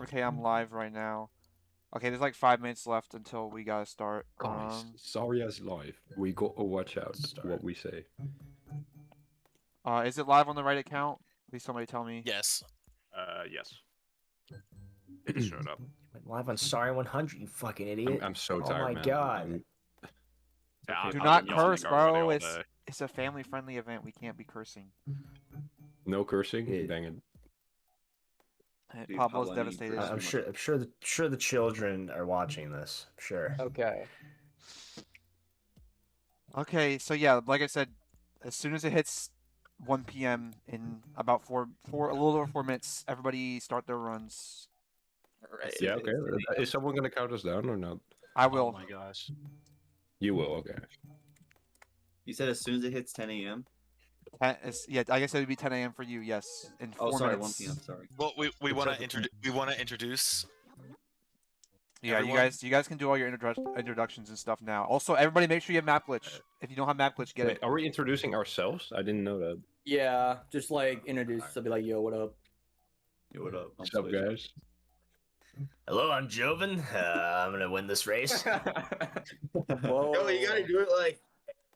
Okay, I'm live right now. Okay, there's like 5 minutes left until we gotta start. Guys, sorry as live. We gotta watch out what we say. Is it live on the right account? Please somebody tell me. Yes. Yes. It just showed up. Went live on Sorry 100, you fucking idiot. I'm so Oh tired, my man. god. Yeah, Do I've not been yawning curse, already bro. all It's day. a family-friendly event. We can't be cursing. No cursing? Yeah. Dang it. Dude, Pablo's Pablo, I need devastated. curse. I'm sure the children are watching this. I'm sure. Okay. Okay, so yeah, like I said, as soon as it hits 1 p.m. in about a little over 4 minutes, everybody start their runs. Alright. Yeah, okay. Is someone gonna count us down or not? I Oh will. my gosh. You will, okay. You said as soon as it hits 10 a.m.? Yeah, I guess it would be 10 a.m. for you. Yes, in 4 Oh, sorry, minutes. 1 p.m. Sorry. Well, we It's want okay. to introduce. Yeah, Everyone? you guys can do all your introductions and stuff now. Also, everybody make sure you have map glitch. If you don't have map glitch, get Wait, it. are we introducing ourselves? I didn't know that. Yeah, just like introduce. So be like, yo, what up? Yo, what up? What's up, guys? Hello, I'm Joven. I'm gonna win this race. Whoa. No, you gotta do it like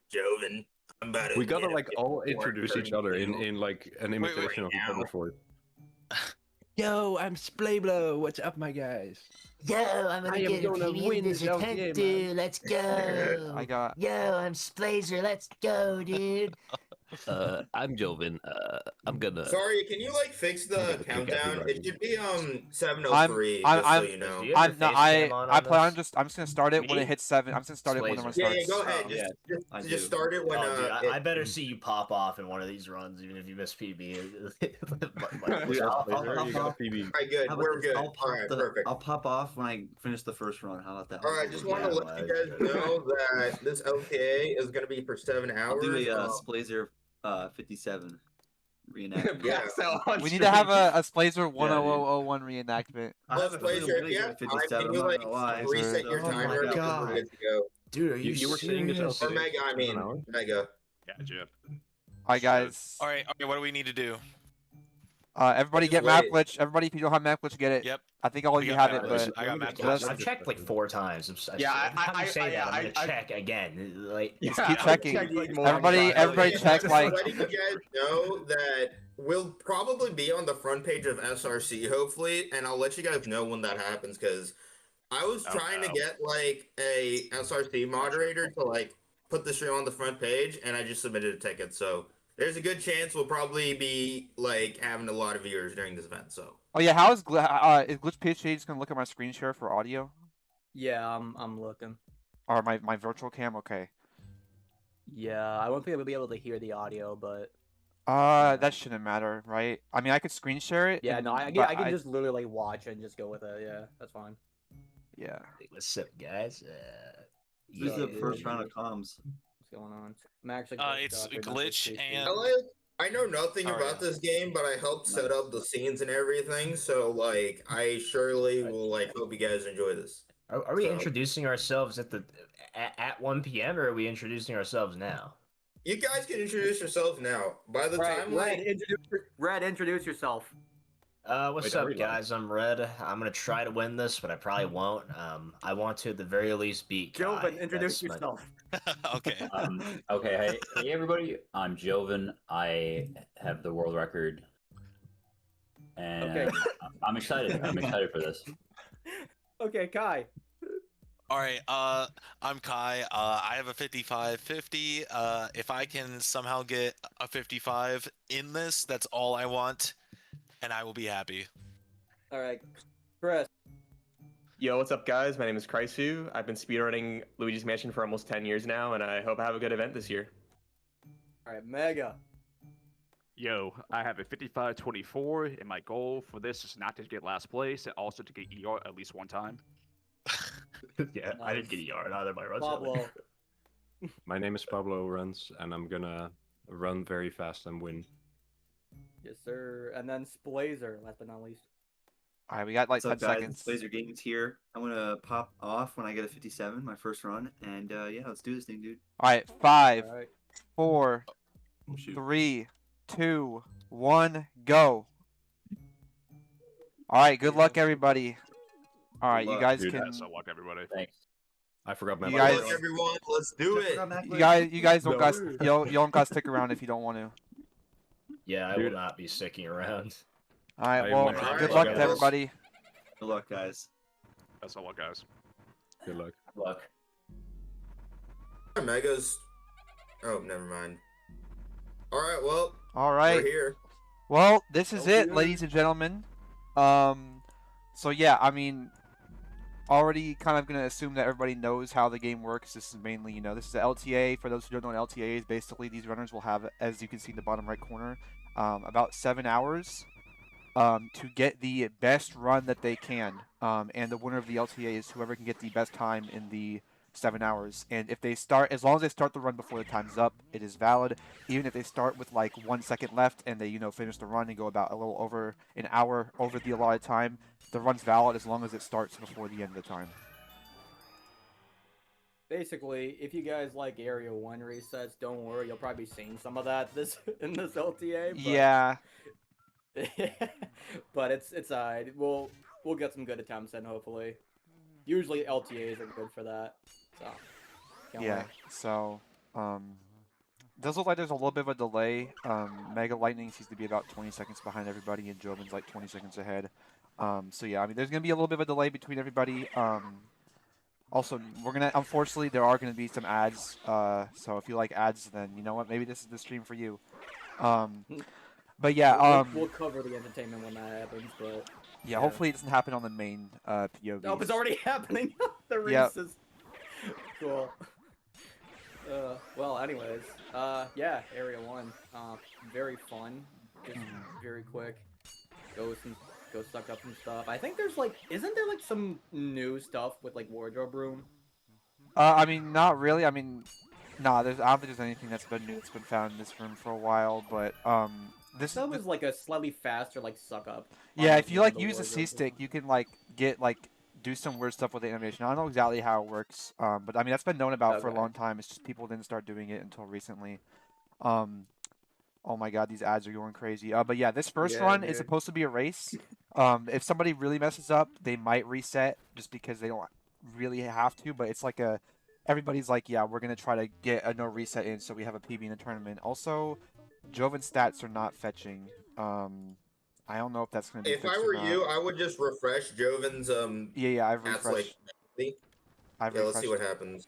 Joven. I'm about to We gotta get like a all 54 introduce each other in like an imitation of each other for it. Yo, I'm Splayblow. What's up, my guys? Yo, I'm I am gonna win this LTA, man. Let's go. I got. Yo, I'm Splazer. Let's go, dude. I'm Joven. I'm gonna. Sorry, can you like fix the gonna kick countdown? everybody. It should be 7:03. I'm- just so you know. Do you have the face cam on this? I'm just gonna start it when Me? it hits 7. I'm just gonna start it when the run Blazer. Yeah, starts. go ahead. Oh, yeah, I Just do. start it when Oh, dude, I it- better see you pop off in one of these runs, even if you miss PB. Dude, I'll You got a pop- PB. Alright, good. How about We're this? good. I'll pop Alright, the- perfect. I'll pop off when I finish the first run. How about that? Alright, just want to let you guys know that this LTA is gonna be for 7 hours. I'll do a Um, Splazer 57 reenactment. Yeah. We need to have a Splazer 10001 reenactment. I have a Blazer, feeling if you we're have gonna time, 57, can you I'm not like gonna lie. reset your Oh my timer and God. we're good to go? Dude, are You were saying this serious? Or LTA? Mega, I mean, 7 hours? Mega. Yeah, Jip. Alright, guys. All right. What do we need to do? Everybody Just get map wait. glitch. Everybody, if you don't have map glitch, get it. Yep. I think all of We you got have map it, glitch. but I got map glitch. I've checked like 4 times. Yeah, every time you say that, I'm I gonna check again. Like, Just Yeah, keep I've checking. checked, like, more Everybody, than everybody five. check Just like. letting you guys know that we'll probably be on the front page of SRC, hopefully, and I'll let you guys know when that happens because I was trying to get like a SRC moderator to like put the stream on the front page, and I just submitted a ticket. So there's a good chance we'll probably be like having a lot of viewers during this event. So Oh yeah, how is Glitch PhD just gonna look at my screen share for audio Yeah, I'm looking. or my virtual cam? Okay. Yeah, I won't be able to hear the audio, but That shouldn't matter, right? I mean, I could screen share it. yeah, and- no, I but can just literally like watch and just go with it. Yeah, that's fine. Yeah. what's up, guys? This is the Yeah. first round of comms. What's going on? I'm actually. It's glitch and I know nothing Oh, about yeah. this game, but I helped set up the scenes and everything. So like, I surely will like hope you guys enjoy this. Are we So- introducing ourselves at 1 p.m. or are we introducing ourselves now? You guys can introduce yourselves now. By the time like Red, introduce yourself. What's Wait, are up, we live? guys? I'm Red. I'm gonna try to win this, but I probably won't. I want to at the very least beat Kai. Joven, introduce That's my- yourself. okay. Okay, hey everybody. I'm Joven. I have the world record, and Okay. I'm excited. I'm excited for this. Okay, Kai. All right. I'm Kai. I have a 55-50. If I can somehow get a 55 in this, that's all I want, and I will be happy. All right, Chris. Yo, what's up, guys? My name is Kraisu. I've been speedrunning Luigi's Mansion for almost 10 years now, and I hope I have a good event this year. All right, Mega. Yo, I have a 55-24, and my goal for this is not to get last place, and also to get ER at least one time. Yeah, I didn't get ER in either of my runs. Pablo. My name is Pablo Runs, and I'm gonna run very fast and win. Yes, sir. And then Splazer, last but not least. All right, we got like What's 10 up, guys? seconds. Blazer Gaming's here. I'm gonna pop off when I get a 57, my first run, and yeah, let's do this thing, dude. All right, 5, All right. 4, Oh, shoot. 3, 2, 1, go. All right, good luck, everybody. All right, you luck. guys Dude, can. Best of luck, everybody. Thanks. I forgot my You Good guys- luck, everyone. Let's do it. You guys don't No. got you don't got to stick around if you don't want to. Yeah, I Dude. will not be sticking around. All right, I well, might have good to luck go. to everybody. Good luck, guys. Best of luck, guys. Good luck. Look. Megas. Oh, never mind. All right, well, All we're right. here. Well, this is it, LTA. ladies and gentlemen. So yeah, I mean, already kind of gonna assume that everybody knows how the game works. This is mainly, this is the LTA. For those who don't know what LTA is, basically these runners will have, as you can see in the bottom right corner, about 7 hours to get the best run that they can. And the winner of the LTA is whoever can get the best time in the 7 hours. And if they start, as long as they start the run before the time's up, it is valid. Even if they start with like 1 second left and they, finish the run and go about a little over an hour over the allotted time, the run's valid as long as it starts before the end of the time. Basically, if you guys like Area 1 resets, don't worry, you'll probably be seeing some of that in this LTA. But... Yeah. but it's alright. We'll get some good attempts in, hopefully. Usually LTAs are good for that. So can't Yeah. wait. So, does look like there's a little bit of a delay. Mega Lightning seems to be about 20 seconds behind everybody, and Jovin's like 20 seconds ahead. So yeah, I mean, there's gonna be a little bit of a delay between everybody. Also, unfortunately, there are gonna be some ads. So if you like ads, then you know what, maybe this is the stream for you. But yeah, we'll cover the entertainment when that happens, but yeah, hopefully it doesn't happen on the main POV. nope, it's already happening. The Yep. races. Cool. Well, anyways, yeah, Area 1, very fun, just very quick. Go suck up some stuff. I think there's like, isn't there like some new stuff with like wardrobe room? I mean, not really. I mean, nah, I don't think there's anything that's been new that's been found in this room for a while. But That was like a slightly faster like suck up. yeah, if you like the use a wardrobe C room. stick, you can like do some weird stuff with the animation. I don't know exactly how it works. But I mean that's been known about for a Okay. long time. It's just people didn't start doing it until recently. Oh my god, these ads are going crazy. But yeah, this first Yeah, run is dude. supposed to be a race. If somebody really messes up, they might reset just because they don't really have to. But it's like everybody's like, yeah, we're gonna try to get a no reset in, so we have a PB in the tournament. Also, Jovin's stats are not fetching. I don't know if that's gonna be. If fixed I or were not. you, I would just refresh Jovin's Yeah, I've stats, refreshed. like, I've yeah, let's see refreshed. what happens.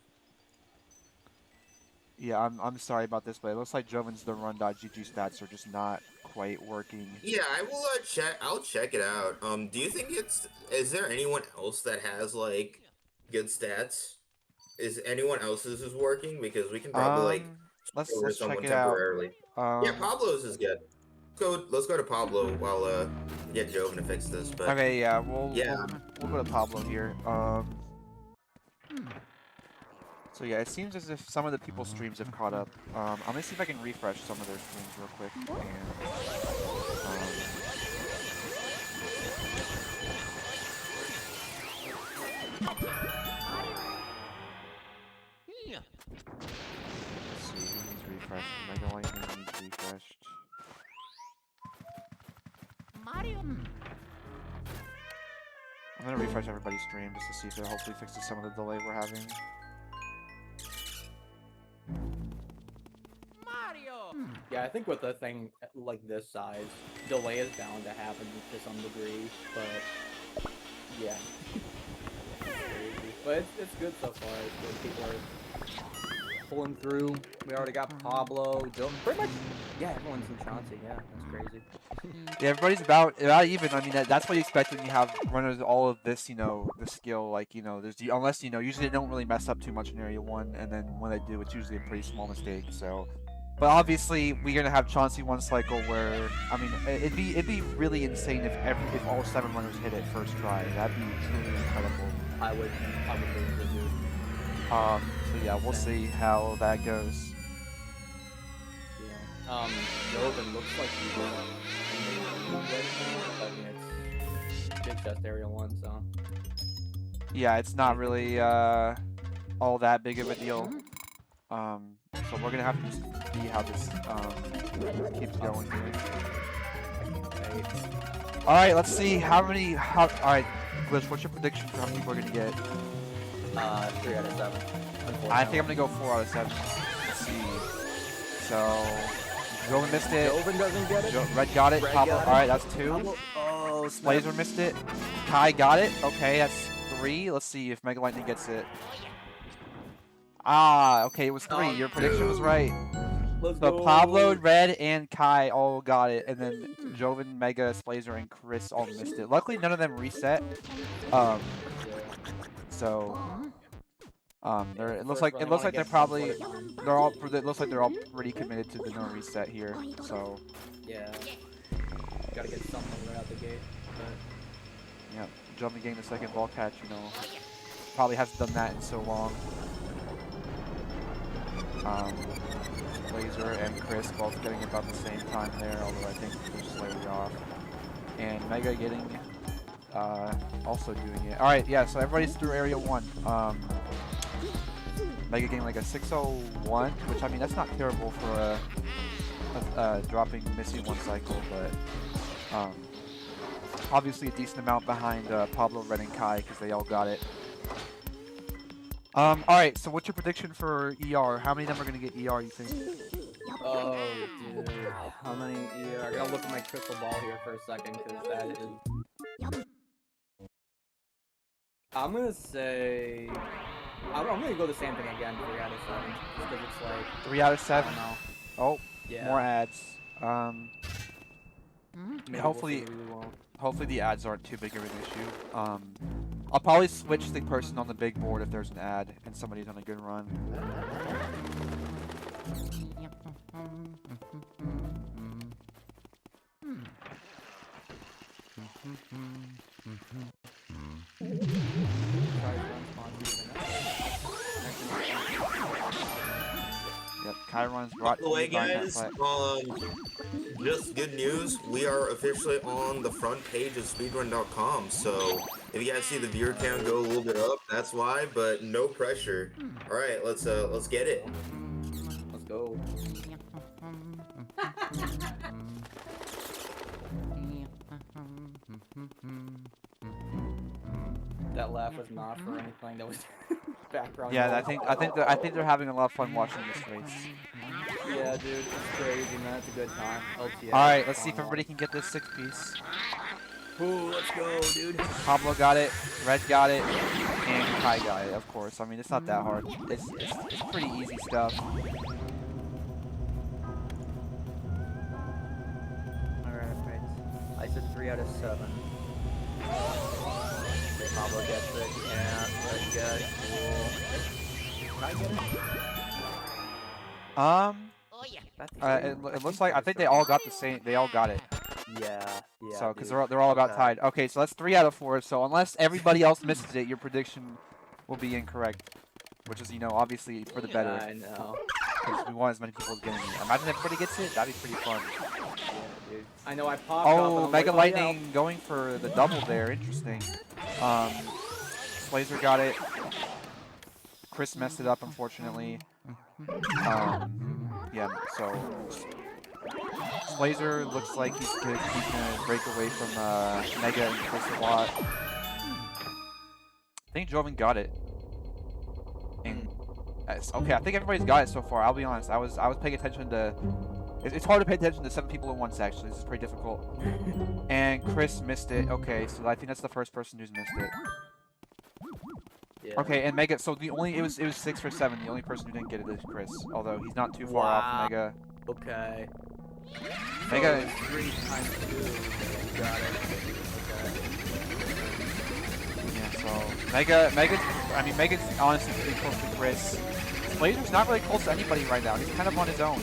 Yeah, I'm sorry about this, but it looks like Jovin's the run.gg stats are just not quite working. Yeah, I will check. I'll check it out. Do you think is there anyone else that has like good stats? Is anyone else's is working? Because we can probably like let's over check someone it out. temporarily. Yeah, Pablo's is good. Let's go to Pablo while get Joven to fix this. But Okay, yeah, yeah. we'll go to Pablo here. So yeah, it seems as if some of the people's streams have caught up. I'm gonna see if I can refresh some of their streams real quick. Let's see, who needs refreshed? Mega Lightning needs refreshed. I'm gonna refresh everybody's stream just to see if it hopefully fixes some of the delay we're having. Yeah, I think with a thing like this size, delay is bound to happen to some degree, but yeah. It's crazy. But it's good so far. It's good. People are pulling through. We already got Pablo, Joe, pretty much. Yeah, everyone's in Chauncey. Yeah, that's crazy. Yeah, everybody's about even. I mean, that's what you expect when you have runners all of this, the skill. Like, there's unless usually they don't really mess up too much in Area 1, and then when they do, it's usually a pretty small mistake. So, but obviously we're gonna have Chauncey one cycle where, I mean, it'd be really insane if all 7 runners hit it first try. That'd be truly incredible. I would believe it, dude. So yeah, we'll see how that goes. Yeah. Joven looks like he's right now. I mean, it's big chest Area 1, so. Yeah, it's not really all that big of a deal. So we're gonna have to see how this keeps going here. All right, let's see how many. All right, Glitch, what's your prediction for how many people are gonna get? 3 out of 7. I think I'm gonna go 4 out of 7. Let's see. So, Joven missed it. Joven doesn't get it. Red got it. Red Pablo, got it. all right, that's 2. Pablo, oh, snap. Blazer missed it. Kai got it. Okay, that's 3. Let's see if Mega Lightning gets it. Ah, okay, it was 3. Your prediction was right. Let's So go. Pablo, Red, and Kai all got it, and then Joven, Mega, Splazer, and Chris all missed it. Luckily, none of them reset. So it looks like they're probably it looks like they're all pretty committed to the no reset here. So Yeah. Gotta get something right out the gate. But... yeah, Joven getting the second ball catch. You know, probably hasn't done that in so long. Blazer and Chris both getting about the same time there, although I think they're slightly off. And Mega getting, also doing it. Alright, yeah, so everybody's through Area 1. Mega getting like a 601, which I mean, that's not terrible for dropping missing 1 cycle, but obviously a decent amount behind Pablo, Red, and Kai, because they all got it. Alright, so what's your prediction for ER? How many of them are going to get ER, you think? Oh, dude. How many ER? I gotta look at my crystal ball here for a second, because that is... I'm gonna say... I'm gonna go the same thing again, 3 out of 7. Just because it's like... 3 out of 7? I don't know. Oh, Yeah. more ads. Maybe Hopefully, we'll see. hopefully the ads aren't too big of an issue. I'll probably switch the person on the big board if there's an ad and somebody's on a good run. Yep, Chiron's brought By the way, to you by guys, just good news. We are officially on the front page of speedrun.com. So if you guys see the viewer count go a little bit up, that's why. But no pressure. All right, let's get it. Let's go. That laugh was not for anything. That was background. Yeah, noise. I think they're having a lot of fun watching this race. Yeah, dude, it's crazy, man. It's a good time. LTA. All right, let's see if everybody can get this 6 piece. Ooh, let's go, dude. Pablo got it, Red got it, and Kai got it. Of course, I mean it's not that hard. It's pretty easy stuff. Alright, I said 3 out of 7. Pablo gets it. Yeah, Red got it. Cool. Can I get it? It looks like I think they all got the same. They all got it. Yeah. So because they're all about tied. Okay, so that's 3 out of 4. So unless everybody else misses it, your prediction will be incorrect. Which is, you know, obviously for the better. I know. Because we want as many people as getting it. Imagine everybody gets it. That'd be pretty fun. Yeah, dude. I know I popped Oh, up Mega like, Lightning going for the double there. Interesting. Blazer got it. Chris messed it up, unfortunately. Yeah, so Blazer looks like he's gonna break away from Mega and Chris a lot. I think Joven got it. And okay, I think everybody's got it so far. I'll be honest. I was paying attention to. It's hard to pay attention to 7 people at once. Actually, this is pretty difficult. And Chris missed it. Okay, so I think that's the first person who's missed it. Yeah. Okay, and Mega. So it was 6 or 7. The only person who didn't get it is Chris. Although he's not too far off Mega. Okay. Mega. So 3 times 2. Got it. Okay. Yeah. So Mega. I mean, Mega's honestly pretty close to Chris. Blazer's not really close to anybody right now. He's kind of on his own.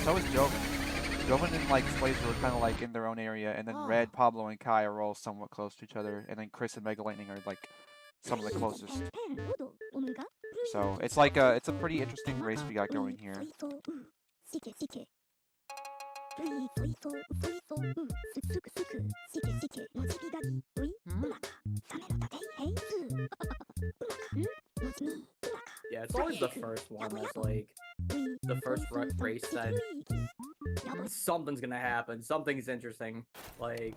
So is Joven. Joven and like Blazer are kind of like in their own area, and then Red, Pablo, and Kai are all somewhat close to each other, and then Chris and Mega Lightning are like some of the closest. So it's like it's a pretty interesting race we got going here. Yeah, it's always the first one that's like the first race that something's gonna happen. Something's interesting. Like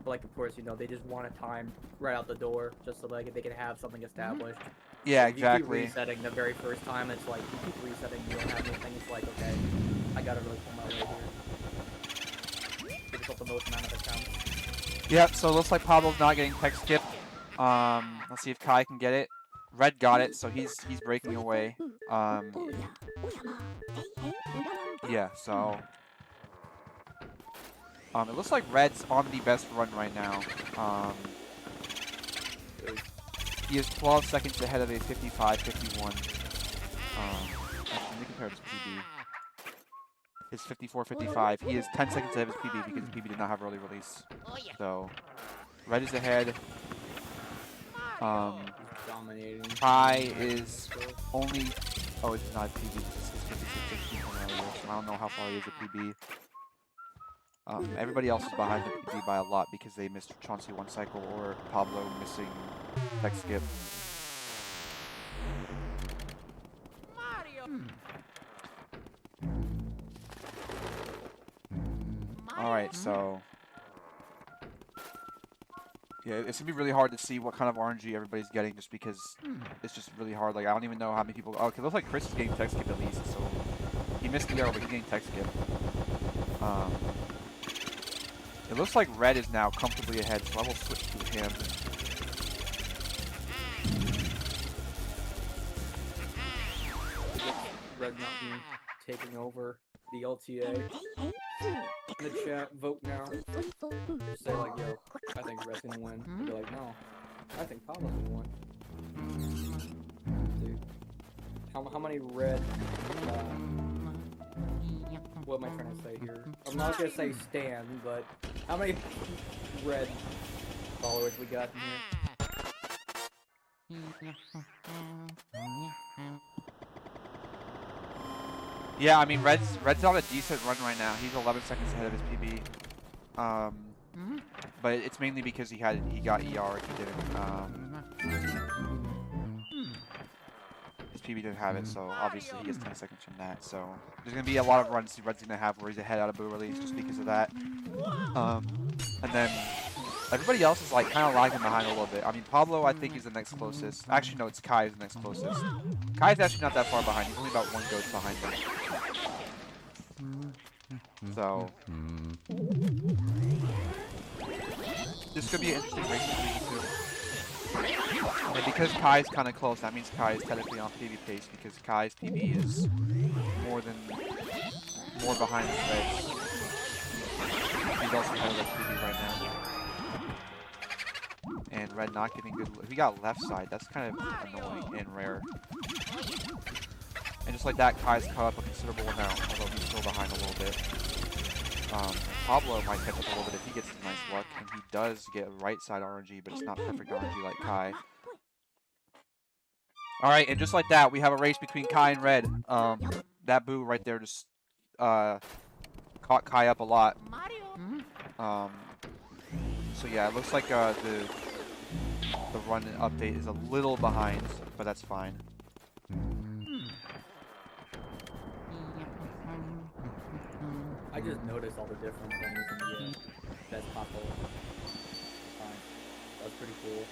But like, of course, you know, they just want a time right out the door, just so like they can have something established. Yeah, If exactly. you keep resetting the very first time, it's like you keep resetting, you don't have anything. It's like, okay, I gotta really pull my weight here. Give yourself the most amount of attempts. Yep. So it looks like Pablo's not getting tech skip. Let's see if Kai can get it. Red got it, so he's breaking away. Yeah. So. It looks like Red's on the best run right now. He is 12 seconds ahead of a 55-51. Let me compare his PB. His 54-55. He is 10 seconds ahead of his PB because his PB did not have early release. So, Red is ahead. Dominating. Kai is only... Oh, it's not PB. It's 56-16 from earlier, so I don't know how far he is at PB. Everybody else is behind the PB by a lot because they missed Chauncey one cycle or Pablo missing tech skip. Alright, so... Yeah, it's gonna be really hard to see what kind of RNG everybody's getting just because it's just really hard. Like, I don't even know how many people... Oh, okay, it looks like Chris is getting tech skip at least, so... He missed the arrow, but he's getting tech skip. It looks like Red is now comfortably ahead, so I will switch to him. Red Mountain taking over the LTA. In the chat, vote now. Just say like, yo, I think Red's gonna win. Be like, no, I think Pablo's gonna win. Dude, how many Red? What am I trying to say here? I'm not gonna say Stan, but how many Red followers we got in here? Yeah, I mean, Red's on a decent run right now. He's 11 seconds ahead of his PB. But it's mainly because he got ER if he didn't. His PB didn't have it, so obviously he gets 10 seconds from that. So there's gonna be a lot of runs Red's gonna have where he's ahead out of boo release just because of that. And then everybody else is like kind of lagging behind a little bit. I mean, Pablo I think is the next closest. Actually, no, it's Kai is the next closest. Kai's actually not that far behind. He's only about one ghost behind him. So this could be an interesting race between the two. And because Kai's kind of close, that means Kai is technically on PB pace because Kai's PB is more behind the Reds. He's also ahead of Red's PB right now. And Red not getting good. We got left side. That's kind of annoying and rare. And just like that, Kai's caught up a considerable amount, although he's still behind a little bit. Pablo might catch up a little bit if he gets some nice luck, and he does get right side RNG, but it's not perfect RNG like Kai. Alright, and just like that, we have a race between Kai and Red. That boo right there just caught Kai up a lot. So yeah, it looks like the run update is a little behind, but that's fine. I just noticed all the different things in the that's possible. That's pretty cool.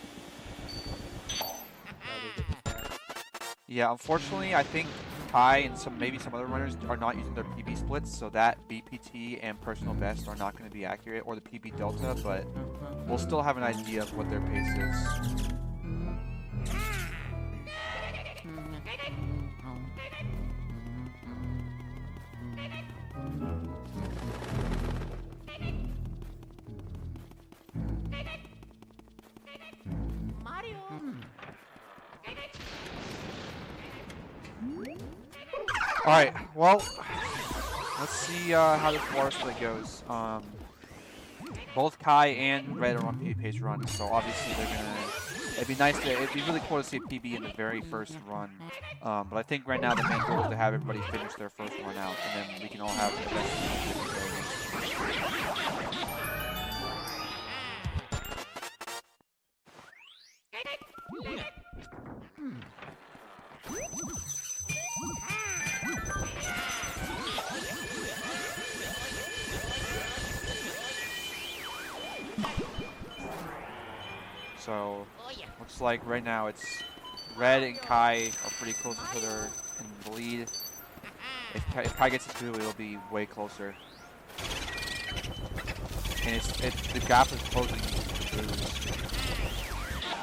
Yeah, unfortunately, I think Kai and maybe some other runners are not using their PB splits, so that BPT and personal best are not going to be accurate, or the PB delta, but we'll still have an idea of what their pace is. Alright, well, let's see how this water split goes. Both Kai and Red are on PB pace runs, so obviously they're gonna... It'd be really cool to see a PB in the very first run. But I think right now the main goal is to have everybody finish their first run out, and then we can all have the best. So looks like right now it's Red and Kai are pretty close to each other in the lead. If Kai gets his boo, it'll be way closer. And the gap is closing the boos.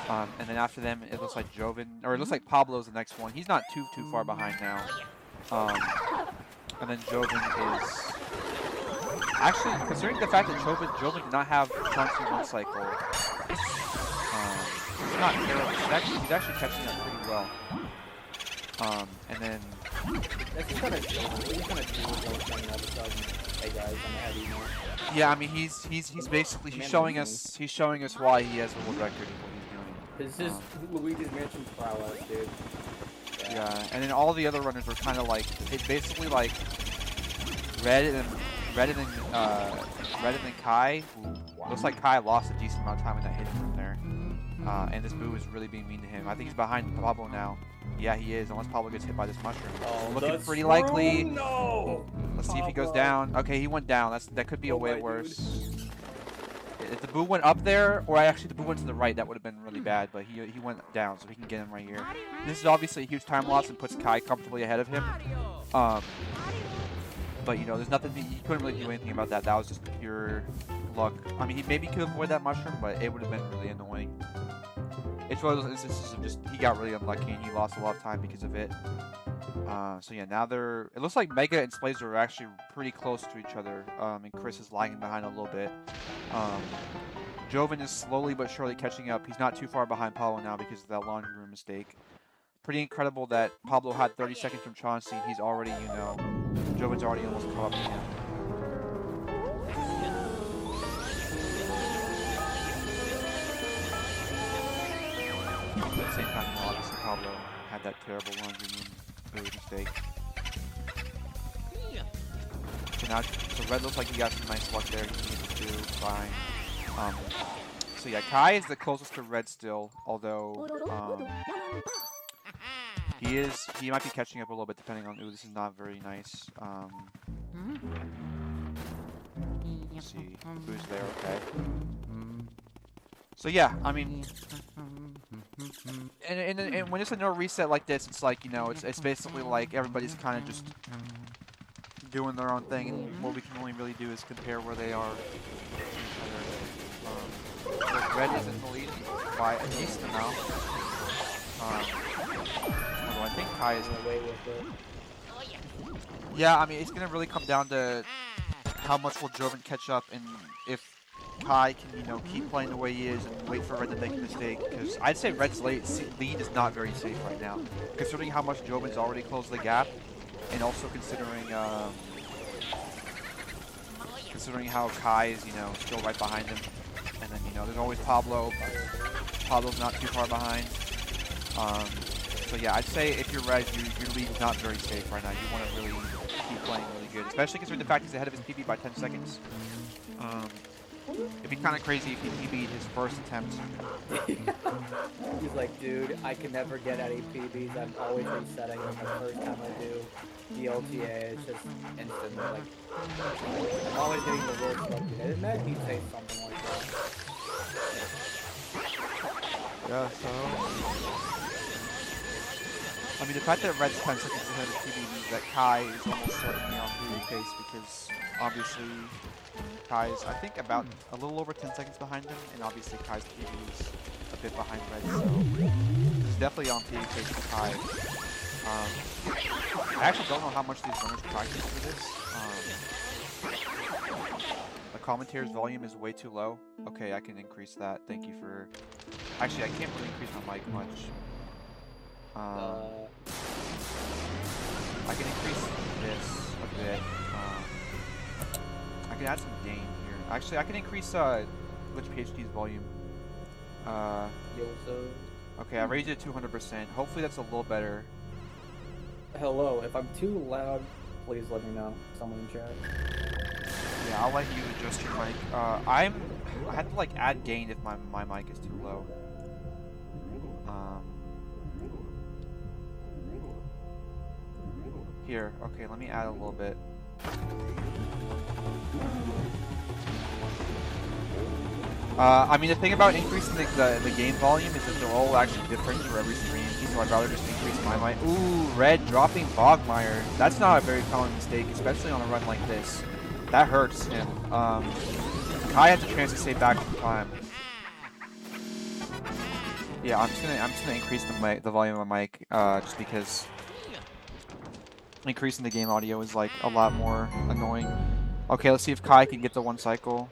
And then after them, it looks like Joven, or it looks like Pablo's the next one. He's not too far behind now. And then Joven is actually, considering the fact that Joven did not have Chauncey one cycle, he's not terrible. He's actually catching up pretty well. And then That's just kind of cool all of a sudden. Hey guys, I'm ahead of you now. yeah, I mean he's basically showing us why he has the world record of what he's doing. This is Luigi's Mansion's prowess, dude. Yeah, and then all the other runners were kind of like, it's basically like Red and Kai. Wow. Looks like Kai lost a decent amount of time in that hit from there. And this boo is really being mean to him. I think he's behind Pablo now. Yeah, he is, unless Pablo gets hit by this mushroom. Oh, looking pretty likely. No! Let's see if he goes down. Okay, he went down. That could be a way worse. If the boo went up there, or actually the boo went to the right, that would have been really bad, but he went down, so we can get him right here. This is obviously a huge time loss and puts Kai comfortably ahead of him. But, you know, there's nothing, he couldn't really do anything about that. That was just pure luck. I mean, he maybe could avoid that mushroom, but it would have been really annoying. It's one of those instances of just, he got really unlucky and he lost a lot of time because of it. So yeah, now it looks like Mega and Splazer are actually pretty close to each other, and Chris is lagging behind a little bit. Joven is slowly but surely catching up. He's not too far behind Pablo now because of that laundry room mistake. Pretty incredible that Pablo had 30 seconds from Chauncey. He's already, you know, Joven's already almost caught up to him. At the same time, you know, obviously Pablo had that terrible laundry room mistake. So Red looks like he got some nice luck there. He needs to do fine. So yeah, Kai is the closest to Red still, although he might be catching up a little bit depending on. Ooh, this is not very nice. Let's see who's there. Okay. So yeah, I mean, and when it's a no reset like this, it's like, you know, it's basically like everybody's kind of just doing their own thing, and what we can only really do is compare where they are. Red is in the lead by a decent amount. Although I think Kai is away with it. Yeah, I mean, it's gonna really come down to how much will Joven catch up, and if Kai can, you know, keep playing the way he is and wait for Red to make a mistake, because I'd say Red's lead is not very safe right now, considering how much Joven's already closed the gap, and also considering how Kai is, you know, still right behind him, and then, you know, there's always Pablo. Pablo's not too far behind. So yeah, I'd say if you're Red, your lead is not very safe right now. You want to really keep playing really good, especially considering the fact he's ahead of his PB by 10 seconds. It'd be kind of crazy if he PB'd his first attempt. He's like, dude, I can never get any PBs. I'm always resetting them the first time I do the LTA. It's just instant. Like, I'm always getting the worst luck. It meant he'd say something like that. Yeah, so I mean, the fact that Red's 10 seconds ahead of PB means that Kai is almost certainly on PB pace, because obviously Kai's, I think, about a little over 10 seconds behind him, and obviously Kai's PB is a bit behind Red, so he's definitely on PB pace for Kai. I actually don't know how much these runners practice for this. The commentator's volume is way too low. Okay, I can increase that. Thank you for... Actually, I can't really increase my mic much. I can increase this a bit. I can add some gain here. Actually, I can increase Glitch PhD's volume. Okay, I raised it to 200%. Hopefully that's a little better. Hello, if I'm too loud, please let me know. Someone in chat. Yeah, I'll let you adjust your mic. I have to like add gain if my mic is too low. Here, okay, let me add a little bit. I mean, the thing about increasing the game volume is that they're all actually different for every stream, so I'd rather just increase my mic. Ooh, Red dropping Bogmire. That's not a very common mistake, especially on a run like this. That hurts him. Kai has a chance to stay back in time. Yeah, I'm just gonna increase the volume of my mic, just because increasing the game audio is like a lot more annoying. Okay, let's see if Kai can get the 1 cycle.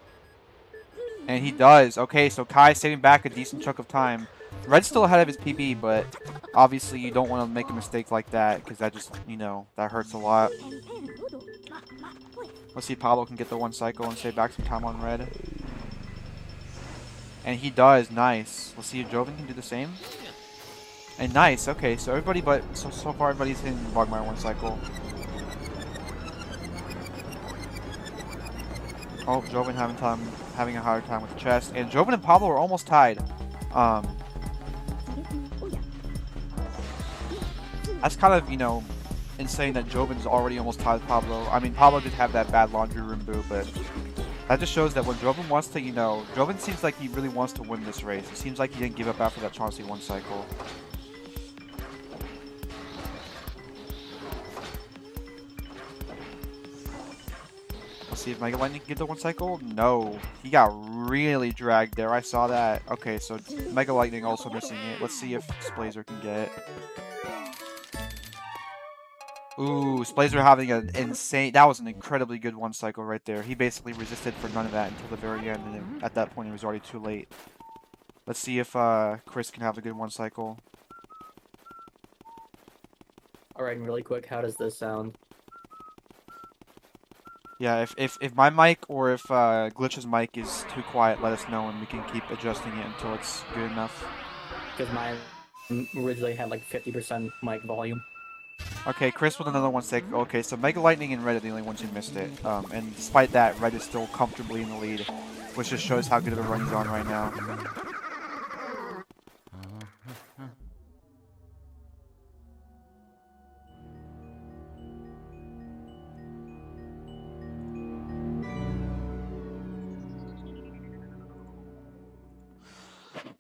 And he does. Okay, so Kai's saving back a decent chunk of time. Red's still ahead of his PB, but obviously you don't want to make a mistake like that, because that just, you know, that hurts a lot. Let's see if Pablo can get the 1 cycle and save back some time on Red. And he does. Nice. Let's see if Joven can do the same. And nice. Okay, so everybody but so far everybody's hitting Bogmire 1 cycle. Oh, Joven having a hard time with the chest, and Joven and Pablo are almost tied. That's kind of, you know, insane that Joven's already almost tied with Pablo. I mean, Pablo did have that bad laundry room boot, but that just shows that when Joven wants to, you know, Joven seems like he really wants to win this race. It seems like he didn't give up after that Chauncey 1 cycle. Let's see if Mega Lightning can get the 1 cycle. No, he got really dragged there. I saw that. Okay, so Mega Lightning also missing it. Let's see if Splazer can get it. Ooh, Splazer having an insane... That was an incredibly good 1 cycle right there. He basically resisted for none of that until the very end, and at that point it was already too late. Let's see if Chris can have a good 1 cycle. Alright, and really quick, how does this sound? Yeah, if my mic or if Glitch's mic is too quiet, let us know and we can keep adjusting it until it's good enough. Because mine originally had like 50% mic volume. Okay, Chris with another 1 cycle. Okay, so Mega Lightning and Red are the only ones who missed it. And despite that, Red is still comfortably in the lead, which just shows how good of a run he's on right now.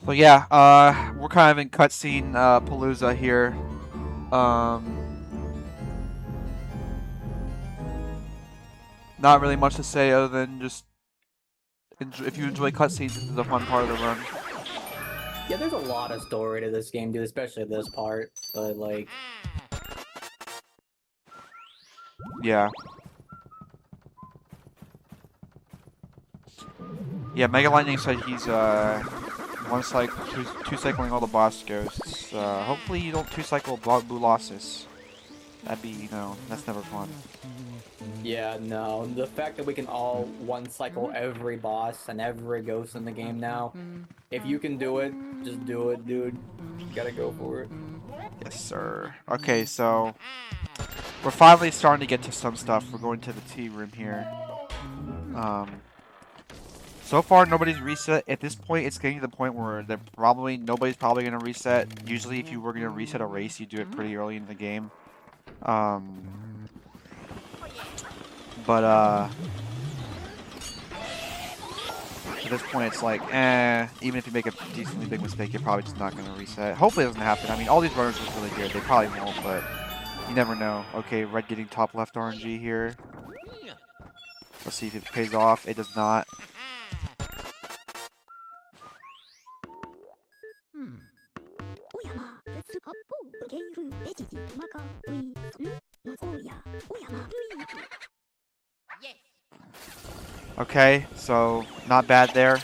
So yeah, we're kind of in cutscene Palooza here. Not really much to say other than just if you enjoy cutscenes, this is a fun part of the run. Yeah, there's a lot of story to this game, dude, especially this part. But like, yeah. Yeah, Mega Lightning said he's two cycling all the boss ghosts. Hopefully you don't 2 cycle Bulossus. That'd be, you know, that's never fun. yeah, no. The fact that we can all 1 cycle every boss and every ghost in the game now. If you can do it, just do it, dude. You gotta go for it. Yes, sir. Okay, so we're finally starting to get to some stuff. We're going to the tea room here. So far, nobody's reset. At this point, it's getting to the point where nobody's probably going to reset. Usually, if you were going to reset a race, you do it pretty early in the game. At this point, it's like, even if you make a decently big mistake, you're probably just not going to reset. Hopefully, it doesn't happen. I mean, all these runners are really good. They probably won't, but you never know. Okay, Red getting top left RNG here. Let's see if it pays off. It does not. Okay, so not bad there.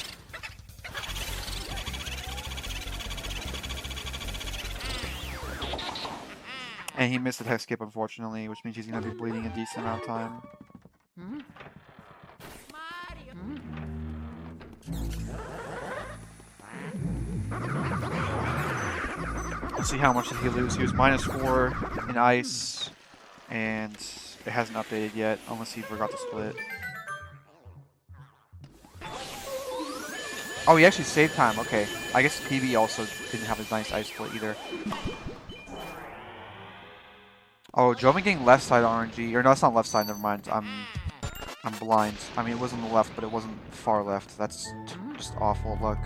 And he missed the tech skip, unfortunately, which means he's going to be bleeding a decent amount of time. Let's see how much did he lose. He was -4 in ice, and it hasn't updated yet, unless he forgot to split. Oh, he actually saved time. Okay, I guess PB also didn't have his nice ice split either. Oh, Joven getting left side RNG, or no, it's not left side. Never mind. I'm blind. I mean, it was on the left, but it wasn't far left. That's Just awful luck.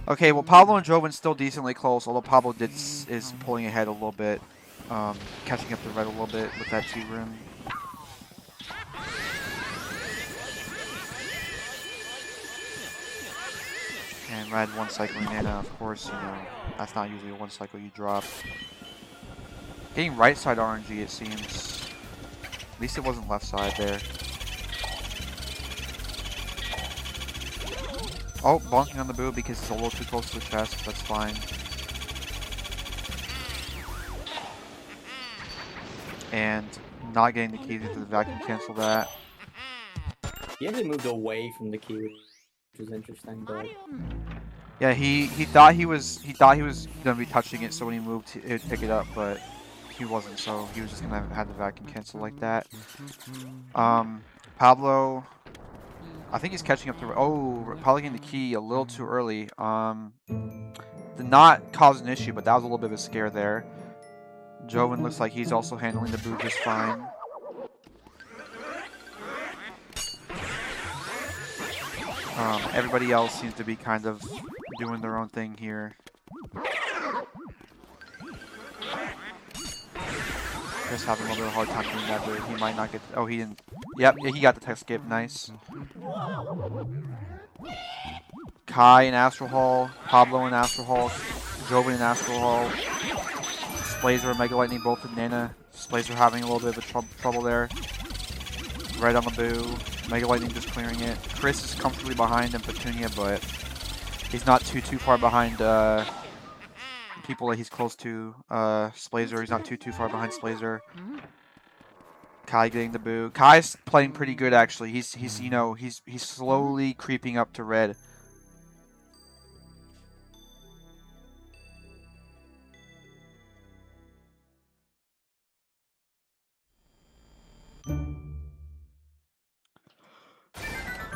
Okay, well, Pablo and Jovin's still decently close, although Pablo is pulling ahead a little bit, catching up to Red a little bit with that 2 room. And Red 1 cycling Nana, of course, you know, that's not usually a 1 cycle you drop. Getting right side RNG, it seems. At least it wasn't left side there. Oh, bonking on the boo because it's a little too close to the chest. That's fine. And not getting the keys into the vacuum cancel that. He actually moved away from the key, which was interesting, but yeah, he thought he was gonna be touching it, so when he moved, it would pick it up, but he wasn't. So he was just gonna have the vacuum cancel like that. Pablo, I think he's catching up to. Oh, probably getting the key a little too early. Did not cause an issue, but that was a little bit of a scare there. Jovin looks like he's also handling the boo just fine. Everybody else seems to be kind of doing their own thing here. Chris having a little bit of a hard time doing that, but he might not get. Oh, he didn't. Yep, yeah, he got the tech skip. Nice. Kai in Astral Hall, Pablo in Astral Hall, Jovin in Astral Hall. Splazer and Mega Lightning both in Nana. Splazer having a little bit of trouble there. Red on the boo. Mega Lightning just clearing it. Chris is comfortably behind him, Petunia, but he's not too far behind people that he's close to. Splazer, he's not too far behind Splazer. Kai getting the boo. Kai's playing pretty good actually. He's slowly creeping up to Red.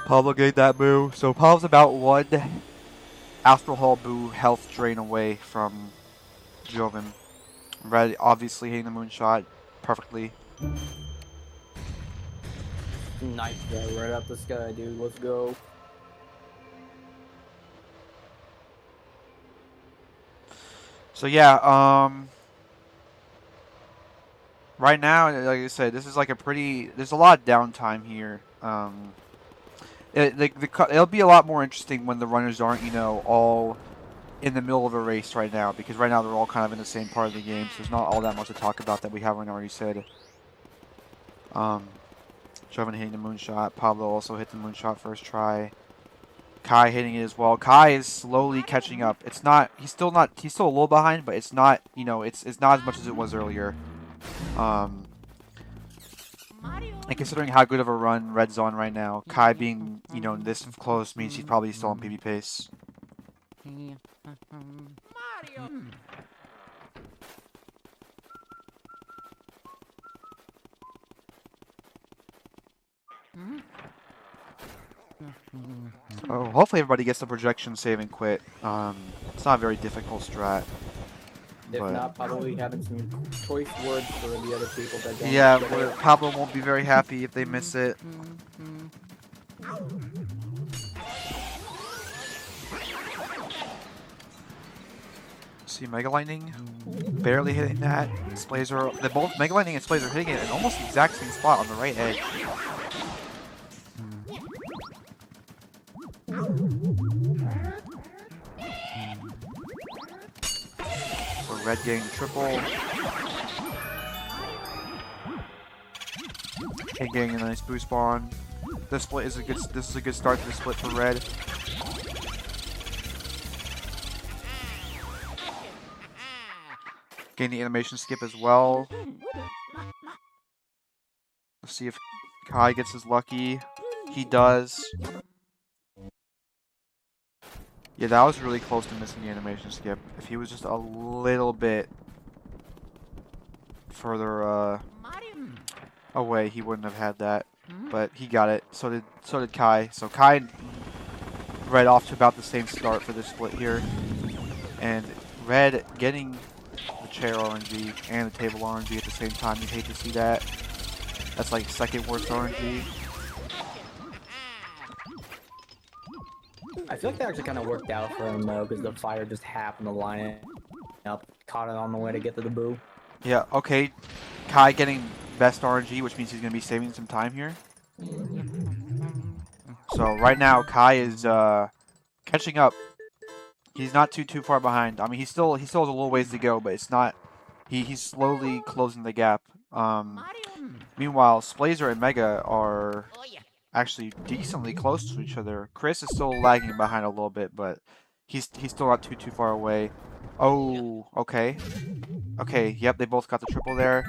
Pablo getting that boo. So Pablo's about 1 Astral Hall boo health drain away from Jovin. Red obviously hitting the moonshot perfectly. nice guy right up the sky, dude. Let's go. So yeah, right now, like I said, this is like a pretty. There's a lot of downtime here. It'll be a lot more interesting when the runners aren't, all in the middle of a race right now, because right now they're all kind of in the same part of the game, so there's not all that much to talk about that we haven't already said. Jovin hitting the moonshot. Pablo also hit the moonshot first try. Kai hitting it as well. Kai is slowly catching up. It's not. He's still a little behind, but it's not. It's not as much as it was earlier. And considering how good of a run Red's on right now, Kai being, this close means he's probably still on PB pace. Oh, hopefully everybody gets the projection, save, and quit. It's not a very difficult strat. If not, probably having some choice words for the other people that don't. Yeah, Pablo won't be very happy if they miss it. See Mega Lightning barely hitting that. Splazer, both Mega Lightning and Splazer hitting it in almost the exact same spot on the right edge. So Red getting the triple. And getting a nice boost spawn. This split is this is a good start to the split for Red. Getting the animation skip as well. Let's see if Kai gets his lucky. He does. Yeah, that was really close to missing the animation skip. If he was just a little bit further away, he wouldn't have had that. But he got it. So did Kai. So Kai and Red off to about the same start for this split here. And Red getting the chair RNG and the table RNG at the same time. You'd hate to see that. That's like second worst RNG. I feel like that actually kind of worked out for him though, because the fire just happened to line up, caught it on the way to get to the boo. Yeah, okay. Kai getting best RNG, which means he's going to be saving some time here. So right now, Kai is catching up. He's not too far behind. I mean, he still has a little ways to go, but it's not. He's slowly closing the gap. Meanwhile, Splazer and Mega are actually decently close to each other. Chris is still lagging behind a little bit, but he's still not too far away. Oh, okay. Okay, yep, they both got the triple there.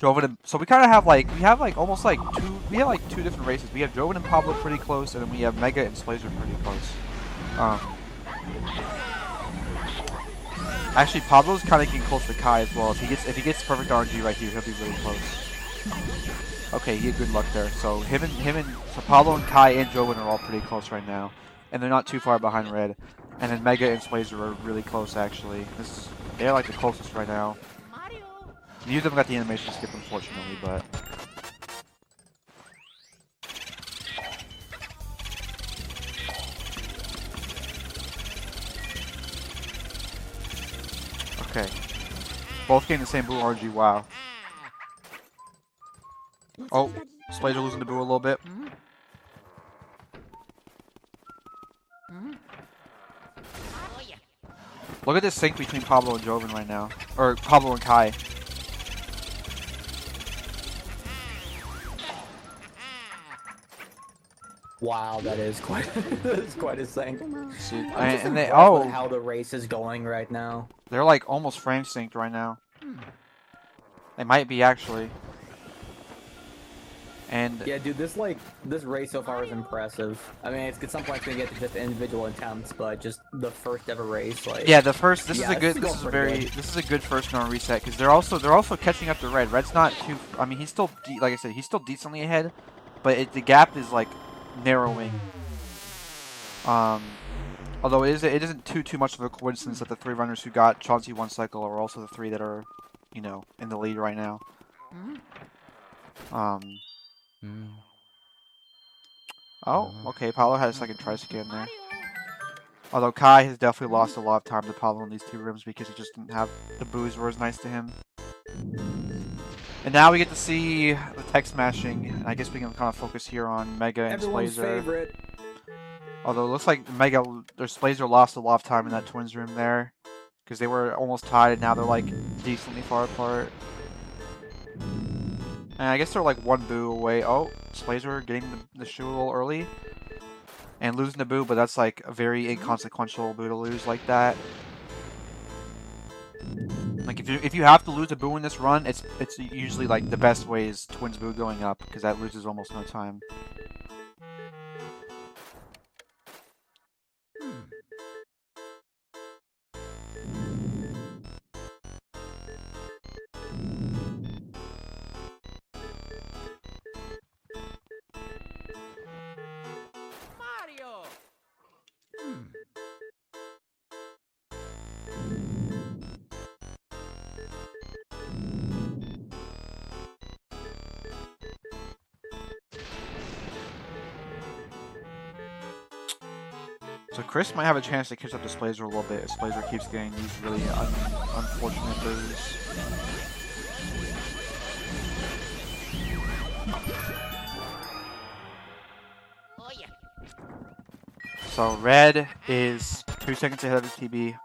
Joven and so we kind of have like almost like two different races. We have Joven and Pablo pretty close, and then we have Mega and Splazer pretty close. Actually, Pablo's kind of getting close to Kai as well. If he gets perfect RNG right here, he'll be really close. Okay, he had good luck there. So so Pablo and Kai and Joven are all pretty close right now, and they're not too far behind Red. And then Mega and Splazer are really close actually. They're like the closest right now. Neither of them got the animation skip, unfortunately, but... Okay. Both getting the same Boo RNG, wow. Oh, Splazer losing the Boo a little bit. Look at this sync between Pablo and Joven right now. Or Pablo and Kai. Wow, that is quite a sync. How the race is going right now. They're like almost frame synced right now. They might be actually. And yeah, dude, this race so far is impressive. I mean, it's at some point gonna get to just individual attempts, but just the first ever race, like yeah, this is a good first round reset because they're also catching up to Red. Red's not too. I mean, he's still like I said, he's still decently ahead, but the gap is like narrowing. Although it isn't too much of a coincidence that the three runners who got Chauncey one cycle are also the three that are, you know, in the lead right now. Oh, okay, Paulo had a second try scan there. Although Kai has definitely lost a lot of time to Paulo in these two rooms because he just didn't have the boos were as nice to him. And now we get to see the tech smashing, and I guess we can kind of focus here on Mega and everyone's Splazer. favorite. Although it looks like Mega or Splazer lost a lot of time in that twins room there, because they were almost tied, and now they're like decently far apart. And I guess they're like one boo away. Oh, Splazer getting the shoe a little early. And losing the boo, but that's like a very inconsequential boo to lose like that. Like if you have to lose a boo in this run, it's usually like the best way is twins boo going up, because that loses almost no time. So Chris might have a chance to catch up to Splazer a little bit if Splazer keeps getting these really unfortunate boos. So Red is 2 seconds ahead of the TB.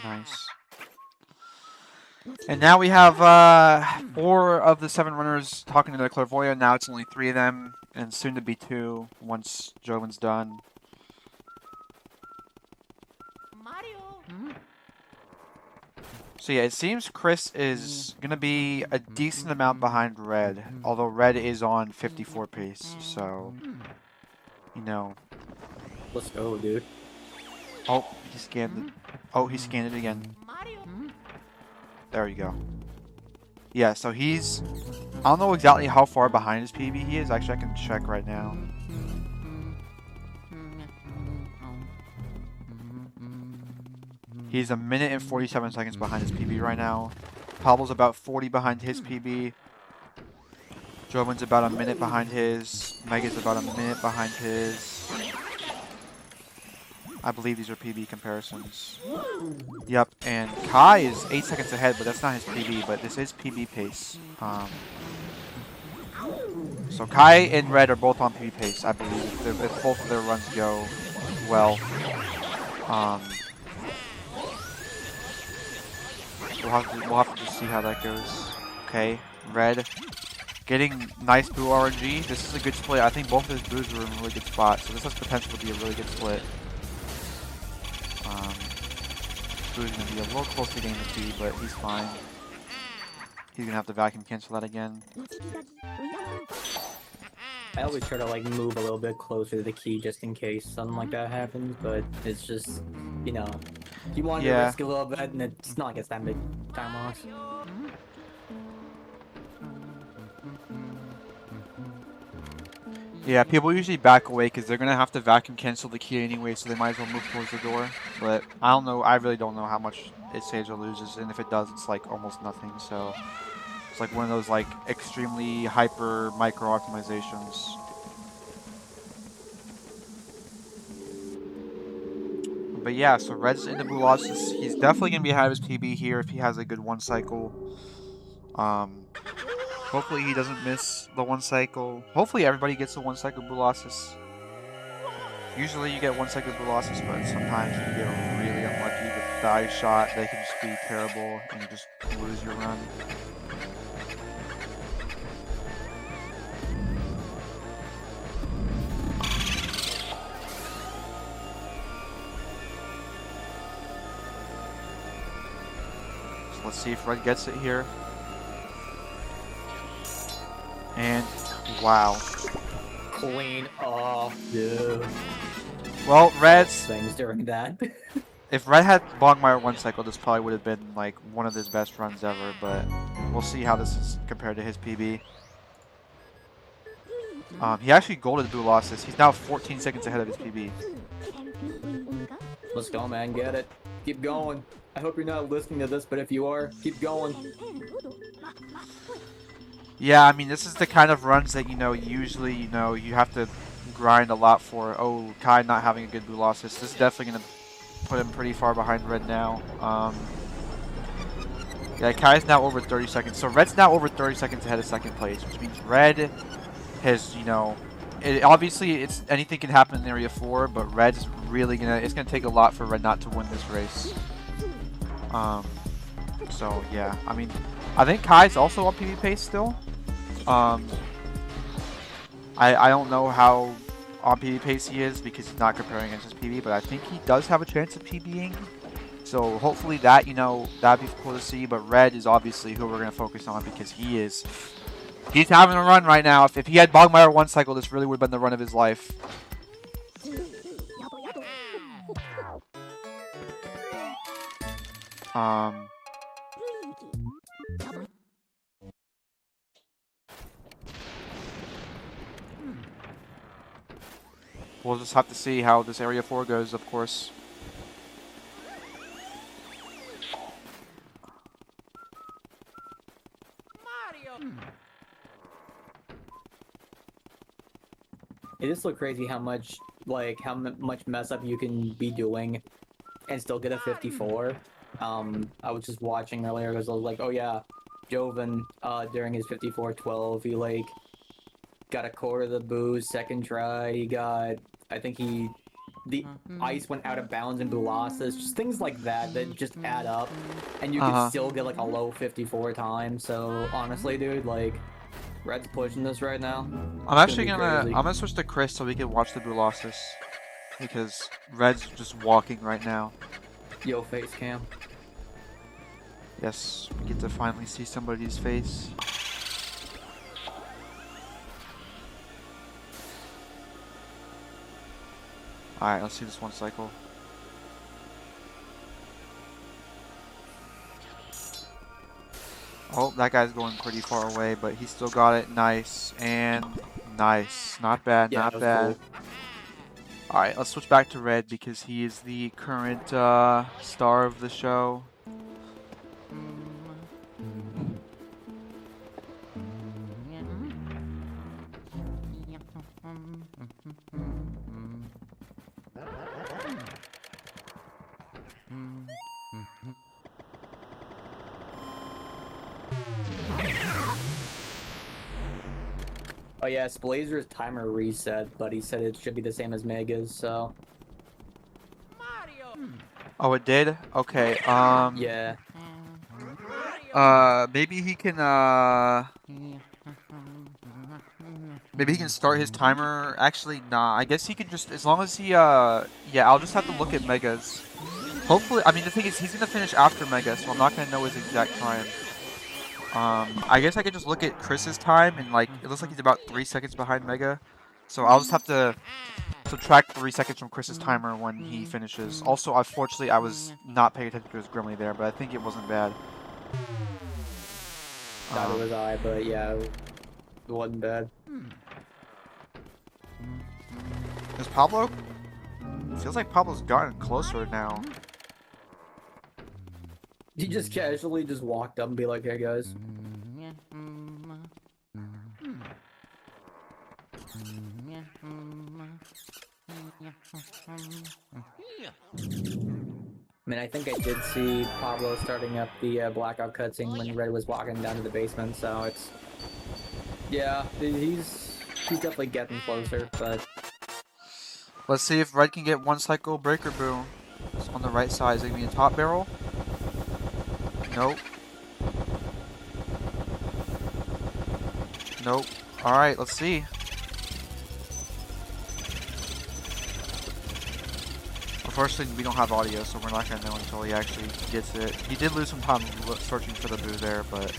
Nice. And now we have 4 of the 7 runners talking to the Clairvoyant. Now it's only 3 of them, and soon to be 2 once Joven's done. So yeah, it seems Chris is going to be a decent amount behind Red, although Red is on 54 pace, so, you know. Let's go, dude. Oh, he scanned it. Oh, he scanned it again. There you go. Yeah, so he's... I don't know exactly how far behind his PB he is. Actually, I can check right now. He's a minute and 47 seconds behind his PB right now. Pablo's about 40 behind his PB. Jovin's about a minute behind his. Mega's about a minute behind his. I believe these are PB comparisons. Yep, and Kai is 8 seconds ahead, but that's not his PB, but this is PB pace. So Kai and Red are both on PB pace, I believe, if both of their runs go well. We'll have to just see how that goes. Okay, Red getting nice boo RNG. This is a good split. I think both of his boos are in a really good spot, so this has potential to be a really good split. Boo's gonna be a little close to getting the key, but he's fine. He's gonna have to vacuum cancel that again. I always try to like move a little bit closer to the key just in case something like that happens, but it's just, you know, you want to risk a little bit, and it's not like it's that big time loss. Yeah, people usually back away because they're gonna have to vacuum cancel the key anyway, so they might as well move towards the door. But I don't know. I really don't know how much it saves or loses, and if it does, it's like almost nothing. So it's like one of those like extremely hyper micro optimizations. But yeah, so Red's into Bulasis. He's definitely gonna be ahead of his PB here if he has a good one cycle. Hopefully he doesn't miss the one cycle. Hopefully everybody gets the one cycle Bulasis. Usually you get one cycle Bulasis, but sometimes you get really unlucky with the ice shot. They can just be terrible and you just lose your run. So let's see if Red gets it here. And wow. Clean off, dude. Well, Red's things during that. If Red had Bogmire one cycle, this probably would have been like one of his best runs ever, but we'll see how this is compared to his PB. He actually golded Bulasis. He's now 14 seconds ahead of his PB. Let's go, man. Get it. Keep going. I hope you're not listening to this, but if you are, keep going. Yeah, I mean, this is the kind of runs that, usually, you have to grind a lot for. Oh, Kai not having a good Bulasis. This is definitely going to put him pretty far behind Red now. Yeah, Kai's now over 30 seconds. So Red's now over 30 seconds ahead of second place, which means Red has, obviously anything can happen in Area 4, but Red's really it's gonna take a lot for Red not to win this race. So yeah, I mean, I think Kai's also on PB pace still. I don't know how on PB pace he is because he's not comparing against his PB, but I think he does have a chance of PBing. So hopefully that, that'd be cool to see. But Red is obviously who we're gonna focus on because he's having a run right now. If he had Bogmire one cycle, this really would have been the run of his life. We'll just have to see how this Area 4 goes, of course. It just look crazy how much mess up you can be doing and still get a 54. I was just watching earlier because I was like, oh yeah, Joven, during his 54-12, he got a quarter of the boost, second try, he got, I think the ice went out of bounds in Bulasis, just things like that just add up, and you can still get a low 54 time. So honestly, dude, Red's pushing this right now. I'm gonna switch to Chris so we can watch the Bulasis because Red's just walking right now. Yo, face cam. Yes, we get to finally see somebody's face. Alright, let's see this one cycle. Oh, that guy's going pretty far away, but he still got it. Nice and nice. Not bad, yeah, not bad. Alright, let's switch back to Red because he is the current star of the show. Oh yeah, Blazer's timer reset, but he said it should be the same as Mega's, so... Oh, it did? Okay, Yeah. maybe he can, maybe he can start his timer. Actually, nah, I guess he can just, as long as he, yeah, I'll just have to look at Mega's. Hopefully, I mean, the thing is, he's gonna finish after Mega, so I'm not gonna know his exact time. I guess I could just look at Chris's time, and like, it looks like he's about 3 seconds behind Mega. So I'll just have to subtract 3 seconds from Chris's timer when he finishes. Also, unfortunately, I was not paying attention to his Grimly there, but I think it wasn't bad. Thought it was I, but yeah, it wasn't bad. Is Pablo? Feels like Pablo's gotten closer now. He just casually just walked up and be like, "Hey guys." I mean, I think I did see Pablo starting up the blackout cutscene when Red was walking down to the basement, so it's... Yeah, he's definitely getting closer, but... Let's see if Red can get one cycle Breaker Boo. It's on the right side. Is it going to be a top barrel? Nope. Nope. Alright, let's see. Unfortunately, we don't have audio, so we're not going to know until he actually gets it. He did lose some time searching for the boo there, but...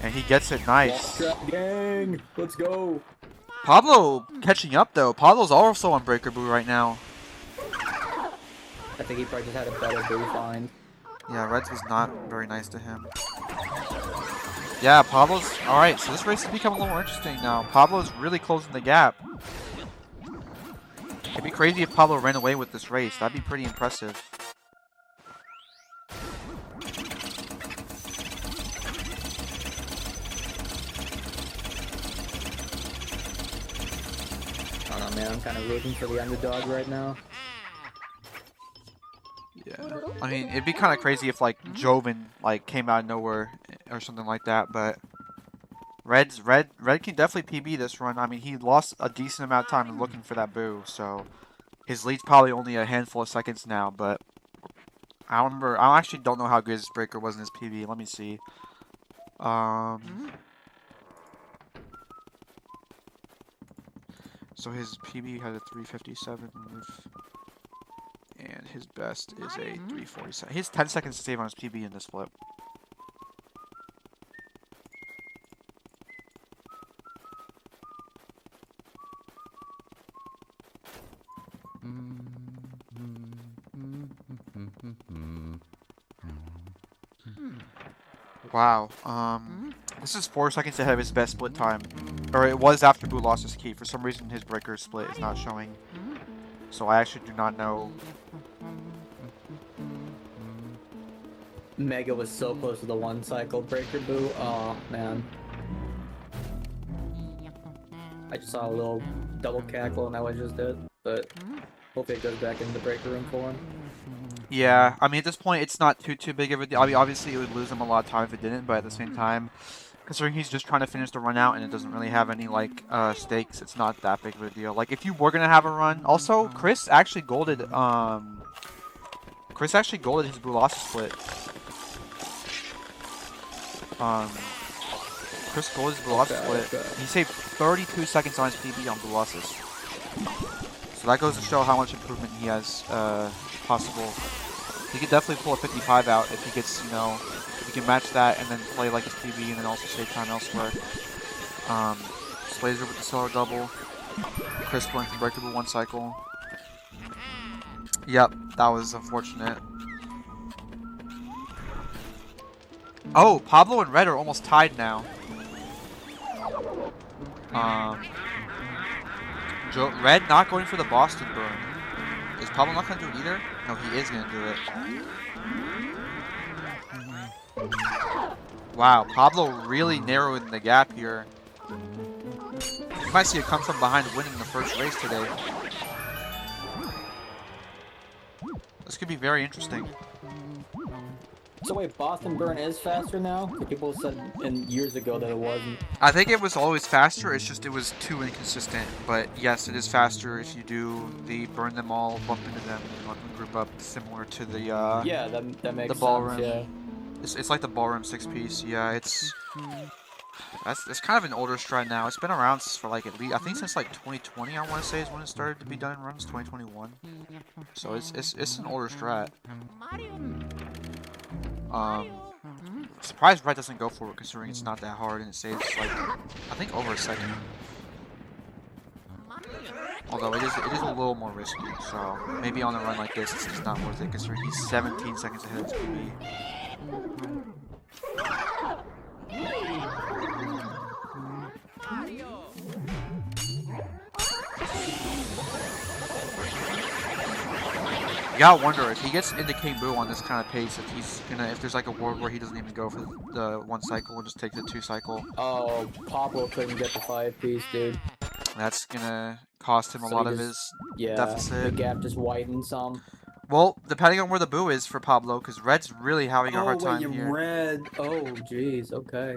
And he gets it nice. Gang, let's go. Pablo catching up, though. Pablo's also on Breaker Boo right now. I think he probably just had a better boo find. Yeah, Reds was not very nice to him. Yeah, Pablo's... Alright, so this race has become a little more interesting now. Pablo's really closing the gap. It'd be crazy if Pablo ran away with this race. That'd be pretty impressive. I don't know, man. I'm kind of rooting for the underdog right now. Yeah. I mean, it'd be kind of crazy if, like, Joven, like, came out of nowhere or something like that, but... Red can definitely PB this run. I mean, he lost a decent amount of time looking for that boo, so... His lead's probably only a handful of seconds now, but... I actually don't know how good his Breaker was in his PB. Let me see. So his PB has a 357 and his best is a 347. He has 10 seconds to save on his PB in this flip. Wow. This is 4 seconds ahead of his best split time. Or it was after Boo lost his key. For some reason his Breaker split is not showing. So I actually do not know. Mega was so close to the one cycle Breaker Boo. Oh, man. I just saw a little double cackle and that was just it. But hopefully it goes back into the Breaker room for him. Yeah, I mean, at this point, it's not too big of a deal. I mean, obviously, it would lose him a lot of time if it didn't, but at the same time, considering he's just trying to finish the run out and it doesn't really have any, like, stakes, it's not that big of a deal. Like, if you were going to have a run... Also, Chris actually golded, his Bulasa split. Chris golded his Bulasa split. He saved 32 seconds on his PB on Bulasis. So that goes to show how much improvement he has, possible. He could definitely pull a 55 out if he gets, you know, if he can match that and then play like his PB and then also save time elsewhere. Slazer with the solar double. Chris going for Breakable one cycle. Yep, that was unfortunate. Oh, Pablo and Red are almost tied now. Red not going for the Boston burn. Is Pablo not going to do it either? No, he is going to do it. Wow, Pablo really narrowing the gap here. You might see it come from behind winning the first race today. This could be very interesting. So wait, Boston Burn is faster now? People said years ago that it wasn't. I think it was always faster, it's just it was too inconsistent. But yes, it is faster if you do the burn them all, bump into them, and let them group up, similar to the yeah, that makes the ballroom. sense, yeah. It's like the ballroom 6-piece. Yeah, it's kind of an older strat now. It's been around for like at least, I think since like 2020, I want to say is when it started to be done in runs. 2021. So it's an older strat. Surprised Red doesn't go for it, considering it's not that hard and it saves like I think over a second. Although it is a little more risky, so maybe on a run like this it's not worth it, considering he's 17 seconds ahead of his PB. You gotta wonder if he gets into King Boo on this kind of pace, if there's like a world where he doesn't even go for the 1 cycle and just takes the 2 cycle. Oh, Pablo couldn't get the 5-piece, dude. That's gonna cost him a lot of his deficit. The gap just widens some. Well, depending on where the Boo is for Pablo, because Red's really having a hard time here. Red. Oh, jeez. Okay.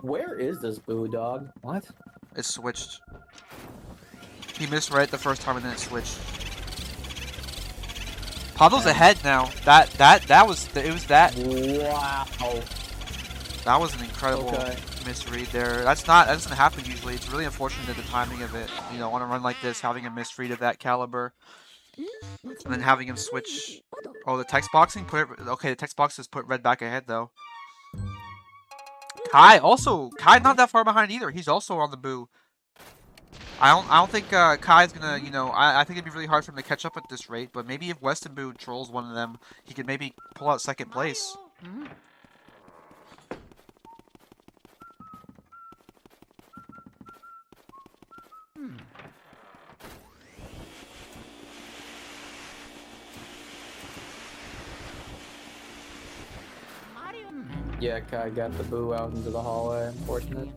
Where is this Boo, dog? What? It's switched. He missed Red the first time and then it switched. Pablo's ahead now. That was that. Wow. That was an incredible misread there. That doesn't happen usually. It's really unfortunate that the timing of it, you know, on a run like this, having a misread of that caliber, and then having him switch. Oh, the text boxing put it. Okay, the text box has put Red back ahead though. Kai not that far behind either. He's also on the Boo. I don't think Kai's gonna, you know, I think it'd be really hard for him to catch up at this rate, but maybe if Weston Boo trolls one of them, he could maybe pull out second place. Yeah, Kai got the Boo out into the hallway, unfortunate.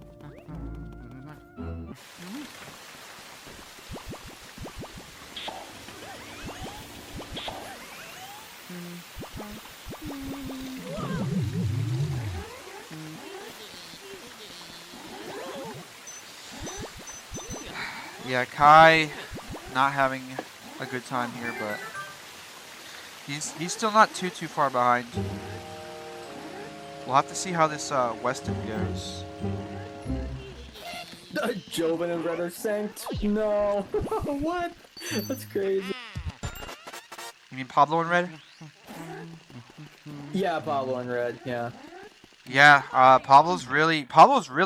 Yeah, Kai not having a good time here, but he's still not too far behind. We'll have to see how this Weston goes. Joven and Red are synced. No. What? That's crazy. You mean Pablo and Red? Yeah, Pablo and Red. Yeah. Yeah. Pablo's really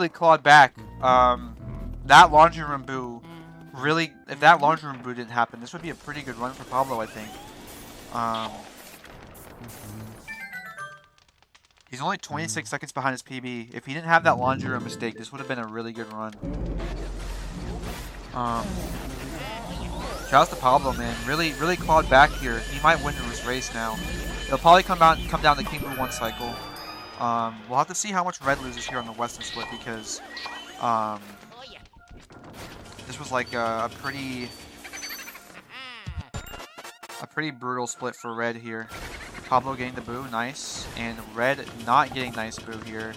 clawed back. That laundry room Boo. Really, if that laundry room Boo didn't happen, this would be a pretty good run for Pablo, I think. He's only 26 seconds behind his PB. If he didn't have that laundry room mistake, this would have been a really good run. Shouts to Pablo, man. Really clawed back here. He might win this race now. He'll probably come down to King Boo 1 cycle. We'll have to see how much Red loses here on the Western split, because this was like a pretty brutal split for Red here. Pablo getting the Boo, nice, and Red not getting nice Boo here.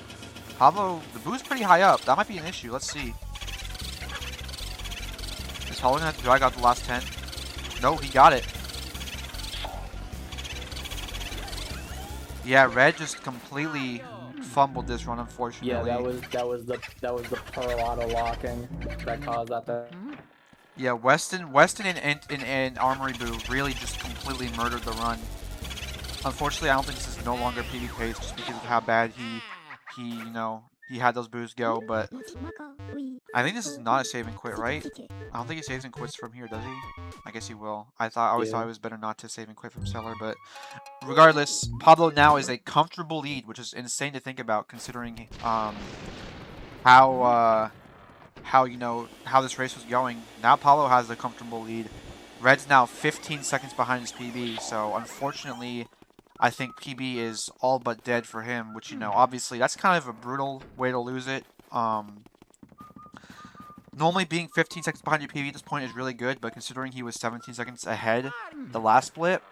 Pablo, the Boo's pretty high up. That might be an issue. Let's see. Is Pablo gonna have to drag out the last 10? No, he got it. Yeah, Red just completely fumbled this run, unfortunately. Yeah, that was the Pearl auto locking that caused that. Yeah, Weston and Armory Boo really just completely murdered the run. Unfortunately, I don't think this is no longer PB pace just because of how bad he had those Boos go, but I think this is not a save and quit, right? I don't think he saves and quits from here, does he? I guess he will. I always thought it was better not to save and quit from Cellar, but regardless, Pablo now is a comfortable lead, which is insane to think about considering how how how this race was going. Now Pablo has a comfortable lead. Red's now 15 seconds behind his PB, so unfortunately, I think PB is all but dead for him. Which obviously that's kind of a brutal way to lose it. Normally being 15 seconds behind your PB at this point is really good, but considering he was 17 seconds ahead the last split,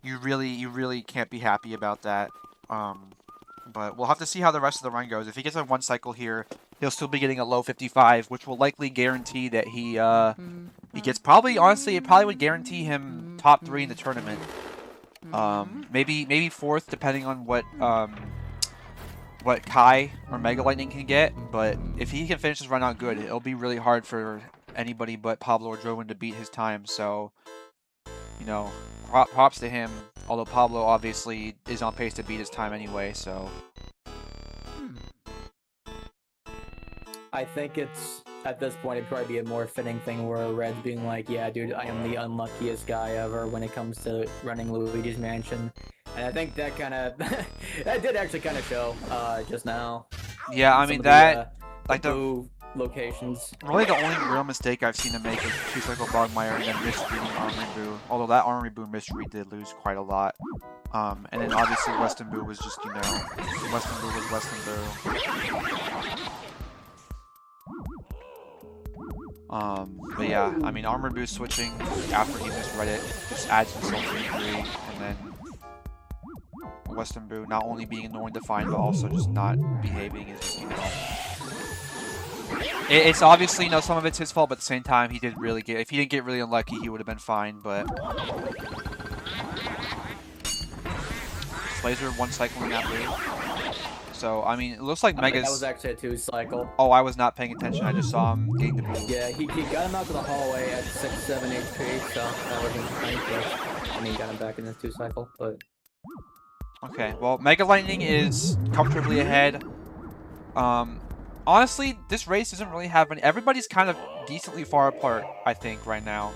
you really can't be happy about that. But we'll have to see how the rest of the run goes. If he gets a 1 cycle here, he'll still be getting a low 55, which will likely guarantee that he gets honestly, it probably would guarantee him top 3 in the tournament. Maybe 4th, depending on what Kai or Mega Lightning can get. But if he can finish this run out good, it'll be really hard for anybody but Pablo or Joven to beat his time. So, props to him. Although Pablo obviously is on pace to beat his time anyway, so. I think it's, at this point, it'd probably be a more fitting thing where Red's being like, yeah, dude, I am the unluckiest guy ever when it comes to running Luigi's Mansion. And I think that kind of, that did actually kind of show just now. Yeah, I mean, the locations. Really the only real mistake I've seen him make is 2-cycle Bogmire and then misreading Armory Boo. Although that Armory Boo misread did lose quite a lot. And then obviously Weston Boo was just, Weston Boo was Weston Boo. But yeah, I mean, Armored Boo switching after he misread it just adds insult to injury, and then Weston Boo not only being annoying to find, but also just not behaving is just, it's obviously, some of it's his fault, but at the same time, he did really if he didn't get really unlucky, he would have been fine, but... Laser 1 cycling that Boo. So, I mean, it looks like Mega's... That was actually a 2-cycle. Oh, I was not paying attention, I just saw him getting the Boo. Yeah, he got him out to the hallway at 6-7 HP, so that wasn't great, but... I mean, got him back in his 2-cycle, but... Okay, well, Mega Lightning is comfortably ahead. Honestly, this race doesn't really have any... Everybody's kind of decently far apart, I think, right now.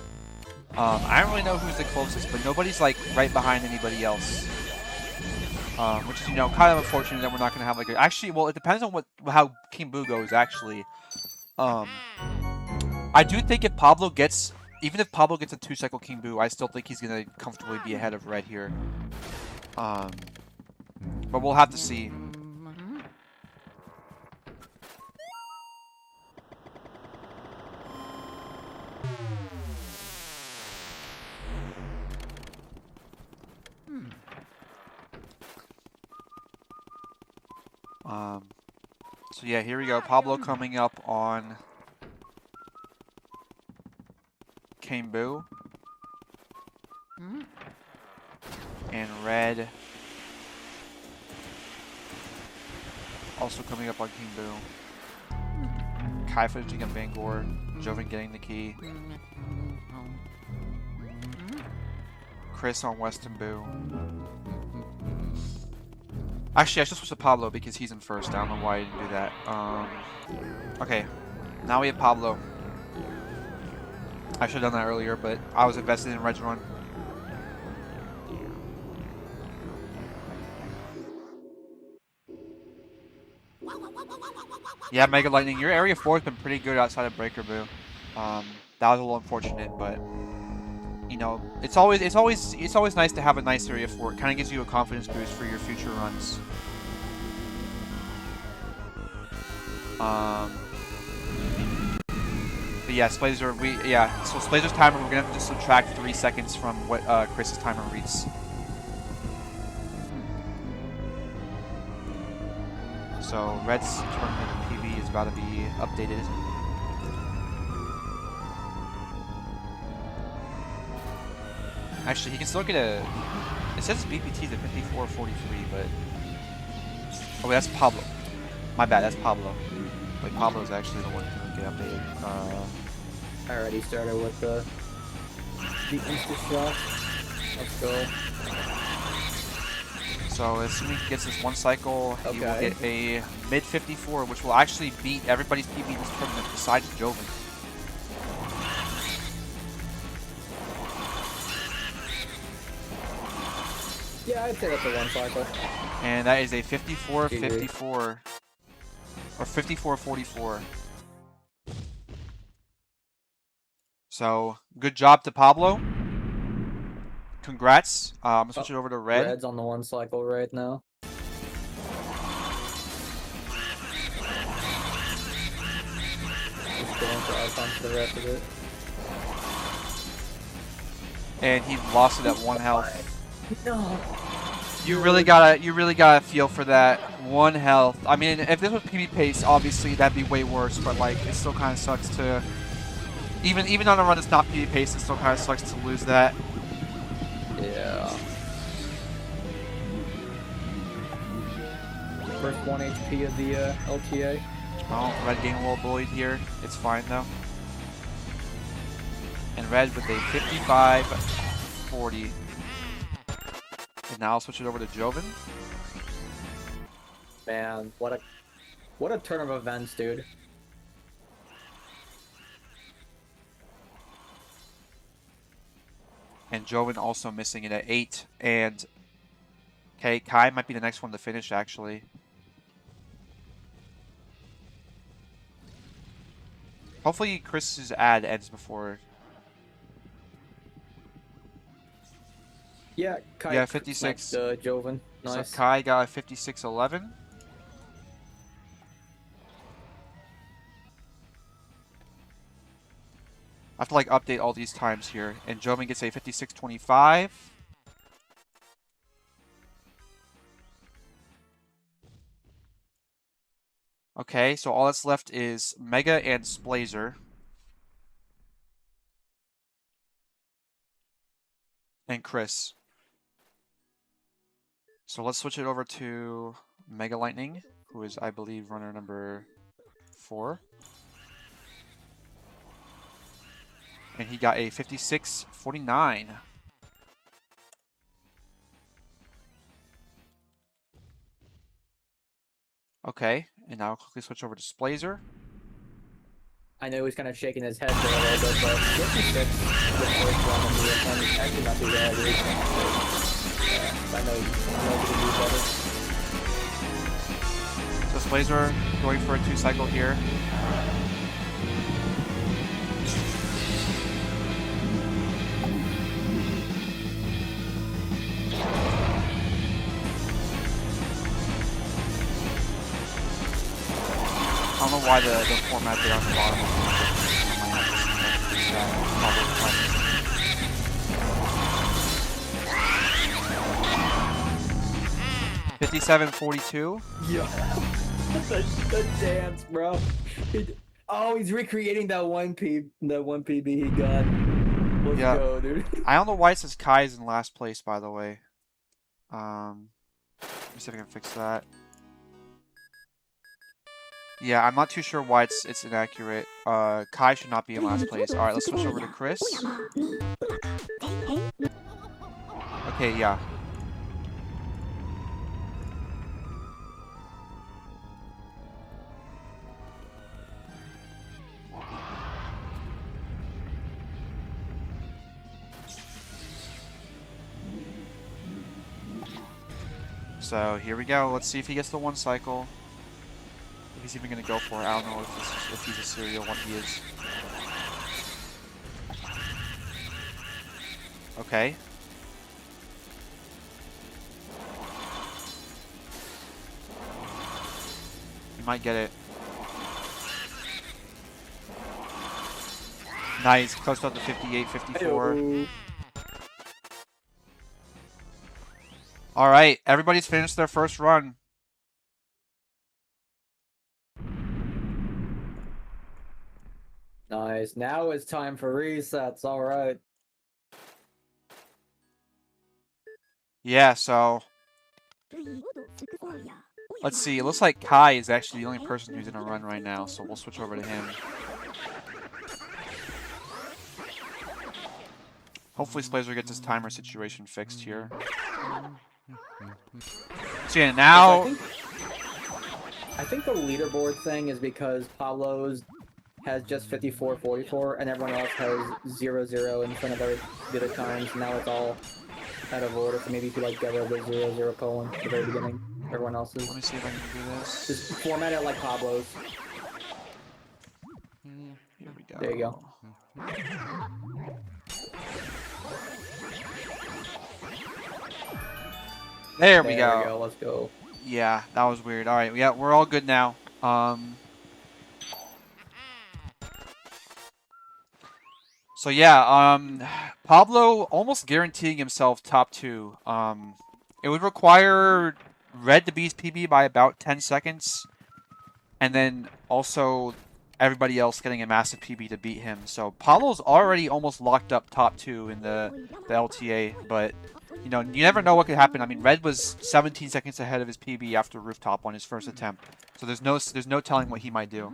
I don't really know who's the closest, but nobody's, like, right behind anybody else. Which is, kind of unfortunate that we're not going to have, like, Actually, well, it depends on how King Boo goes, actually. I do think if Pablo gets... Even if Pablo gets a 2-cycle King Boo, I still think he's going to comfortably be ahead of Red here. But we'll have to see. So yeah, here we go. Pablo coming up on King Boo. And Red also coming up on King Boo. Kai finishing on Bangor. Joven getting the key. Chris on Weston Boo. Actually, I should switch to Pablo because he's in first. I don't know why I didn't do that. Okay, now we have Pablo. I should have done that earlier, but I was invested in Red's run. Yeah, Mega Lightning, your area 4 has been pretty good outside of Breaker Boo. That was a little unfortunate, but it's always nice to have a nice area 4. It kind of gives you a confidence boost for your future runs. But yeah, Splazer, so Splazer's timer, we're gonna have to subtract 3 seconds from what Chris's timer reads. So Red's tournament PB is about to be updated. Actually, he can still get a... It says BPT is at 54.43, but... Oh, wait, that's Pablo. My bad, that's Pablo. Wait, Pablo's actually the one who can get updated. I already started with the Insta shot. Let's go. So as soon as he gets this 1 cycle, he will get a mid 54, which will actually beat everybody's PB in this tournament besides Joven. Yeah, I'd say that's a 1 cycle. And that is a 54-54. Or 54-44. So good job to Pablo. Congrats. I'm gonna switch it over to Red. Red's on the 1 cycle right now. Just going for icons for the rest of it. And he lost it at 1 health. No. You really gotta feel for that 1 health. I mean, if this was PB pace, obviously that'd be way worse. But like, it still kind of sucks to even on a run that's not PB pace, it still kind of sucks to lose that. Yeah. First 1 HP of the LTA. Oh, Red getting a little bullied here. It's fine though. And Red with a 55-40. And now I'll switch it over to Joven. Man, what a turn of events, dude. And Joven also missing it at 8. And okay, Kai might be the next one to finish actually. Hopefully Chris's ad ends before. Yeah, Kai. Yeah, 56. Joven. Nice. So Kai got a 56-11. I have to like update all these times here. And Joven gets a 56-25. Okay, so all that's left is Mega and Splazer. And Chris. So let's switch it over to Mega Lightning, who is, I believe, runner number 4. And he got a 56-49. Okay, and now I'll quickly switch over to Splazer. I know he's kind of shaking his head there a little bit, but 56 the first one on the opponent is actually not too bad. I know he can do better. So Splazer going for a 2 cycle here. I don't know why the format there on the bottom is 57-42. Yeah. the dance, bro. Oh, he's recreating that one PB he got. Let's go, dude. I don't know why it says Kai is in last place, by the way. Let me see if I can fix that. Yeah, I'm not too sure why it's inaccurate. Kai should not be in last place. Alright, let's switch over to Chris. Okay, yeah. So here we go. Let's see if he gets the 1 cycle. If he's even gonna go for it. I don't know if he's a serial one. He is. Okay. He might get it. Nice. Close up to 58-54. All right. Everybody's finished their first run. Nice. Now it's time for resets. All right. Yeah, so let's see. It looks like Kai is actually the only person who's in a run right now, so we'll switch over to him. Hopefully Splazer gets his timer situation fixed here. So yeah, now I think the leaderboard thing is because Pablo's has just 54-44 and everyone else has 0-0 in front of the other times. Now it's all out of order, so maybe if you like get rid of the 0-0 colon at the very beginning, everyone else's. Let me see if I can do this. Just format it like Pablo's. Here we go. There you go. There we go. Let's go. Yeah, that was weird. All right, yeah, we're all good now. So yeah, Pablo almost guaranteeing himself top 2. It would require Red to beat his PB by about 10 seconds, and then also everybody else getting a massive PB to beat him. So Pablo's already almost locked up top 2 in the LTA, but you know, you never know what could happen. I mean, Red was 17 seconds ahead of his PB after Rooftop on his first attempt, so there's no telling what he might do.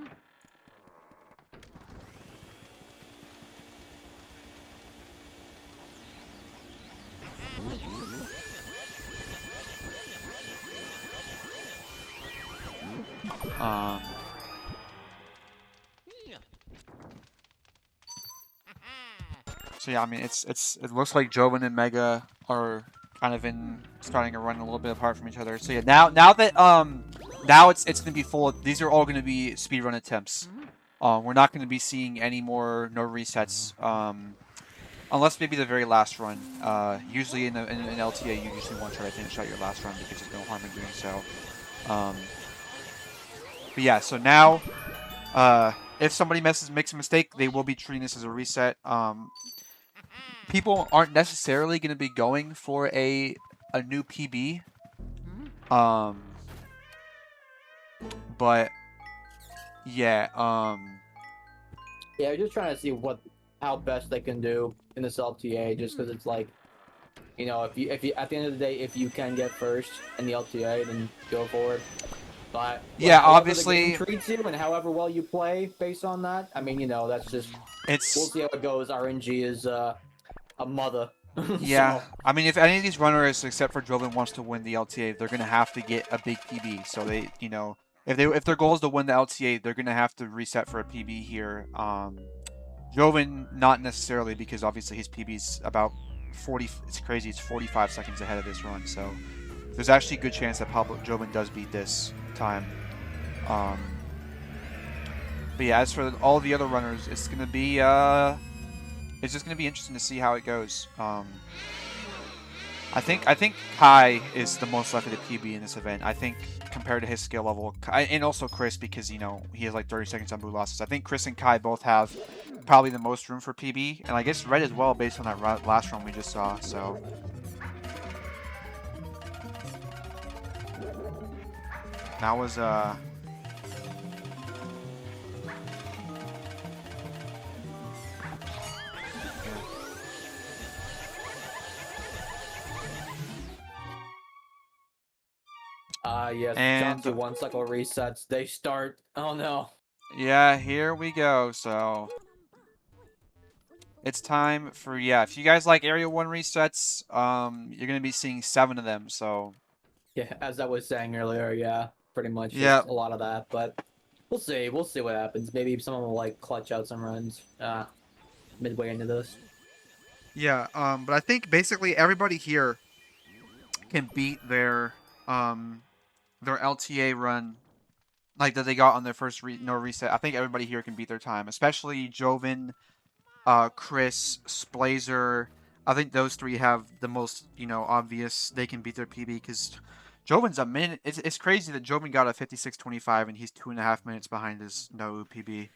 So yeah, I mean, it looks like Joven and Mega are kind of starting to run a little bit apart from each other. So yeah, now that now it's gonna be full. These are all gonna be speedrun attempts. We're not gonna be seeing any more no resets. Unless maybe the very last run. Usually in an LTA, you usually want to try to finish out your last run because there's no harm in doing so. But yeah, so now, if somebody makes a mistake, they will be treating this as a reset. People aren't necessarily going to be going for a new PB. But yeah, yeah, we're just trying to see how best they can do in this LTA, just because it's like, you know, if you at the end of the day, if you can get first in the LTA, then go for it. But yeah, obviously, the game treats you and however well you play based on that. I mean, you know, that's just we'll see how it goes. RNG is a mother. Yeah, so. I mean, if any of these runners, except for Joven, wants to win the LTA, they're gonna have to get a big PB. So they, you know, if their goal is to win the LTA, they're gonna have to reset for a PB here. Joven, not necessarily, because obviously his PB's about 40. It's crazy. It's 45 seconds ahead of this run. So there's actually a good chance that Joven does beat this time. But yeah, as for all the other runners, it's gonna be it's just gonna be interesting to see how it goes. I think Kai is the most likely to PB in this event. I think compared to his skill level, and also Chris, because you know he has like 30 seconds on blue losses. I think Chris and Kai both have probably the most room for PB, and I guess Red as well based on that last run we just saw. So that was yes, and Chomsky 1 cycle resets. They start. Oh no. Yeah, here we go. So it's time for, yeah, if you guys like Area 1 resets, you're gonna be seeing 7 of them. So yeah, as I was saying earlier, yeah, pretty much yeah, a lot of that, but we'll see what happens. Maybe someone will like clutch out some runs midway into this. Yeah, but I think basically everybody here can beat their LTA run like that they got on their first no reset. I think everybody here can beat their time, especially Joven, Chris, Splazer. I think those 3 have the most, you know, obvious they can beat their PB because Joven's a minute. It's crazy that Joven got a 56.25 and he's 2.5 minutes behind his no PB.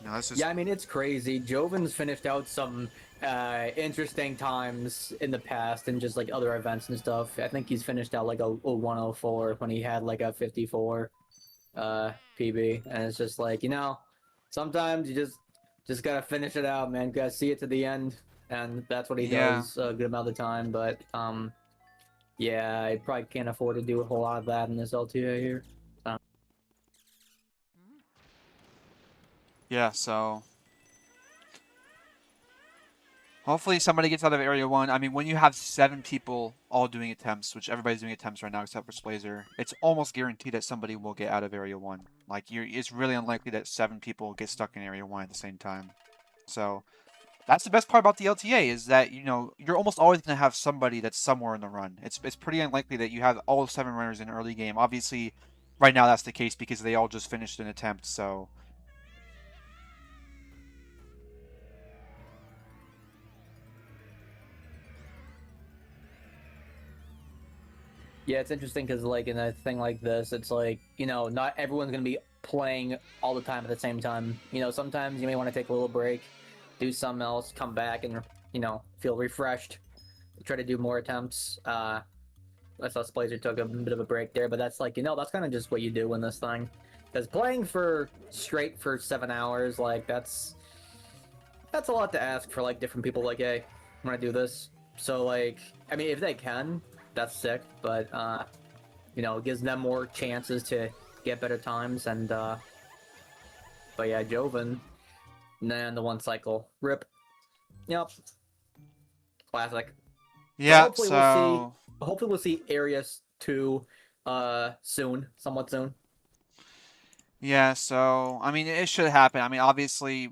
No, that's just... Yeah, I mean, it's crazy. Joven's finished out some interesting times in the past and just like other events and stuff. I think he's finished out like a 104 when he had like a 54 PB, and it's just like, you know, sometimes you just gotta finish it out, man. You gotta see it to the end, and that's what he does a good amount of the time. But yeah, I probably can't afford to do a whole lot of that in this LTA here. Yeah, so hopefully somebody gets out of Area 1. I mean, when you have 7 people all doing attempts, which everybody's doing attempts right now except for Splazer, it's almost guaranteed that somebody will get out of Area 1. Like, it's really unlikely that 7 people get stuck in Area 1 at the same time. So that's the best part about the LTA is that, you know, you're almost always going to have somebody that's somewhere in the run. It's pretty unlikely that you have all 7 runners in early game. Obviously, right now that's the case because they all just finished an attempt, so... Yeah, it's interesting because like in a thing like this, it's like, you know, not everyone's gonna be playing all the time at the same time. You know, sometimes you may want to take a little break, do something else, come back and, you know, feel refreshed, try to do more attempts. I saw Splazer took a bit of a break there, but that's like, you know, that's kind of just what you do in this thing. Because playing for straight for 7 hours, like that's a lot to ask for like different people. Like, hey, I'm gonna do this. So like, I mean, if they can, that's sick. But you know, it gives them more chances to get better times. And but yeah, Joven, and the one cycle, rip. Yep, classic. Yeah. Hopefully we'll see. Hopefully we'll see Arius 2 soon, somewhat soon. Yeah, so I mean, it should happen. I mean, obviously,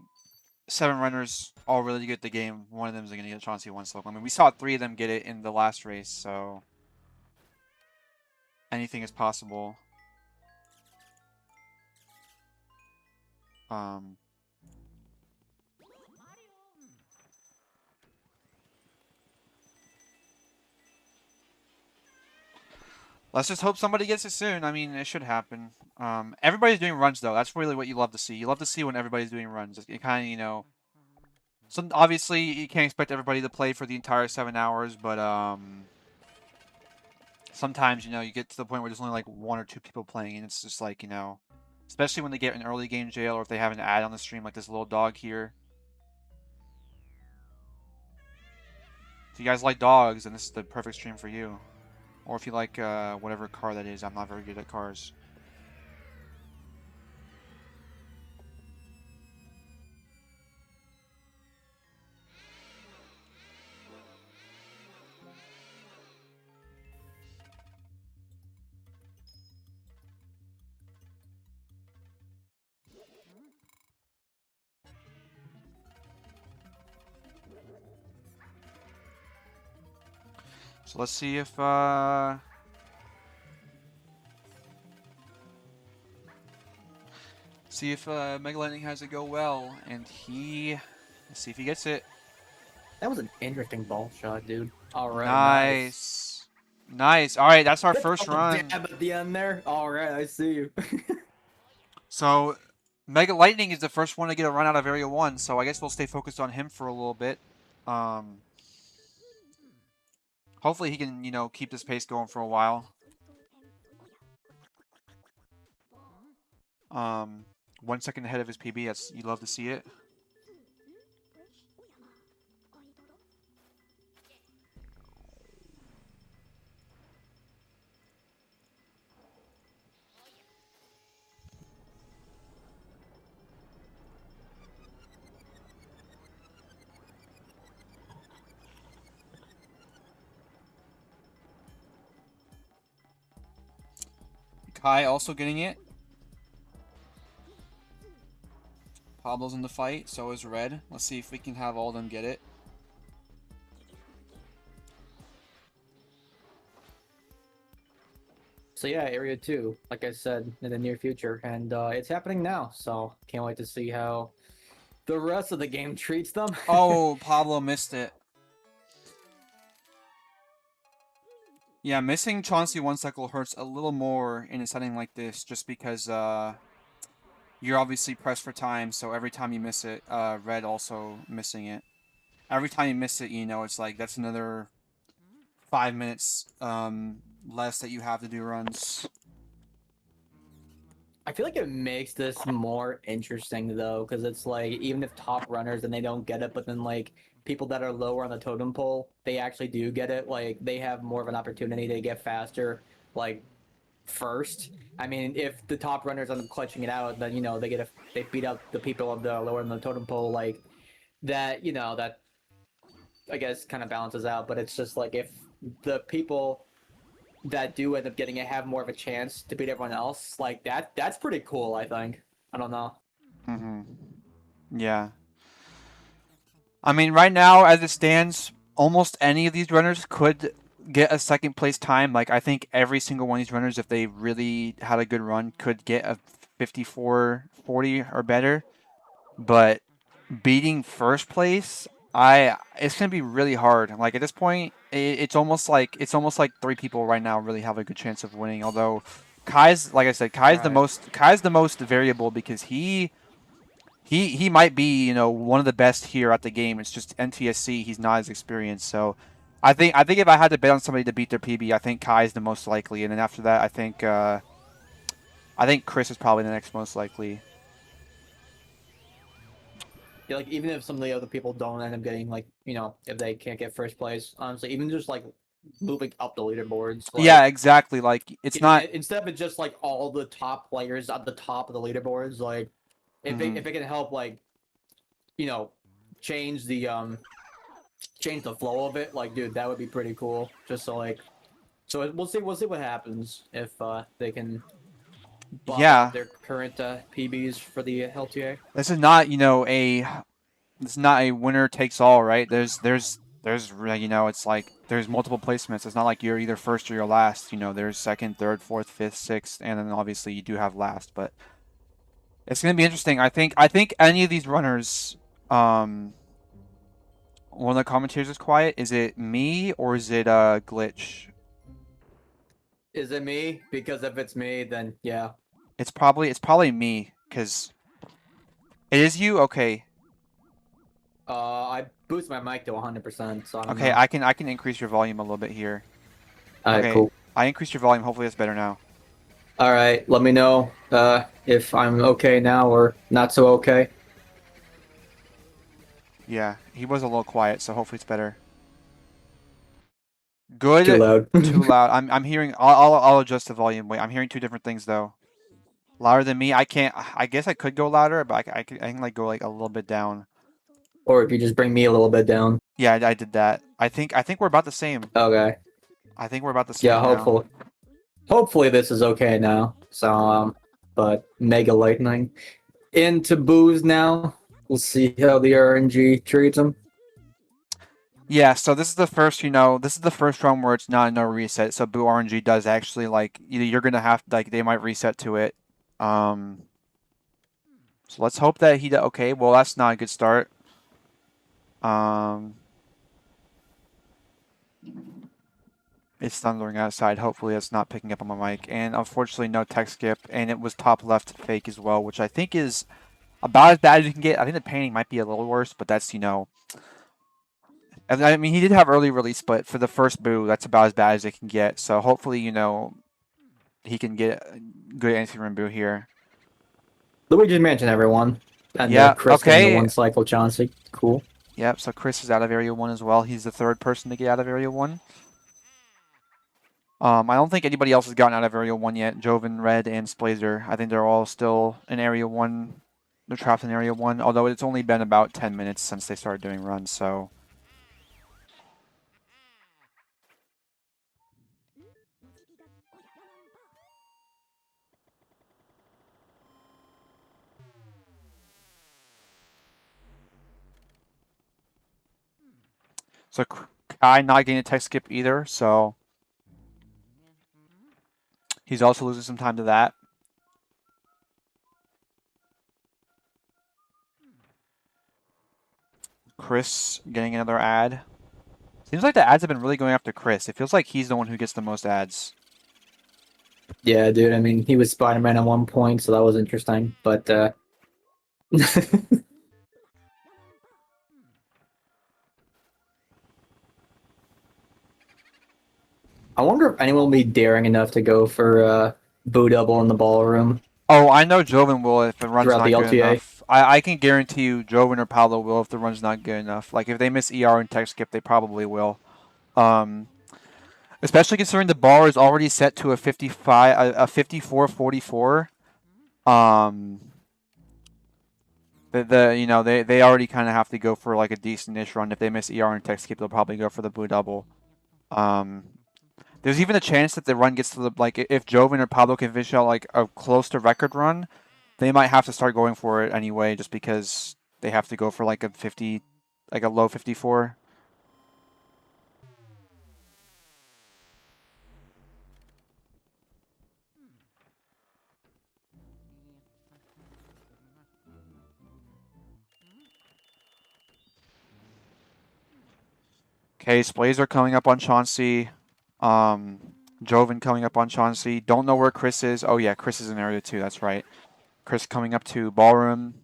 7 runners all really good at the game. One of them is going to get a chance to one slope. I mean, we saw 3 of them get it in the last race, so anything is possible. Let's just hope somebody gets it soon. I mean, it should happen. Everybody's doing runs, though. That's really what you love to see. You love to see when everybody's doing runs. It kind of, you know... So obviously, you can't expect everybody to play for the entire 7 hours, but sometimes, you know, you get to the point where there's only like 1 or 2 people playing, and it's just like, you know... Especially when they get an early game jail, or if they have an ad on the stream like this little dog here. If you guys like dogs, then this is the perfect stream for you. Or if you like whatever car that is. I'm not very good at cars. So let's see if Mega Lightning has it go well, and let's see if he gets it. That was an interesting ball shot, dude. All right, nice. All right, that's our first run. Dab at the end there. All right, I see you. So Mega Lightning is the first one to get a run out of Area 1, so I guess we'll stay focused on him for a little bit. Hopefully he can, you know, keep this pace going for a while. 1 second ahead of his PB. You love to see it. Kai also getting it. Pablo's in the fight, so is Red. Let's see if we can have all of them get it. So yeah, Area 2, like I said, in the near future, and it's happening now, so can't wait to see how the rest of the game treats them. Oh, Pablo missed it. Yeah, missing Chauncey 1 cycle hurts a little more in a setting like this, just because you're obviously pressed for time, so every time you miss it, Red also missing it. Every time you miss it, you know, it's like, that's another 5 minutes less that you have to do runs. I feel like it makes this more interesting, though, because it's like, even if top runners and they don't get it, but then, like, people that are lower on the totem pole, they actually do get it, like, they have more of an opportunity to get faster, like, first. I mean, if the top runners end up clutching it out, then, you know, they beat up the people of the lower on the totem pole, like, that, you know, that, I guess, kind of balances out, but it's just like, if the people that do end up getting it have more of a chance to beat everyone else, like, that's pretty cool, I think. I don't know. Yeah. I mean, right now, as it stands, almost any of these runners could get a second place time. Like, I think every single one of these runners, if they really had a good run, could get a 54-40 or better. But beating first place, It's gonna be really hard. Like at this point, it's almost like 3 people right now really have a good chance of winning. Although Kai's, like I said, Kai's the most variable because he might be one of the best here at the game. It's just NTSC, he's not as experienced. So I think if I had to bet on somebody to beat their PB, I think Kai's the most likely, and then after that, I think Chris is probably the next most likely. Yeah, like even if some of the other people don't end up getting like if they can't get first place, honestly, even just like moving up the leaderboards. Like, Yeah, exactly. Like it's not instead of it just like all the top players at the top of the leaderboards. Like if it can help like change the flow of it, like dude, that would be pretty cool. Just so we'll see what happens if they can bump out their current PBs for the LTA. This is not it's not a winner takes all, right? There's it's like there's multiple placements. It's not like you're either first or you're last. There's second, third, fourth, fifth, sixth, and then obviously you do have last. But it's gonna be interesting. I think any of these runners, one of the commentators is quiet. Is it me or is it Glitch? Is it me? Because if it's me, then yeah. It's probably me because it is you. Okay. I boost my mic to 100%. So Okay, I can increase your volume a little bit here. Okay, cool. I increased your volume. Hopefully, it's better now. All right, let me know if I'm okay now or not so okay. Yeah, he was a little quiet, so hopefully it's better. Good. Too loud. Too loud. I'm hearing. I'll adjust the volume. Wait, I'm hearing 2 different things though. Louder than me. I can't. I guess I could go louder, but I can like go like a little bit down. Or if you just bring me a little bit down. Yeah, I did that. I think we're about the same. Okay. I think we're about the same. Yeah, now. hopefully this is okay now. So but Mega Lightning into booze now. We'll see how the RNG treats him. Yeah, so this is the first, this is the first run where it's not a no reset. So Boo RNG does actually like you're gonna have like they might reset to it. So let's hope that he okay. Well, that's not a good start. It's thundering outside. Hopefully, it's not picking up on my mic. And unfortunately, no tech skip. And it was top left fake as well, which I think is about as bad as you can get. I think the painting might be a little worse, but that's I mean, he did have early release, but for the first Boo, that's about as bad as it can get. So hopefully, he can get a good anti-rim Boo here. Luigi mentioned everyone. And yeah, Chris okay. The one cycle Chauncey. Cool. Yep, so Chris is out of Area 1 as well. He's the 3rd person to get out of Area 1. I don't think anybody else has gotten out of Area 1 yet. Joven, Red, and Splazer. I think they're all still in Area 1. They're trapped in Area 1, although it's only been about 10 minutes since they started doing runs, so... So Kai not getting a tech skip either, so... He's also losing some time to that. Chris getting another ad. Seems like the ads have been really going after Chris. It feels like he's the one who gets the most ads. Yeah, dude. I mean, he was Spider-Man at one point, so that was interesting. But I wonder if anyone will be daring enough to go for Boo double in the ballroom. Oh, I know Joven will if the run's not the good LTA. enough. I can guarantee you Joven or Paolo will if the run's not good enough. Like, if they miss ER and tech skip, they probably will. Especially considering the bar is already set to a 54-44. They already kind of have to go for like a decent-ish run. If they miss ER and tech skip, they'll probably go for the Boo double. There's even a chance that the run gets to the like if Joven or Pablo can finish out like a close to record run, they might have to start going for it anyway, just because they have to go for like a 50, like a low 54. Okay, Splazer coming up on Chauncey. Joven coming up on Chauncey. Don't know where Chris is. Oh yeah, Chris is in area 2. That's right. Chris coming up to Ballroom.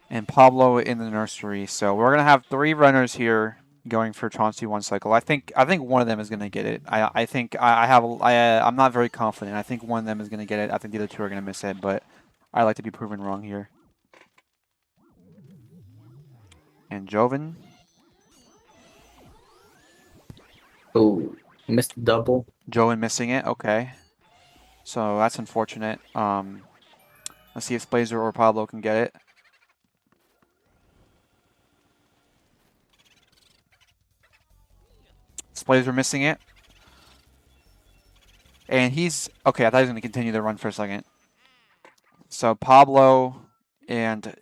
And Pablo in the nursery. So we're gonna have 3 runners here going for Chauncey 1 cycle. I think one of them is gonna get it. I'm not very confident. I think one of them is gonna get it. I think the other 2 are gonna miss it, but I like to be proven wrong here. And Joven. Oh, missed the double. Joven missing it. Okay. So that's unfortunate. Let's see if Blazer or Pablo can get it. Blazer missing it. And he's... Okay, I thought he was going to continue the run for a second. So Pablo and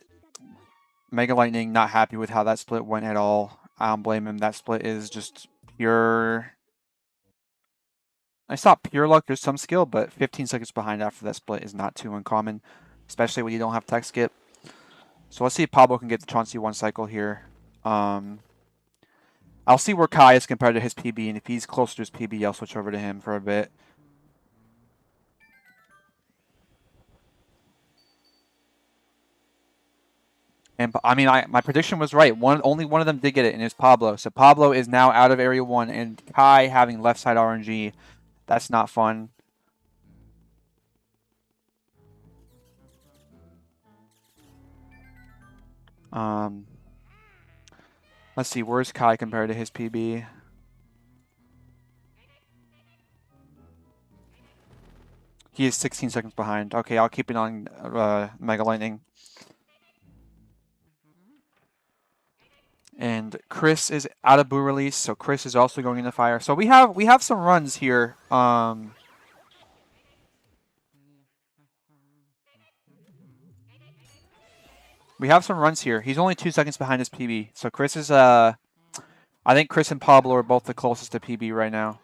Mega Lightning not happy with how that split went at all. I don't blame him. That split is just pure... It's not pure luck. There's some skill, but 15 seconds behind after that split is not too uncommon, especially when you don't have tech skip. So let's see if Pablo can get the Chauncey 1 cycle here. I'll see where Kai is compared to his PB, and if he's closer to his PB, I'll switch over to him for a bit. And I mean, my prediction was right. Only one of them did get it, and it's Pablo. So Pablo is now out of Area 1, and Kai having left side RNG. That's not fun. Let's see, where's Kai compared to his PB? He is 16 seconds behind. Okay, I'll keep it on Mega Lightning. And Chris is out of Boo Release, so Chris is also going into fire. So we have some runs here. We have some runs here. He's only 2 seconds behind his PB. So Chris is I think Chris and Pablo are both the closest to PB right now.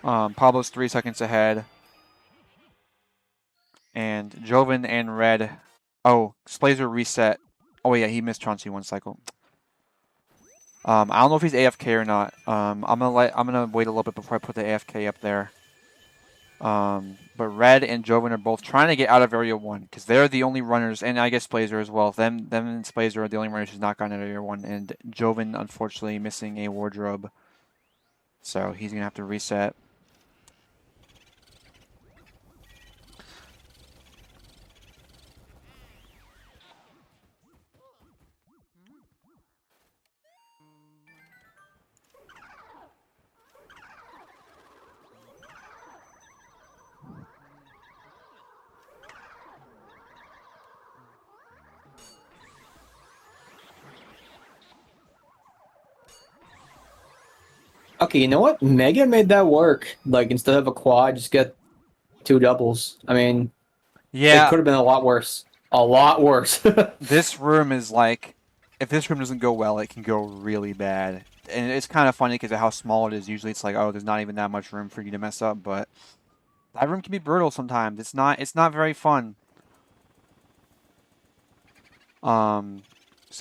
Pablo's 3 seconds ahead. And Joven and Red. Oh, Splazer reset. Oh yeah, he missed Chauncey 1 cycle. I don't know if he's AFK or not. I'm gonna wait a little bit before I put the AFK up there. But Red and Joven are both trying to get out of Area 1 because they're the only runners, and I guess Splazer as well. Them and Splazer are the only runners who's not gotten out of Area 1, and Joven unfortunately missing a wardrobe, so he's gonna have to reset. Okay, you know what? Mega made that work. Like, instead of a quad, just get 2 doubles. I mean, yeah, it could have been a lot worse. A lot worse. This room is like, if this room doesn't go well, it can go really bad. And it's kind of funny because of how small it is. Usually it's like, oh, there's not even that much room for you to mess up, but that room can be brutal sometimes. It's not very fun. So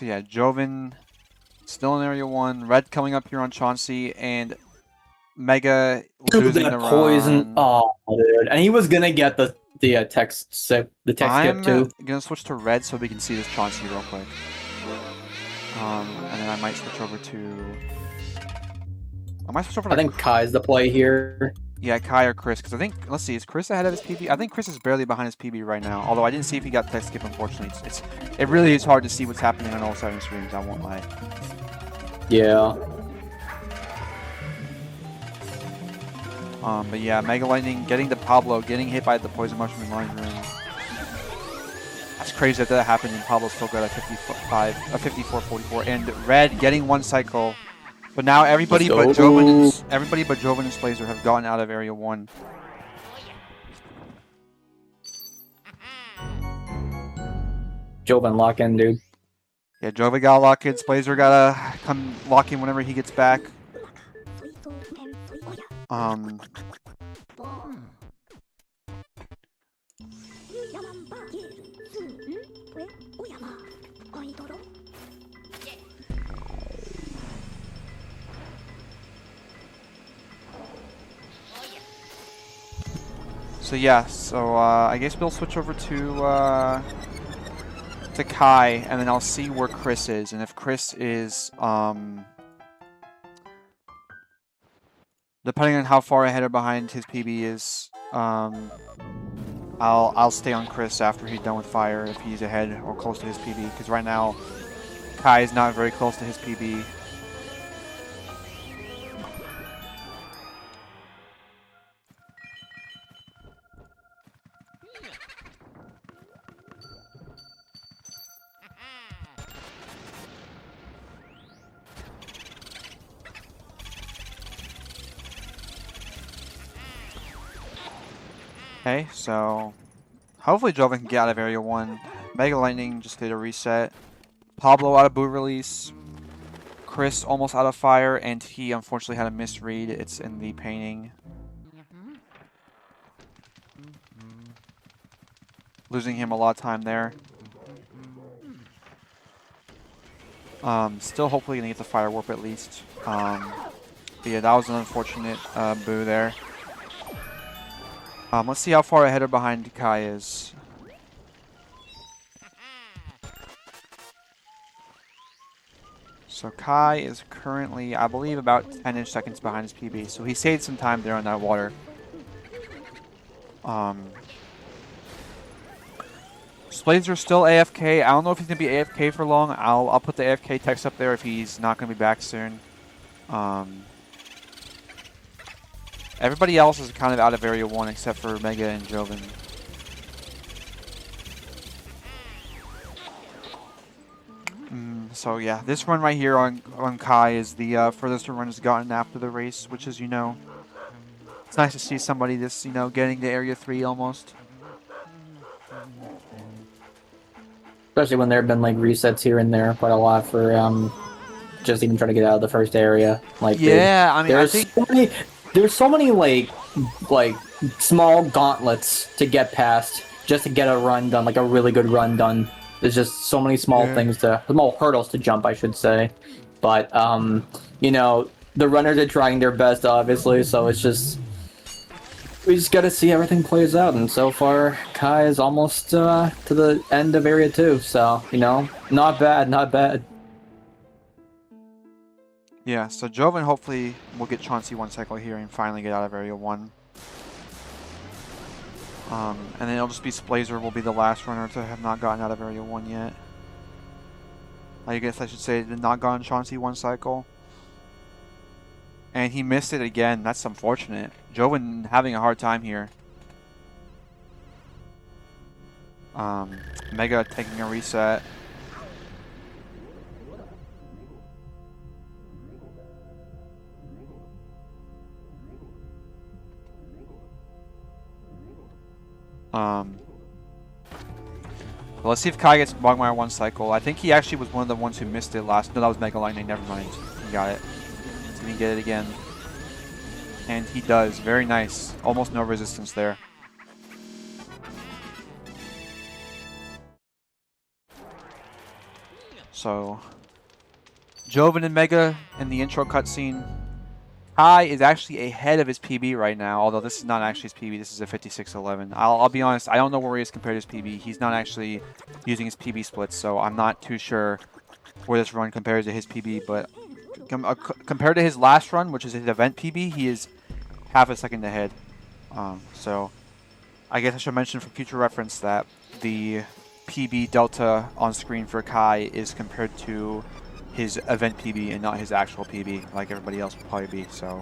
yeah, Joven still in Area 1. Red coming up here on Chauncey, and Mega losing the poison. run. Oh, dude. And he was gonna get the text skip too. I'm gonna switch to Red so we can see this Chauncey real quick. And then I might switch over to... I think Kai's the play here. Yeah, Kai or Chris, because I think, let's see, is Chris ahead of his PB? I think Chris is barely behind his PB right now, although I didn't see if he got tech skip, unfortunately. It really is hard to see what's happening on all 7 streams, I won't lie. Yeah. But yeah, Mega Lightning getting to Pablo, getting hit by the Poison Mushroom in line room. That's crazy that happened, and Pablo still got a 54-44, and Red getting 1 cycle. But now everybody but Joven and Splazer have gotten out of Area 1. Joven lock in, dude. Yeah, Joven gotta lock in. Splazer gotta come lock in whenever he gets back. So yeah, so I guess we'll switch over to Kai, and then I'll see where Chris is, and if Chris is depending on how far ahead or behind his PB is, I'll stay on Chris after he's done with fire if he's ahead or close to his PB, because right now Kai is not very close to his PB. Okay, so hopefully Joven can get out of Area 1. Mega Lightning just did a reset. Pablo out of boot release. Chris almost out of fire, and he unfortunately had a misread. It's in the painting. Losing him a lot of time there. Still hopefully gonna get the fire warp at least. But yeah, that was an unfortunate boo there. Let's see how far ahead or behind Kai is. So Kai is currently, I believe, about 10-ish seconds behind his PB. So he saved some time there on that water. Splazer still AFK. I don't know if he's gonna be AFK for long. I'll put the AFK text up there if he's not gonna be back soon. Everybody else is kind of out of Area 1 except for Mega and Joven. So yeah, this run right here on Kai is the furthest a run has gotten after the race, which is, you know, it's nice to see somebody this, you know, getting to Area 3 almost. Especially when there have been like resets here and there quite a lot for just even trying to get out of the first area. Like yeah, I mean, there's so many like small gauntlets to get past just to get a run done, like a really good run done. There's just so many small things small hurdles to jump, I should say. But you know, the runners are trying their best, obviously. So it's just we just got to see everything plays out. And so far, Kai is almost to the end of Area 2. So you know, not bad, not bad. Yeah, so Joven hopefully will get Chauncey one cycle here and finally get out of Area 1. And then it'll just be Splazer will be the last runner to have not gotten out of Area 1 yet. I guess I should say did not gotten Chauncey one cycle. And he missed it again. That's unfortunate. Joven having a hard time here. Mega taking a reset. Let's see if Kai gets Bogmire one cycle. I think he actually was one of the ones who missed it last. No, that was Mega Lightning. Never mind. He got it. So he can get it again. And he does. Very nice. Almost no resistance there. So, Joven and Mega in the intro cutscene. Kai is actually ahead of his PB right now, although this is not actually his PB. This is a 56.11. I'll be honest, I don't know where he is compared to his PB. He's not actually using his PB splits, so I'm not too sure where this run compares to his PB. But compared to his last run, which is his event PB, he is half a second ahead. So I guess I should mention for future reference that the PB delta on screen for Kai is compared to his event PB and not his actual PB, like everybody else would probably be, so.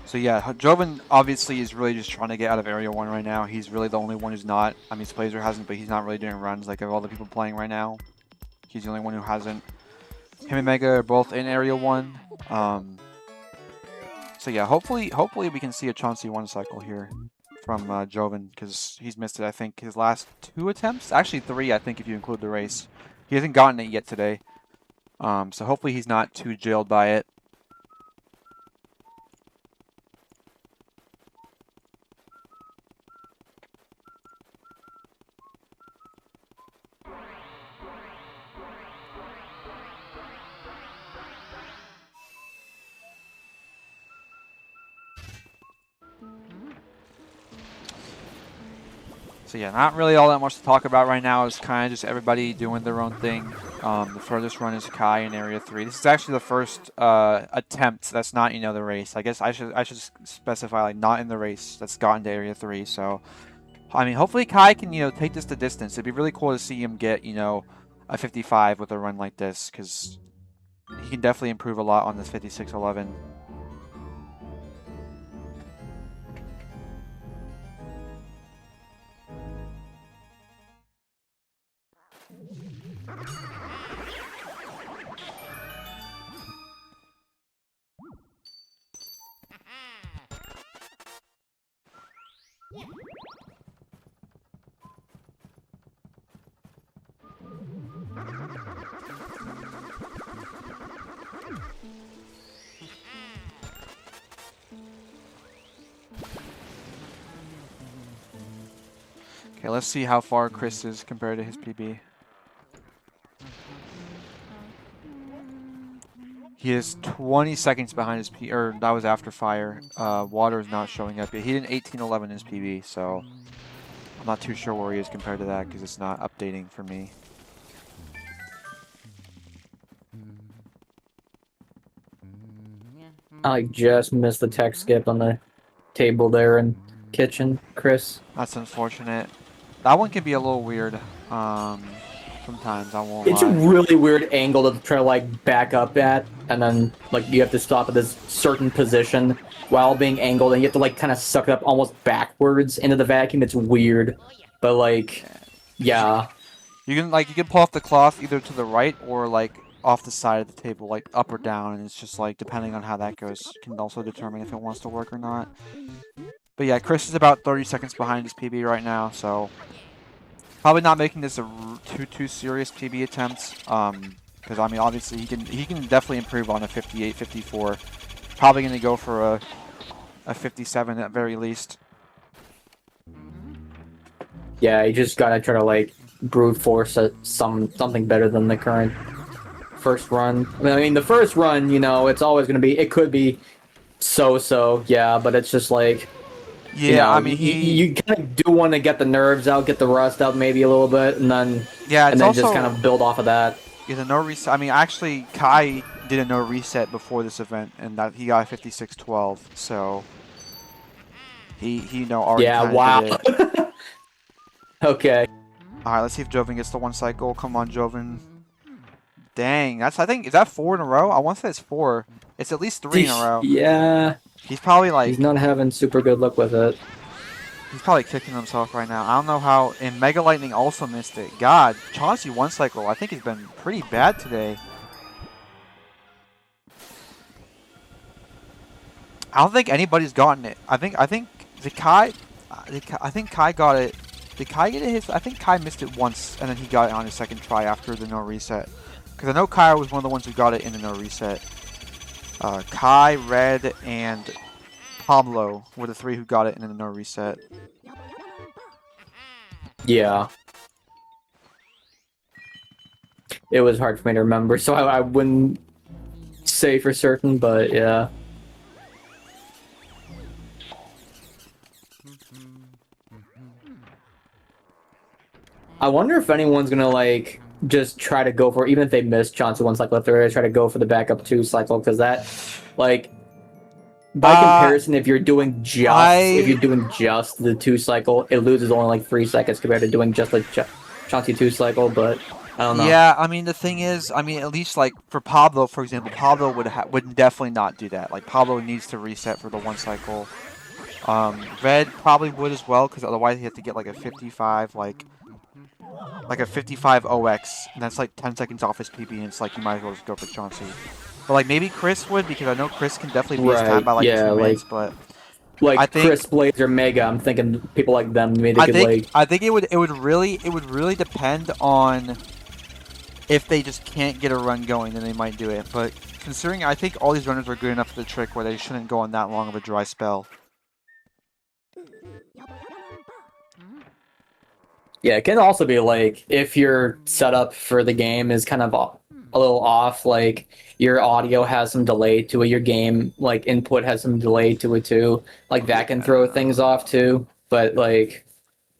So yeah, Joven obviously is really just trying to get out of Area 1 right now. He's really the only one who's not. I mean, Splazer hasn't, but he's not really doing runs like of all the people playing right now. He's the only one who hasn't. Him and Mega are both in Area 1. So yeah, hopefully we can see a Chauncey one cycle here from Joven, because he's missed it, I think, his last 2 attempts? Actually 3, I think, if you include the race. He hasn't gotten it yet today. So hopefully he's not too jailed by it. So yeah, not really all that much to talk about right now. It's kind of just everybody doing their own thing. The furthest run is Kai in Area 3. This is actually the first attempt that's not, the race. I guess I should specify, like, not in the race that's gotten to Area 3. So, I mean, hopefully Kai can, take this the distance. It'd be really cool to see him get, a 55 with a run like this, because he can definitely improve a lot on this 56.11. Okay, let's see how far Chris is compared to his PB. He is 20 seconds behind his PB, or that was after fire. Water is not showing up yet. He did an 18.11 in his PB, so I'm not too sure where he is compared to that because it's not updating for me. I just missed the tech skip on the table there in kitchen, Chris. That's unfortunate. That one can be a little weird. Sometimes I won't It's lie. a really weird angle to try to like back up at, and then like you have to stop at this certain position while being angled, and you have to like kind of suck it up almost backwards into the vacuum. It's weird, but like, yeah. You can pull off the cloth either to the right or like off the side of the table, like up or down, and it's just like depending on how that goes can also determine if it wants to work or not. But yeah, Chris is about 30 seconds behind his PB right now, so probably not making this a too serious PB attempt. Because I mean, obviously he can definitely improve on a 58, 54. Probably going to go for a 57 at very least. Yeah, you just gotta try to like brute force something better than the current first run. I mean, the first run, it's always gonna be. It could be so, yeah, but it's just like. Yeah, I mean, you kind of do want to get the nerves out, get the rust out maybe a little bit, and then also, just kind of build off of that. Yeah, the no reset. I mean, actually, Kai did a no reset before this event, and that he got 56.12. So he already. Yeah, wow. Did it. Okay. All right, let's see if Joven gets the one cycle. Come on, Joven. Dang, I think is that 4 in a row? I want to say it's 4. It's at least 3 in a row. Yeah. He's probably like. He's not having super good luck with it. He's probably kicking himself right now. I don't know how. And Mega Lightning also missed it. God, Chauncey one cycle I think has been pretty bad today. I don't think anybody's gotten it. I think the Kai. I think Kai got it. Did Kai get it? I think Kai missed it once, and then he got it on his second try after the no reset. Because I know Kai was one of the ones who got it in the no reset. Kai, Red, and Pablo were the 3 who got it in the no reset. Yeah. It was hard for me to remember, so I wouldn't say for certain, but yeah. I wonder if anyone's gonna like just try to go for, even if they miss Chauncey one cycle, if they're gonna try to go for the backup 2 cycle, because that, like, by comparison, if you're doing just the 2 cycle, it loses only like 3 seconds compared to doing just the Chauncey 2 cycle. But I don't know. Yeah, I mean the thing is, at least like for Pablo, for example, Pablo would definitely not do that. Like Pablo needs to reset for the 1 cycle. Red probably would as well, because otherwise he have to get like a 55, like a 55 OX, and that's like 10 seconds off his PB, and it's like you might as well just go for Chauncey. But like maybe Chris would, because I know Chris can definitely beat his time by like 2 minutes, but like I think Chris Blaze or Mega, I'm thinking people like them maybe I think it would really depend on If they just can't get a run going, then they might do it. But considering I think all these runners are good enough for the trick where they shouldn't go on that long of a dry spell. Yeah, it can also be like if your setup for the game is kind of a little off, like your audio has some delay to it, your game like input has some delay to it too. Like that can throw things off too. But like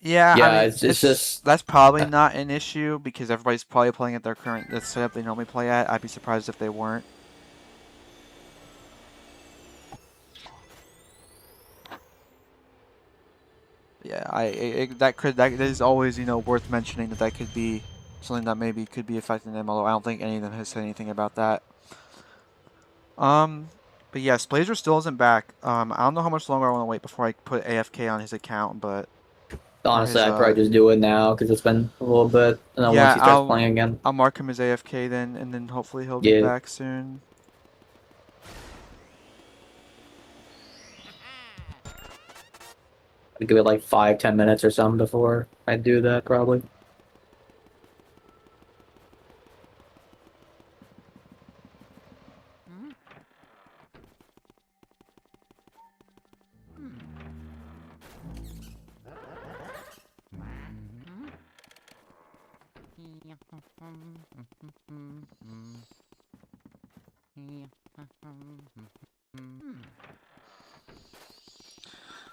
Yeah, yeah, I mean, it's just that's probably not an issue because everybody's probably playing at their current the setup they normally play at. I'd be surprised if they weren't. Yeah, that is always worth mentioning that could be something that maybe could be affecting them. Although I don't think any of them has said anything about that. But yes, Blazer still isn't back. I don't know how much longer I want to wait before I put AFK on his account, but honestly, I'd probably just do it now because it's been a little bit, and then once he starts playing again, I'll mark him as AFK then, and then hopefully he'll be back soon. I'd give it like 5-10 minutes or something before I do that, probably.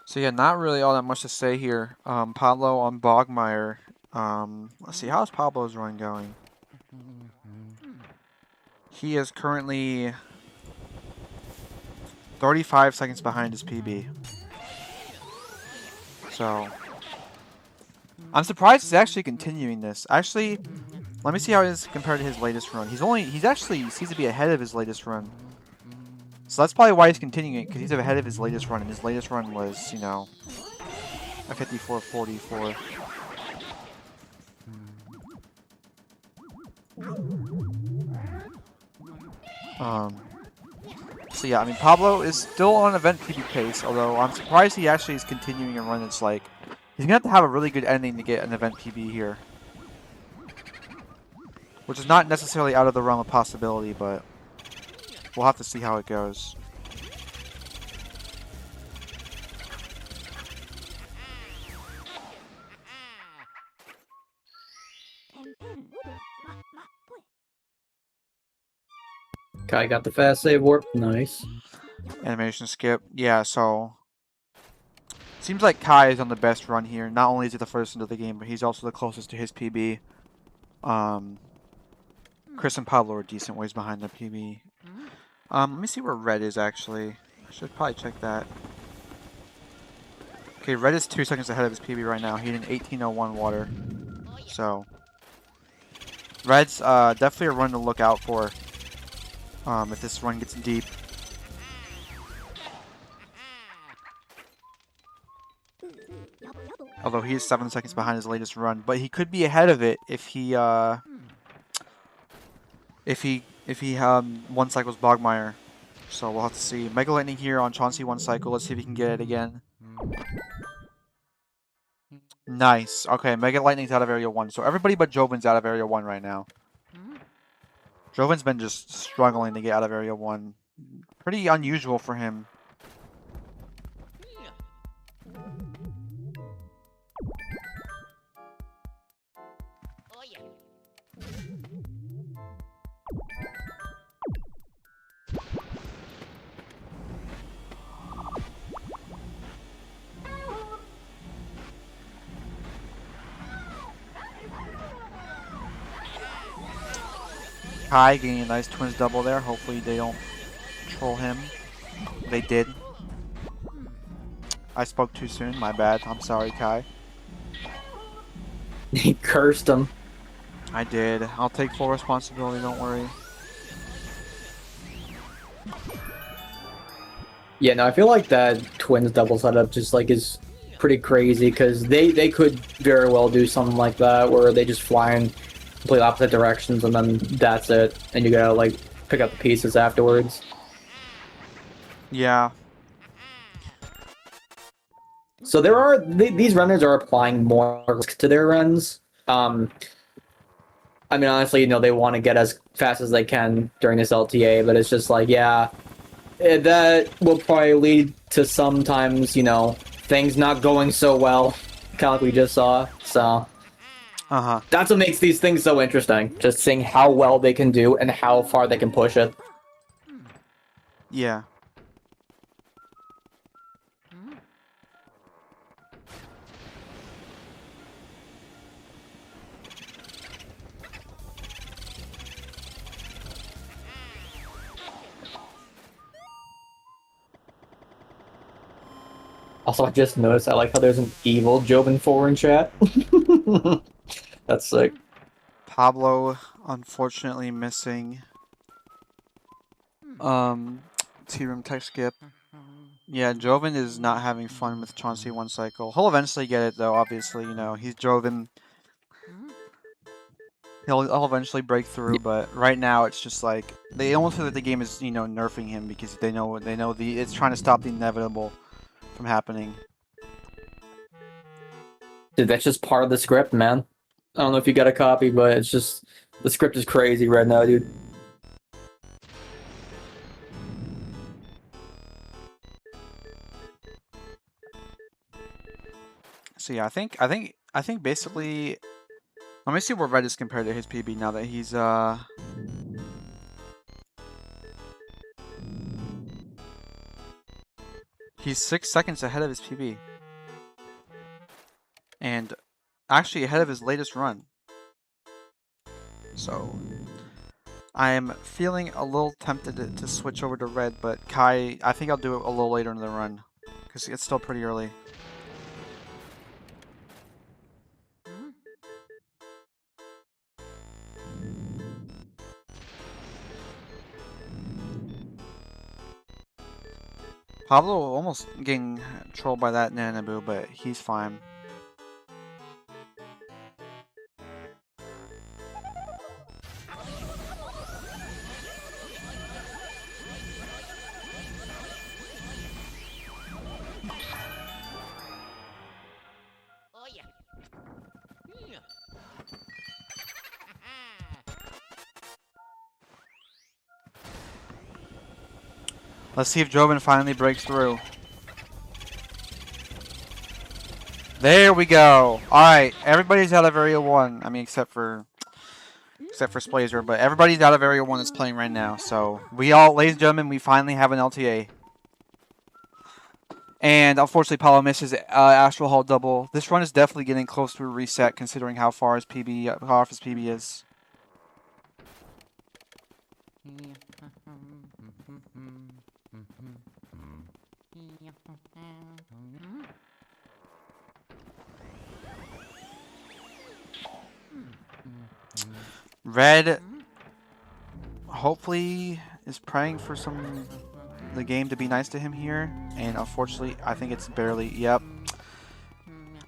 So yeah, not really all that much to say here. Pablo on Bogmire. Let's see, how's Pablo's run going? He is currently 35 seconds behind his PB. So I'm surprised he's actually continuing this. Actually, let me see how it is compared to his latest run. He actually seems to be ahead of his latest run. So that's probably why he's continuing it, because he's ahead of his latest run, and his latest run was, a 54-44. So yeah, I mean, Pablo is still on event PB pace, although I'm surprised he actually is continuing a run that's like, he's going to have a really good ending to get an event PB here. Which is not necessarily out of the realm of possibility, but we'll have to see how it goes. Kai got the fast save warp. Nice. Animation skip. Yeah, so seems like Kai is on the best run here. Not only is he the first into the game, but he's also the closest to his PB. Chris and Pablo are decent ways behind the PB. Let me see where Red is actually. I should probably check that. Okay, Red is 2 seconds ahead of his PB right now. He had an 18:01 water. So Red's definitely a run to look out for if this run gets deep. Although he is 7 seconds behind his latest run, but he could be ahead of it if he one cycles Bogmire. So we'll have to see. Mega Lightning here on Chauncey 1 cycle. Let's see if he can get it again. Nice. Okay, Mega Lightning's out of Area 1. So everybody but Joven's out of Area 1 right now. Joven's been just struggling to get out of Area 1. Pretty unusual for him. Kai getting a nice twins double there. Hopefully they don't troll him. They did. I spoke too soon. My bad. I'm sorry, Kai. He cursed him. I did. I'll take full responsibility. Don't worry. Yeah, no, I feel like that twins double setup just like is pretty crazy because they could very well do something like that where they just fly in complete opposite directions and then that's it, and you gotta like pick up the pieces afterwards. Yeah. So there are these runners are applying more risk to their runs. I mean, honestly, they want to get as fast as they can during this LTA, but it's just like, yeah, that will probably lead to sometimes, things not going so well, kind of like we just saw. So that's what makes these things so interesting. Just seeing how well they can do and how far they can push it. Yeah. Also, I just noticed, I like how there's an evil Jobin 4 in chat. That's sick. Pablo, unfortunately missing. T-room tech skip. Yeah, Joven is not having fun with Chauncey one cycle. He'll eventually get it though, obviously, he's Joven. He'll eventually break through, but right now it's just like they almost feel that the game is, nerfing him because they know it's trying to stop the inevitable from happening. Dude, that's just part of the script, man. I don't know if you got a copy, but it's just the script is crazy right now, dude. So yeah, I think basically, let me see where Red is compared to his PB now that he's 6 seconds ahead of his PB. And actually ahead of his latest run. So I am feeling a little tempted to switch over to Red, but Kai, I think I'll do it a little later in the run because it's still pretty early. Pablo almost getting trolled by that Nanabu, but he's fine. Let's see if Joven finally breaks through. There we go. Alright, everybody's out of Area 1. I mean, except for Splazer, but everybody's out of Area 1 that's playing right now. So, ladies and gentlemen, we finally have an LTA. And unfortunately, Paulo misses Astral Hall double. This run is definitely getting close to a reset, considering how far his PB is. Red, hopefully, is praying for the game to be nice to him here, and unfortunately, I think it's barely. Yep.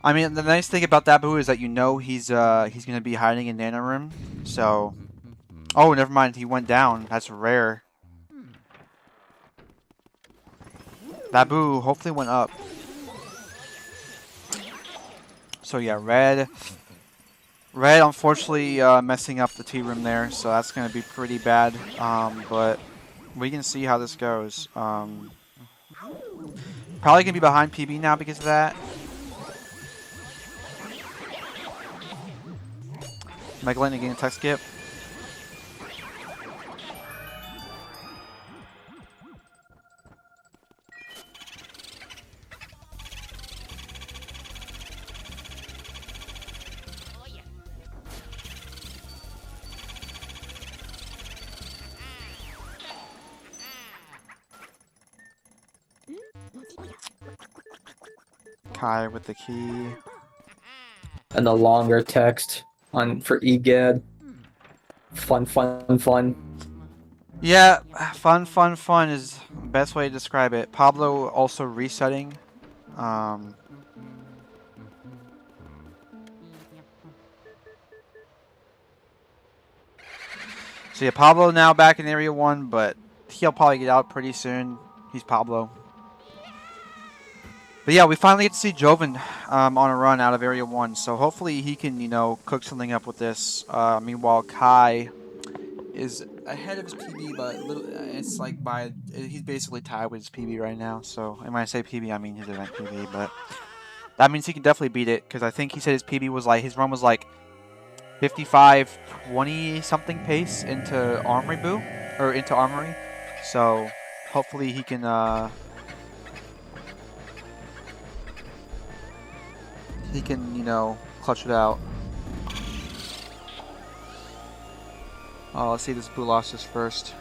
I mean, the nice thing about that Boo is that he's gonna be hiding in Nano Room. So, oh, never mind, he went down. That's rare. That Boo hopefully went up. So yeah, Red unfortunately messing up the T room there, so that's gonna be pretty bad. But we can see how this goes. Probably gonna be behind PB now because of that. Megalyn getting a tech skip. Kai with the key. And the longer text for EGAD. Fun. Yeah, fun is the best way to describe it. Pablo also resetting. So yeah, Pablo now back in Area 1, but he'll probably get out pretty soon. He's Pablo. But yeah, we finally get to see Joven on a run out of Area 1, so hopefully he can, you know, cook something up with this. Meanwhile, Kai is ahead of his PB, but it's like he's basically tied with his PB right now. So, and when I say PB, I mean his event PB, but that means he can definitely beat it, because I think he said his PB was like, his run was like 55-20 something pace into Armory Boo, or into Armory. So hopefully he can you know, clutch it out. Oh, let's see this Boo lost this first.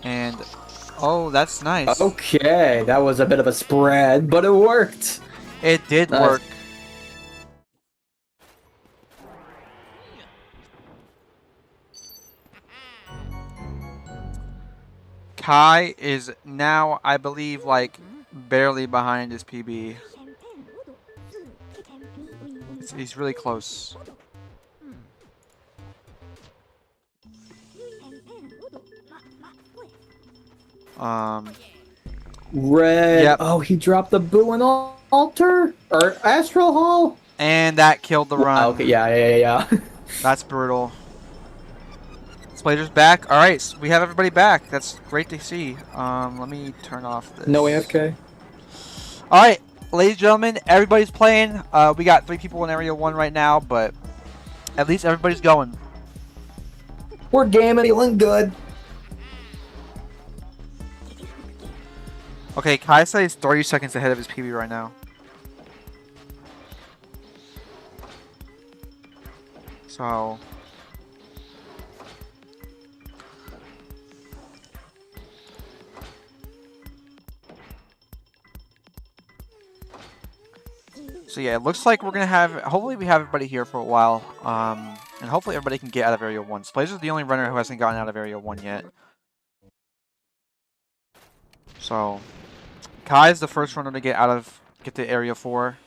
And oh, that's nice. Okay, that was a bit of a spread, but it worked. It did Nice. work. Kai is now, I believe, like barely behind his PB. He's really close. Red. Yep. Oh, he dropped the Boo and Altar? Or Astral Hall? And that killed the run. Okay, yeah. That's brutal. Splater's back. All right, so we have everybody back. That's great to see. Let me turn off this. No AFK. All right, ladies and gentlemen, everybody's playing. We got 3 people in Area 1 right now, but at least everybody's going. We're gaming, feeling good. Okay, Kai says he's 30 seconds ahead of his PB right now. So yeah, it looks like we're gonna have. Hopefully, we have everybody here for a while. And hopefully everybody can get out of Area 1. Splazer's the only runner who hasn't gotten out of Area 1 yet. So Kai's the first runner to get to Area 4.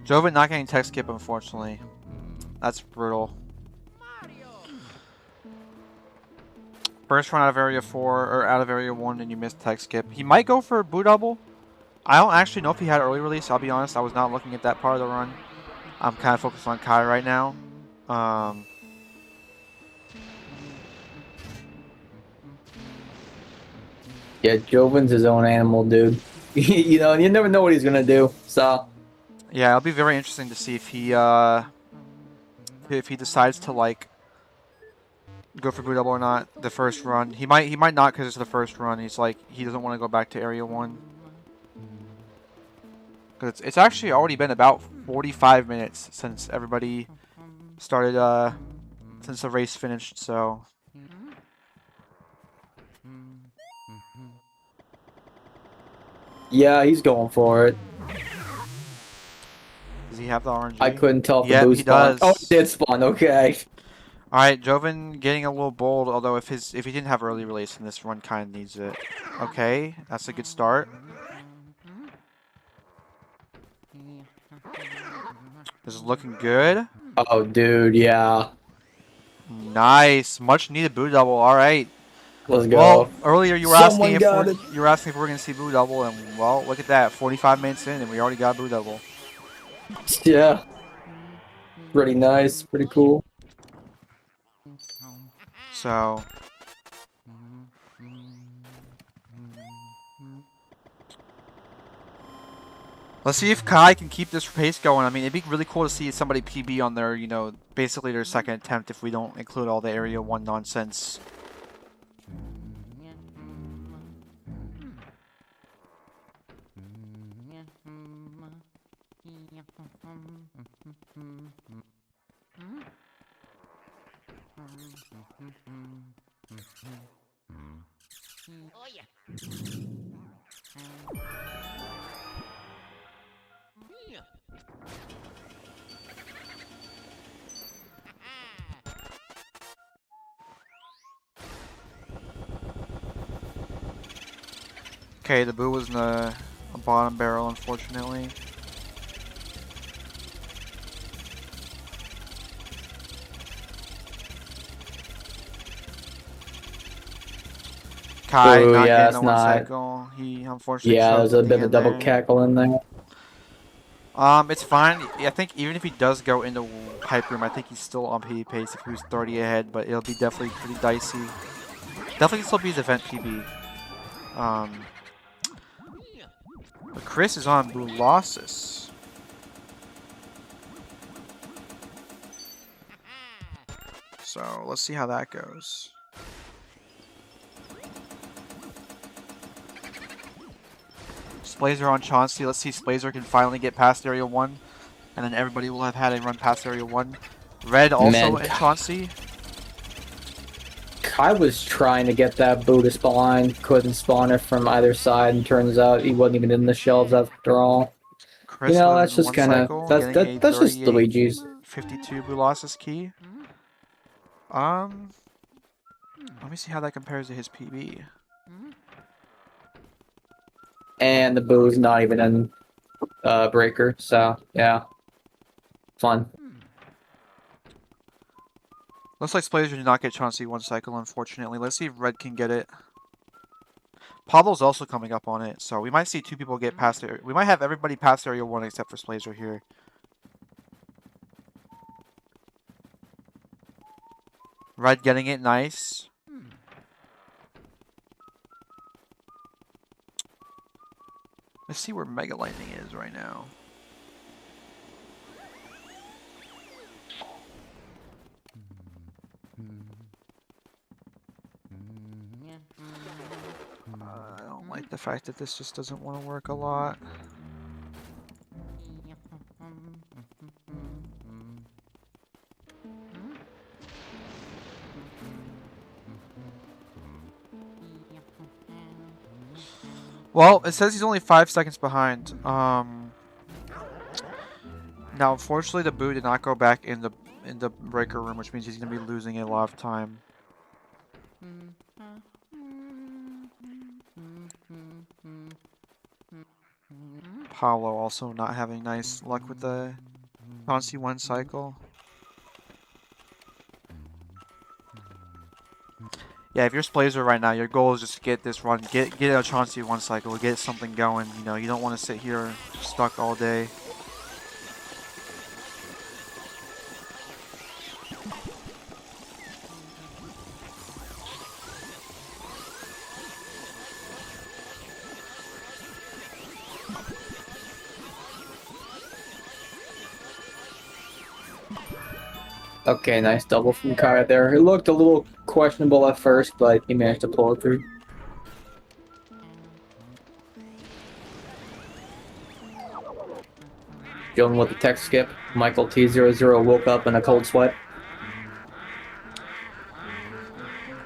Joven not getting tech skip, unfortunately. That's brutal. First run out of Area 4, or out of Area 1, and you missed tech skip. He might go for a Boo double. I don't actually know if he had early release, I'll be honest. I was not looking at that part of the run. I'm kind of focused on Kai right now. Yeah, Joven's his own animal, dude. You know, you never know what he's gonna do. So yeah, it'll be very interesting to see if he decides to like go for Boo double or not the first run. He might not, because it's the first run. He's like, he doesn't want to go back to Area 1. Because it's actually already been about 45 minutes since everybody started, since the race finished, so. yeah, he's going for it. Does he have the RNG? I couldn't tell if Yep, the Boo he spawned. does. Oh, he did spawn. Okay. All right, Joven getting a little bold. Although if he didn't have early release, then this run kind of needs it. Okay, that's a good start. This is looking good. Oh, dude, yeah. Nice, much needed Boo double. All right. Let's go. Well, earlier you were asking if Someone got if we're gonna see Boo double, and well, look at that. 45 minutes in, and we already got Boo double. Yeah. Pretty nice. Pretty cool. So. Let's see if Kai can keep this pace going. I mean, it'd be really cool to see somebody PB on their, you know, basically their second attempt if we don't include all the Area 1 nonsense. Oh yeah. Okay, the boo was in the bottom barrel, unfortunately. Kai Ooh, not yeah, getting it's the one not. cycle. He unfortunately Yeah, choked there's at a the bit of a end double there. cackle in there. It's fine. I think even if he does go into pipe room, I think he's still on PB pace if he was 30 ahead, but it'll be definitely pretty dicey. Definitely still be his event PB. But Chris is on Bulossus. So let's see how that goes. Splazer on Chauncey. Let's see if Splazer can finally get past Area 1. And then everybody will have had a run past Area 1. Red also in Chauncey. Kai was trying to get that boo to spawn, couldn't spawn it from either side, and turns out he wasn't even in the shelves after all. Chris You know, with that's just one kind cycle, of getting a that's just 38, Luigi's. 52 Bulossus key. Let me see how that compares to his PB. And the boo's not even in breaker, so yeah, fun. Looks like Splazer did not get Chauncey one cycle, unfortunately. Let's see if Red can get it. Pablo's also coming up on it, so we might see two people get past it. We might have everybody past Area 1 except for Splazer here. Red getting it, nice. Let's see where Mega Lightning is right now. I don't like the fact that this just doesn't want to work a lot. Well, it says he's only 5 seconds behind. Now, unfortunately, the boo did not go back in the breaker room, which means he's going to be losing a lot of time. Paolo also not having nice luck with the Chauncey 1 cycle. Yeah, if you're Splazer right now, your goal is just to get this run, get a Chauncey 1 cycle, get something going. You know, you don't want to sit here stuck all day. Okay, nice double from Kai there. It looked a little questionable at first, but he managed to pull it through. Dealing with the tech skip, Michael T00 woke up in a cold sweat.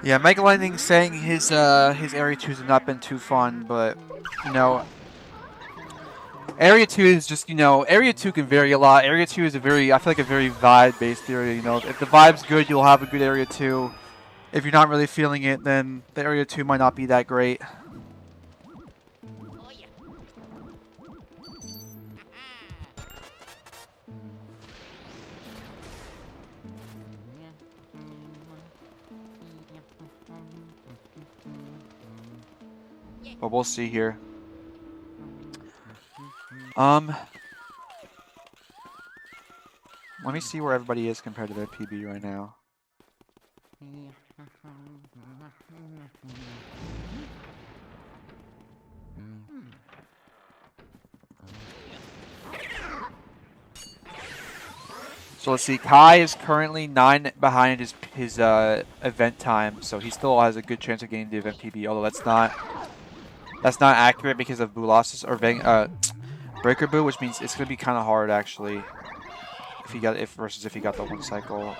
Yeah, Mega Lightning saying his Area 2s have not been too fun, but, you know, Area 2 is just, you know, Area 2 can vary a lot. Area 2 is I feel like a very vibe-based area, you know. If the vibe's good, you'll have a good Area 2. If you're not really feeling it, then the Area 2 might not be that great. But we'll see here. Let me see where everybody is compared to their PB right now. So let's see. Kai is currently 9 behind his event time, so he still has a good chance of getting the event PB. Although that's not accurate because of Bulossus or Breaker Boo, which means it's gonna be kind of hard actually. If he got the 1 cycle.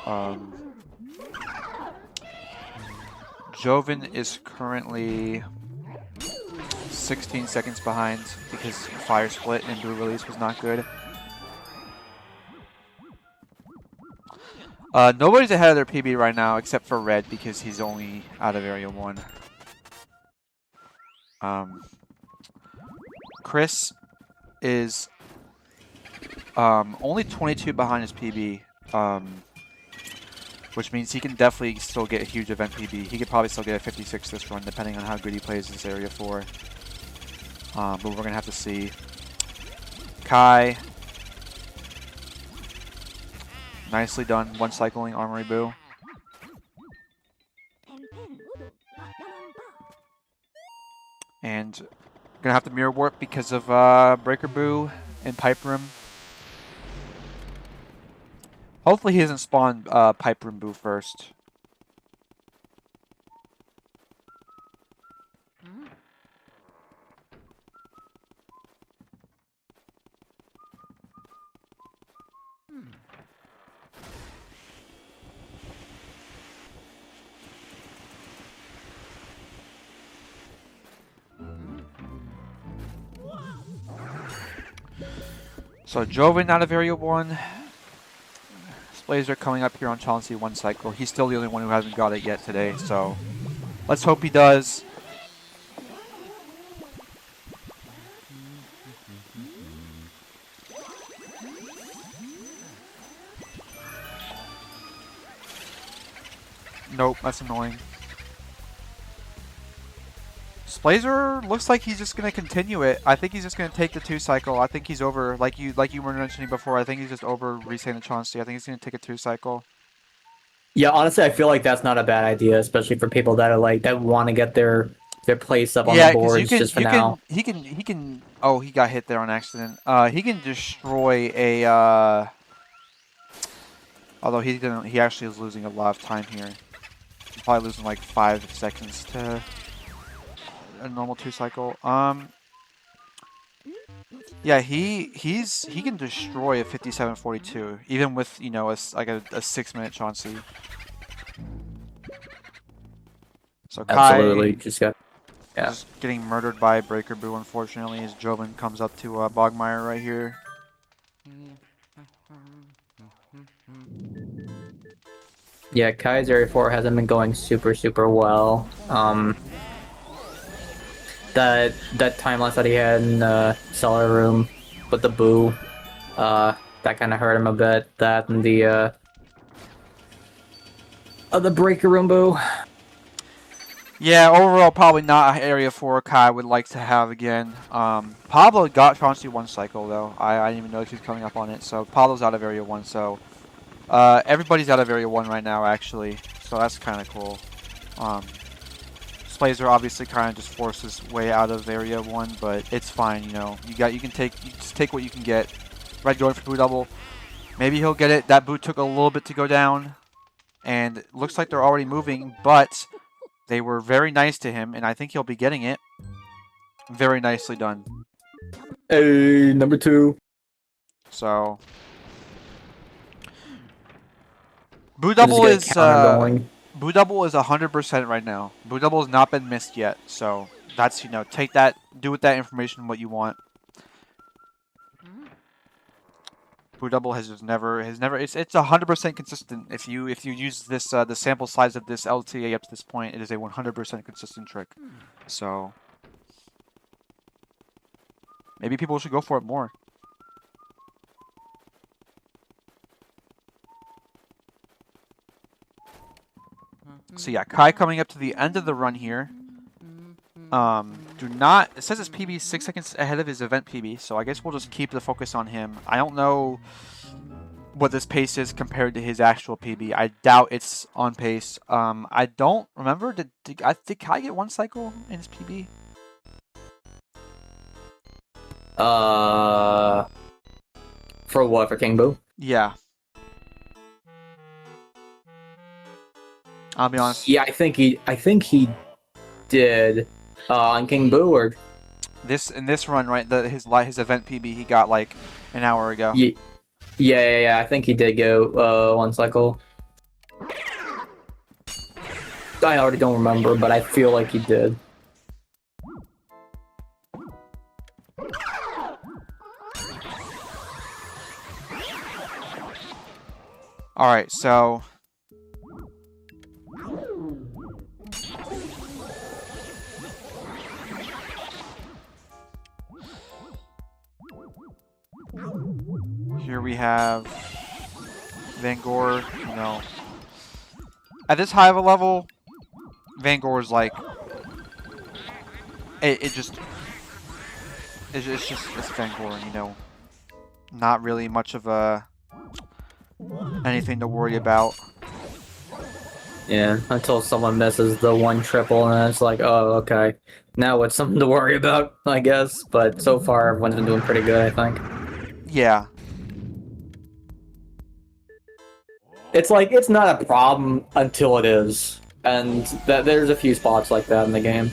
Joven is currently 16 seconds behind because Fire Split and Blue Release was not good. Nobody's ahead of their PB right now except for Red because he's only out of Area 1. Chris is only 22 behind his PB, which means he can definitely still get a huge event PB. He could probably still get a 56 this run depending on how good he plays this Area 4. But we're going to have to see. Kai. Nicely done. 1 cycling Armory Boo. And gonna have to mirror warp because of Breaker Boo and Pipe Room. Hopefully he doesn't spawn Pipe Room Boo first. So Joven out of Area 1. Blazer coming up here on Chauncey 1 cycle. He's still the only one who hasn't got it yet today, so let's hope he does. Nope, that's annoying. Blazer looks like he's just gonna continue it. I think he's just gonna take the 2 cycle. I think he's over, like you were mentioning before. I think he's just over resetting the Chauncey. I think he's gonna take a 2 cycle. Yeah, honestly, I feel like that's not a bad idea, especially for people that are like that want to get their place up on the boards just for now. He can. Oh, he got hit there on accident. He can destroy a. Although he actually is losing a lot of time here. He's probably losing like 5 seconds to a normal 2 cycle. Yeah, he can destroy a 57-42 even with, you know, a 6-minute Chauncey. So Kai absolutely just getting murdered by Breaker Boo, unfortunately, as Joven comes up to Bogmire right here. Yeah, Kai's Area 4 hasn't been going super well. That time loss that he had in the cellar room with the Boo, that kind of hurt him a bit. That and the Breaker Room Boo. Yeah, overall, probably not an Area 4 Kai would like to have again. Pablo got Chauncey 1 cycle, though. I didn't even know if he was coming up on it. So Pablo's out of Area 1, so everybody's out of Area 1 right now, actually. So that's kind of cool. Blazer obviously kind of just forced his way out of Area 1, but it's fine, you know. You just take what you can get. Red going for Boo double. Maybe he'll get it. That Boo took a little bit to go down. And it looks like they're already moving, but they were very nice to him, and I think he'll be getting it. Very nicely done. Hey, number 2. So Boo double is Boo double is 100% right now. Boo double has not been missed yet, so that's, you know, take that, do with that information what you want. Boo double has never it's 100% consistent. If you use this the sample size of this LTA up to this point, it is a 100% consistent trick. So maybe people should go for it more. So yeah, Kai coming up to the end of the run here. It says his PB is 6 seconds ahead of his event PB, so I guess we'll just keep the focus on him. I don't know what this pace is compared to his actual PB. I doubt it's on pace. I don't remember, did Kai get 1 cycle in his PB? For what? For King Boo? Yeah. I'll be honest. Yeah, I think he did on King Boo, or in this run, right? His event PB he got like an hour ago. Yeah. I think he did go 1 cycle. I already don't remember, but I feel like he did. All right, so here we have Van Gore. You know, at this high of a level, Van Gore's like it's just it's Van Gore. You know, not really much of a anything to worry about. Yeah, until someone misses the 1 triple, and then it's like, oh, okay. Now it's something to worry about, I guess. But so far, everyone's been doing pretty good, I think. Yeah. It's like, it's not a problem until it is. And there's a few spots like that in the game.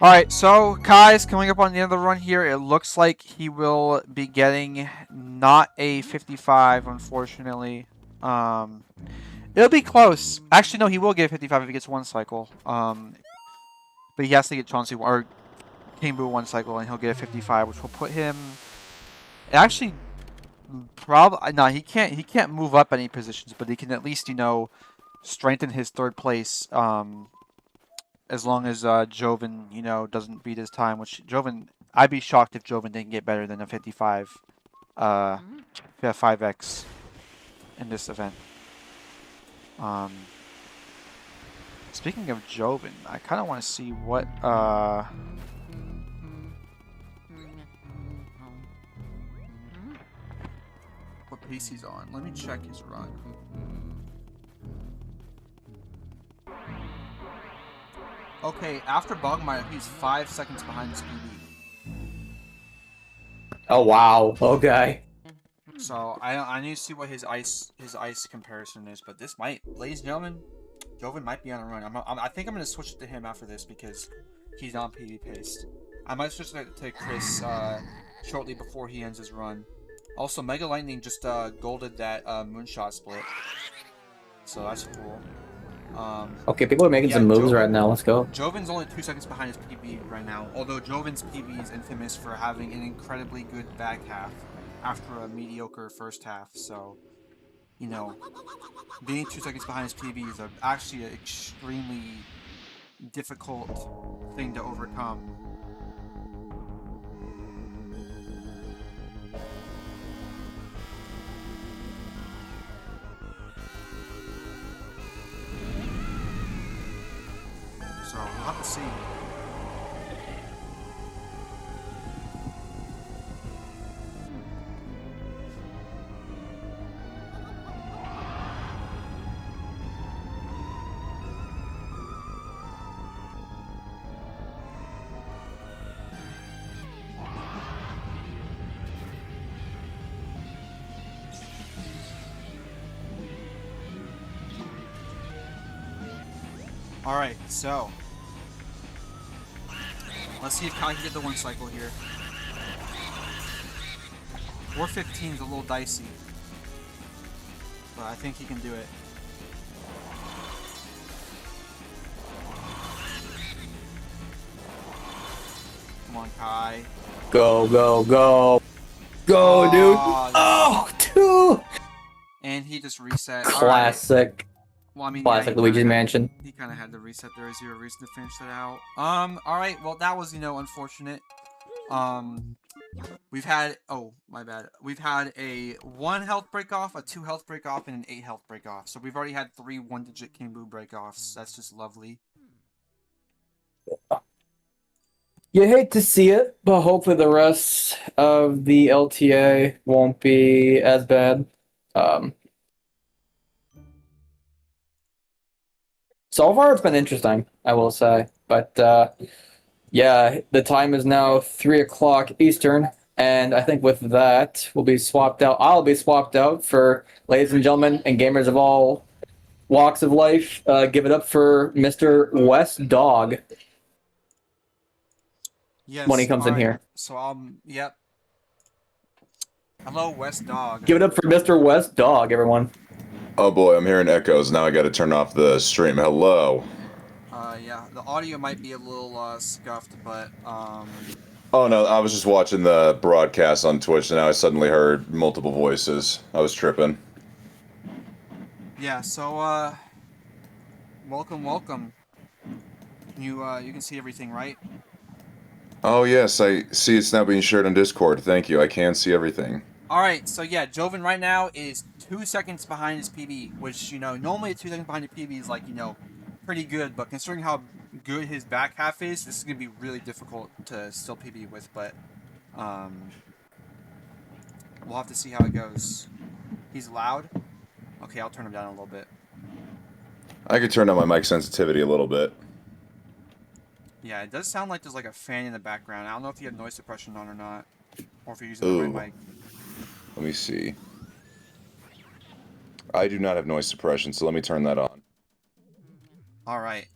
Alright, so Kai's coming up on the end of the run here. It looks like he will be getting not a 55, unfortunately. It'll be close. Actually, no, he will get 55 if he gets 1 cycle. But he has to get Chauncey or King Boo 1 cycle, and he'll get a 55, which will put him. Actually, probably no. He can't move up any positions, but he can at least strengthen his 3rd place. As long as Joven, doesn't beat his time, which Joven, I'd be shocked if Joven didn't get better than a 55, 5x in this event. Speaking of Joven, I kind of want to see what pace he's on. Let me check his run. Okay, after Bogmire, he's 5 seconds behind his PB. Oh wow. Okay. So I need to see what his ice comparison is, but this might, ladies and gentlemen, Joven might be on a run. I think I'm gonna switch it to him after this because he's on PB pace. I might switch it to Chris shortly before he ends his run. Also, Mega Lightning just golded that Moonshot split, so that's cool. Okay, people are making some moves right now. Let's go. Joven's only 2 seconds behind his PB right now, although Joven's PB is infamous for having an incredibly good back half after a mediocre first half. So, being 2 seconds behind his PB is actually an extremely difficult thing to overcome. So we'll have to see. All right, so let's see if Kai can get the 1 cycle here. 415 is a little dicey, but I think he can do it. Come on, Kai. Go, go, go. Go, dude. Oh, dude. And he just reset. Classic. Well, I mean, classic Luigi's Mansion. He kind of had to reset. There is zero reason to finish that out. All right. Well, that was unfortunate. We've had my bad. We've had a 1 health break off, a 2 health break off, and an 8 health break off. So we've already had 3 1-digit King Boo break offs. That's just lovely. You hate to see it, but hopefully the rest of the LTA won't be as bad. So far, it's been interesting, I will say. But yeah, the time is now 3 o'clock Eastern, and I think with that, we'll be swapped out. I'll be swapped out for ladies and gentlemen and gamers of all walks of life. Give it up for Mr. West Dog. Yes. When he comes in here. So yep. Hello, West Dog. Give it up for Mr. West Dog, everyone. Oh boy, I'm hearing echoes. Now I got to turn off the stream. Hello. Yeah, the audio might be a little scuffed, but Oh no, I was just watching the broadcast on Twitch, and now I suddenly heard multiple voices. I was tripping. yeah. So welcome. You can see everything, right? Oh yes, I see it's now being shared on Discord. Thank you. I can see everything. All right. So yeah, Joven right now is 2 seconds behind his PB, which normally 2 seconds behind your PB is like pretty good, but considering how good his back half is, this is gonna be really difficult to still PB with. But we'll have to see how it goes. He's loud. Okay, I'll turn him down a little bit. I could turn down my mic sensitivity a little bit. Yeah, it does sound like there's like a fan in the background. I don't know if you have noise suppression on or not, or if you're using the right mic. Let me see. I do not have noise suppression, so let me turn that on. All right.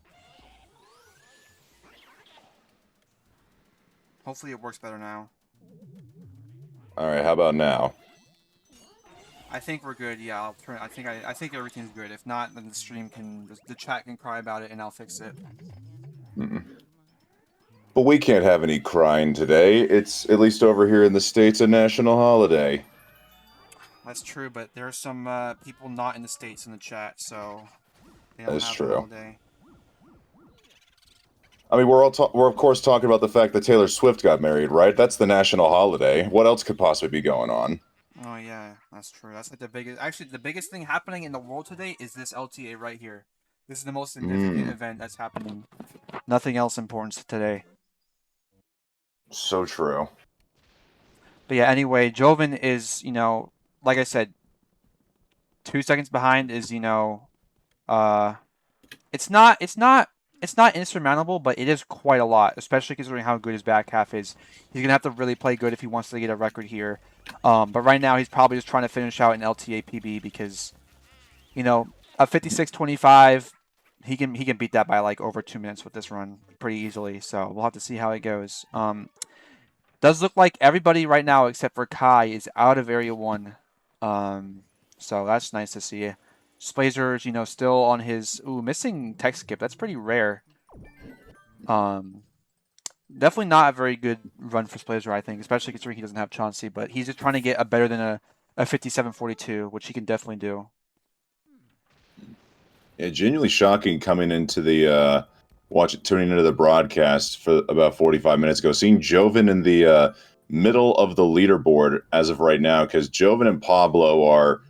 Hopefully it works better now. All right, how about now? I think we're good. Yeah, I'll turn. I think everything's good. If not, then the chat can cry about it, and I'll fix it. But we can't have any crying today. It's, at least over here in the States, a national holiday. That's true, but there are some people not in the States in the chat, so they don't That's have true. a holiday. I mean, we're of course talking about the fact that Taylor Swift got married, right? That's the national holiday. What else could possibly be going on? Oh yeah, that's true. That's like the biggest. Actually, the biggest thing happening in the world today is this LTA right here. This is the most significant event that's happening. Nothing else important today. So true. But yeah, anyway, Joven is, like I said, 2 seconds behind is, it's not insurmountable, but it is quite a lot, especially considering how good his back half is. He's gonna have to really play good if he wants to get a record here. But right now he's probably just trying to finish out an LTA PB because, a 56-25, he can beat that by like over 2 minutes with this run pretty easily. So we'll have to see how it goes. Does look like everybody right now except for Kai is out of Area 1. So that's nice to see. Splazer's, still on his missing tech skip. That's pretty rare. Definitely not a very good run for Splazer, I think, especially considering he doesn't have Chauncey, but he's just trying to get a better than a 57-42, which he can definitely do. Yeah, genuinely shocking coming into the tuning into the broadcast for about 45 minutes ago, seeing Joven in the middle of the leaderboard as of right now, because Joven and Pablo are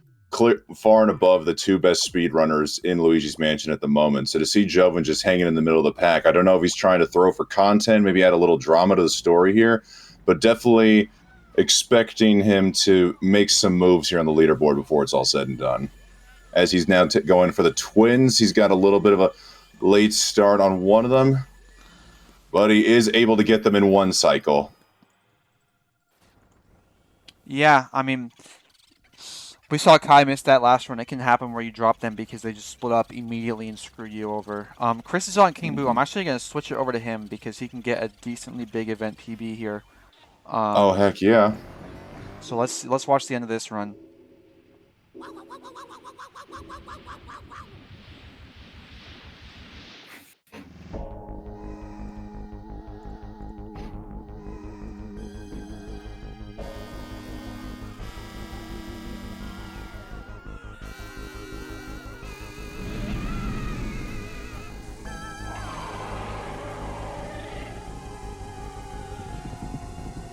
far and above the two best speedrunners in Luigi's Mansion at the moment. So to see Joven just hanging in the middle of the pack, I don't know if he's trying to throw for content, maybe add a little drama to the story here, but definitely expecting him to make some moves here on the leaderboard before it's all said and done. As he's now going for the twins, he's got a little bit of a late start on one of them, but he is able to get them in one cycle. Yeah, I mean, we saw Kai miss that last run. It can happen where you drop them because they just split up immediately and screw you over. Chris is on King Boo. I'm actually going to switch it over to him because he can get a decently big event PB here. Oh, heck yeah. So let's watch the end of this run.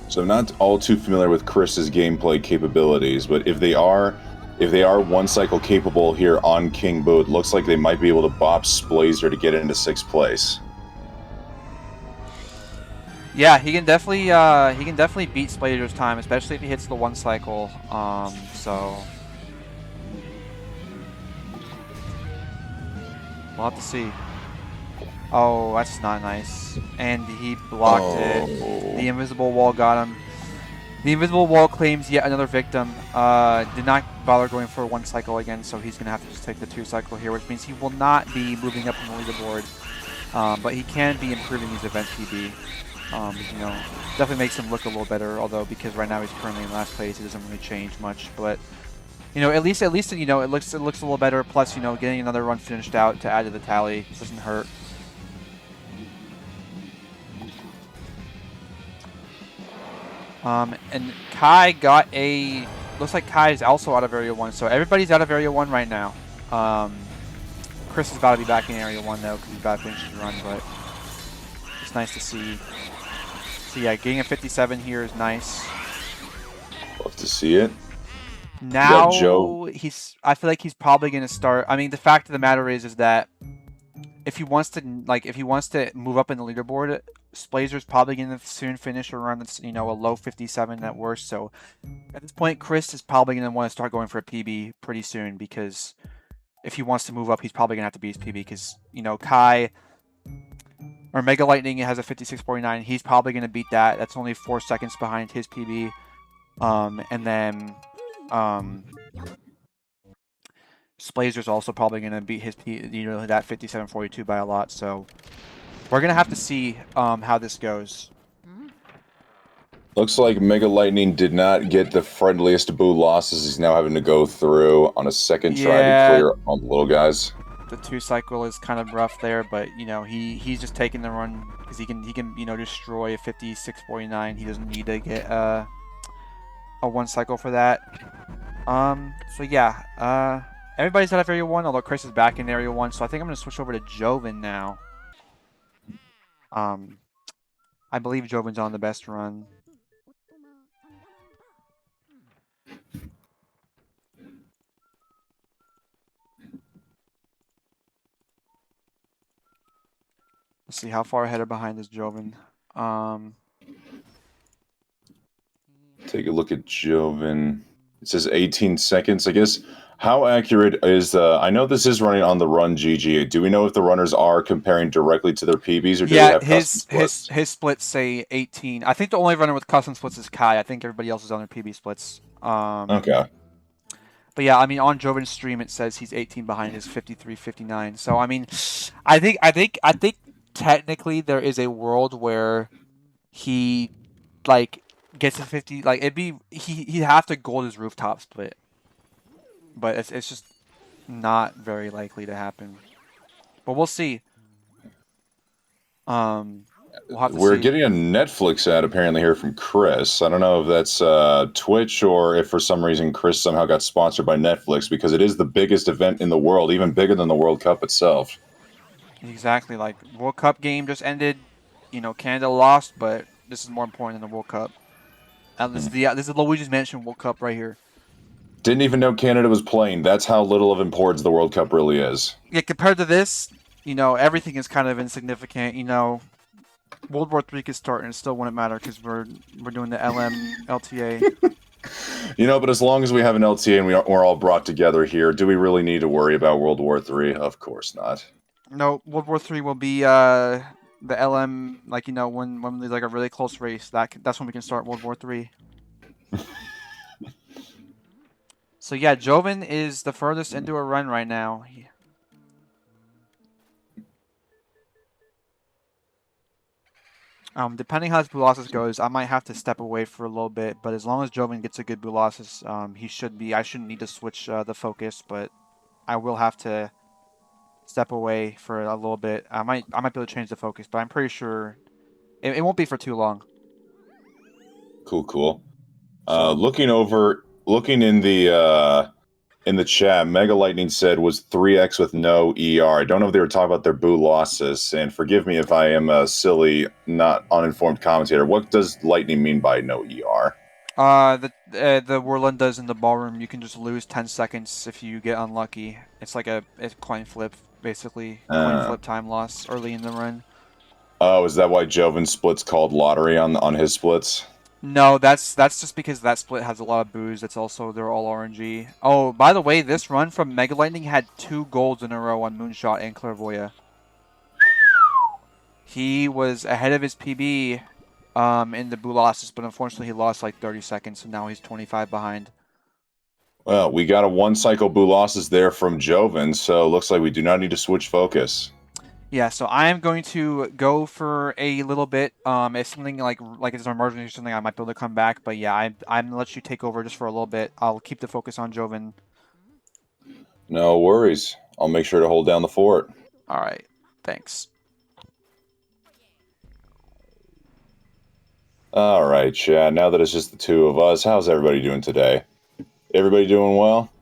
So I'm not all too familiar with Chris's gameplay capabilities, but if they are one cycle capable here on King Boo, it looks like they might be able to bop Splazer to get into 6th place. Yeah, he can definitely beat Splazer's time, especially if he hits the one cycle. So we'll have to see. Oh, that's not nice. And he blocked it. The invisible wall got him. The invisible wall claims yet another victim. Did not bother going for 1 cycle again, so he's going to have to just take the 2 cycle here, which means he will not be moving up in the leaderboard. But he can be improving his event PB. You know, definitely makes him look a little better, although because right now he's currently in last place, it doesn't really change much. But you know, at least you know, it looks a little better. Plus, you know, getting another run finished out to add to the tally doesn't hurt. And Kai got a. Looks like Kai is also out of Area 1, so everybody's out of Area 1 right now. Chris is about to be back in Area 1 though, because he's about to finish his run, but it's nice to see. So yeah, getting a 57 here is nice. Love to see it. Now Joe. I feel like he's probably gonna start. I mean, the fact of the matter is that if he wants to move up in the leaderboard, Splazer's probably gonna soon finish a run that's, you know, a low 57 at worst. So at this point, Chris is probably gonna want to start going for a PB pretty soon, because if he wants to move up, he's probably gonna have to beat his PB, because, you know, Kai or Mega Lightning has a 56.49. He's probably gonna beat that. That's only 4 seconds behind his PB. And then Splazer's also probably gonna beat his that 57.42 by a lot. So we're gonna have to see how this goes. Looks like Mega Lightning did not get the friendliest boo losses. He's now having to go through on a second try to clear on the little guys. The 2 cycle is kind of rough there, but you know, he's just taking the run because he can you know, destroy a 56.49. He doesn't need to get a 1 cycle for that. So yeah, everybody's out of Area 1, although Chris is back in Area 1, so I think I'm going to switch over to Joven now. I believe Joven's on the best run. Let's see, how far ahead or behind is Joven? Take a look at Joven. It says 18 seconds, I guess. How accurate is I know this is running on the Run GG. Do we know if the runners are comparing directly to their PBs, or do they have custom splits? his splits say 18. I think the only runner with custom splits is Kai. I think everybody else is on their PB splits. Okay. But yeah, I mean, on Joven's stream it says he's 18 behind his 53.59. So I mean, I think technically there is a world where he like gets a 50. Like he'd have to gold his rooftop split. But it's just not very likely to happen. But we'll see. We'll have to We're see. getting a Netflix ad apparently here from Chris. I don't know if that's Twitch or if for some reason Chris somehow got sponsored by Netflix, because it is the biggest event in the world, even bigger than the World Cup itself. Exactly. Like, World Cup game just ended. You know, Canada lost, but this is more important than the World Cup. And this is Luigi's Mansion World Cup right here. Didn't even know Canada was playing. That's how little of importance the World Cup really is. Yeah, compared to this, you know, everything is kind of insignificant. You know, World War III could start and it still wouldn't matter because we're doing the LTA. You know, but as long as we have an LTA and we're all brought together here, do we really need to worry about World War III? Of course not. No, World War III will be the LM, like, you know, when there's like a really close race. That's when we can start World War III. So yeah, Joven is the furthest into a run right now. Depending how his Bulasis goes, I might have to step away for a little bit. But as long as Joven gets a good Bulasis, he should be. I shouldn't need to switch the focus, but I will have to step away for a little bit. I might be able to change the focus, but I'm pretty sure it won't be for too long. Cool. Looking in the chat, Mega Lightning said was 3x with no ER. I don't know if they were talking about their boo losses, and forgive me if I am a silly, not uninformed commentator. What does Lightning mean by no ER? The Whirlwind does in the ballroom. You can just lose 10 seconds if you get unlucky. It's like a coin flip, basically. Coin flip time loss early in the run. Oh, is that why Joven splits called lottery on his splits? No, that's just because that split has a lot of boos. It's also, they're all RNG. Oh, by the way, this run from Mega Lightning had 2 golds in a row on Moonshot and Clairvoya. He was ahead of his PB in the Bulasas, but unfortunately he lost like 30 seconds, so now he's 25 behind. Well, we got a one-cycle Boo losses there from Joven, so looks like we do not need to switch focus. Yeah, so I am going to go for a little bit. If something like it's an emergency or something, I might be able to come back. But yeah, I'm gonna let you take over just for a little bit. I'll keep the focus on Joven. No worries. I'll make sure to hold down the fort. All right, thanks. All right, Chad. Now that it's just the two of us, how's everybody doing today? Everybody doing well?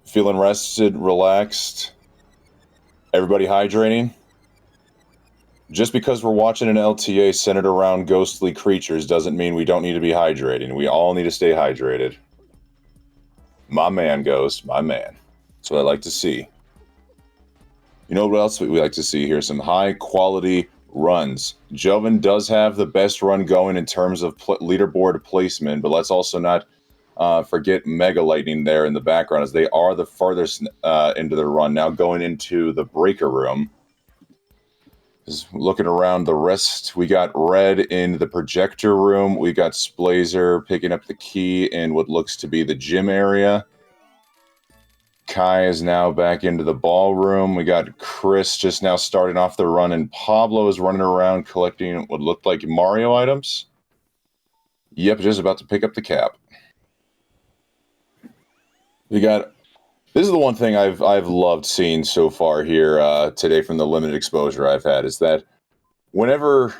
Feeling rested, relaxed? Everybody hydrating? Just because we're watching an LTA centered around ghostly creatures doesn't mean we don't need to be hydrating. We all need to stay hydrated. My man, Ghost. My man. That's what I like to see. You know what else we like to see here? Some high-quality runs. Joven does have the best run going in terms of leaderboard placement, but let's also not forget Mega Lightning there in the background, as they are the farthest into their run. Now going into the breaker room. Just looking around the rest, we got Red in the projector room. We got Splazer picking up the key in what looks to be the gym area. Kai is now back into the ballroom. We got Chris just now starting off the run, and Pablo is running around collecting what looked like Mario items. Yep, just about to pick up the cap. We got... This is the one thing I've loved seeing so far here today from the limited exposure I've had, is that whenever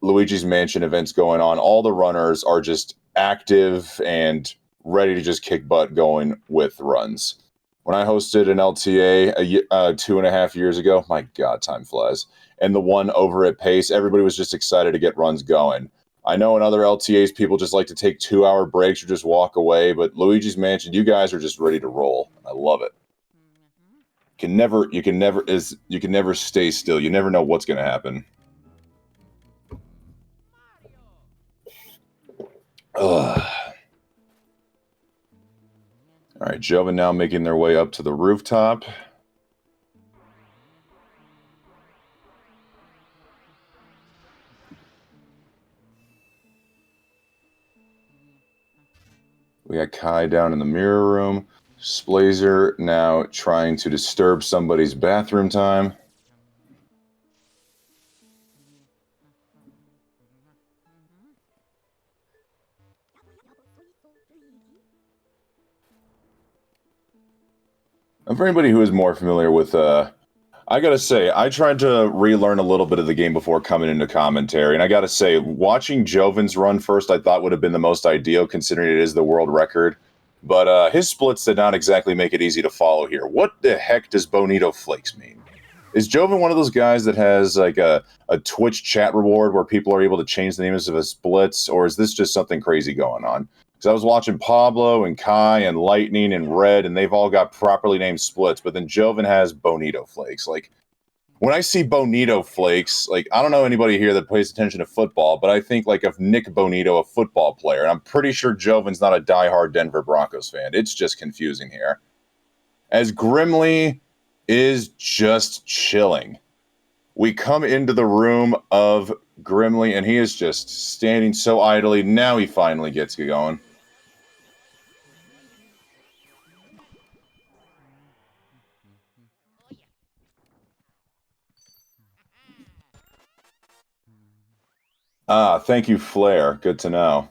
Luigi's Mansion event's going on, all the runners are just active and ready to just kick butt going with runs. When I hosted an LTA 2.5 years ago, my God, time flies, and the one over at Pace, everybody was just excited to get runs going. I know in other LTAs, people just like to take 2-hour breaks or just walk away, but Luigi's Mansion, you guys are just ready to roll. I love it. You can never stay still. You never know what's going to happen. Ugh. All right, Joven now making their way up to the rooftop. We got Kai down in the mirror room. Splazer now trying to disturb somebody's bathroom time. And for anybody who is more familiar with, I gotta say, I tried to relearn a little bit of the game before coming into commentary, and I gotta say, watching Joven's run first, I thought would have been the most ideal, considering it is the world record. But his splits did not exactly make it easy to follow here. What the heck does Bonito Flakes mean? Is Joven one of those guys that has like a Twitch chat reward where people are able to change the names of his splits, or is this just something crazy going on? Because I was watching Pablo and Kai and Lightning and Red, and they've all got properly named splits, but then Joven has Bonito Flakes. Like, when I see Bonito Flakes, like, I don't know anybody here that pays attention to football, but I think like of Nick Bonito, a football player, and I'm pretty sure Joven's not a diehard Denver Broncos fan. It's just confusing here. As Grimly is just chilling. We come into the room of Grimly, and he is just standing so idly. Now he finally gets going. Ah, thank you, Flair. Good to know.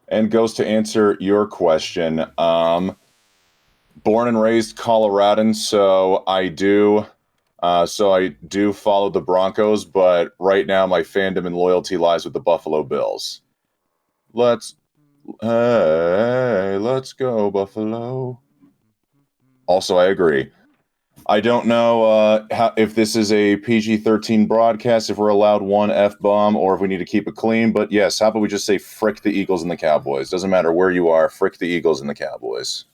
And goes to answer your question. Born and raised Coloradan, so I do follow the Broncos, but right now my fandom and loyalty lies with the Buffalo Bills. Let's go, Buffalo. Also, I agree. I don't know if this is a PG-13 broadcast, if we're allowed one F-bomb, or if we need to keep it clean. But yes, how about we just say frick the Eagles and the Cowboys? Doesn't matter where you are, frick the Eagles and the Cowboys.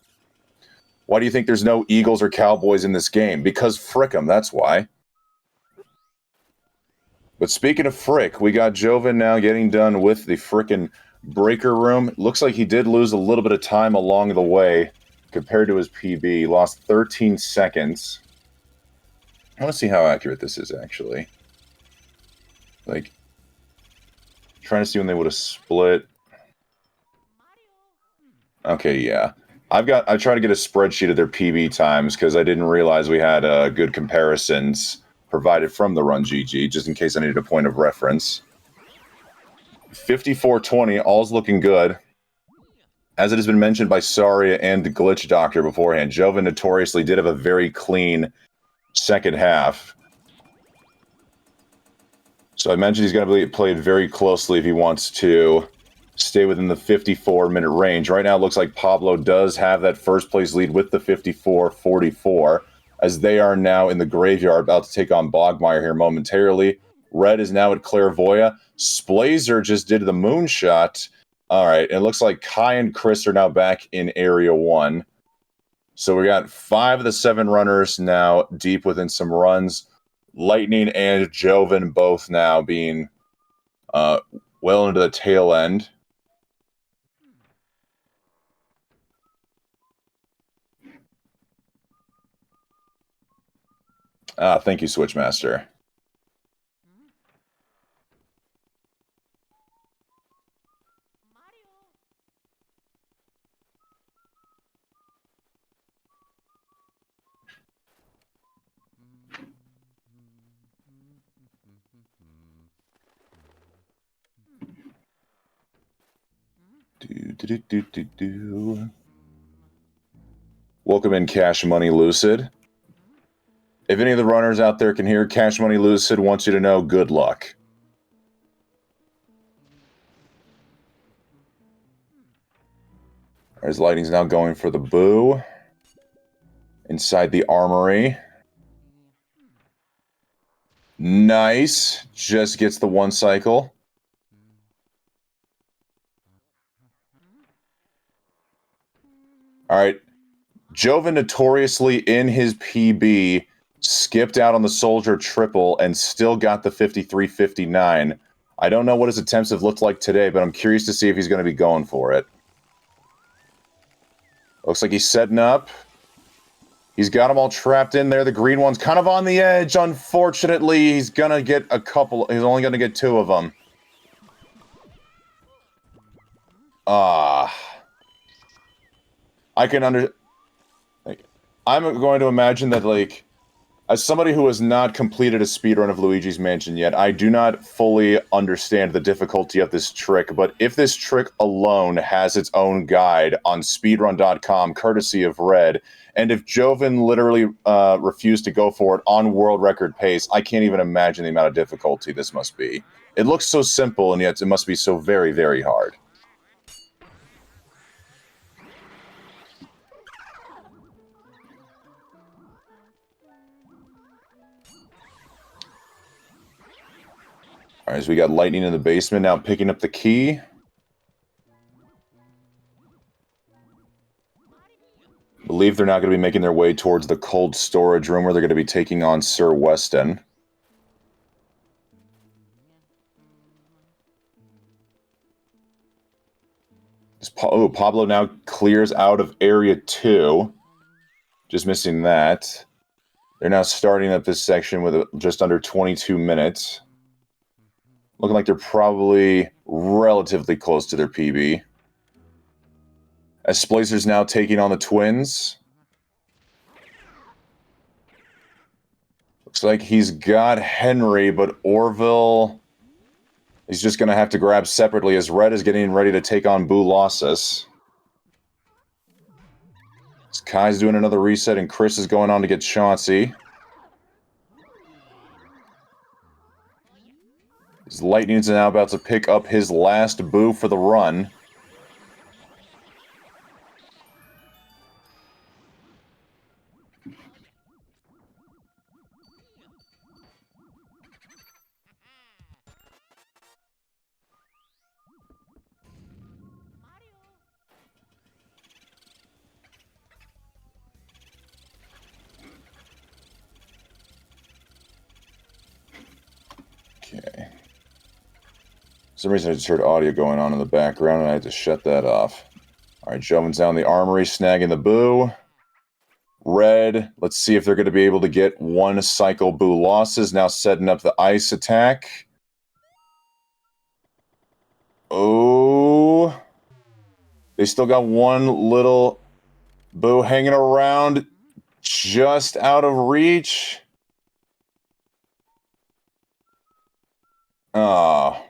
Why do you think there's no Eagles or Cowboys in this game? Because frick them, that's why. But speaking of frick, we got Joven now getting done with the frickin' breaker room. Looks like he did lose a little bit of time along the way compared to his PB. He lost 13 seconds. I want to see how accurate this is, actually. Like, Trying to see when they would have split. Okay, yeah. I try to get a spreadsheet of their PB times because I didn't realize we had good comparisons provided from the Run GG, just in case I needed a point of reference. 54-20, all's looking good. As it has been mentioned by Saria and the Glitch Doctor beforehand, Joven notoriously did have a very clean second half. So I mentioned he's going to play it very closely if he wants to stay within the 54-minute range. Right now, it looks like Pablo does have that first-place lead with the 54-44, as they are now in the graveyard, about to take on Bogmeyer here momentarily. Red is now at Clairvoya. Splazer just did the moonshot. All right, and it looks like Kai and Chris are now back in Area 1. So we got 5 of the 7 runners now deep within some runs. Lightning and Joven both now being well into the tail end. Thank you, Switchmaster. Welcome in, Cash Money Lucid. If any of the runners out there can hear Cash Money Lucid wants you to know, good luck. His Lightning's now going for the boo. Inside the armory. Nice. Just gets the 1 cycle. All right. Joven notoriously in his PB skipped out on the Soldier triple and still got the 53-59. I don't know what his attempts have looked like today, but I'm curious to see if he's going to be going for it. Looks like he's setting up. He's got them all trapped in there. The green one's kind of on the edge. Unfortunately, he's going to get a couple. He's only going to get 2 of them. I can I'm going to imagine that, like, as somebody who has not completed a speedrun of Luigi's Mansion yet, I do not fully understand the difficulty of this trick, but if this trick alone has its own guide on speedrun.com, courtesy of Red, and if Joven literally refused to go for it on world record pace, I can't even imagine the amount of difficulty this must be. It looks so simple, and yet it must be so very, very hard. All right, so we got Lightning in the basement now picking up the key. I believe they're now going to be making their way towards the cold storage room where they're going to be taking on Sir Weston. Oh, Pablo now clears out of Area 2. Just missing that. They're now starting up this section with just under 22 minutes. Looking like they're probably relatively close to their PB. As Splazer's now taking on the Twins. Looks like he's got Henry, but Orville, he's just going to have to grab separately as Red is getting ready to take on Boo Lossus. Kai's doing another reset, and Chris is going on to get Chauncey. Lightning's now about to pick up his last boo for the run. Okay. For some reason I just heard audio going on in the background and I had to shut that off. Alright, Joven's down the armory, snagging the boo. Red, let's see if they're going to be able to get 1 cycle boo losses. Now setting up the ice attack. Oh. They still got one little boo hanging around just out of reach. Oh.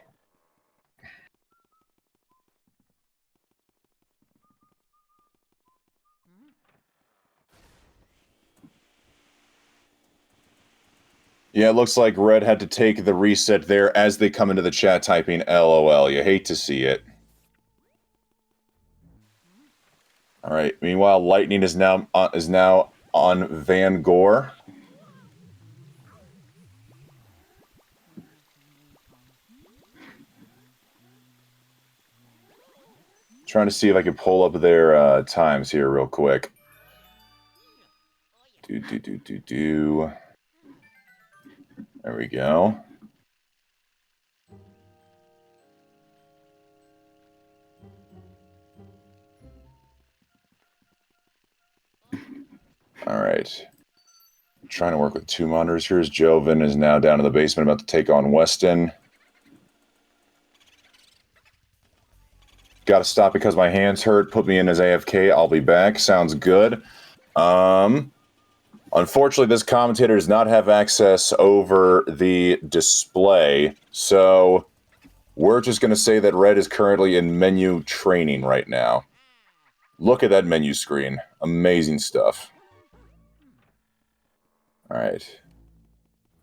Yeah, it looks like Red had to take the reset there as they come into the chat typing LOL. You hate to see it. All right. Meanwhile, Lightning is now on Van Gore. Trying to see if I can pull up their times here real quick. There we go. All right. Trying to work with two monitors. Here's Joven is now down in the basement about to take on Weston. Got to stop because my hands hurt. Put me in as AFK. I'll be back. Sounds good. Unfortunately, this commentator does not have access over the display, so we're just going to say that Red is currently in menu training right now. Look at that menu screen. Amazing stuff. All right.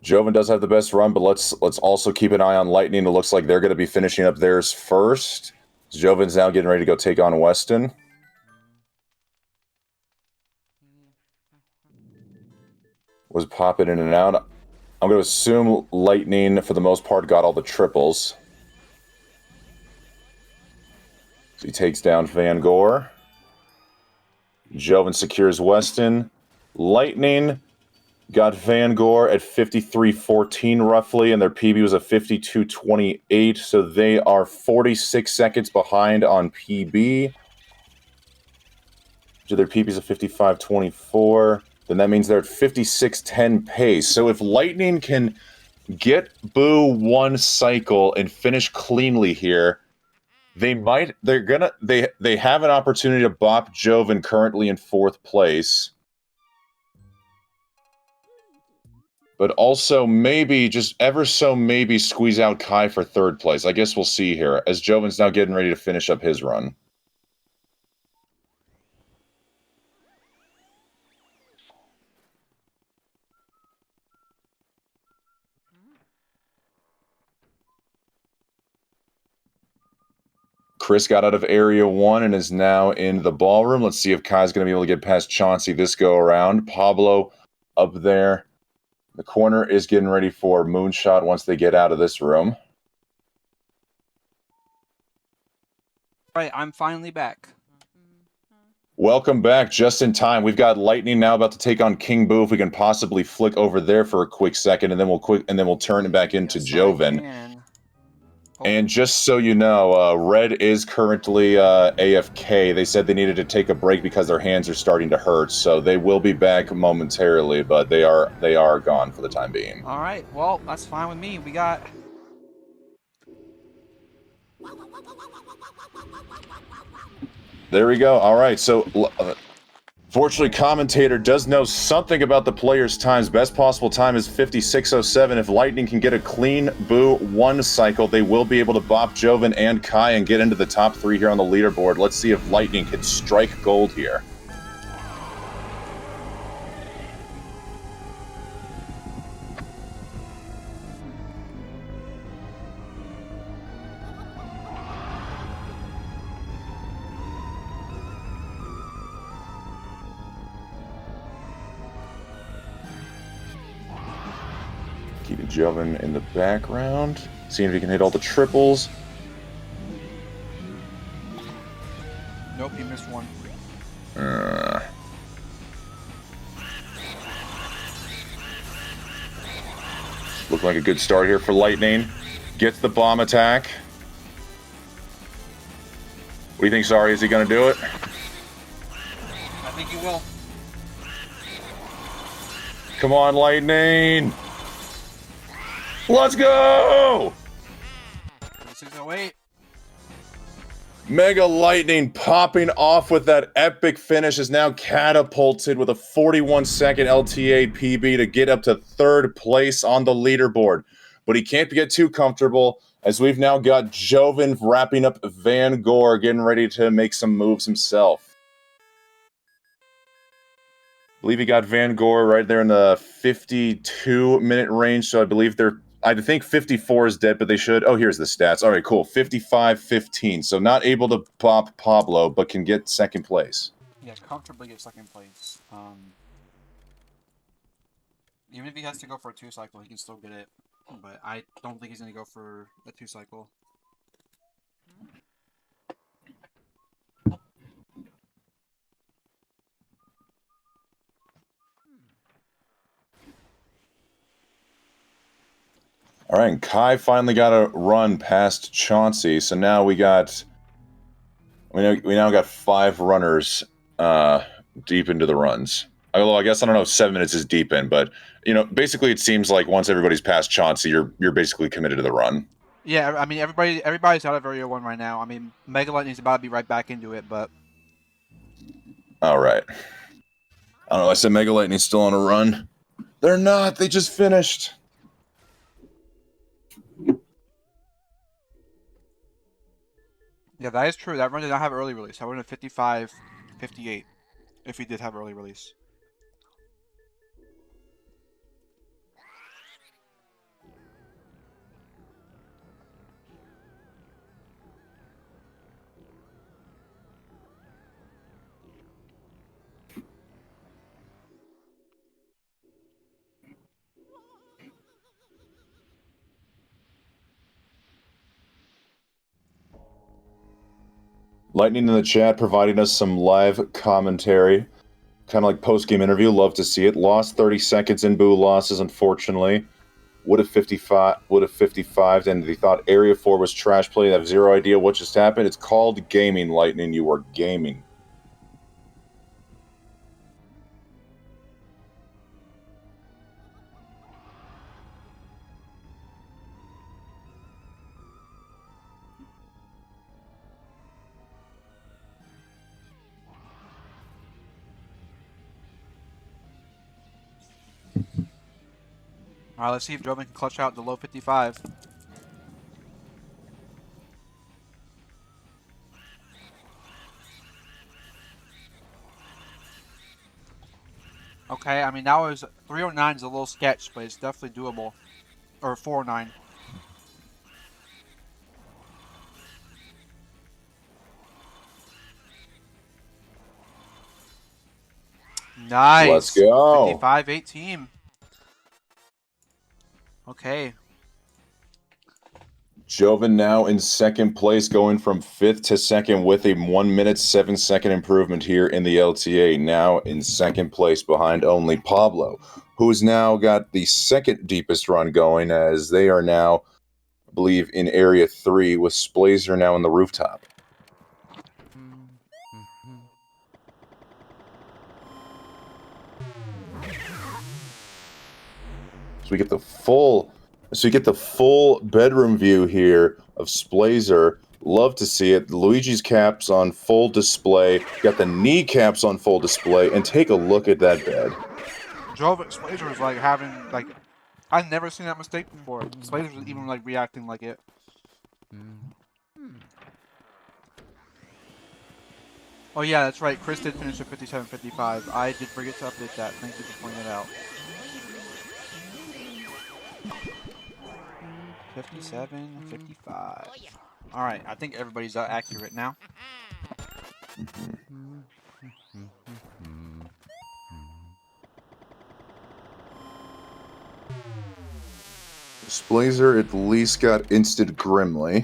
Joven does have the best run, but let's also keep an eye on Lightning. It looks like they're going to be finishing up theirs first. Joven's now getting ready to go take on Weston. Was popping in and out. I'm going to assume Lightning, for the most part, got all the triples. So he takes down Van Gore. Joven secures Weston. Lightning got Van Gore at 53.14 roughly, and their PB was a 52.28, so they are 46 seconds behind on PB. So their PB is a 55.24. Then that means they're at 56.10 pace. So if Lightning can get Boo one cycle and finish cleanly here, they have an opportunity to bop Joven currently in 4th place. But also maybe, just ever so maybe, squeeze out Kai for 3rd place. I guess we'll see here, as Joven's now getting ready to finish up his run. Chris got out of Area 1 and is now in the ballroom. Let's see if Kai's going to be able to get past Chauncey this go around. Pablo up there. The corner is getting ready for Moonshot once they get out of this room. All right, I'm finally back. Welcome back, just in time. We've got Lightning now about to take on King Boo. If we can possibly flick over there for a quick second, and then we'll turn it back into Joven. And just so you know, Red is currently AFK. They said they needed to take a break because their hands are starting to hurt, so they will be back momentarily, but they are gone for the time being. All right, well, that's fine with me. We got... There we go. All right, so... Fortunately, commentator does know something about the players' times. Best possible time is 56.07. If Lightning can get a clean Boo one cycle, they will be able to bop Joven and Kai and get into the top 3 here on the leaderboard. Let's see if Lightning can strike gold here. Keeping Joven in the background. Seeing if he can hit all the triples. Nope, he missed one. Look like a good start here for Lightning. Gets the bomb attack. What do you think, Sorry? Is he going to do it? I think he will. Come on, Lightning! Let's go! 608. Mega Lightning popping off with that epic finish is now catapulted with a 41-second LTA PB to get up to 3rd place on the leaderboard. But he can't get too comfortable, as we've now got Joven wrapping up Van Gore, getting ready to make some moves himself. I believe he got Van Gore right there in the 52-minute range, so I think 54 is dead, but they should. Oh, here's the stats. All right, cool. 55-15. So not able to pop Pablo, but can get 2nd place. Yeah, comfortably get 2nd place. Even if he has to go for a 2-cycle, he can still get it. But I don't think he's going to go for a 2-cycle. All right, and Kai finally got a run past Chauncey, so now we now got 5 runners deep into the runs. Although I guess I don't know if 7 minutes is deep in, but basically it seems like once everybody's past Chauncey, you're basically committed to the run. Yeah, I mean everybody's out of Area 1 right now. I mean Mega Lightning's about to be right back into it, but all right. I don't know. I said Mega Lightning's still on a run. They're not. They just finished. Yeah, that is true. That run did not have early release. I would have 55-58 if he did have early release. Lightning in the chat providing us some live commentary. Kind of like post-game interview. Love to see it. Lost 30 seconds in Boo losses, unfortunately. Would have 55, and they thought Area 4 was trash play. They have zero idea what just happened. It's called gaming, Lightning. You are gaming. Alright, let's see if Joven can clutch out the low 55. Okay, I mean that was 309 is a little sketch, but it's definitely doable. Or 409. Nice. Let's go. 55-18. Okay. Joven now in 2nd place, going from 5th to 2nd with a 1 minute 7 second improvement here in the LTA. Now in 2nd place behind only Pablo, who's now got the 2nd deepest run going, as they are now, I believe, in Area 3 with Splazer now in the rooftop. So you get the full bedroom view here of Splazer. Love to see it. Luigi's caps on full display. Got the kneecaps on full display. And take a look at that bed. Splazer was like having I've never seen that mistake before. Splazer was even like reacting like it. Oh yeah, that's right. Chris did finish at 57-55. I did forget to update that. Thank you for pointing it out. 57-55. Alright, I think everybody's accurate now. Splazer at least got instant Grimly.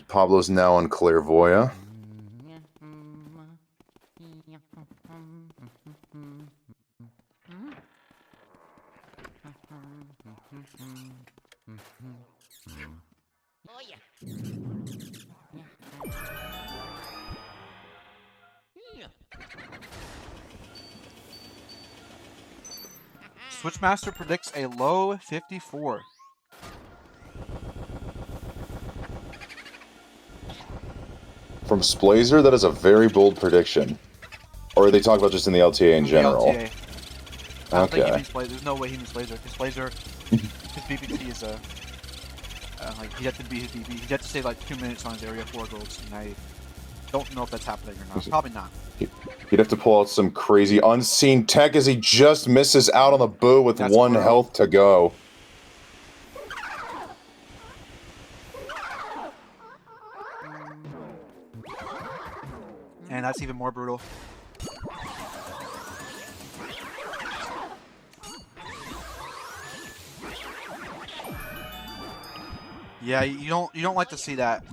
Pablo's now on Clairvoya. Oh yeah. Switchmaster predicts a low 54. From Splazer, that is a very bold prediction. Or are they talking about just in the LTA in general? The LTA. I don't think he Okay. means Blazer. There's no way he means Blazer, because Blazer, his BBP is like he'd have to be his BB. He'd have to stay like 2 minutes on his area 4 goals, and I don't know if that's happening or not. Probably not. He'd have to pull out some crazy unseen tech as he just misses out on the boo with That's 1 brutal. health to go. And that's even more brutal. Yeah, you don't like to see that.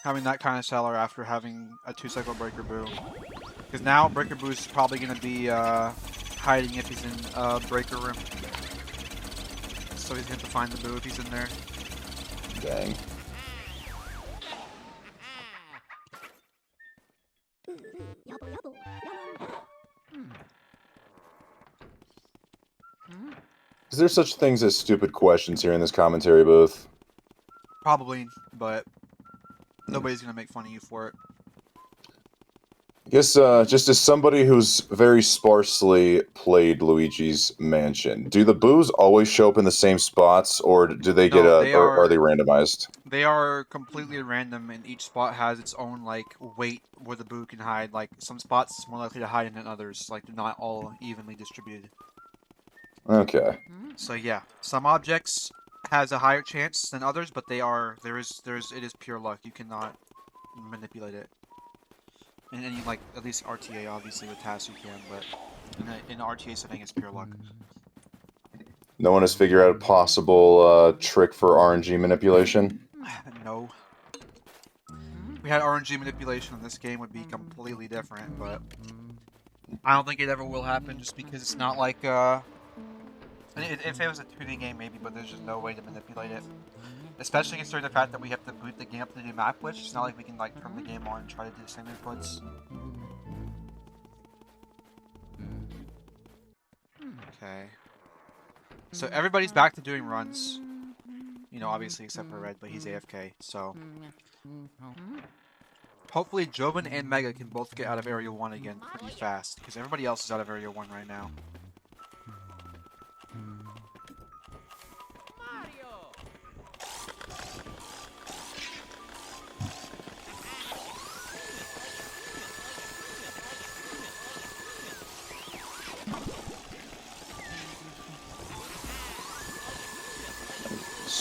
Having that kind of seller after having a 2-cycle Breaker Boo. Because now Breaker Boo is probably going to be hiding if he's in Breaker Room. So he's going to find the Boo if he's in there. Dang. Is there such things as stupid questions here in this commentary booth? Probably, but nobody's going to make fun of you for it. I guess, just as somebody who's very sparsely played Luigi's Mansion, do the boos always show up in the same spots, or do they get or are they randomized? They are completely random, and each spot has its own, like, weight where the boo can hide. Like, some spots it's more likely to hide in than others. Like, they're not all evenly distributed. Okay. So yeah, some objects has a higher chance than others, but it is pure luck. You cannot manipulate it. In any, like, at least RTA, obviously, with tasks you can, but in an RTA setting, it's pure luck. No one has figured out a possible trick for RNG manipulation? No. If we had RNG manipulation in this game, would be completely different, but I don't think it ever will happen, just because it's not like, if it was a 2D game, maybe, but there's just no way to manipulate it. Especially considering the fact that we have to boot the game up to the map glitch. It's not like we can, like, turn the game on and try to do the same inputs. Okay. So everybody's back to doing runs. You know, obviously except for Red, but he's AFK, so... Hopefully Joven and Mega can both get out of Area 1 again pretty fast, because everybody else is out of Area 1 right now.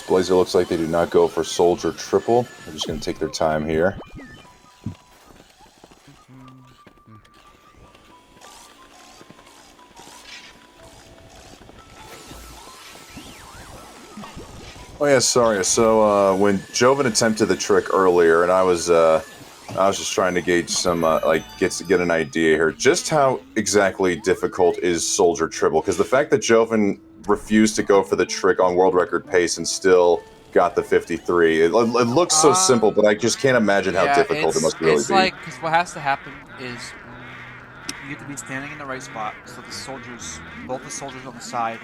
Blazer looks like they do not go for Soldier Triple. They're just going to take their time here. Oh yeah, sorry. So when Joven attempted the trick earlier, and I was just trying to gauge some get an idea here. Just how exactly difficult is Soldier Triple? Because the fact that Joven refused to go for the trick on world record pace and still got the 53. It looks so simple, but I just can't imagine how difficult it must really be. It's like, because what has to happen is you have to be standing in the right spot, so the soldiers, both the soldiers on the side,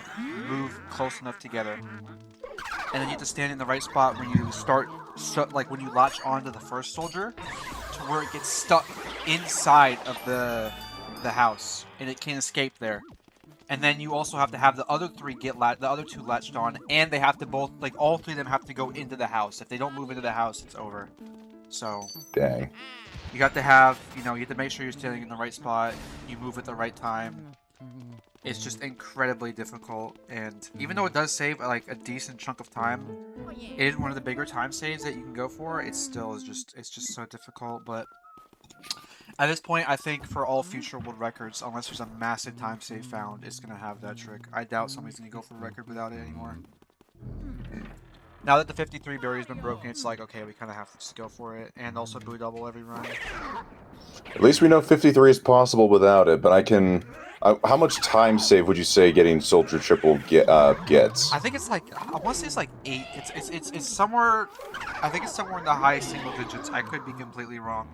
move close enough together. And then you have to stand in the right spot when you start, like when you latch onto the first soldier, to where it gets stuck inside of the house, and it can't escape there. And then you also have to have the other two latched on, and they have to both, like, all three of them have to go into the house. If they don't move into the house, it's over. So... Dang. You have to have, you have to make sure you're standing in the right spot, you move at the right time. It's just incredibly difficult, and even though it does save, like, a decent chunk of time, it is one of the bigger time saves that you can go for. It still is it's just so difficult, but... At this point, I think for all future world records, unless there's a massive time save found, it's going to have that trick. I doubt somebody's going to go for a record without it anymore. Now that the 53 barrier's been broken, it's like, okay, we kind of have to just go for it. And also boo double every run. At least we know 53 is possible without it, but I can... how much time save would you say getting Soldier Triple gets? I think it's like, I want to say it's like 8. It's somewhere, I think it's somewhere in the high single digits. I could be completely wrong.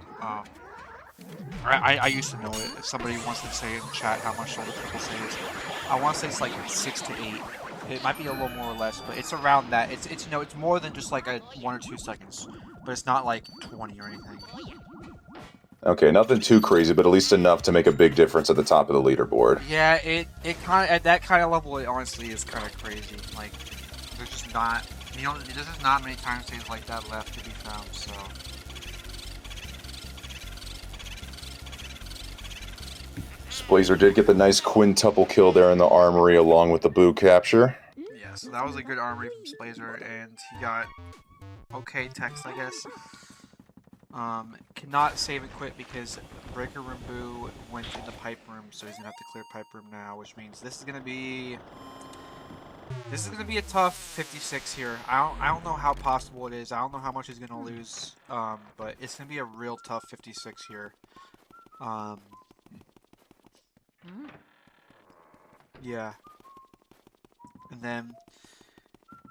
I used to know it. If somebody wants to say in chat how much shoulder triple saves, I want to say it's like 6 to 8. It might be a little more or less, but it's around that. It's you know, it's more than just like a 1 or 2 seconds, but it's not like 20 or anything. Okay, nothing too crazy, but at least enough to make a big difference at the top of the leaderboard. Yeah, it kind of at that kind of level, it honestly is kind of crazy. Like, there's just not, you know, there's just not many time saves like that left to be found. So. Blazer did get the nice quintuple kill there in the armory along with the boo capture. Yeah, so that was a good armory from Blazer, and he got okay text, I guess. Cannot save and quit because Breaker Room Boo went in the pipe room, so he's gonna have to clear pipe room now, which means this is gonna be a tough 56 here. I don't know how possible it is. I don't know how much he's gonna lose. But it's gonna be a real tough 56 here. Yeah. And then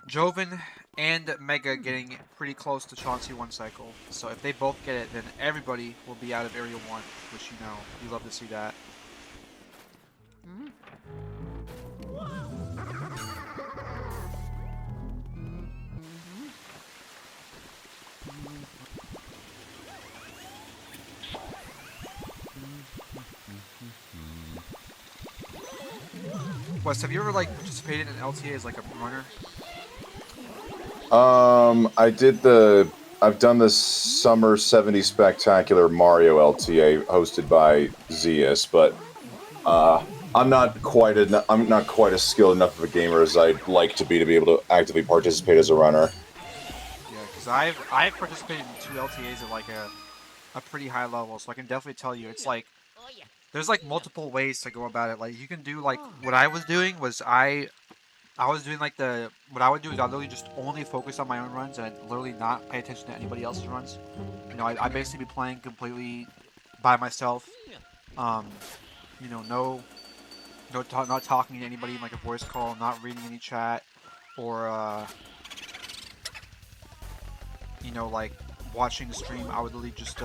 Joven and Mega getting pretty close to Chauncey 1 cycle. So if they both get it, then everybody will be out of Area 1, which you know, you love to see that. Wes, have you ever like participated in LTA as like a runner? I've done the Summer 70 Spectacular Mario LTA hosted by Zeus, but I'm not quite as skilled enough of a gamer as I'd like to be able to actively participate as a runner. Yeah, because I've participated in 2 LTAs at like a pretty high level, so I can definitely tell you it's like there's like multiple ways to go about it. Like you can do like what I was doing was I was doing like what I would do is I literally just only focus on my own runs and I'd literally not pay attention to anybody else's runs. You know, I basically be playing completely by myself. You know, not talking to anybody in like a voice call, not reading any chat, or you know, like watching the stream. I would literally just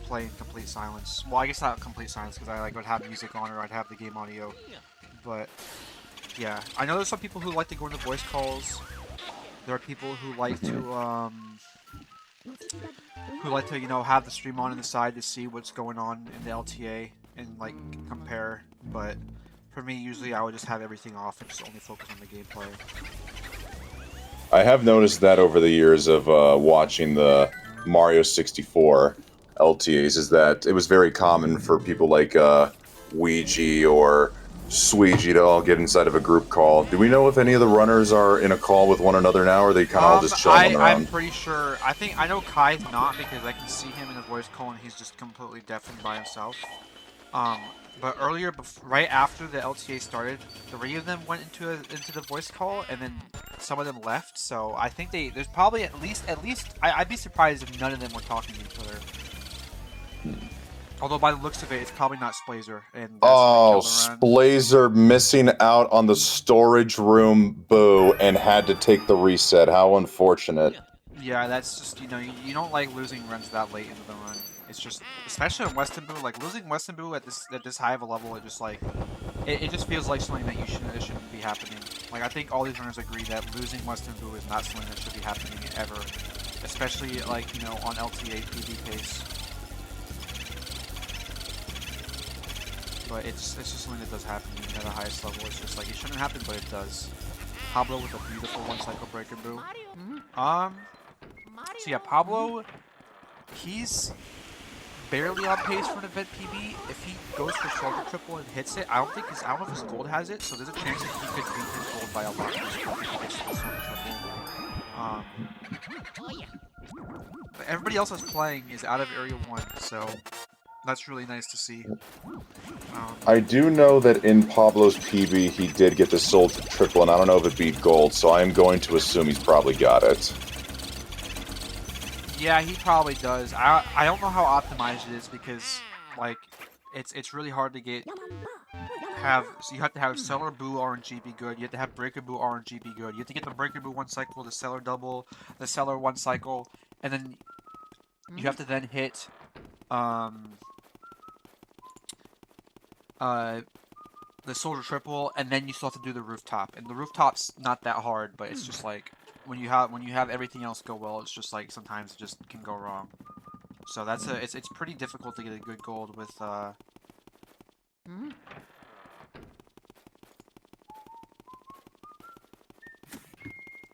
play in complete silence. Well, I guess not complete silence because I like would have music on or I'd have the game audio. But yeah, I know there's some people who like to go into voice calls. There are people who like to you know have the stream on the side to see what's going on in the LTA and like compare. But for me, usually I would just have everything off and just only focus on the gameplay. I have noticed that over the years of watching the Mario 64 LTAs is that it was very common for people like Luigi or Sweegie to all get inside of a group call. Do we know if any of the runners are in a call with one another now, or are they kind of all just chilling on their own? I'm pretty sure. I know Kai's not because I can see him in a voice call and he's just completely deafened by himself. But earlier, right after the LTA started, 3 of them went into the voice call, and then some of them left. So I think there's probably at least I'd be surprised if none of them were talking to each other. Although by the looks of it, it's probably not Splazer. And Splazer missing out on the storage room boo and had to take the reset. How unfortunate. Yeah, that's just, you know, you don't like losing runs that late into the run. It's just, especially in Weston Boo, like losing Weston Boo at this high of a level, it just like, it just feels like something that it shouldn't be happening. Like I think all these runners agree that losing Weston Boo is not something that should be happening ever, especially like, you know, on LTA PB pace. But it's just something that does happen at the highest level. It's just like it shouldn't happen, but it does. Pablo with a beautiful 1 cycle breaker boo. So yeah, Pablo, he's barely on pace for an event PB. If he goes for shoulder triple and hits it, I don't know if his gold has it, so there's a chance that he could beat his gold by a lot if he gets the shoulder triple. But everybody else that's playing is out of Area 1, so that's really nice to see. I do know that in Pablo's PB, he did get the soul triple, and I don't know if it beat gold, so I am going to assume he's probably got it. Yeah, he probably does. I don't know how optimized it is because like it's really hard to so you have to have Seller Boo RNG be good, you have to have Breaker Boo RNG be good, you have to get the Breaker Boo 1 cycle, the Seller double, the Seller 1 cycle, and then you have to then hit the soldier triple, and then you still have to do the rooftop. And the rooftop's not that hard, but it's just like when you have everything else go well, it's just like sometimes it just can go wrong. So that's it's pretty difficult to get a good gold with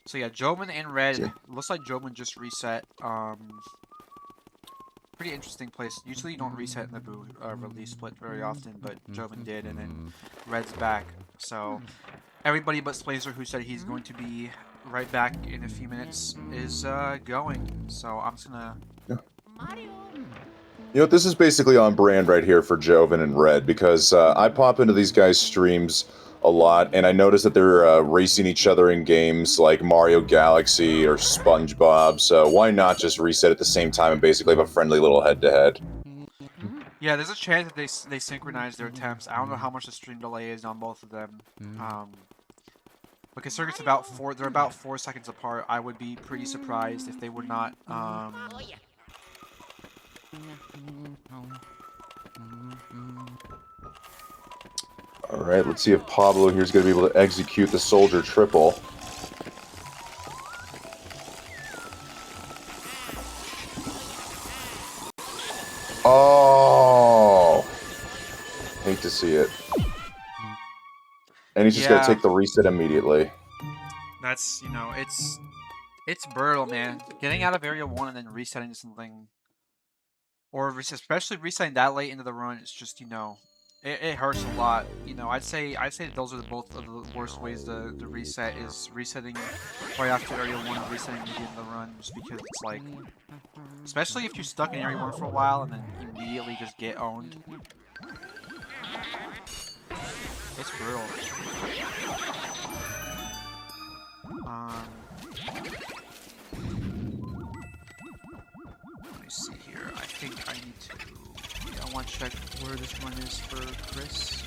So yeah, Joven and Red. Looks like Joven just reset. Pretty interesting place. Usually you don't reset in the Boo release split very often, but Joven did, and then Red's back. So everybody but Splazer, who said he's going to be right back in a few minutes, is going. So I'm just gonna. You know, this is basically on brand right here for Joven and Red, because I pop into these guys' streams a lot, and I notice that they're racing each other in games like Mario Galaxy or SpongeBob, so why not just reset at the same time and basically have a friendly little head-to-head? Yeah, there's a chance that they synchronize their attempts. I don't know how much the stream delay is on both of them. But considering they're about 4 seconds apart, I would be pretty surprised if they would not. Alright, let's see if Pablo here's going to be able to execute the soldier triple. Oh! Hate to see it. And he's just going to take the reset immediately. That's, it's brutal, man. Getting out of Area 1 and then resetting to something, or especially resetting that late into the run, it's just, it hurts a lot. I'd say those are both of the worst ways to reset, is resetting right after Area 1 and resetting immediately in the run, just because it's like, especially if you're stuck in Area 1 for a while and then immediately just get owned. It's brutal. Let me see here. I think I need to... I want to check where this one is for Chris.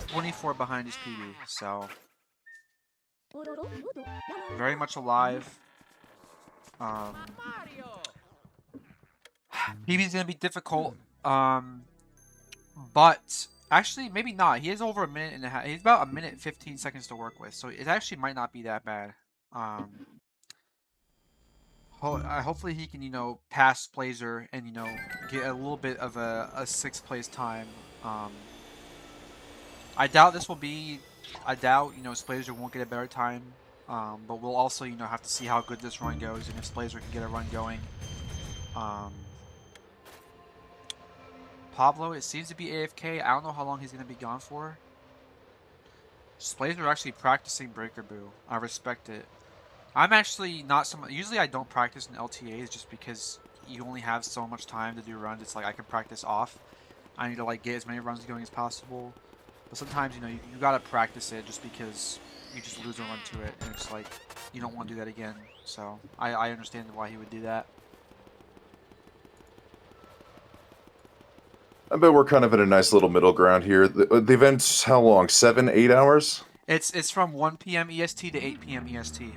.24 behind his PB, so... very much alive. PB's gonna be difficult, but actually maybe not. He has over a minute and a half. He's about a minute 15 seconds to work with, so it actually might not be that bad. Hopefully he can pass Blazer and get a little bit of a 6th place time. I doubt this will be. I doubt Blazer won't get a better time. But we'll also have to see how good this run goes and if Blazer can get a run going. Pablo, it seems to be AFK. I don't know how long he's going to be gone for. Blazer actually practicing Breaker Boo. I respect it. I'm actually not so much. Usually I don't practice in LTAs just because you only have so much time to do runs. It's like I can practice off. I need to get as many runs going as possible. But sometimes you gotta practice it just because you just lose a run to it, and it's like you don't want to do that again. So I understand why he would do that. I bet we're kind of in a nice little middle ground here. The event's how long? 7, 8 hours? It's from 1 p.m. EST to 8 p.m. EST.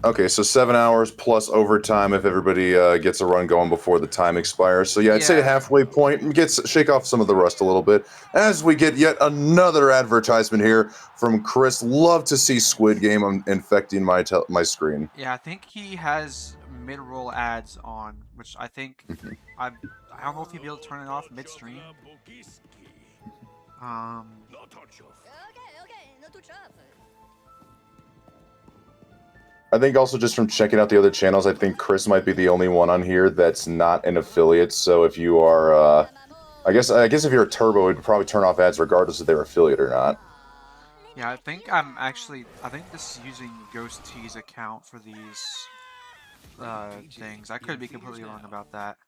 Okay, so 7 hours plus overtime if everybody gets a run going before the time expires. So yeah, I'd say a halfway point and shake off some of the rust a little bit. As we get yet another advertisement here from Chris. Love to see Squid Game infecting my screen. Yeah, I think he has mid-roll ads on, which I think I don't know if he'll be able to turn it off midstream. I think also just from checking out the other channels, I think Chris might be the only one on here that's not an affiliate. So if you are, I guess if you're a Turbo, it would probably turn off ads regardless if they're affiliate or not. Yeah, I think this is using Ghost T's account for these things. I could be completely wrong about that.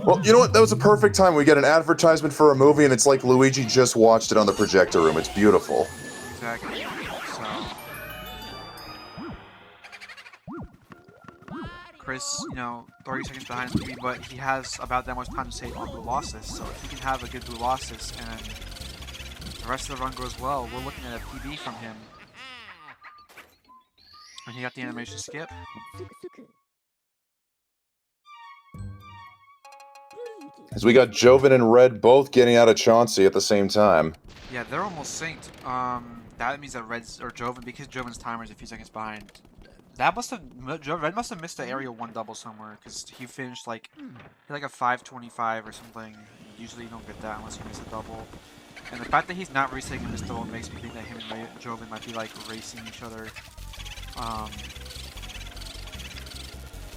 Well, you know what? That was a perfect time. We get an advertisement for a movie, and it's like Luigi just watched it on the projector room. It's beautiful. Exactly. So, Chris, 30 seconds behind me, but he has about that much time to save on Blue Losses. So if he can have a good Blue Losses and the rest of the run goes well, we're looking at a PB from him. And he got the animation skip. As we got Joven and Red both getting out of Chauncey at the same time. Yeah, they're almost synced. That means that Red's or Joven, because Joven's timer is a few seconds behind. That must have Red must have missed the area 1 double somewhere because he finished like a 5:25 or something. Usually you don't get that unless you miss a double. And the fact that he's not racing this double makes me think that him and Joven might be like racing each other.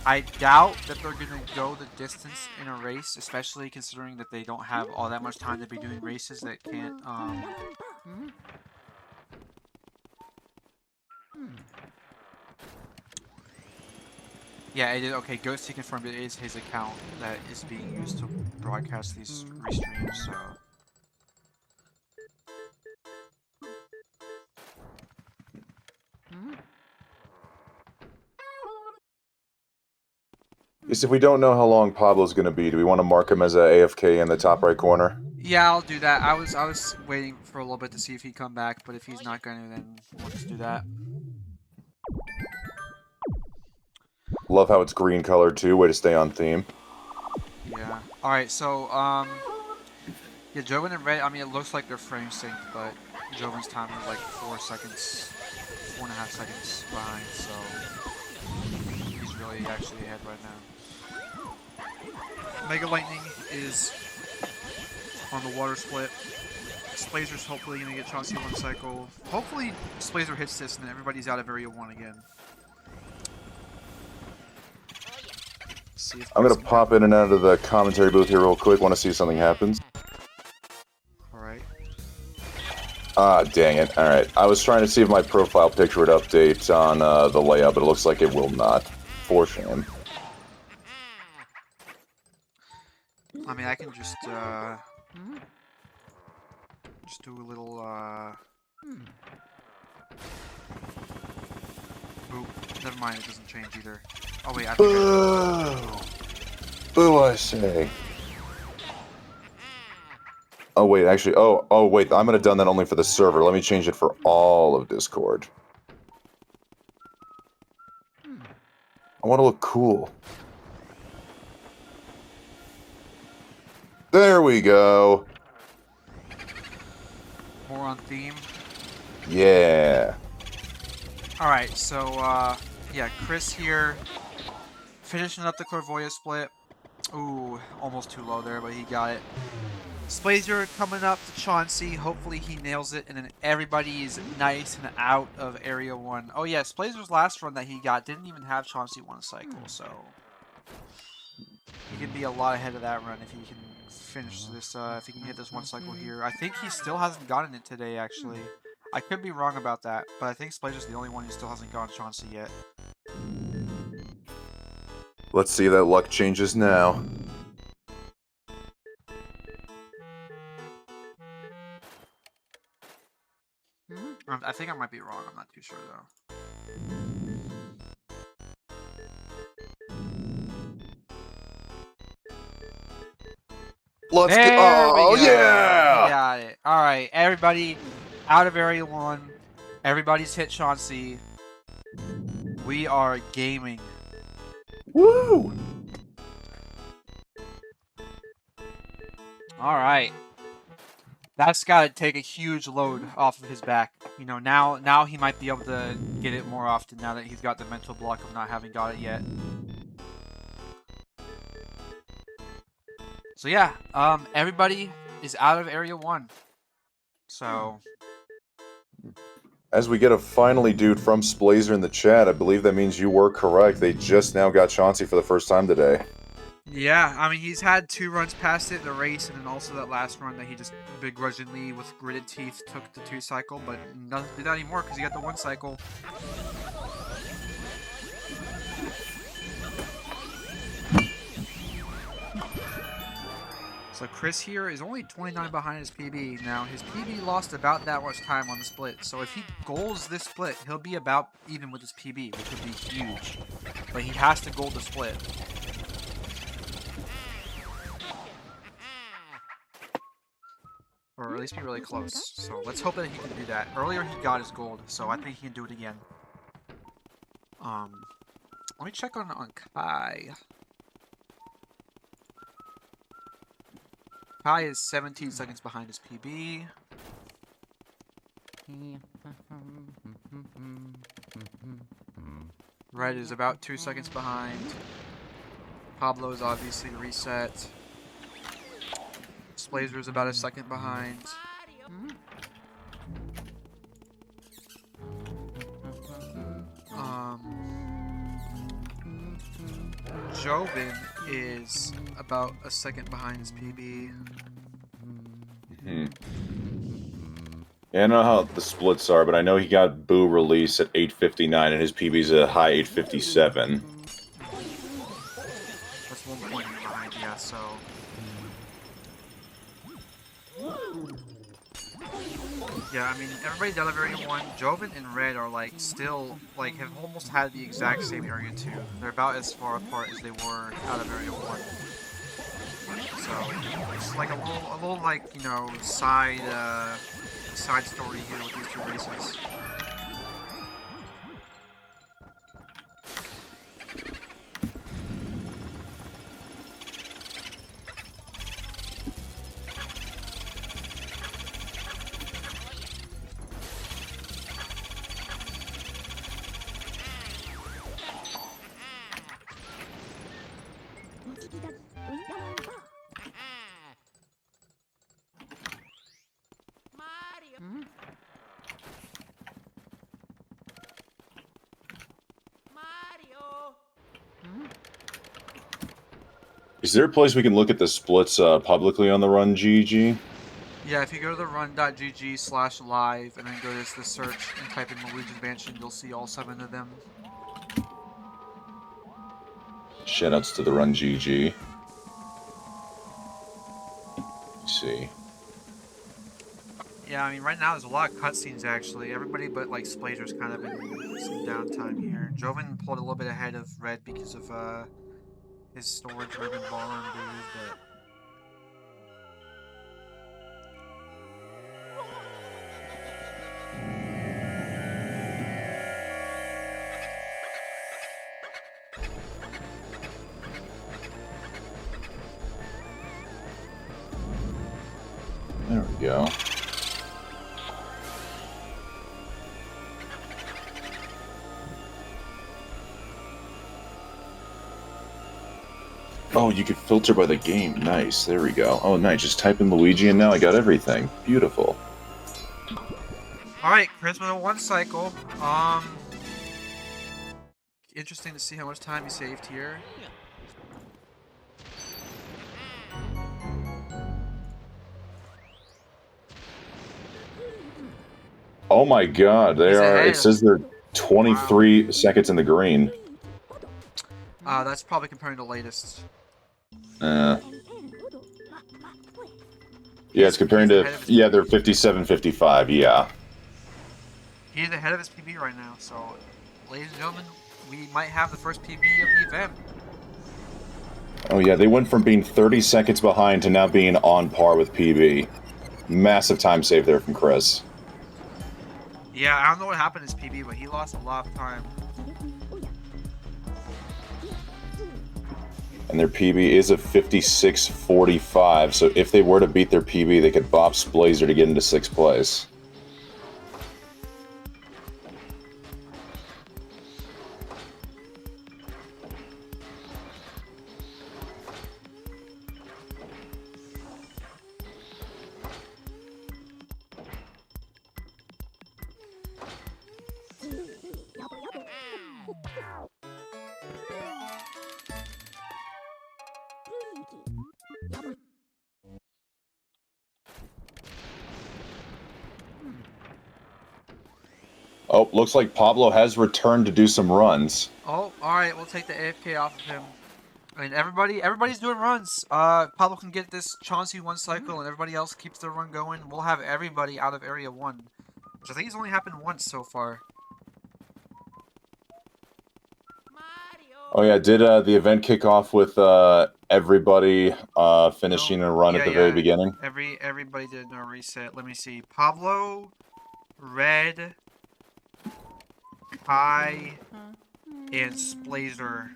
I doubt that they're gonna go the distance in a race, especially considering that they don't have all that much time to be doing races that can't. Yeah, it is, okay, Ghosty confirmed it is his account that is being used to broadcast these restreams, so... If we don't know how long Pablo's going to be, do we want to mark him as a AFK in the top right corner? Yeah, I'll do that. I was waiting for a little bit to see if he'd come back, but if he's not going to, then we'll just do that. Love how it's green colored too. Way to stay on theme. Yeah. Alright, so, yeah, Joven and Red, I mean, it looks like they're frame synced, but Joven's time is like 4 seconds, 4.5 seconds behind, so he's really actually ahead right now. Mega Lightning is on the water split. Splazer's hopefully going to get Chauncey 1 cycle. Hopefully Splazer hits this and then everybody's out of area 1 again. I'm going to pop in and out of the commentary booth here real quick. Want to see if something happens. Alright. Ah, dang it. Alright. I was trying to see if my profile picture would update on the layout, but it looks like it will not. For shame. I mean, I can just do a little, Oop, never mind, it doesn't change either. Oh wait, I think Boo, I say. Oh wait, actually, oh wait, I might have done that only for the server. Let me change it for all of Discord. I want to look cool. There we go. More on theme. Yeah. Alright, so, yeah, Chris here, finishing up the Clairvoyant split. Ooh, almost too low there, but he got it. Splazer coming up to Chauncey, hopefully he nails it, and then everybody's nice and out of Area 1. Oh yeah, Splazer's last run that he got didn't even have Chauncey 1 cycle, so... he can be a lot ahead of that run if he can finish this, if he can hit this 1 cycle here. I think he still hasn't gotten it today, actually. I could be wrong about that, but I think Splazer's the only one who still hasn't gotten Chauncey yet. Let's see if that luck changes now. I think I might be wrong, I'm not too sure though. Let's there go! Oh, we go. yeah! We got it. Alright, everybody out of Area 1. Everybody's hit Chauncey. We are gaming. Woo! Alright. That's got to take a huge load off of his back. You know, now he might be able to get it more often now that he's got the mental block of not having got it yet. So yeah, everybody is out of Area 1. So... As we get a finally dude from Splazer in the chat, I believe that means you were correct. They just now got Chauncey for the first time today. Yeah, I mean, he's had 2 runs past it in the race, and then also that last run that he just begrudgingly, with gritted teeth, took the 2 cycle, but doesn't do that anymore because he got the 1 cycle. So Chris here is only 29 behind his PB. Now, his PB lost about that much time on the split, so if he goals this split, he'll be about even with his PB, which would be huge. But he has to goal the split. Or at least be really close. So let's hope that he can do that. Earlier he got his gold, so I think he can do it again. Let me check on Kai. Kai is 17 seconds behind his PB. Red is about 2 seconds behind. Pablo is obviously reset. Splazer is about a second behind. Joven is about a second behind his PB. Yeah, I don't know how the splits are, but I know he got Boo released at 8:59, and his PB's a high 8:57. That's 1 point behind, yeah, so... Yeah, I mean, everybody out of Area 1, Joven and Red are, like, still, like, have almost had the exact same Area 2. They're about as far apart as they were out of Area 1. So, it's like a little, like, you know, side story here with these 2 races. Is there a place we can look at the splits publicly on the run, GG? Yeah, if you go to the run.gg/live and then go to the search and type in Luigi's Mansion, you'll see all 7 of them. Shoutouts to the run, GG. Let's see. Yeah, I mean, right now there's a lot of cutscenes, actually. Everybody but, like, Splazer's kind of in some downtime here. Joven pulled a little bit ahead of Red because of, his storage ribbon ball on Booze, but... There we go. Oh, you could filter by the game. Nice. There we go. Oh, nice. Just type in Luigi and now I got everything. Beautiful. Alright, Charisma 1 cycle. Interesting to see how much time he saved here. Oh my god, it says they're 23 seconds in the green. That's probably comparing to latest. Yeah, it's comparing to, yeah, they're 57-55, yeah. He's ahead of his PB right now, so, ladies and gentlemen, we might have the first PB of the event. Oh yeah, they went from being 30 seconds behind to now being on par with PB. Massive time save there from Chris. Yeah, I don't know what happened to his PB, but he lost a lot of time. And their PB is a 56-45, so if they were to beat their PB, they could bop Splazer to get into 6th place. Oh, looks like Pablo has returned to do some runs. Oh, alright, we'll take the AFK off of him. I mean, everybody's doing runs. Pablo can get this Chauncey 1 cycle, and everybody else keeps their run going. We'll have everybody out of Area 1. Which I think has only happened once so far. Oh yeah, did the event kick off with everybody finishing a run at the very beginning? Everybody did no reset. Let me see. Pablo, Red, Kai, and Splazer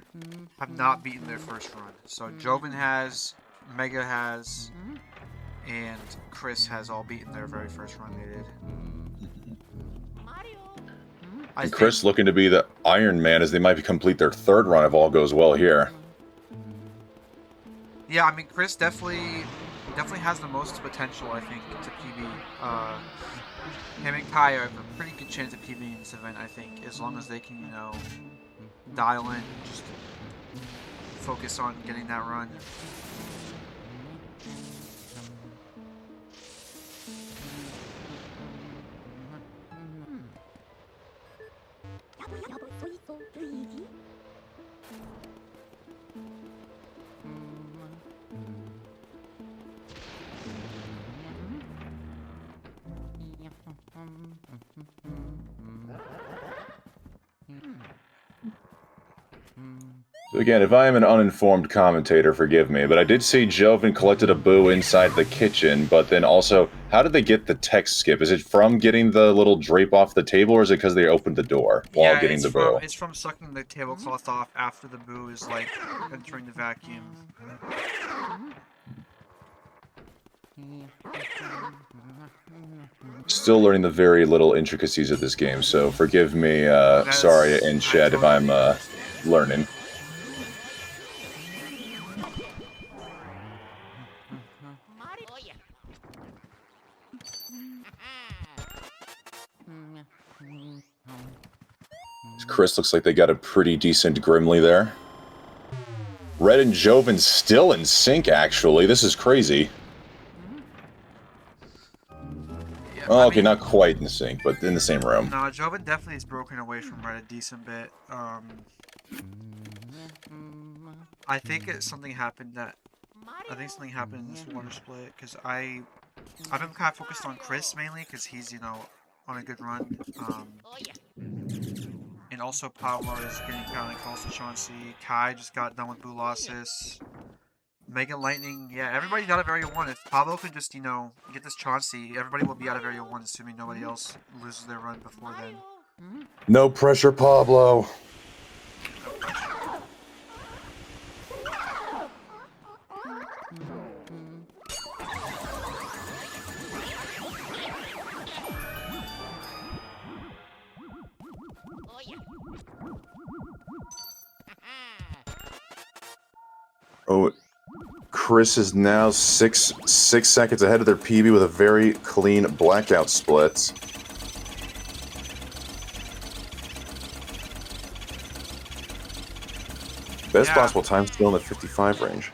have not beaten their first run. So Joven has, Mega has, and Chris has all beaten their very first run they did. And Chris looking to be the Iron Man as they might complete their third run if all goes well here. Yeah, I mean, Chris definitely has the most potential, I think, to PB. Him and Kai have a pretty good chance of PBing this event, I think, as long as they can, you know, dial in, just focus on getting that run. So again, if I am an uninformed commentator, forgive me, but I did see Joven collected a boo inside the kitchen, but then also, how did they get the text skip? Is it from getting the little drape off the table, or is it because they opened the door while getting the boo? It's from sucking the tablecloth off after the boo is, like, entering the vacuum. Still learning the very little intricacies of this game, so forgive me, sorry in chat if I'm learning. Chris looks like they got a pretty decent Grimly there. Red and Joven still in sync, actually. This is crazy. Yeah, Oh, okay, not quite in sync, but in the same room. No, Joven definitely has broken away from Red a decent bit. I think something happened in this water split, because I've been kind of focused on Chris mainly, because he's, you know, on a good run. And also Pablo is getting kind of close to Chauncey. Kai just got done with Blue Losses. Mega Lightning, yeah, everybody's out of Area 1. If Pablo could just, you know, get this Chauncey, everybody will be out of Area 1, assuming nobody else loses their run before then. No pressure, Pablo. Oh, Chris is now six seconds ahead of their PB with a very clean blackout split. Best possible time still in the 55 range.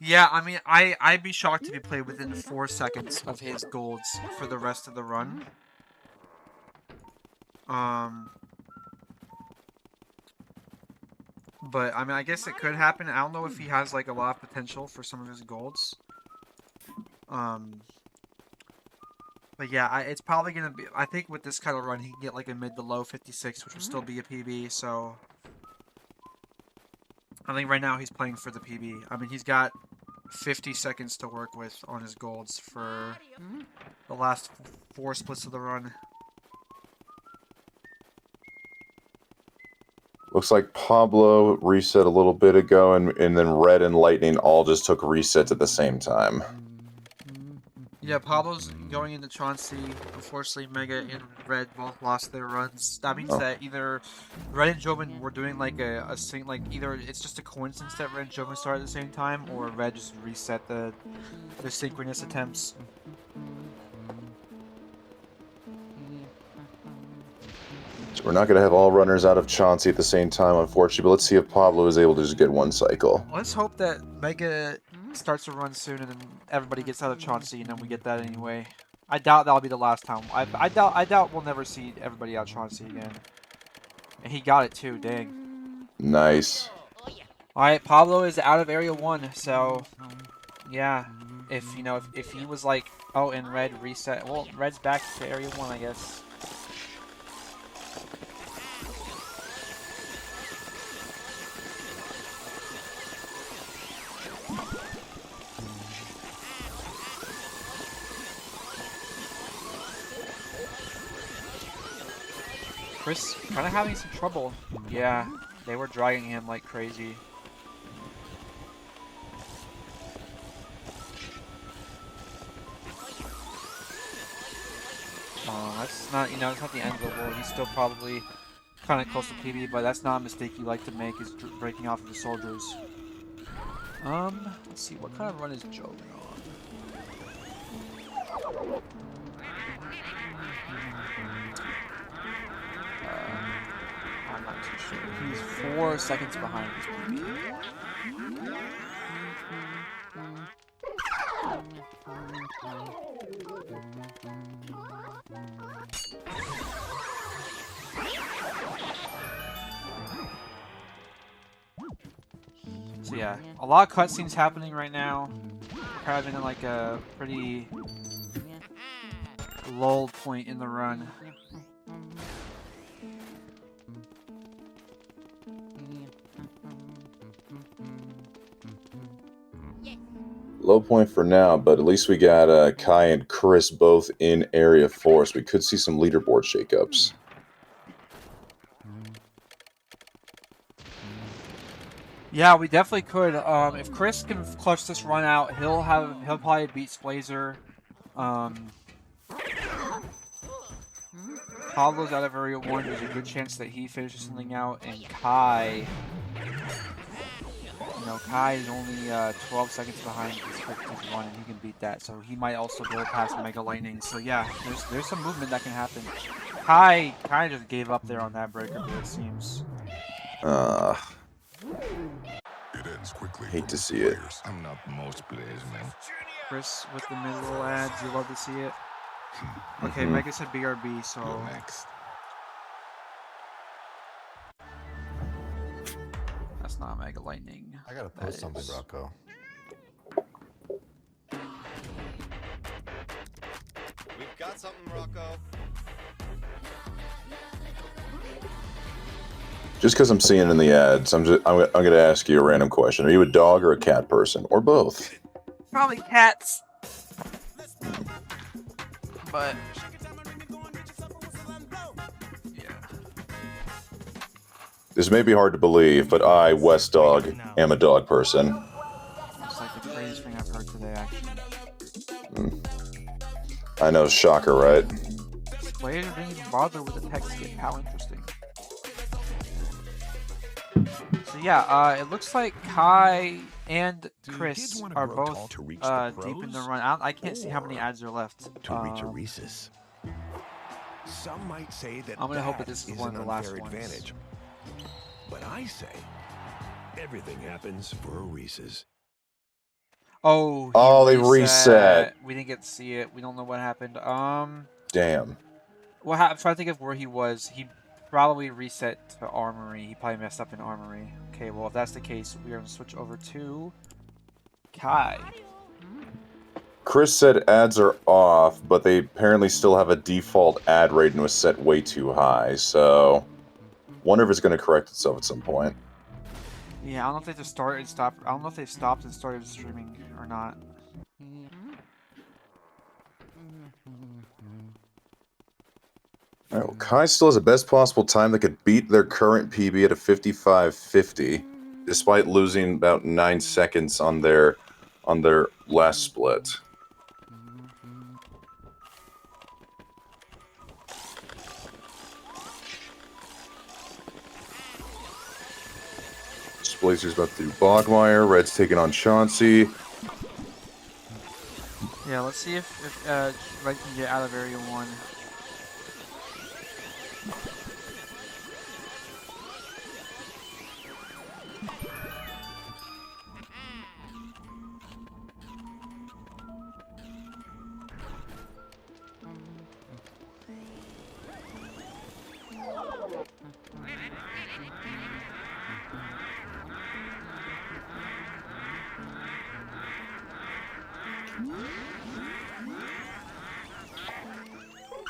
Yeah, I mean, I'd be shocked if he played within 4 seconds of his golds for the rest of the run. But, I mean, I guess it could happen. I don't know if he has, like, a lot of potential for some of his golds. But yeah, it's probably going to be... I think with this kind of run, he can get, like, a mid to low 56, which would still be a PB, so... I think right now he's playing for the PB. I mean, he's got 50 seconds to work with on his golds for the last 4 splits of the run. Looks like Pablo reset a little bit ago, and then Red and Lightning all just took resets at the same time. Yeah, Pablo's going into Chauncey. Unfortunately, Mega and Red both lost their runs. That means that either Red and Joven were doing like a sync, like either it's just a coincidence that Red and Joven started at the same time, or Red just reset the synchronous attempts. So we're not going to have all runners out of Chauncey at the same time, unfortunately, but let's see if Pablo is able to just get one cycle. Let's hope that Mega starts to run soon and then everybody gets out of Chauncey and then we get that anyway. I doubt that'll be the last time. I doubt we'll never see everybody out Chauncey again. And he got it too, dang. Nice. Alright, Pablo is out of Area 1, so yeah. If you know if he was like, oh, and Red reset, well, Red's back to Area 1, I guess. Chris kind of having some trouble. Yeah, they were dragging him like crazy. That's not, you know, it's not the end of the world. He's still probably kind of close to PB, but that's not a mistake you like to make, is breaking off of the soldiers. Let's see, what kind of run is Joe on? I'm not too sure. He's 4 seconds behind his PB. So yeah, a lot of cutscenes happening right now. We're kind of in like a pretty lull point in the run. Low point for now, but at least we got Kai and Chris both in Area 4, so we could see some leaderboard shakeups. Yeah, we definitely could. If Chris can clutch this run out, he'll probably beat Splazer. Pablo's out of Area 1. There's a good chance that he finishes something out, and Kai. You know, Kai is only 12 seconds behind his one, and he can beat that. So he might also go past Mega Lightning. So yeah, there's some movement that can happen. Kai kind of just gave up there on that breaker, but it seems. Hate to see it. I'm not most players, man. Chris with the mid-roll ads, you love to see it. Okay, Mega said BRB, so. You're next. That's not Mega Lightning. I gotta post something, Rocco. We've got something, Rocco. Just because I'm seeing it in the ads, I'm going to ask you a random question. Are you a dog or a cat person, or both? Probably cats. But yeah. This may be hard to believe, but I, West Dog, am a dog person. It's like the craziest thing I've heard today, actually. I know, shocker, right? Players didn't even bother with the text skip. How interesting. So yeah, it looks like Kai and Chris are both deep in the run. I can't see how many ads are left. To reach a Reese's. Some might say that I'm gonna hope that this is one of the last ones. Advantage. But I say everything happens for a Reese's. Oh, they reset. We didn't get to see it. We don't know what happened. Damn. Well, I'm trying to think of where he was. He probably reset to Armory. He probably messed up in Armory. Okay, well, if that's the case, we are going to switch over to Kai. Chris said ads are off, but they apparently still have a default ad rating was set way too high, so wonder if it's going to correct itself at some point. Yeah, I don't know if they just started and stopped. I don't know if they stopped and started streaming or not. All right, well, Kai still has the best possible time that could beat their current PB at a 55.50, despite losing about 9 seconds on their last split. Blazer's about to do Bogmire. Red's taking on Chauncey. Yeah, let's see if Red can get out of Area 1.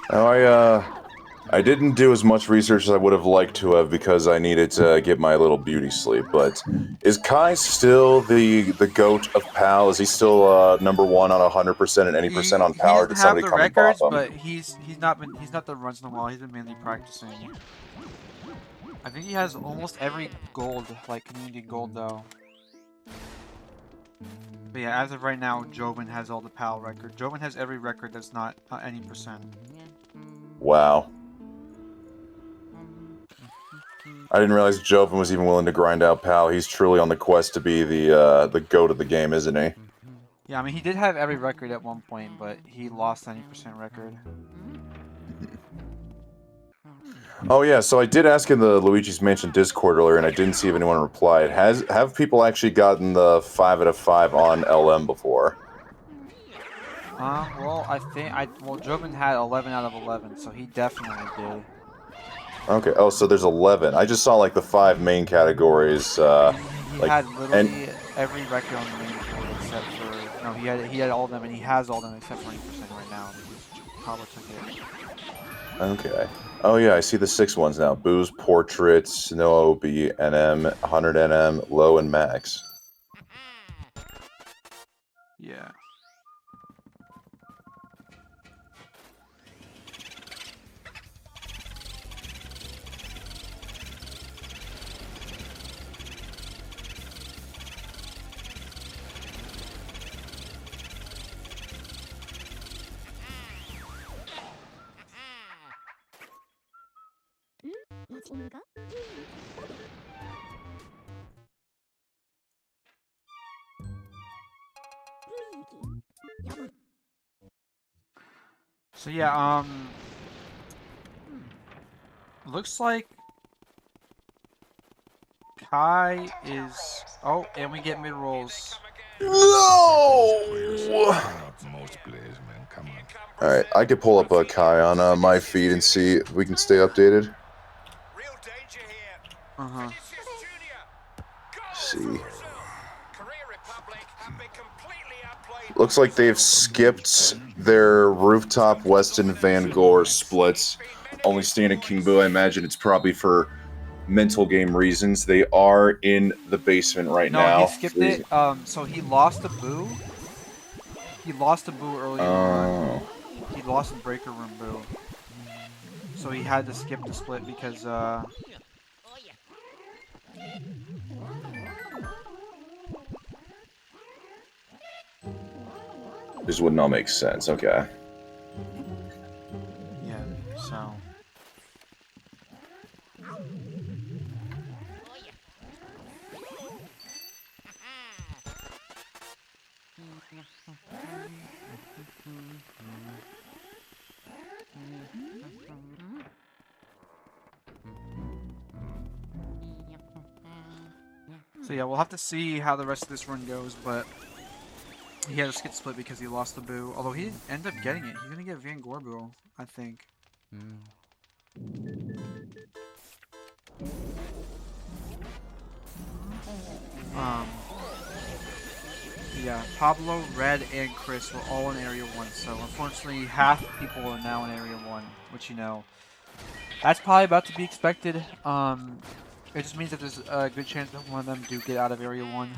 Now, I didn't do as much research as I would have liked to have because I needed to get my little beauty sleep, but is Kai still the GOAT of PAL? Is he still #1 on 100% and any percent on power? Did somebody come and bop him? But he's not the runs in a while. He's been mainly practicing. I think he has almost every gold, like community gold, though. But yeah, as of right now, Joven has all the PAL record. Joven has every record that's not any percent. Wow. I didn't realize Joven was even willing to grind out PAL. He's truly on the quest to be the GOAT of the game, isn't he? Yeah, I mean, he did have every record at one point, but he lost 90% record. Oh yeah, so I did ask in the Luigi's Mansion Discord earlier, and I didn't see if anyone replied. Have people actually gotten the 5 out of 5 on LM before? Well, well, Joven had 11 out of 11, so he definitely did. Okay. Oh, so there's 11. I just saw like the 5 main categories. He like, had literally every record on the main board except for no. He had all of them, and he has all of them except for 20% right now. Because Pablo took it. Okay. Oh yeah, I see the 6 ones now. Booze, Portraits, no OoB, NM, 100 NM, Low, and Max. Yeah. So yeah, looks like Kai is. Oh, and we get mid rolls. No! Alright, I could pull up a Kai on my feed and see if we can stay updated. Uh-huh. See. Looks like they've skipped their Rooftop Weston Van Gore splits. Only staying at King Boo. I imagine it's probably for mental game reasons. They are in the basement right now. No, he skipped it. So he lost to Boo. He lost to Boo early in the run. He lost in Breaker Room Boo. So he had to skip the split because this would not make sense. Okay. yeah, so. So yeah, we'll have to see how the rest of this run goes, but he had a skip split because he lost the Boo. Although he didn't end up getting it. He's gonna get Van Gore Boo, I think. Yeah, Pablo, Red, and Chris were all in Area 1, so unfortunately half the people are now in Area 1, which, you know, that's probably about to be expected. It just means that there's a good chance that one of them do get out of Area 1.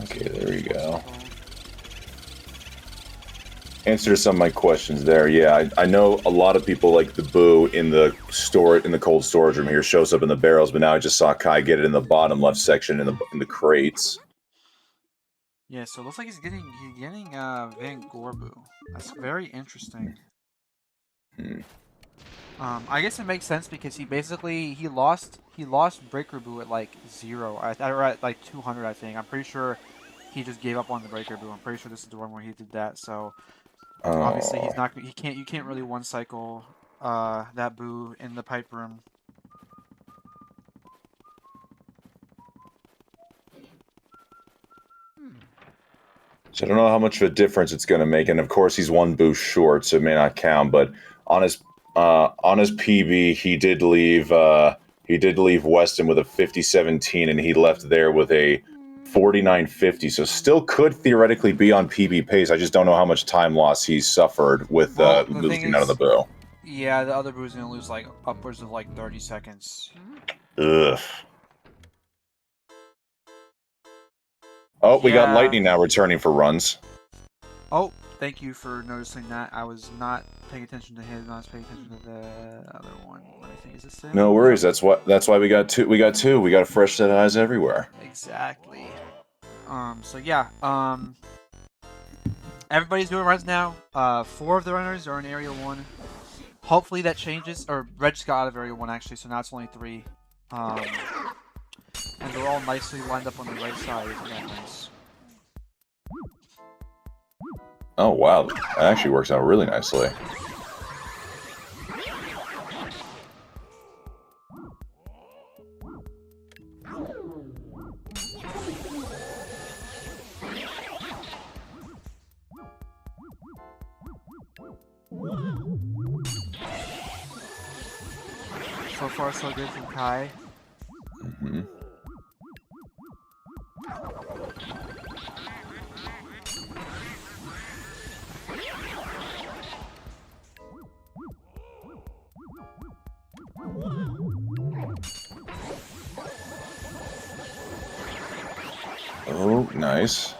Okay, there we go. Answer some of my questions there. Yeah, I know a lot of people like the Boo in the cold storage room here shows up in the barrels, but now I just saw Kai get it in the bottom left section in the crates. Yeah, so it looks like he's getting Van Gore Boo. That's very interesting. I guess it makes sense because he lost Breaker Boo at like 0, or at like 200, I think. I'm pretty sure he just gave up on the Breaker Boo. I'm pretty sure this is the one where he did that. So obviously you can't really one cycle that Boo in the pipe room. So I don't know how much of a difference it's going to make, and of course he's one boost short, so it may not count. But on his PB, he did leave Weston with a 50-17, and he left there with a 49-50. So still could theoretically be on PB pace. I just don't know how much time loss he's suffered with losing out of the Boo. Yeah, the other Boo's gonna lose like upwards of like 30 seconds. Ugh. Oh, we got Yeah. Lightning now returning for runs. Oh, thank you for noticing that. I was not paying attention to his. I was paying attention to the other one. Let me think. Is this him? No worries. That's why we got two. We got two. We got a fresh set of eyes everywhere. Exactly. So yeah. Everybody's doing runs now. 4 of the runners are in Area 1. Hopefully that changes. Or Reg just got out of Area 1 actually, so now it's only 3. And they're all nicely lined up on the right side. Isn't that nice? Oh wow, that actually works out really nicely. So far, so good from Kai. Mm-hmm. Oh, nice.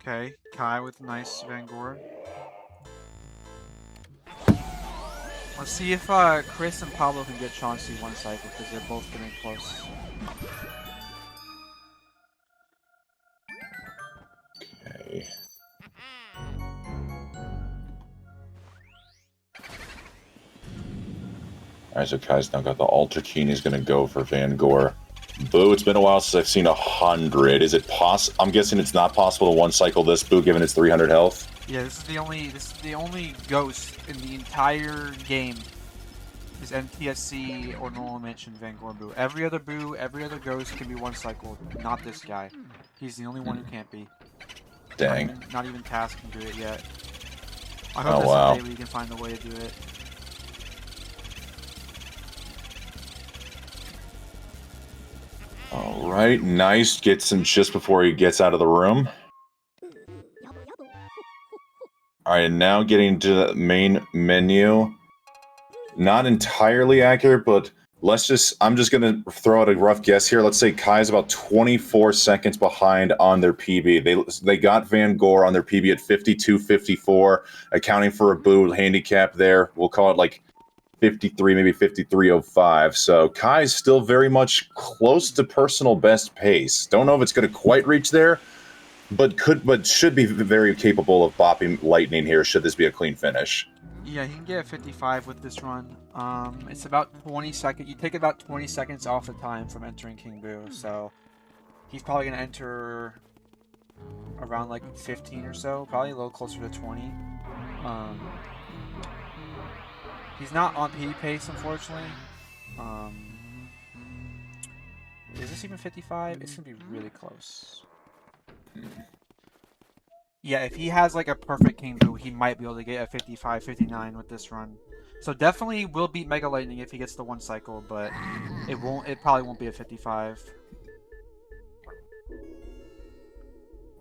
Okay, Kai with nice Vanguard. Let's see if Chris and Pablo can get Chauncey one cycle because they're both getting close. Okay. Alright, so Kai's now got the Alter Key and he's gonna go for Vanguard. Boo, it's been a while since I've seen 100. Is it I'm guessing it's not possible to one cycle this Boo given its 300 health? Yeah, this is the only ghost in the entire game is NTSC or normal mention Vanguard Boo. Every other Boo, every other ghost can be one cycled, not this guy. He's the only one who can't be. Dang. Not even Task can do it yet. I hope Oh, that wow. someday we can find a way to do it. Alright, nice. Gets him just before he gets out of the room. Alright, and now getting to the main menu. Not entirely accurate, but I'm just gonna throw out a rough guess here. Let's say Kai's about 24 seconds behind on their PB. They got Van Gore on their PB at 52.54, accounting for a Boo handicap there. We'll call it like 53, maybe 53.05. So Kai's still very much close to personal best pace. Don't know if it's going to quite reach there, but should be very capable of bopping Lightning here. Should this be a clean finish? Yeah, he can get a 55 with this run. It's about 20 seconds. You take about 20 seconds off the time from entering King Boo, so he's probably going to enter around like 15 or so, probably a little closer to 20. He's not on P pace, unfortunately. Is this even 55? It's going to be really close. Yeah, if he has like a perfect King Boo, he might be able to get a 55, 59 with this run. So definitely will beat Mega Lightning if he gets the one cycle, but it probably won't be a 55.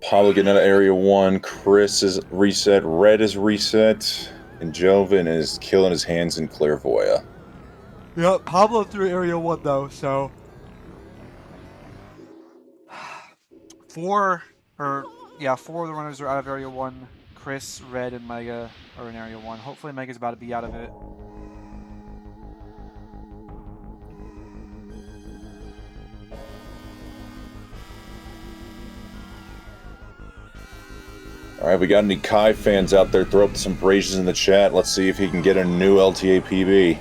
Pablo getting out of Area 1. Chris is reset. Red is reset. And Joven is killing his hands in Clairvoya. Yeah, Pablo through Area 1 though, so... 4 of the runners are out of Area 1. Chris, Red, and Mega are in Area 1. Hopefully Mega's about to be out of it. Alright, we got any Kai fans out there? Throw up some praises in the chat. Let's see if he can get a new LTA PB.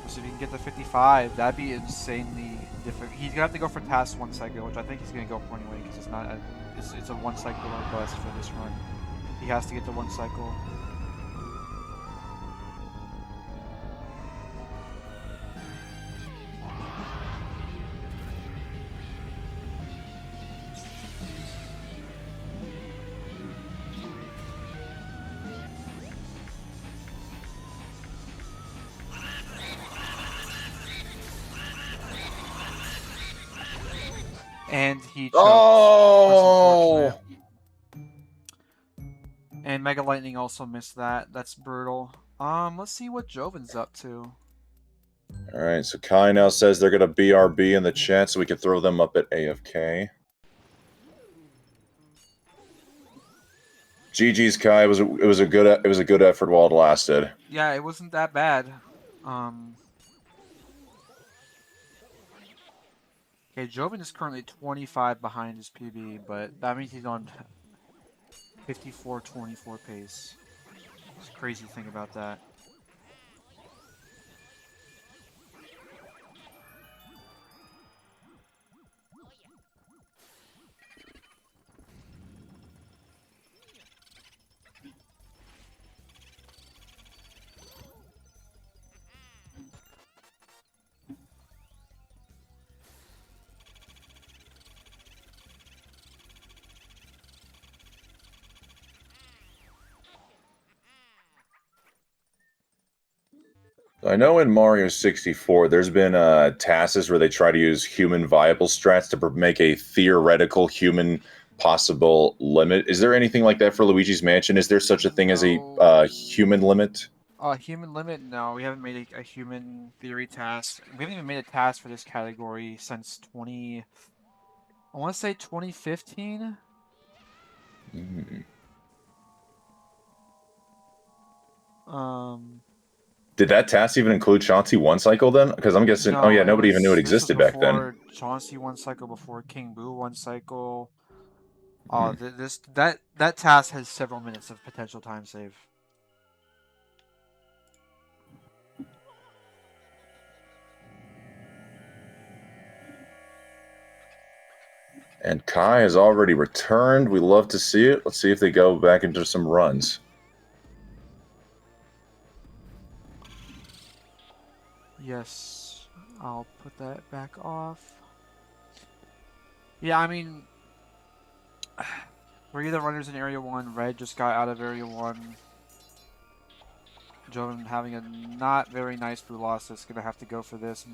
So if he can get the 55, that'd be insanely different. He's gonna have to go for Task one cycle, which I think he's gonna go for anyway, because it's not it's a one cycle or bust for this run. He has to get the one cycle. And he choked. Oh! And Mega Lightning also missed that. That's brutal. Let's see what Joven's up to. All right, so Kai now says they're gonna BRB in the chat, so we can throw them up at AFK. GG's Kai. It was a good effort while it lasted. Yeah, it wasn't that bad. Okay, Joven is currently 25 behind his PB, but that means he's on 54-24 pace. It's a crazy thing about that. I know in Mario 64, there's been tasks where they try to use human viable strats to make a theoretical human possible limit. Is there anything like that for Luigi's Mansion? Is there such a thing as a human limit? Human limit? No, we haven't made a human theory task. We haven't even made a task for this category since I want to say 2015. Did that task even include Chauncey One Cycle then? Because I'm guessing. No, oh yeah, nobody even knew it existed back then. Chauncey One Cycle, before King Boo One Cycle. That task has several minutes of potential time save. And Kai has already returned. We love to see it. Let's see if they go back into some runs. Yes, I'll put that back off. Yeah, I mean, we're either runners in Area 1. Red just got out of Area 1. Joven having a not very nice blue loss that's going to have to go for this.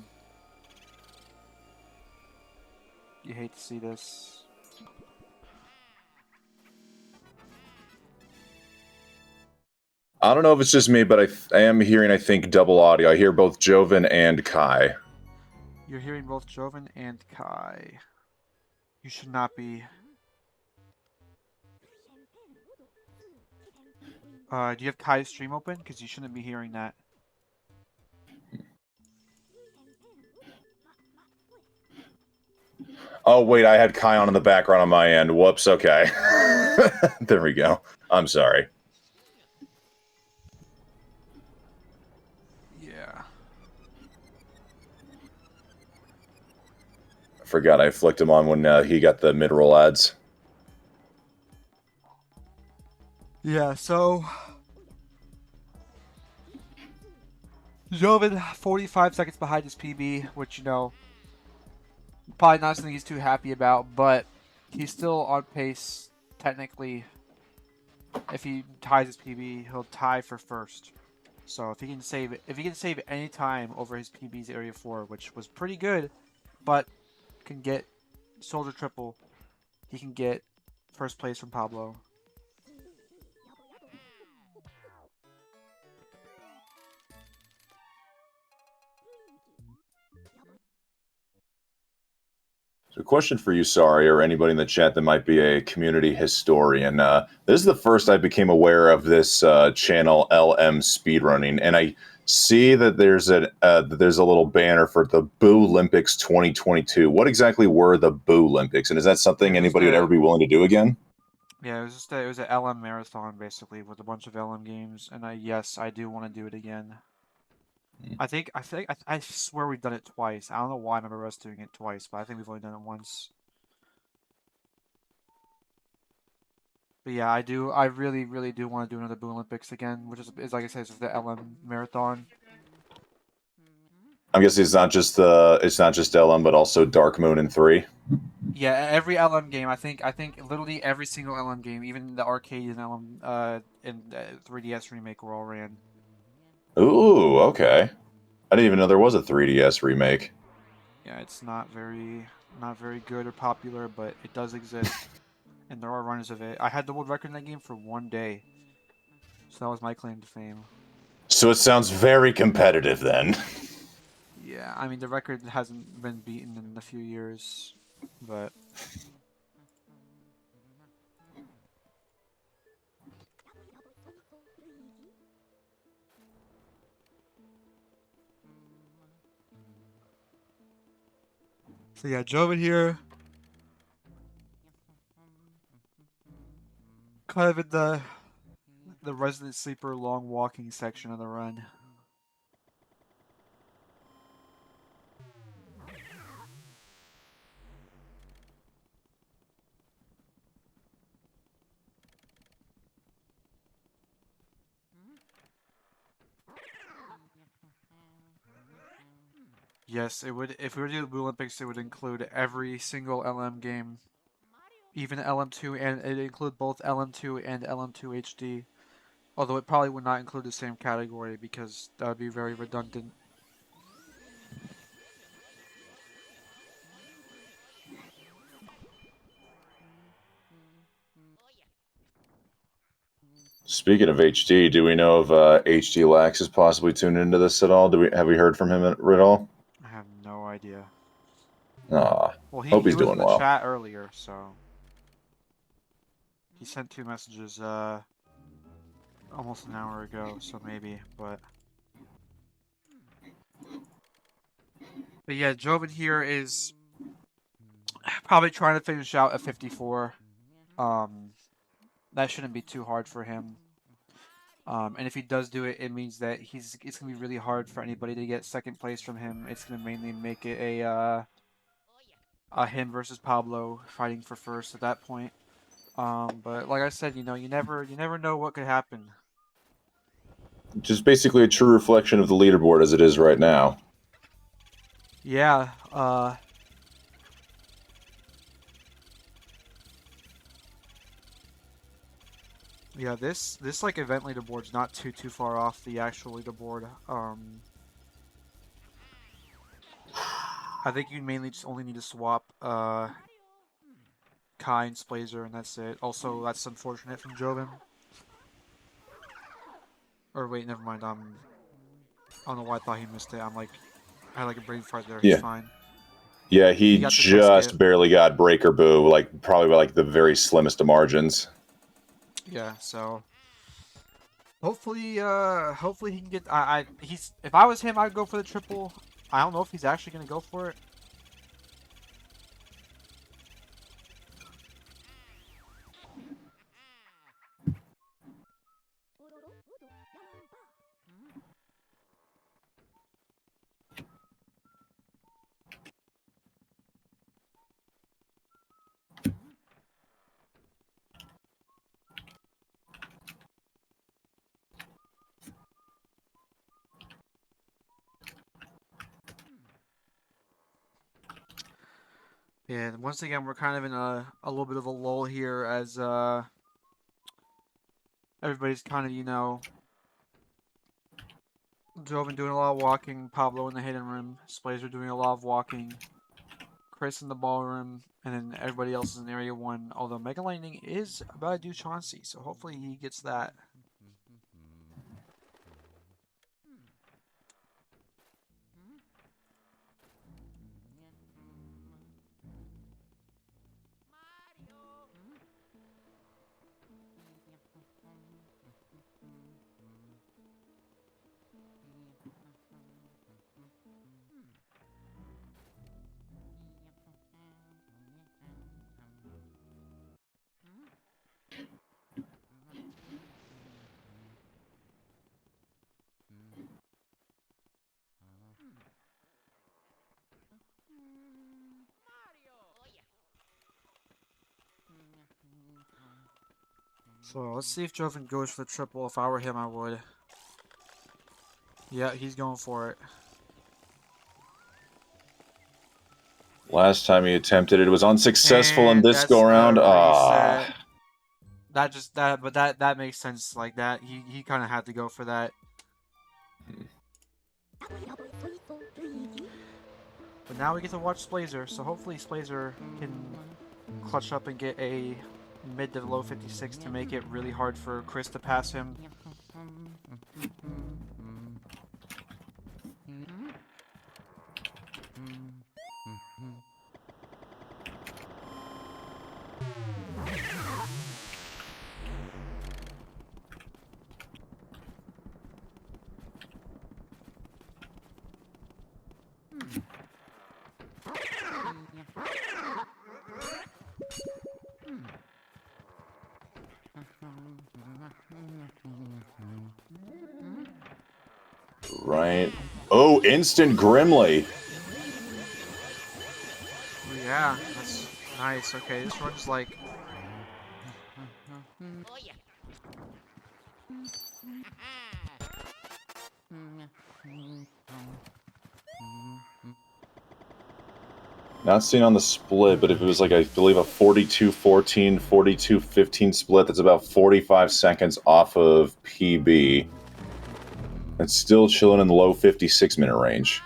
You hate to see this. I don't know if it's just me, but I am hearing, I think, double audio. I hear both Joven and Kai. You're hearing both Joven and Kai. You should not be. Do you have Kai's stream open? Because you shouldn't be hearing that. Oh, wait, I had Kai on in the background on my end. Whoops, okay. There we go. I'm sorry. Yeah. I forgot I flicked him on when he got the mid-roll ads. Yeah, so Joven 45 seconds behind his PB, which, you know, probably not something he's too happy about, but he's still on pace. Technically, if he ties his PB, he'll tie for first. So if he can save any time over his PB's Area 4, which was pretty good, but can get Soldier Triple, he can get first place from Pablo. So a question for you, Sari, or anybody in the chat that might be a community historian. This is the first I became aware of this channel, LM Speedrunning, and I see that there's a little banner for the Boo Olympics 2022. What exactly were the Boo Olympics, and is that something anybody would ever be willing to do again? Yeah, it was an LM marathon basically with a bunch of LM games, and yes, I do want to do it again. I swear we've done it twice. I don't know why I remember us doing it twice, but I think we've only done it once. But yeah, I really, really do want to do another Boo Olympics again, which is like I said, it's the LM marathon. I'm guessing it's not just LM, but also Dark Moon and 3. Yeah, every LM game. I think literally every single LM game, even the arcade and LM and 3DS remake, were all ran. Ooh, okay. I didn't even know there was a 3DS remake. Yeah, it's not very good or popular, but it does exist, and there are runners of it. I had the world record in that game for one day, so that was my claim to fame. So it sounds very competitive then. Yeah, I mean the record hasn't been beaten in a few years, but so yeah, Joven here, kind of in the resident sleeper long walking section of the run. Yes, it would. If we were to do the Olympics, it would include every single LM game, even LM2, and it include both LM2 and LM2 HD. Although it probably would not include the same category because that would be very redundant. Speaking of HD, do we know if HD Lax is possibly tuned into this at all? Have we heard from him at all? I have no idea. Aw, Well, hope he he's was doing in the well. chat earlier, so he sent 2 messages almost an hour ago, so maybe, but yeah, Joven here is probably trying to finish out at 54. That shouldn't be too hard for him. And if he does do it, it means that it's gonna be really hard for anybody to get second place from him. It's gonna mainly make it a him versus Pablo fighting for first at that point. But like I said, you never know what could happen. Just basically a true reflection of the leaderboard as it is right now. Yeah, yeah, this like event leaderboard's not too far off the actual leaderboard. I think you mainly just only need to swap Kai and Splazer, and that's it. Also, that's unfortunate from Joven. Or wait, never mind. I don't know why I thought he missed it. I had like a brain fart there. He's fine. Yeah, he got the just barely got break or boo, like probably by like the very slimmest of margins. Yeah, so hopefully he can get. If I was him, I'd go for the triple. I don't know if he's actually gonna go for it. Yeah, and once again, we're kind of in a little bit of a lull here as everybody's kind of, Joven doing a lot of walking, Pablo in the hidden room, Splazer doing a lot of walking, Chris in the ballroom, and then everybody else is in Area 1, although Mega Lightning is about to do Chauncey, so hopefully he gets that. So let's see if Joven goes for the triple. If I were him, I would. Yeah, he's going for it. Last time he attempted it was unsuccessful, and this go around. That makes sense. Like that, he kind of had to go for that. But now we get to watch Splazer, so hopefully Splazer can clutch up and get a mid to low 56 to make it really hard for Chris to pass him. Right. Oh, instant Grimly. Yeah, that's nice. Okay, this one's like. Oh yeah. Not seen on the split, but if it was like, I believe, a 42-14, 42-15 split, that's about 45 seconds off of PB. It's still chilling in the low 56-minute range.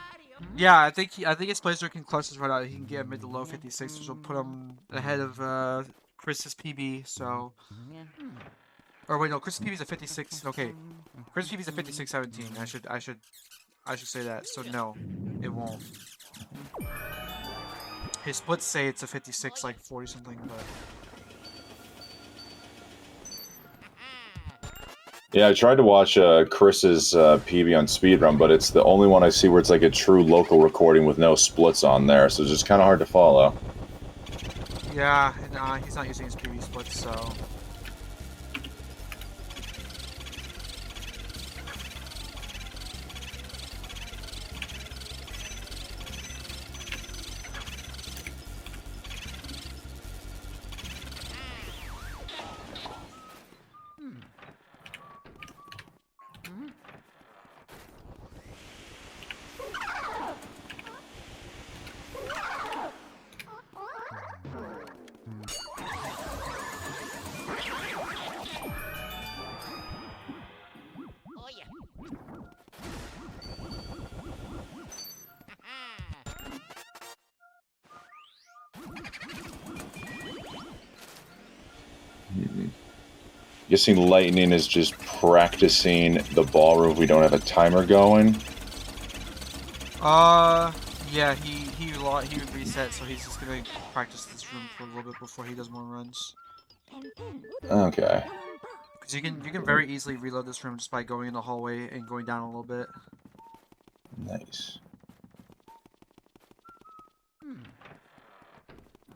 Yeah, I think his plays are closest right now. He can get mid to low 56, which will put him ahead of Chris's PB. So, or wait, no, Chris's PB is a 56. Okay, Chris's PB is a 56-17. I should say that. So no, it won't. His splits say it's a 56, like 40 something, but. Yeah, I tried to watch Chris's PB on speedrun, but it's the only one I see where it's like a true local recording with no splits on there, so it's just kind of hard to follow. Yeah, and he's not using his PB splits, so. Oh yeah. Guessing Lightning is just practicing the ballroom if we don't have a timer going. Yeah, he would reset, so he's just gonna practice this room for a little bit before he does more runs. Okay. Because you can very easily reload this room just by going in the hallway and going down a little bit. Nice.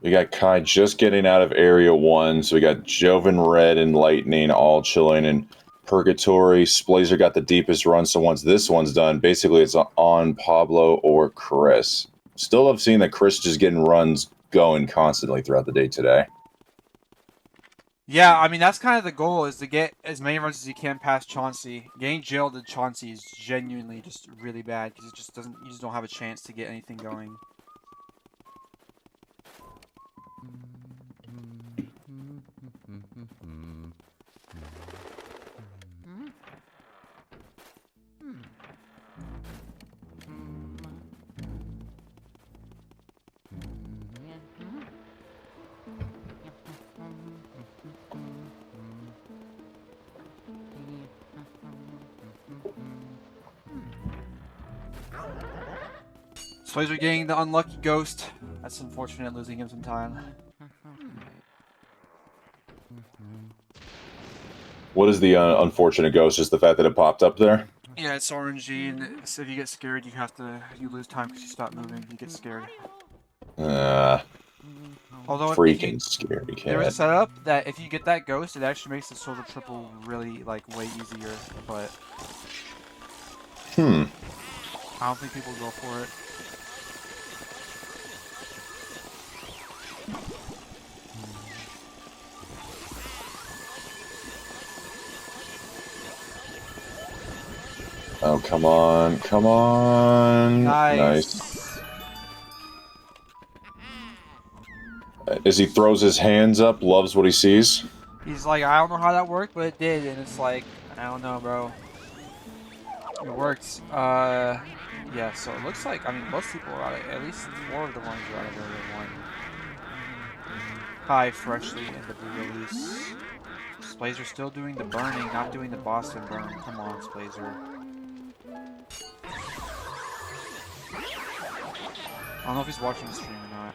We got Kai just getting out of Area 1, so we got Joven, Red, and Lightning all chilling in Purgatory. Splazer got the deepest run, so once this one's done, basically it's on Pablo or Chris. Still love seeing that Chris just getting runs going constantly throughout the day today. Yeah, I mean, that's kind of the goal, is to get as many runs as you can past Chauncey. Getting jailed at Chauncey is genuinely just really bad, because you just don't have a chance to get anything going. Splazer getting the unlucky ghost. That's unfortunate, losing him some time. What is the unfortunate ghost? Just the fact that it popped up there? Yeah, it's RNG, and if you get scared, you lose time because you stop moving. You get scared. Although Freaking scaredy cat. There is a setup that if you get that ghost, it actually makes the sort of triple really like way easier. But I don't think people go for it. Oh, come on. Come on. Nice. As he throws his hands up, loves what he sees. He's like, I don't know how that worked, but it did. And it's like, I don't know, bro. It worked. Yeah, so it looks like, I mean, most people are out of, at least 4 of the ones are out of Area 1. Hi, freshly in the blue release. Splazer still doing the burning, not doing the Boston burn. Come on, Splazer. I don't know if he's watching the stream or not.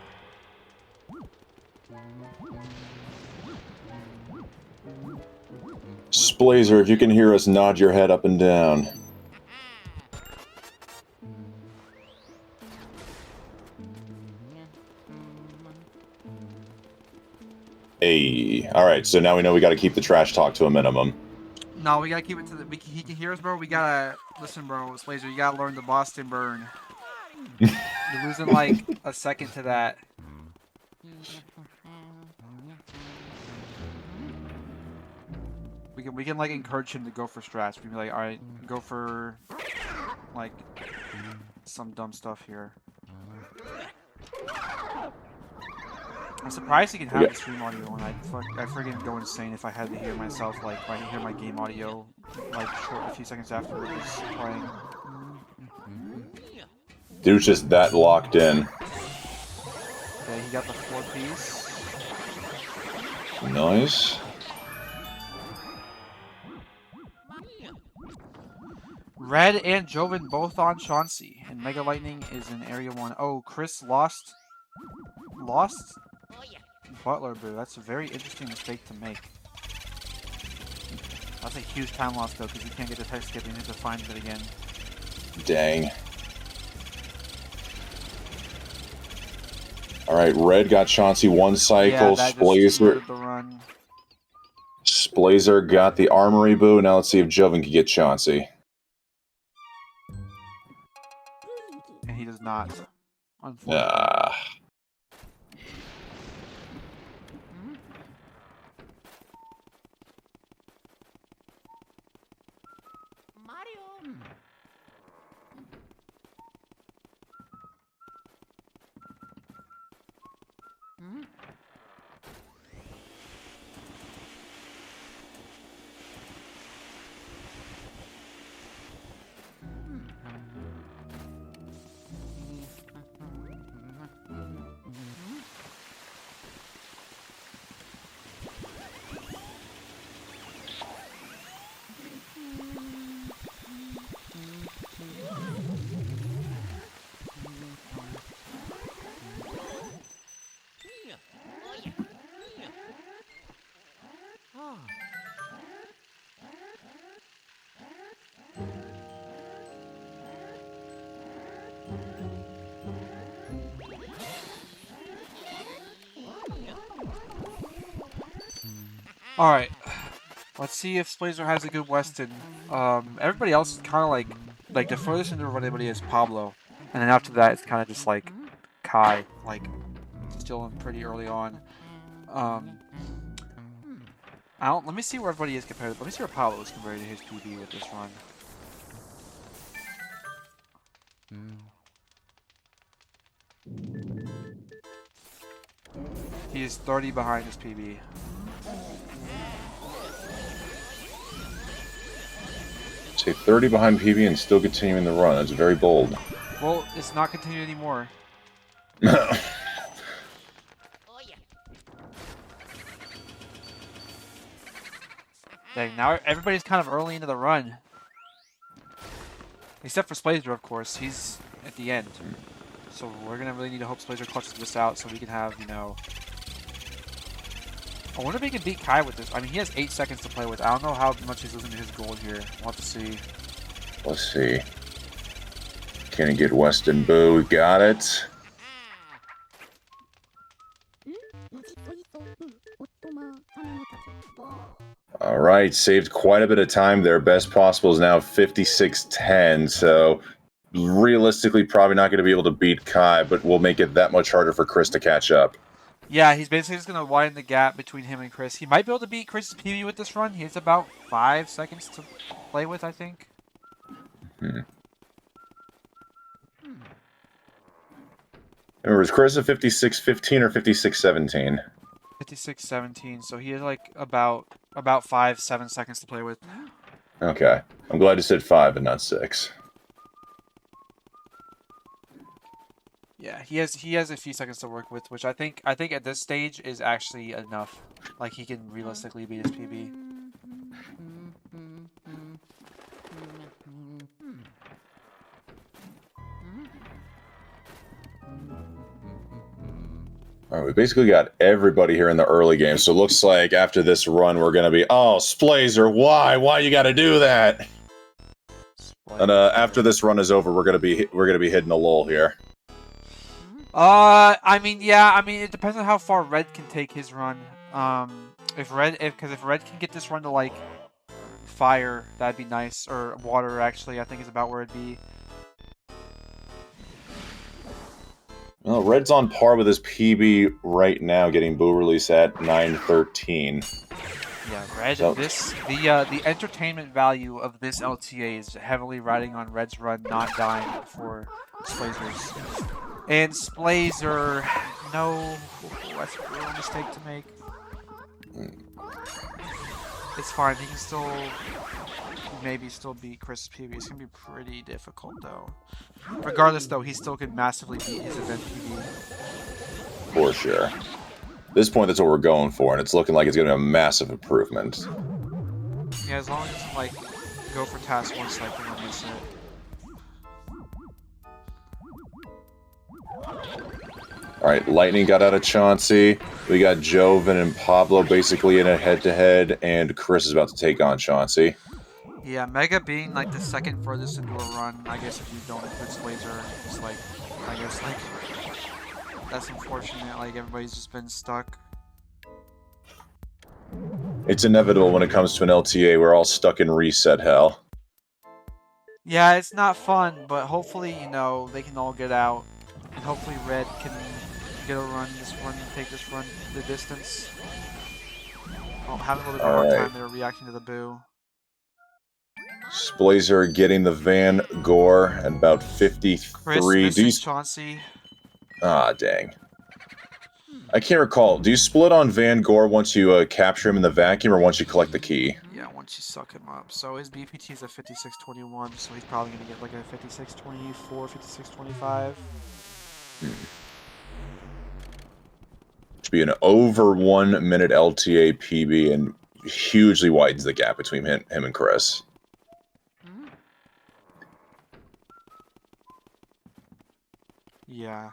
Splazer, if you can hear us, nod your head up and down. Hey, all right. So now we know we got to keep the trash talk to a minimum. No, we gotta keep it to the. He can hear us, bro. We gotta listen, bro. Splazer, you gotta learn the Boston burn. You're losing like a second to that. We can like encourage him to go for strats. We can be like, all right, go for like some dumb stuff here. I'm surprised he can have the stream audio, and I freaking go insane if I had to hear myself, like if I hear my game audio like a few seconds after it was playing. Dude's just that locked in. Okay, he got the 4-piece. Nice. Red and Joven both on Chauncey, and Mega Lightning is in Area 1. Oh, Chris lost Butler Boo. That's a very interesting mistake to make. That's a huge time loss though, because you can't get the tech skip and you have to find it again. Dang. Alright, Red got Chauncey one cycle. Yeah, Splazer got the Armory Boo. Now let's see if Joven can get Chauncey. And he does not. Unfortunately. Alright. Let's see if Splazer has a good Weston. Everybody else is kind of like the furthest into everybody is Pablo. And then after that, it's kind of just like Kai, like still in pretty early on. Let me see where everybody is compared. Let me see where Pablo is compared to his PB with this run. He is 30 behind his PB. Say 30 behind PB and still continuing the run. That's very bold. Well, it's not continuing anymore. Dang, now everybody's kind of early into the run. Except for Splazer, of course. He's at the end. So we're going to really need to hope Splazer clutches this out so we can have, you know... I wonder if he can beat Kai with this. I mean, he has 8 seconds to play with. I don't know how much he's losing to his gold here. We'll have to see. Let's see. Can he get Weston Boo? Got it. All right, saved quite a bit of time there. Best possible is now 56-10, so realistically probably not going to be able to beat Kai, but we'll make it that much harder for Chris to catch up. Yeah, he's basically just going to widen the gap between him and Chris. He might be able to beat Chris's PB with this run. He has about 5 seconds to play with, I think. Remember, is Chris a 56-15 or 56-17? 56-17, so he has like about 5-7 seconds to play with. Okay. I'm glad you said 5 and not 6. Yeah, he has a few seconds to work with, which I think at this stage is actually enough. Like he can realistically beat his PB. All right, we basically got everybody here in the early game, so it looks like after this run we're gonna be, oh, Splazer, why you gotta do that? And after this run is over, we're gonna be hitting a lull here. I mean, yeah, I mean, it depends on how far Red can take his run. If Red can get this run to like fire, that'd be nice, or water actually, I think is about where it'd be. Well, Red's on par with his PB right now, getting boo release at 913. Yeah, Red. So, the entertainment value of this LTA is heavily riding on Red's run not dying before Splazer's. And Splazer, no, that's a real mistake to make. It's fine. He can still maybe beat Chris's PB. It's gonna be pretty difficult though. Regardless, though, he still could massively beat his event PB. For sure. At this point, that's what we're going for, and it's looking like it's going to be a massive improvement. Yeah, as long as it doesn't, like, go for task 1 cycle and miss it. Alright, Lightning got out of Chauncey. We got Joven and Pablo basically in a head-to-head, and Chris is about to take on Chauncey. Yeah, Mega being like the second furthest into a run, I guess if you don't include Splazer, it's like, I guess like, that's unfortunate, like everybody's just been stuck. It's inevitable when it comes to an LTA, we're all stuck in reset hell. Yeah, it's not fun, but hopefully, you know, they can all get out, and hopefully Red can get a run, take this run the distance. Oh, having a little bit more time there reacting to the boo. Splazer getting the Van Gore at about 53. Chris Chauncey. Ah, dang. I can't recall. Do you split on Van Gore once you capture him in the vacuum or once you collect the key? Yeah, once you suck him up. So his BPT is a 5621, so he's probably going to get like a 5624, 5625. Should be an over 1 minute LTA PB and hugely widens the gap between him and Chris. Yeah.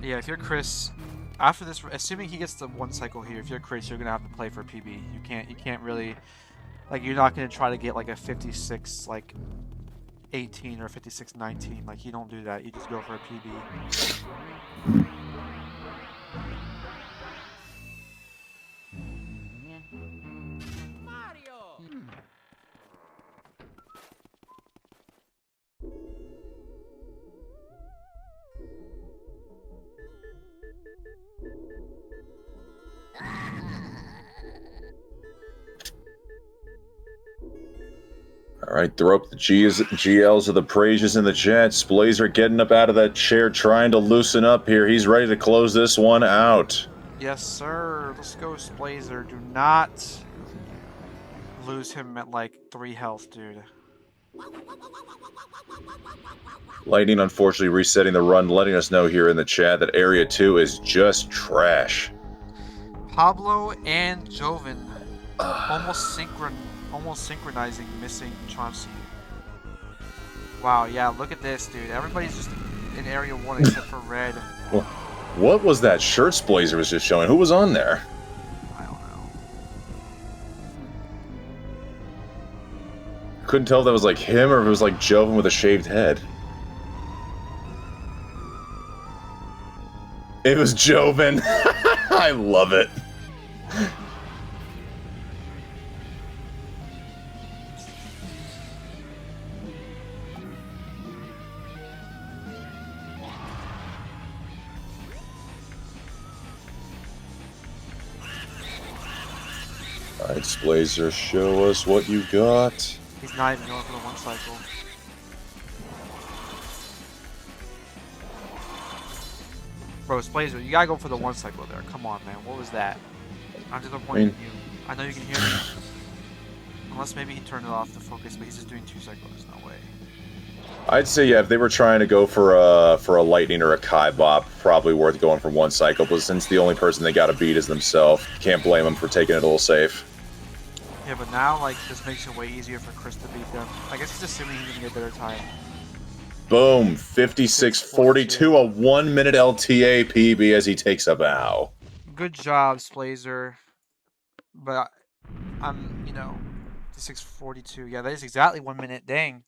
Yeah, if you're Chris, after this, assuming he gets the 1 cycle here, if you're Chris, you're gonna have to play for PB. You can't really, like, you're not gonna try to get like a 56 like 18 or 56-19. Like, you don't do that. You just go for a PB. Alright, throw up the GLs of the praises in the chat. Splazer getting up out of that chair, trying to loosen up here. He's ready to close this one out. Yes, sir. Let's go, Splazer. Do not lose him at like 3 health, dude. Lightning, unfortunately, resetting the run, letting us know here in the chat that Area 2 is just trash. Pablo and Joven almost synchronizing, missing Chauncey. Wow, yeah, look at this, dude. Everybody's just in Area 1 except for Red. What was that shirt Splazer was just showing? Who was on there? I don't know. Couldn't tell if that was like him or if it was like Joven with a shaved head. It was Joven. I love it. Alright, Splazer, show us what you got. He's not even going for the 1 cycle. Bro, Splazer, you gotta go for the 1 cycle there. Come on, man. What was that? I'm disappointed in you. I know you can hear me. Unless maybe he turned it off to focus, but he's just doing 2 cycles. There's no way. I'd say, yeah, if they were trying to go for a Lightning or a Kai Bop, probably worth going for 1 cycle, but since the only person they gotta beat is themselves, can't blame them for taking it a little safe. Yeah, but now, like, this makes it way easier for Chris to beat them. I guess he's assuming he's gonna get better time. Boom, 56-42, a 1 minute LTA PB as he takes a bow. Good job, Splazer. But I'm, 56-42. Yeah, that is exactly 1 minute. Dang.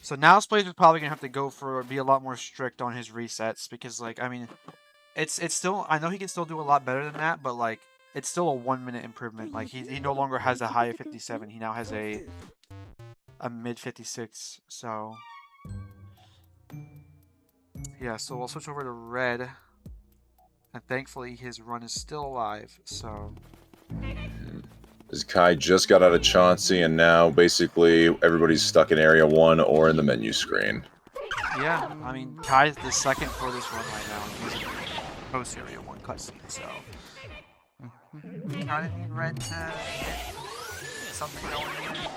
So now Splazer's probably gonna have to be a lot more strict on his resets because, like, I mean, it's still, I know he can still do a lot better than that, but like, it's still a 1 minute improvement. Like he no longer has a high of 57. He now has a mid 56. So yeah, so we'll switch over to red, and thankfully his run is still alive. So As Kai just got out of Chauncey, and now basically everybody's stuck in Area 1 or in the menu screen. yeah, I mean Kai's the second for this run right now. He's in post Area 1 cutscene, so we kind of need red to get something going here.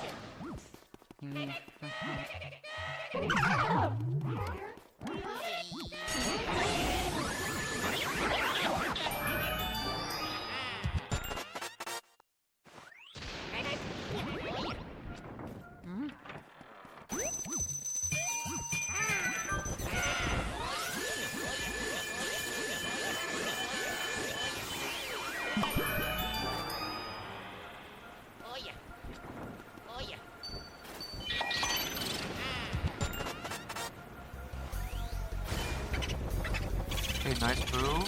Okay, nice move.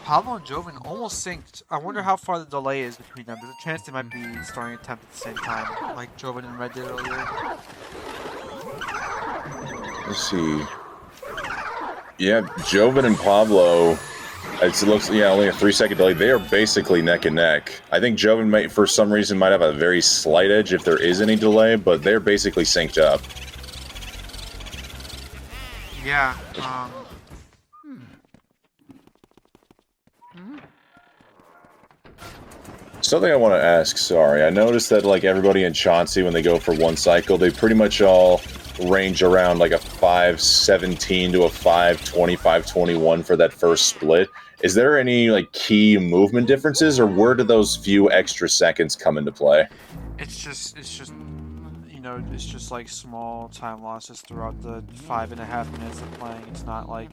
Pablo and Joven almost synced. I wonder how far the delay is between them. There's a chance they might be starting attempt at the same time, like Joven and Red did earlier. Let's see. Yeah, Joven and Pablo, it looks, only a 3-second delay. They are basically neck and neck. I think Joven might, for some reason, might have a very slight edge if there is any delay, but they're basically synced up. Yeah, Something I want to ask, sorry. I noticed that, like, everybody in Chauncey, when they go for one cycle, they pretty much all range around, like, a 5.17 to a 5.20, 5.21 for that first split. Is there any, like, key movement differences, or where do those few extra seconds come into play? it's just it's just like small time losses throughout the 5.5 minutes of playing. It's not like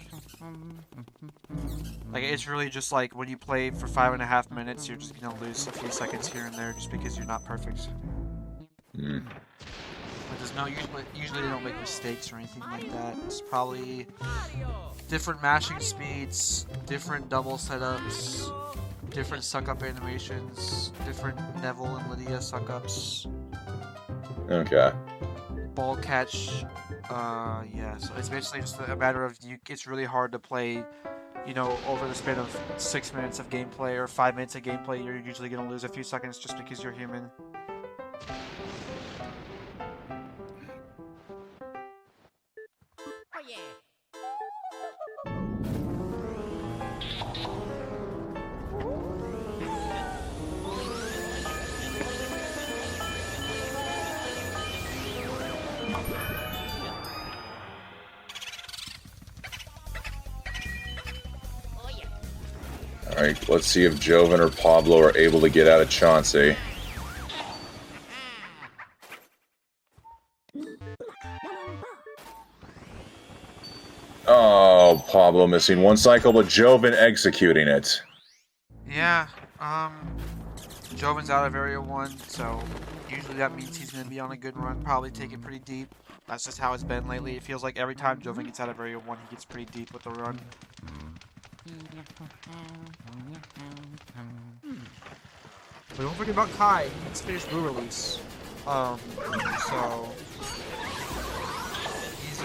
it's really just like when you play for 5.5 minutes, you're just gonna lose a few seconds here and there just because you're not perfect. Mm. But there's no usually they don't make mistakes or anything like that. It's probably different mashing speeds, different double setups, different suck-up animations, different Neville and Lydia suck-ups. Okay. Ball catch, yeah, so it's basically just a matter of it's really hard to play, over the span of 6 minutes of gameplay or 5 minutes of gameplay. You're usually going to lose a few seconds just because you're human. Oh yeah. Alright, let's see if Joven or Pablo are able to get out of Chauncey. Oh, Pablo missing one cycle, but Joven executing it. Yeah, Joven's out of Area 1, so usually that means he's going to be on a good run, probably take it pretty deep. That's just how it's been lately. It feels like every time Joven gets out of Area 1, he gets pretty deep with the run. But don't forget about Kai. He needs to finish Blue Release. So he's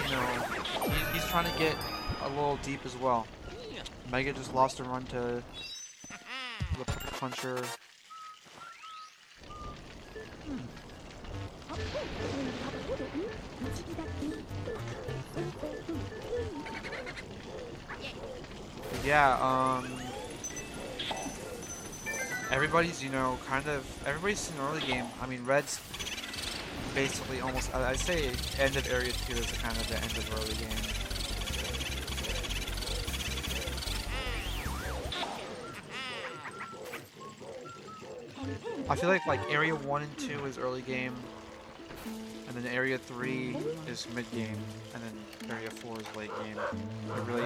he's trying to get a little deep as well. Mega just lost a run to the Perfect Puncher. Yeah, everybody's, everybody's in the early game. I mean, Red's basically almost, I'd say end of Area 2 is kind of the end of early game. I feel like area 1 and 2 is early game, and then area 3 is mid game, and then area 4 is late game.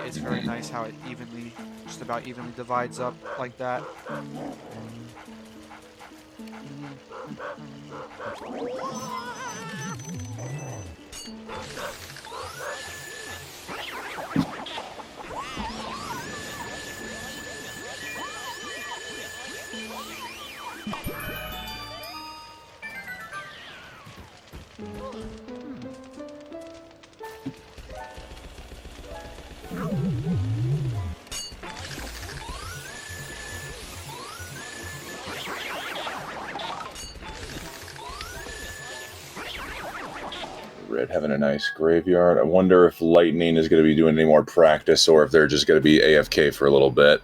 It's very nice how it just about evenly divides up like that. Red having a nice graveyard. I wonder if Lightning is going to be doing any more practice or if they're just going to be AFK for a little bit.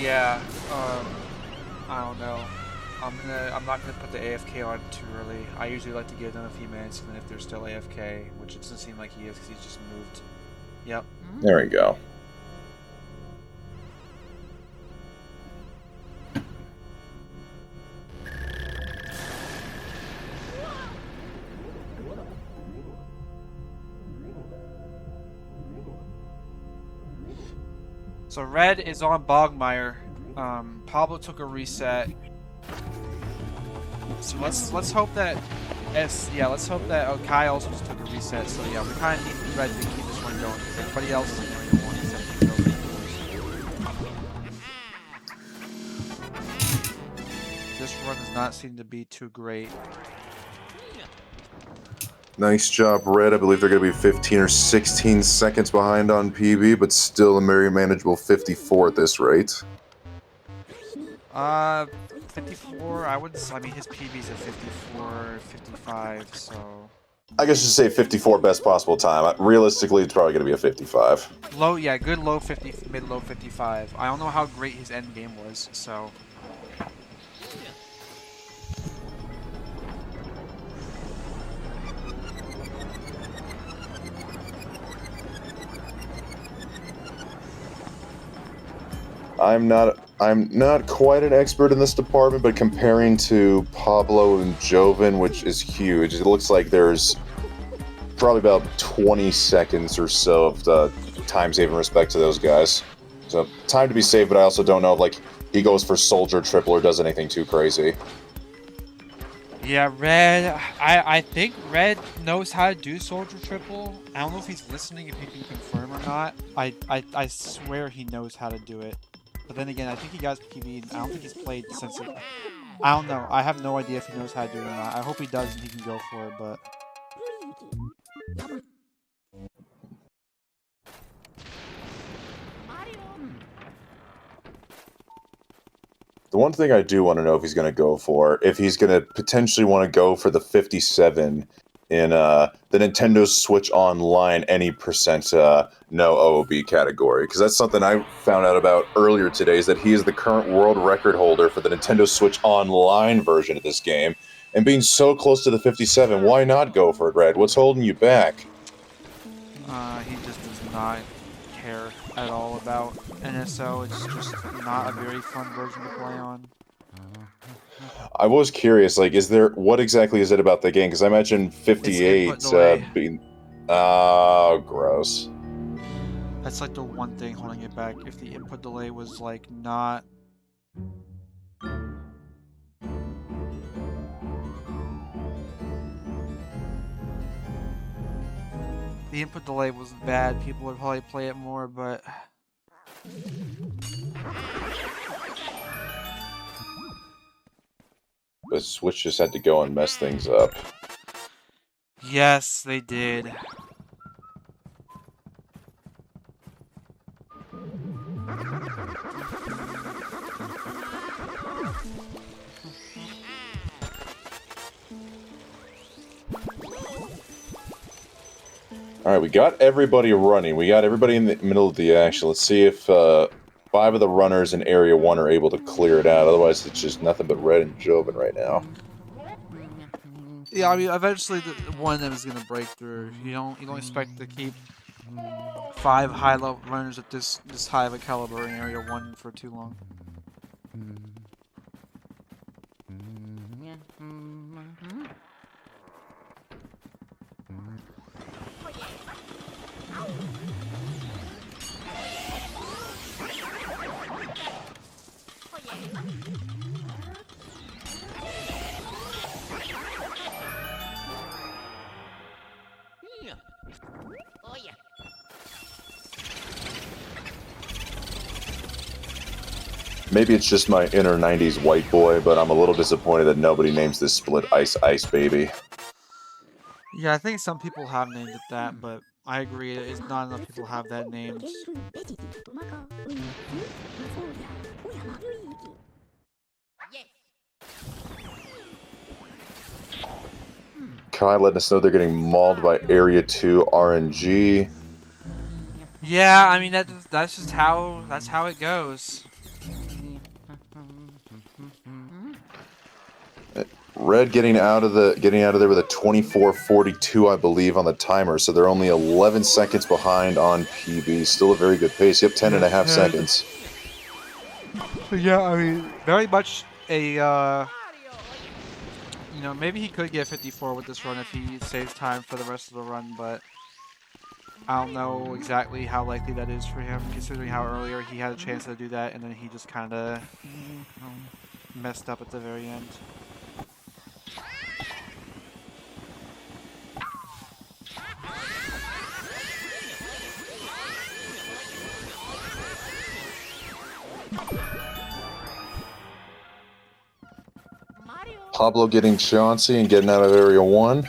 Yeah. I don't know. I'm not gonna put the AFK on too early. I usually like to give them a few minutes, and then if they're still AFK, which it doesn't seem like he is because he's just moved. Yep. There we go. So red is on Bogmire. Pablo took a reset. So let's hope that let's hope that Kai also just took a reset. So yeah, we kind of need red to keep this one going because everybody else is in area 1 except for Joe. This run does not seem to be too great. Nice job, Red. I believe they're going to be 15 or 16 seconds behind on PB, but still a very manageable 54 at this rate. 54, I mean, his PB's at 54, 55, so... I guess you say 54 best possible time. Realistically, it's probably going to be a 55. Good low 50, mid-low 55. I don't know how great his end game was, so... I'm not quite an expert in this department, but comparing to Pablo and Joven, which is huge, it looks like there's probably about 20 seconds or so of the time save in respect to those guys. So time to be safe, but I also don't know if he goes for soldier triple or does anything too crazy. Yeah, Red, I think Red knows how to do soldier triple. I don't know if he's listening, if he can confirm or not. I swear he knows how to do it. But then again, I think he got PB, and I don't think he's played since it... I don't know. I have no idea if he knows how to do it or not. I hope he does and he can go for it, but... The one thing I do want to know if he's going to go for, if he's going to potentially want to go for the 57 in the Nintendo Switch Online any percent no OoB category, because that's something I found out about earlier today, is that he is the current world record holder for the Nintendo Switch Online version of this game, and being so close to the 57, why not go for it, Red? What's holding you back? He just does not care at all about NSO. It's just not a very fun version to play on. I was curious, what exactly is it about the game? Because I imagine 58 being... Oh, gross. That's the one thing holding it back. If the input delay was not... The input delay wasn't bad, people would probably play it more, but... But Switch just had to go and mess things up. Yes, they did. Alright, we got everybody running. We got everybody in the middle of the action. Let's see if 5 of the runners in Area 1 are able to clear it out. Otherwise, it's just nothing but Red and Joven right now. Yeah, I mean, eventually one of them is gonna break through. You don't expect to keep 5 high-level runners at this high of a caliber in Area 1 for too long. Maybe it's just my inner 90s white boy, but I'm a little disappointed that nobody names this split Ice Ice Baby. Yeah, I think some people have named it that, but I agree, it's not enough people have that named. Kai letting us know they're getting mauled by Area 2 RNG. Yeah, I mean that's just how it goes. Red getting out of there with a 24:42, I believe, on the timer. So they're only 11 seconds behind on PB. Still a very good pace. Yep, 10 and a half seconds. Yeah, I mean, very much a you know, maybe he could get 54 with this run if he saves time for the rest of the run, but I don't know exactly how likely that is for him, considering how earlier he had a chance to do that, and then he just kind of messed up at the very end. Pablo getting Chauncey and getting out of Area 1.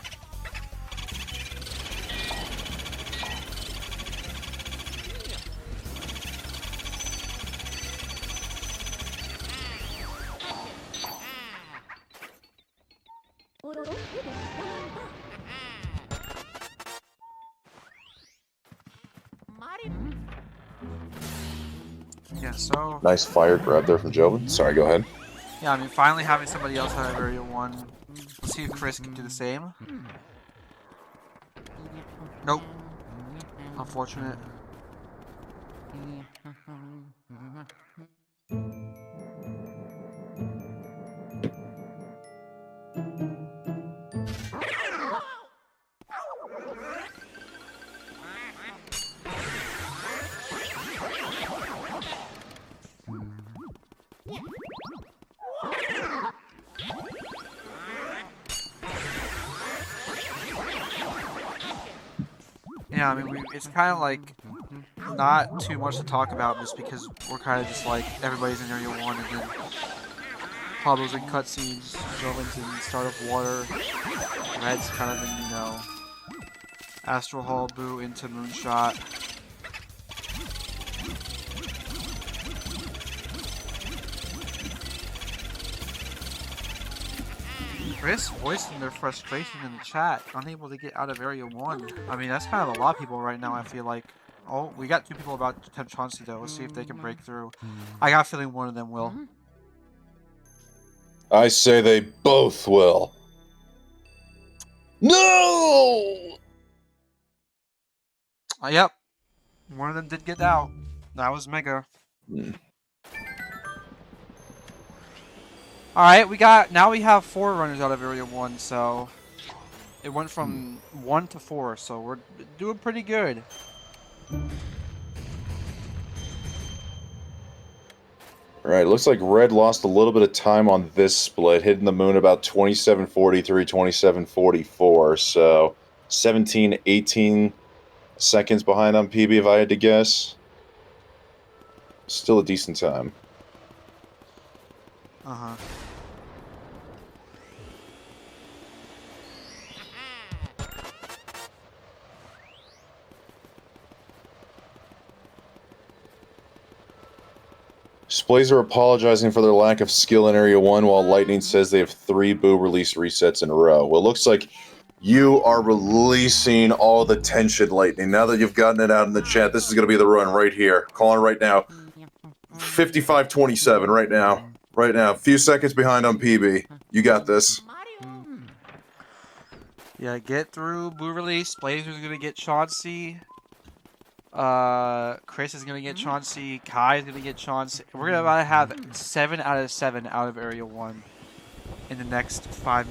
Yeah, so... Nice fire grab there from Joven. Sorry, go ahead. Yeah, I mean, finally having somebody else out of Area 1. Let's see if Chris can do the same. Nope. Unfortunate. Yeah, I mean, it's kind of like not too much to talk about just because we're kind of just like everybody's in Area 1 and then Pablo's in cutscenes, Joven's in Start of Water, Red's kind of in, you know, Astral Hall, Boo into Moonshot. Chris voicing their frustration in the chat, unable to get out of Area 1. I mean, that's kind of a lot of people right now, I feel like. Oh, we got 2 people about to attempt Chauncey, though. Let's see if they can break through. I got a feeling one of them will. I say they both will. No! Yep. One of them did get out. That was Mega. Alright, now we have 4 runners out of Area 1, so it went from 1 to 4, so we're doing pretty good. Alright, looks like Red lost a little bit of time on this split, hitting the moon about 27:43, 27:44, so 17, 18 seconds behind on PB if I had to guess. Still a decent time. Uh-huh. Splays are apologizing for their lack of skill in Area 1, while Lightning says they have 3 Boo release resets in a row. Well, it looks like you are releasing all the tension, Lightning. Now that you've gotten it out in the chat, this is going to be the run right here. Calling right now. 55:27 right now. Right now. A few seconds behind on PB. You got this. Yeah, get through Blue Release. Blazer's gonna get Chauncey. Chris is gonna get Chauncey. Kai is gonna get Chauncey. We're gonna have 7 out of 7 out of Area 1 in the next 4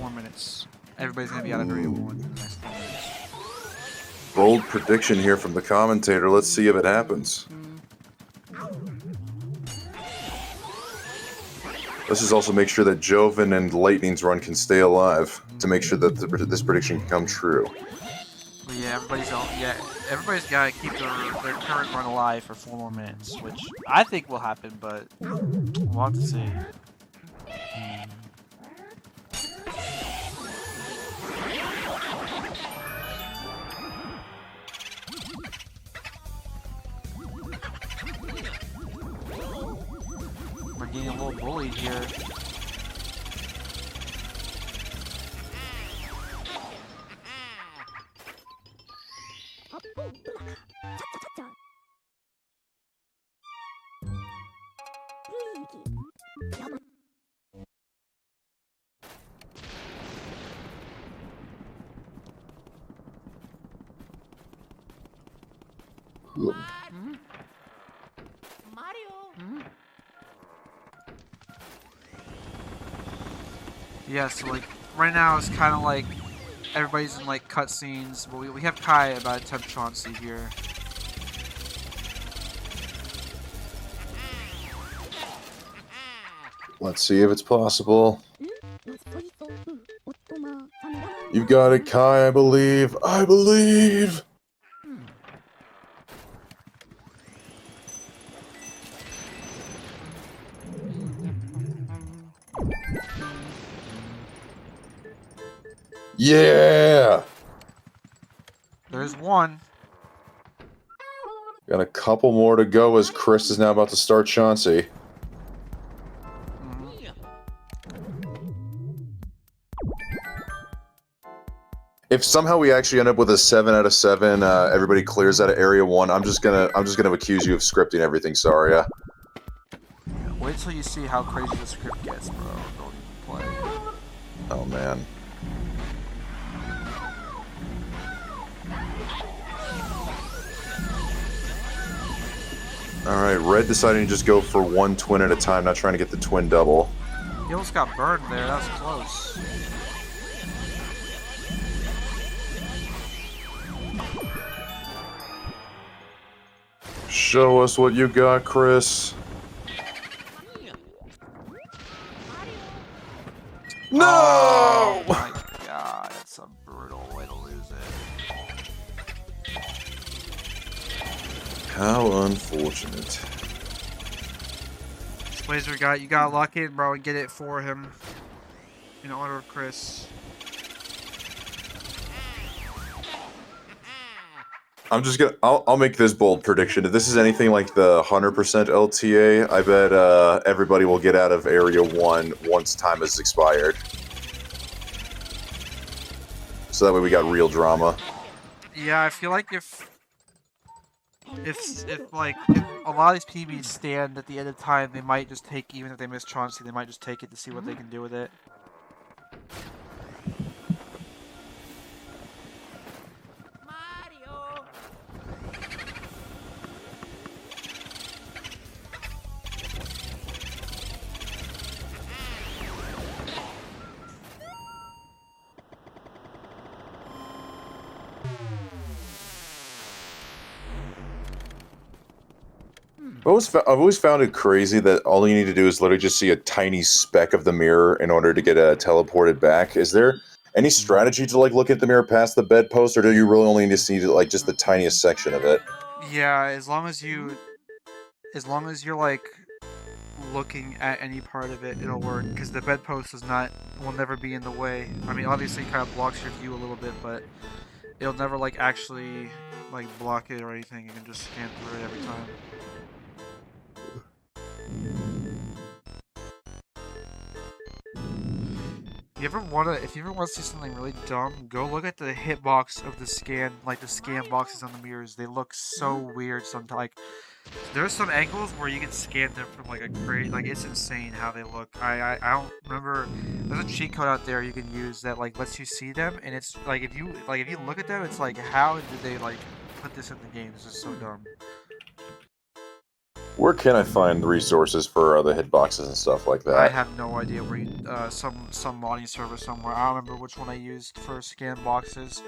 minutes. Everybody's gonna be out of Area 1 in the next 4 minutes. Bold prediction here from the commentator. Let's see if it happens. Let's just also make sure that Joven and Lightning's run can stay alive to make sure that this prediction can come true. But yeah, everybody's gotta keep their current run alive for 4 more minutes, which I think will happen, but we'll have to see. We're getting a little bullied here. Yeah, so like right now it's kind of like everybody's in like cutscenes, but we have Kai about to attempt Chauncey here. Let's see if it's possible. You've got it, Kai, I believe. I believe! Yeah! There's one. Got a couple more to go as Chris is now about to start Chauncey. If somehow we actually end up with a 7 out of 7, everybody clears out of area 1, I'm just gonna accuse you of scripting everything, Saria. Wait till you see how crazy the script gets, bro. Don't even play. Oh man. Alright, Red deciding to just go for one twin at a time, not trying to get the twin double. He almost got burned there, that was close. Show us what you got, Chris. No! Oh my god, that's a brutal way to lose it. How unfortunate. Blazer, you gotta lock in, bro, and get it for him. In honor of Chris. I'm just gonna. I'll make this bold prediction. If this is anything like the 100% LTA, I bet everybody will get out of Area 1 once time has expired. So that way we got real drama. Yeah, I feel like if a lot of these PBs stand at the end of time, they might just take, even if they miss Chauncey, they might just take it to see what they can do with it. I've always found it crazy that all you need to do is literally just see a tiny speck of the mirror in order to get teleported back. Is there any strategy to like look at the mirror past the bedpost, or do you really only just need like just the tiniest section of it? Yeah, as long as you're like looking at any part of it, it'll work. Because the bedpost will never be in the way. I mean, obviously, it kind of blocks your view a little bit, but it'll never like actually like block it or anything. You can just scan through it every time. If you ever want to see something really dumb, go look at the hitbox of the scan, like the scan boxes on the mirrors. They look so weird sometimes. Like, there's some angles where you can scan them from like a crazy, like it's insane how they look. I don't remember. There's a cheat code out there you can use that like lets you see them, and it's like if you look at them, it's like how did they like put this in the game? This is so dumb. Where can I find resources for the hitboxes and stuff like that? I have no idea where some modding server somewhere. I don't remember which one I used for scan boxes.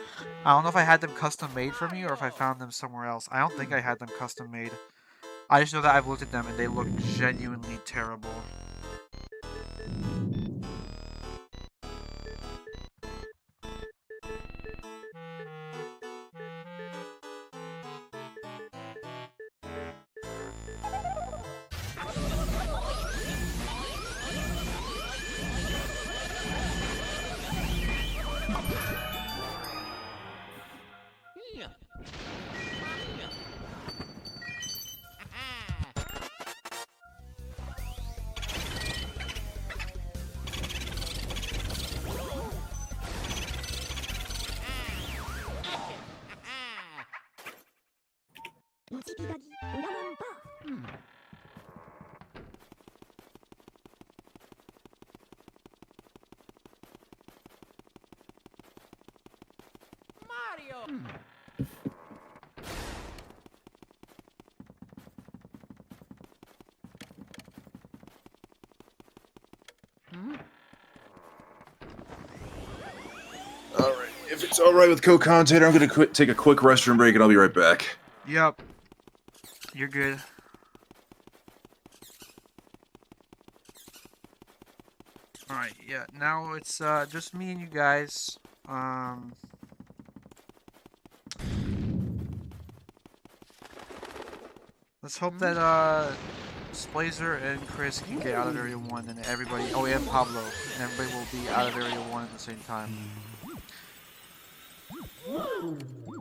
I don't know if I had them custom made for me or if I found them somewhere else. I don't think I had them custom made. I just know that I've looked at them and they look genuinely terrible. All right. If it's all right with co-commentator, I'm gonna take a quick restroom break, and I'll be right back. Yep. You're good. Alright, yeah, now it's just me and you guys. Let's hope that Splazer and Chris can get out of Area 1 and everybody, oh and Pablo, and everybody will be out of Area 1 at the same time.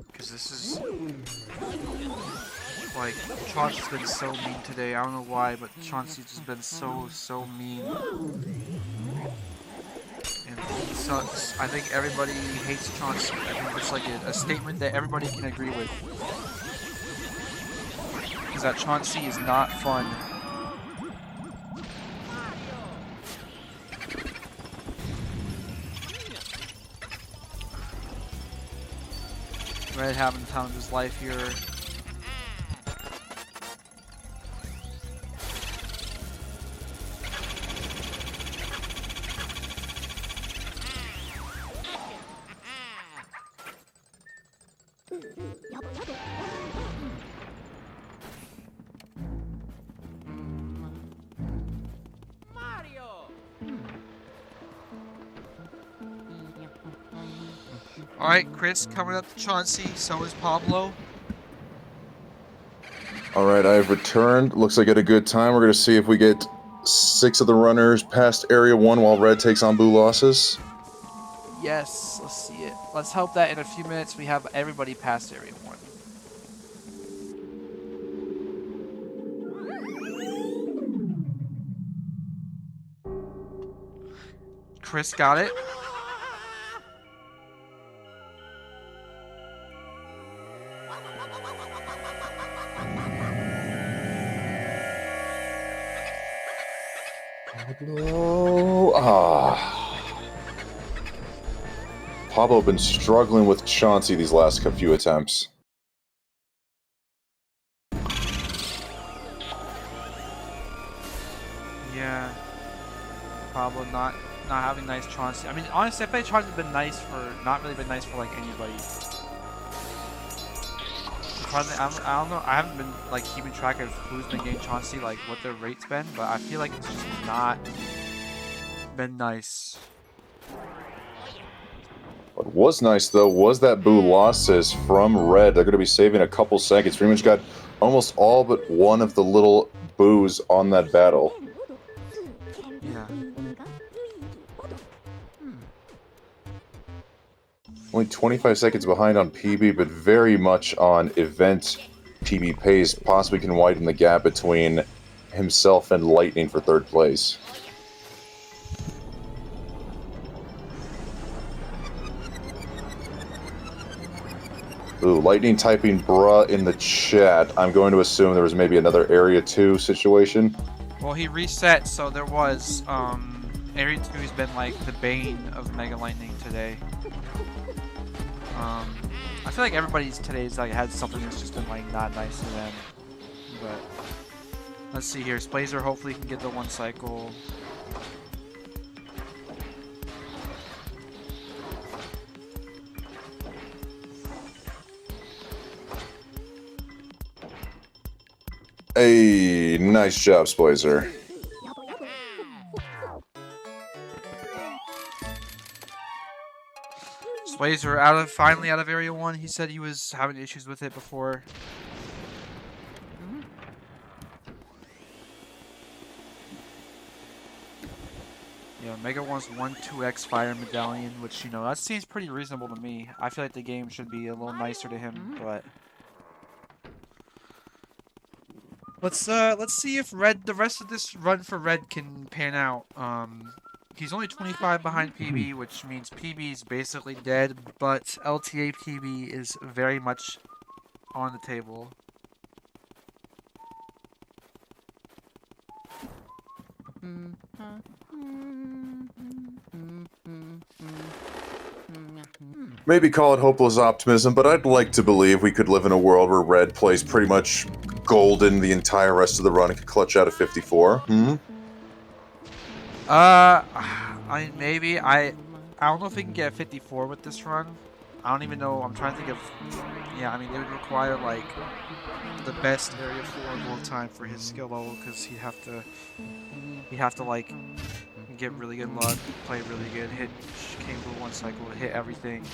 Because this is, like, Chauncey's been so mean today, I don't know why, but Chauncey's just been so mean. And he sucks. I think everybody hates Chauncey. I think it's like a statement that everybody can agree with. Is that Chauncey is not fun. Red having the time of his life here. Alright, Chris coming up to Chauncey, so is Pablo. All right, I have returned. Looks like at a good time. We're going to see if we get 6 of the runners past Area 1 while Red takes on blue losses. Yes, let's see it. Let's hope that in a few minutes we have everybody past Area 1. Chris got it. Pablo been struggling with Chauncey these last few attempts. Yeah. Pablo not having nice Chauncey. I mean, honestly, I feel like Chauncey's been nice for, not really been nice for like anybody. I don't know, I haven't been like keeping track of who's been getting Chauncey, like what their rate's been, but I feel like it's just not been nice. What was nice, though, was that boo losses from Red. They're going to be saving a couple seconds. Pretty much got almost all but one of the little boos on that battle. Yeah. Only 25 seconds behind on PB, but very much on event PB pace. Possibly can widen the gap between himself and Lightning for 3rd place. Ooh, Lightning typing bruh in the chat. I'm going to assume there was maybe another Area 2 situation. Well, he reset, so there was, Area 2 has been like the bane of Mega Lightning today. I feel like everybody's today's like had something that's just been like not nice to them. But let's see here. Splazer hopefully can get the 1 cycle. Hey, nice job, Splazer. Splazer finally out of Area 1. He said he was having issues with it before. Yeah, Mega wants 1-2x fire medallion, which, you know, that seems pretty reasonable to me. I feel like the game should be a little nicer to him, but let's see if the rest of this run for Red can pan out. He's only 25 behind PB, which means PB is basically dead, but LTA PB is very much on the table. maybe call it hopeless optimism, but I'd like to believe we could live in a world where Red plays pretty much golden the entire rest of the run and could clutch out a 54. I mean, maybe. I don't know if we can get a 54 with this run. I don't even know. I'm trying to think of. Yeah, I mean, it would require like the best area 4 of all time for his skill level, because he'd have to like get really good luck, play really good, hit Chamber 1 cycle, hit everything.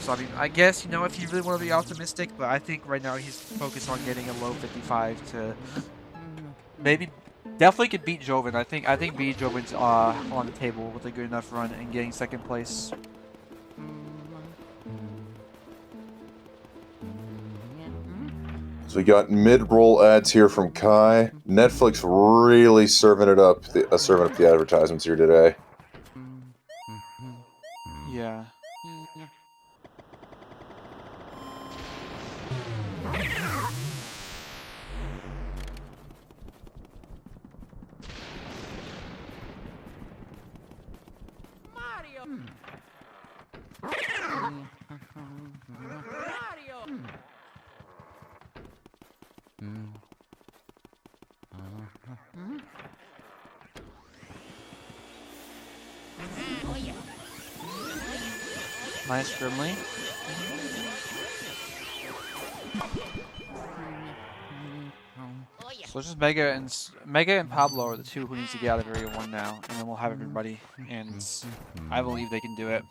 So I mean, I guess, you know, if you really want to be optimistic, but I think right now he's focused on getting a low 55 to maybe definitely could beat Joven. I think beat Joven's on the table with a good enough run and getting second place. So we got mid-roll ads here from Kai. Netflix really serving it up, serving up the advertisements here today. Yeah. Nice Grimly. So it's just Mega and Pablo are the two who needs to get out of Area 1 now, and then we'll have everybody, and I believe they can do it.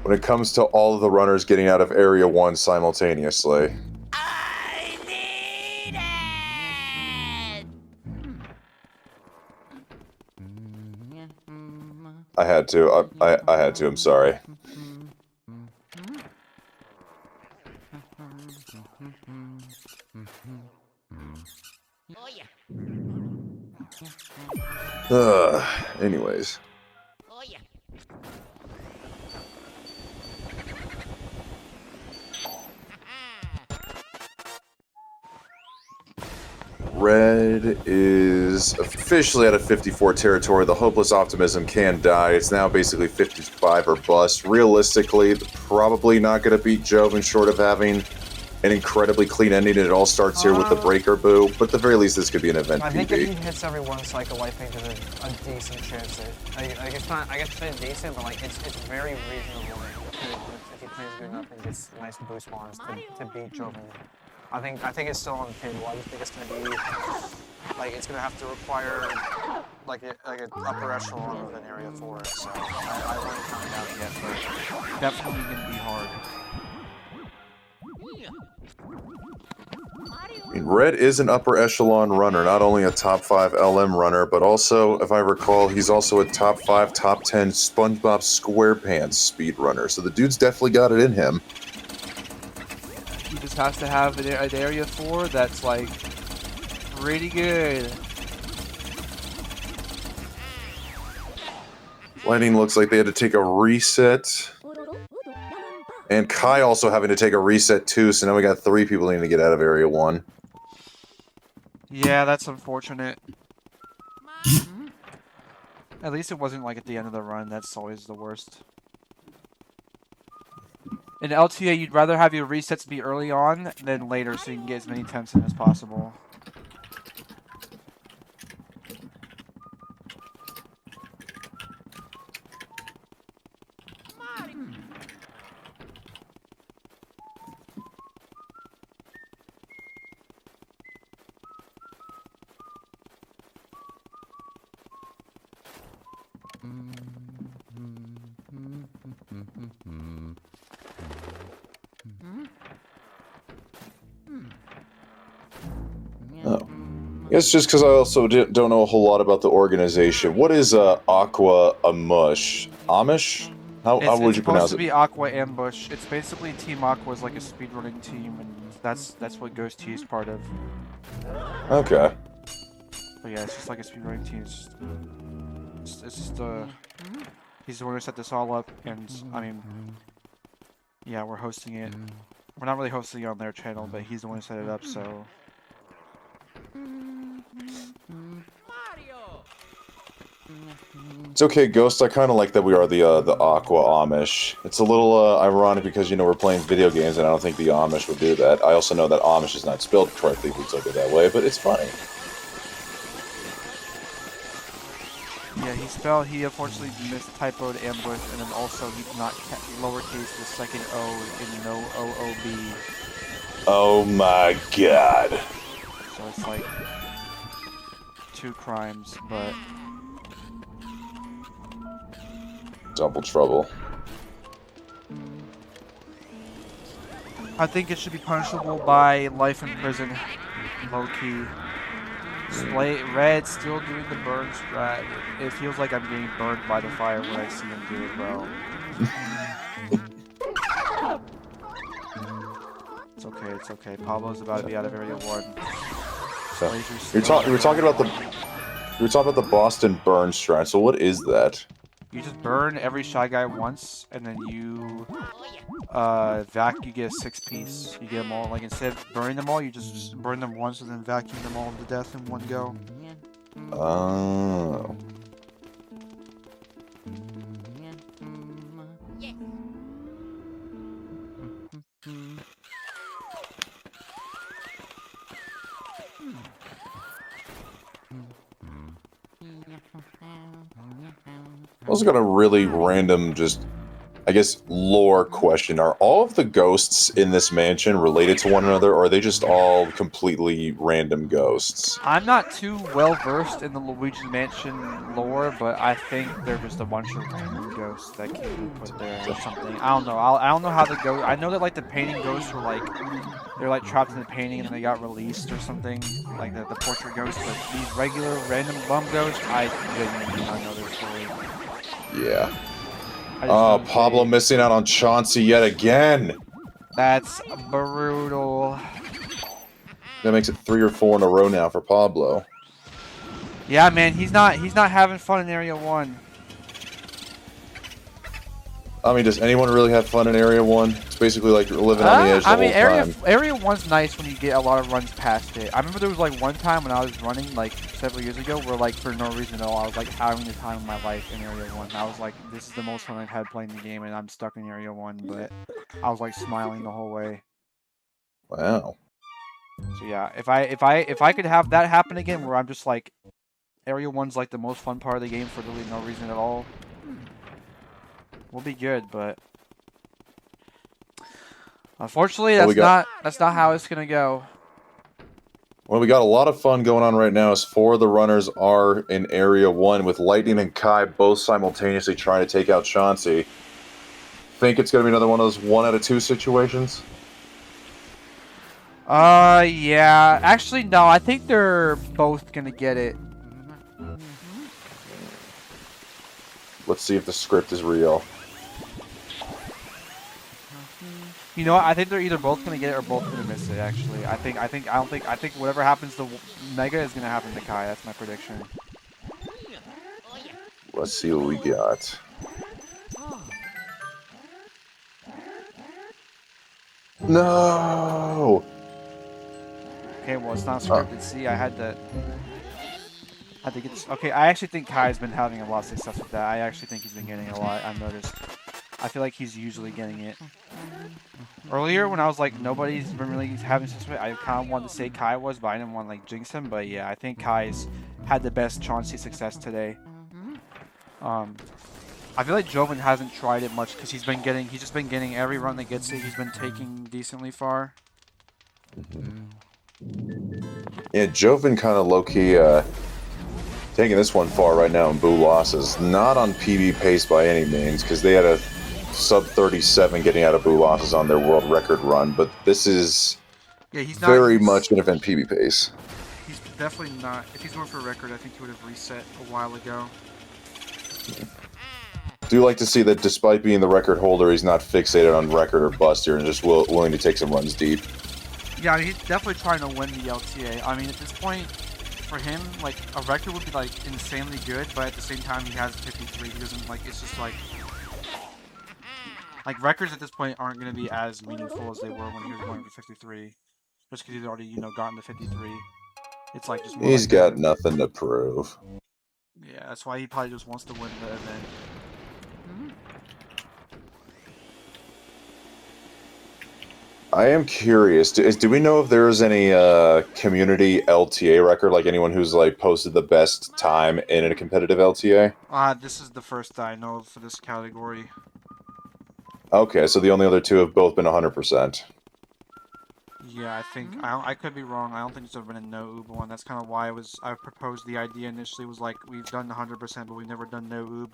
When it comes to all of the runners getting out of Area 1 simultaneously. I had to. I had to. I'm sorry. Anyways. Red is officially out of 54 territory. The hopeless optimism can die. It's now basically 55 or bust. Realistically, probably not going to beat Joven short of having an incredibly clean ending. It all starts here with the breaker boo, but at the very least, this could be an event I think PB. if he hits every 1 cycle, I think there's a decent chance that it's not. I guess it's decent, but like it's very reasonable if he plays good enough and gets nice boost spawns to beat Joven. I think it's still on the table. I just think it's gonna be like it's gonna have to require like an upper echelon of an area for it. So I wouldn't count it out yet, but definitely gonna be hard. I mean, Red is an upper echelon runner, not only a top 5 LM runner, but also, if I recall, he's also a top 5, top 10 SpongeBob SquarePants speed runner. So the dude's definitely got it in him. He just has to have an area 4 that's like pretty good. Lightning looks like they had to take a reset. And Kai also having to take a reset too, so now we got 3 people needing to get out of Area 1. Yeah, that's unfortunate. At least it wasn't like at the end of the run. That's always the worst. In LTA, you'd rather have your resets be early on than later so you can get as many temps in as possible. It's just because I also don't know a whole lot about the organization. What is Aqua Amush? Amish? How would you pronounce It's supposed to be it? Aqua Ambush. It's basically Team Aqua is like a speedrunning team, and that's what Ghost T is part of. Okay. But yeah, it's just like a speedrunning team. It's just he's the one who set this all up, and I mean, yeah, we're hosting it. We're not really hosting it on their channel, but he's the one who set it up, so. It's okay, Ghost. I kind of like that we are the Aqua Amish. It's a little ironic because we're playing video games, and I don't think the Amish would do that. I also know that Amish is not spelled correctly if we took it that way, but it's funny. Yeah, he unfortunately mistypoed ambush, and then also he did not lowercase the second O in no OoB. Oh my god. So it's like 2 crimes, but double trouble. I think it should be punishable by life in prison, low key. Red still doing the burn strat. It feels like I'm getting burned by the fire when I see him do it, bro. It's okay, it's okay. Pablo's about to be out of area 1. We were talking about the Boston burn strat. So what is that? You just burn every Shy Guy once, and then you you get a 6-piece. You get them all, like instead of burning them all, you just burn them once and then vacuum them all to death in one go. Oh. I also got a really random, lore question. Are all of the ghosts in this mansion related to one another, or are they just all completely random ghosts? I'm not too well versed in the Luigi Mansion lore, but I think they're just a bunch of random ghosts that can be put there or something. I don't know. I don't know how the ghost. I know that like the painting ghosts were like they're like trapped in the painting and then they got released or something, like the portrait ghosts. But these regular random bum ghosts, I genuinely do not know their story. Yeah. Oh, Pablo missing out on Chauncey yet again. That's brutal. That makes it 3 or 4 in a row now for Pablo. Yeah, man, he's not having fun in Area 1. I mean, does anyone really have fun in Area 1? It's basically like you're living on the edge the whole time. Area 1's nice when you get a lot of runs past it. I remember there was like one time when I was running like several years ago where like for no reason at all I was like having the time of my life in Area 1. I was like, this is the most fun I've had playing the game and I'm stuck in Area 1, but I was like smiling the whole way. Wow. So yeah, if I could have that happen again where I'm just like Area 1's like the most fun part of the game for really no reason at all, we'll be good, but unfortunately that's not how it's gonna go. Well, we got a lot of fun going on right now as 4 of the runners are in Area 1 with Lightning and Kai both simultaneously trying to take out Chauncey. Think it's going to be another one of those 1 out of 2 situations? Yeah. Actually, no. I think they're both going to get it. Let's see if the script is real. You know what? I think they're either both gonna get it or both gonna miss it. Actually, I think whatever happens to Mega is gonna happen to Kai. That's my prediction. Let's see what we got. No. Okay, well it's not scripted. See, I had to get this. Okay, I actually think Kai's been having a lot of success with that. I actually think he's been getting a lot. I've noticed. I feel like he's usually getting it. Earlier, when I was like, nobody's been really having success with it, I kind of wanted to say Kai was, but I didn't want to like jinx him. But yeah, I think Kai's had the best Chauncey success today. I feel like Joven hasn't tried it much because he's just been getting every run that gets it. He's been taking decently far. Yeah, Joven kind of low-key taking this one far right now in Boo losses. Not on PB pace by any means, because they had a sub 37 getting out of Boo losses on their world record run, but this is very much an event PB pace. He's definitely not. If he's going for a record, I think he would have reset a while ago. Do like to see that despite being the record holder, he's not fixated on record or bust here and just willing to take some runs deep. Yeah, he's definitely trying to win the LTA. I mean, at this point, for him, like, a record would be, like, insanely good, but at the same time, he has 53. He doesn't, like, it's just, like, records at this point aren't going to be as meaningful as they were when he was going for 53. Just because he's already, gotten to 53. It's, like, just more He's like got nothing to prove. Yeah, that's why he probably just wants to win the event. I am curious. Do we know if there is any community LTA record, like anyone who's like posted the best time in a competitive LTA? This is the first I know for this category. Okay, so the only other two have both been 100%. Yeah, I think I could be wrong. I don't think there's ever been a no OoB one. That's kind of why I proposed the idea initially. Was like we've done 100%, but we've never done no OoB.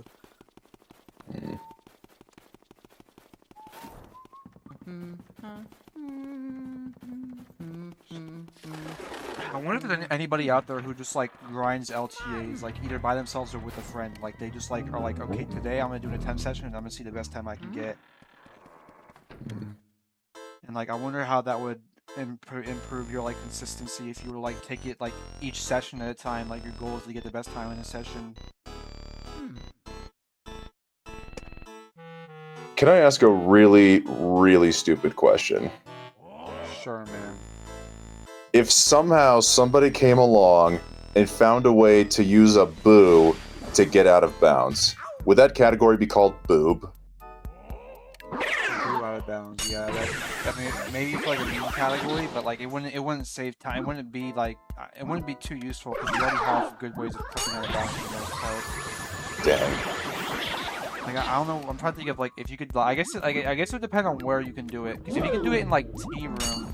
I wonder if there's anybody out there who just like grinds LTAs like either by themselves or with a friend. Like they just like are like, okay, today I'm gonna do an attempt session and I'm gonna see the best time I can get. And like I wonder how that would improve your like consistency if you were to like take it like each session at a time. Like your goal is to get the best time in a session. Can I ask a really, really stupid question? Sure, man. If somehow somebody came along and found a way to use a boo to get out of bounds, would that category be called boob? Boo out of bounds, yeah. Maybe for like a new category, but like it wouldn't save time. It wouldn't be like it wouldn't be too useful because we already have good ways of cooking out of bounds for the most part. Dang. Like I don't know. I'm trying to think of like if you could. I guess it would depend on where you can do it. Because if you can do it in like tea rooms,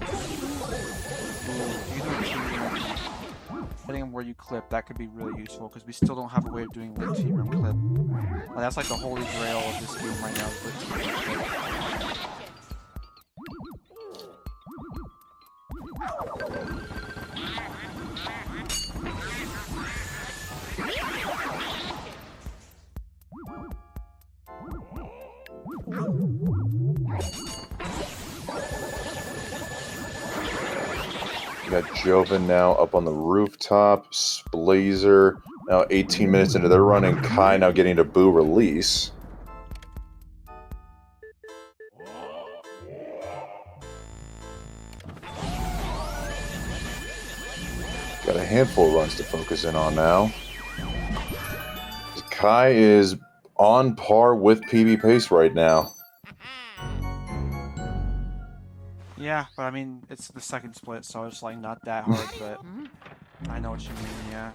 depending on where you clip, that could be really useful. Because we still don't have a way of doing like tea room clip. Like, that's like the holy grail of this game right now. Is the tea room clip. We got Joven now up on the rooftop. Splazer now 18 minutes into their run, and Kai now getting to boo release. Got a handful of runs to focus in on now. Kai is on par with PB pace right now. Yeah, but I mean, it's the second split, so it's like not that hard, but I know what you mean, yeah.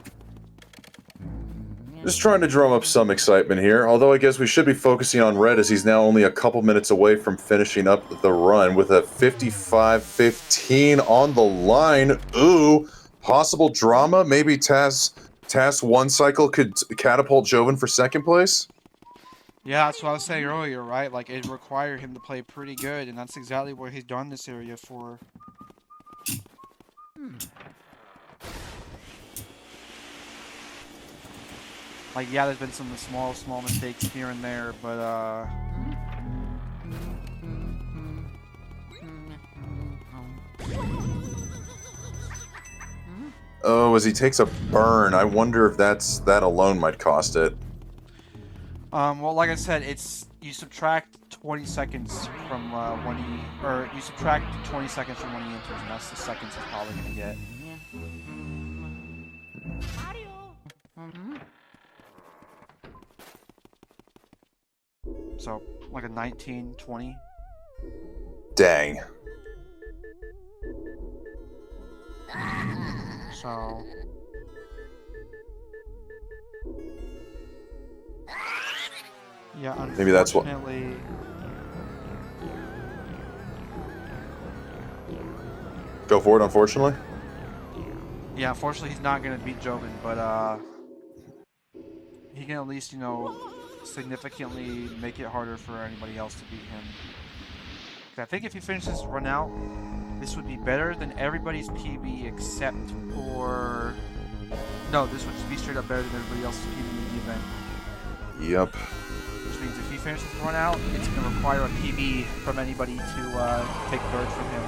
Just trying to drum up some excitement here, although I guess we should be focusing on Red as he's now only a couple minutes away from finishing up the run with a 55-15 on the line. Ooh, possible drama? Maybe TAS one cycle could catapult Joven for second place? Yeah, that's what I was saying earlier, right? Like, it required him to play pretty good, and that's exactly what he's done this area for. Like, yeah, there's been some small mistakes here and there, but, Oh, as he takes a burn, I wonder if that alone might cost it. well, like I said, you subtract 20 seconds from when you subtract 20 seconds from when he enters, and that's the seconds he's probably gonna get. So, like a 19, 20. Dang. So. Yeah, Maybe that's what. Go for it, unfortunately. Yeah, unfortunately he's not gonna beat Joven, but he can at least, you know, significantly make it harder for anybody else to beat him. I think if he finishes this run out, this would be better than everybody's PB except for... No, this would just be straight up better than everybody else's PB in the event. Yep. Which means if he finishes the run out, it's going to require a PB from anybody to take third from him.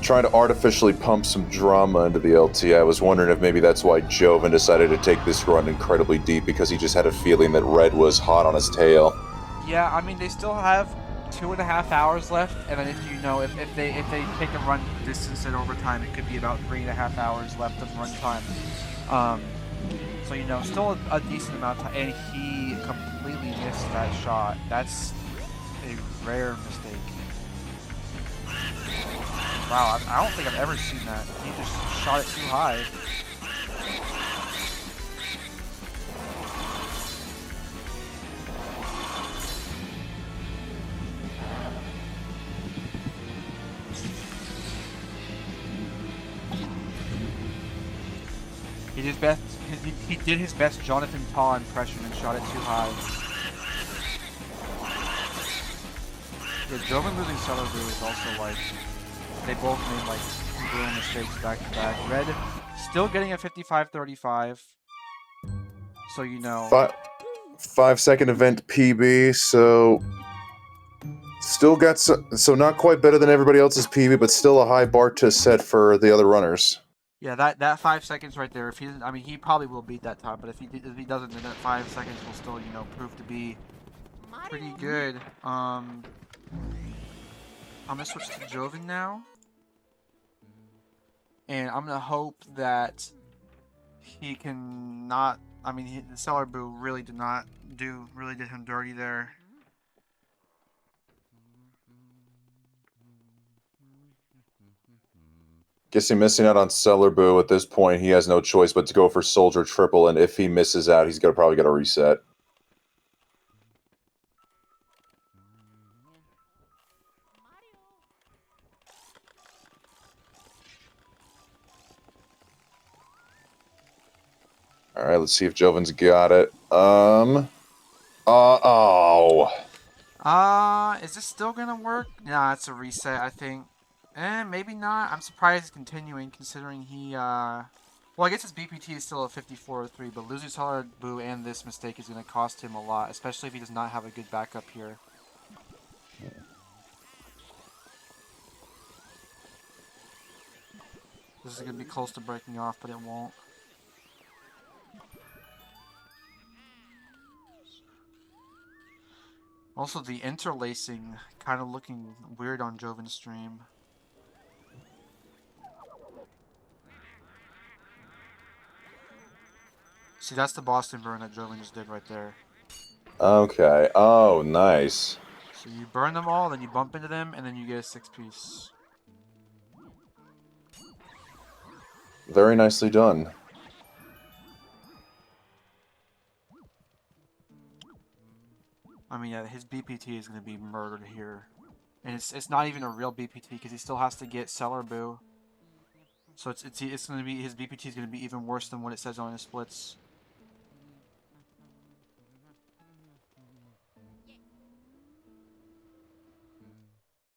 Trying to artificially pump some drama into the LTA. I was wondering if maybe that's why Joven decided to take this run incredibly deep, because he just had a feeling that Red was hot on his tail. Yeah, I mean, they still have 2.5 hours left, and then if if they take a run distance in overtime, it could be about 3.5 hours left of run time. So still a decent amount of time, and he completely missed that shot. That's a rare mistake. Wow, I don't think I've ever seen that. He just shot it too high. He did best. He did his best Jonathan Tah impression and shot it too high. Yeah, Joven losing Celebrate is also like they both made like real mistakes back to back. Red still getting a 55-35. So 5-second event PB. So still got so not quite better than everybody else's PB, but still a high bar to set for the other runners. Yeah, that 5 seconds right there. If he doesn't, I mean, he probably will beat that time. But if he doesn't, then that 5 seconds will still prove to be pretty good. I'm gonna switch to Joven now, and I'm gonna hope that he can not. I mean, the Cellar Boo really did him dirty there. Guessing missing out on Cellar Boo at this point, he has no choice but to go for Soldier Triple, and if he misses out, he's probably got to reset. All right, let's see if Joven's got it. Is this still gonna work? Nah, it's a reset, I think. Maybe not. I'm surprised he's continuing, considering he, well, I guess his BPT is still a 54-3, but losing Cellar Boo and this mistake is gonna cost him a lot, especially if he does not have a good backup here. This is gonna be close to breaking off, but it won't. Also, the interlacing kind of looking weird on Joven's stream. See, that's the Boston burn that Joven just did right there. Okay. Oh, nice. So you burn them all, then you bump into them, and then you get a 6-piece. Very nicely done. I mean, yeah, his BPT is going to be murdered here. And it's not even a real BPT because he still has to get Cellar Boo. So it's going to be, his BPT is going to be even worse than what it says on his splits.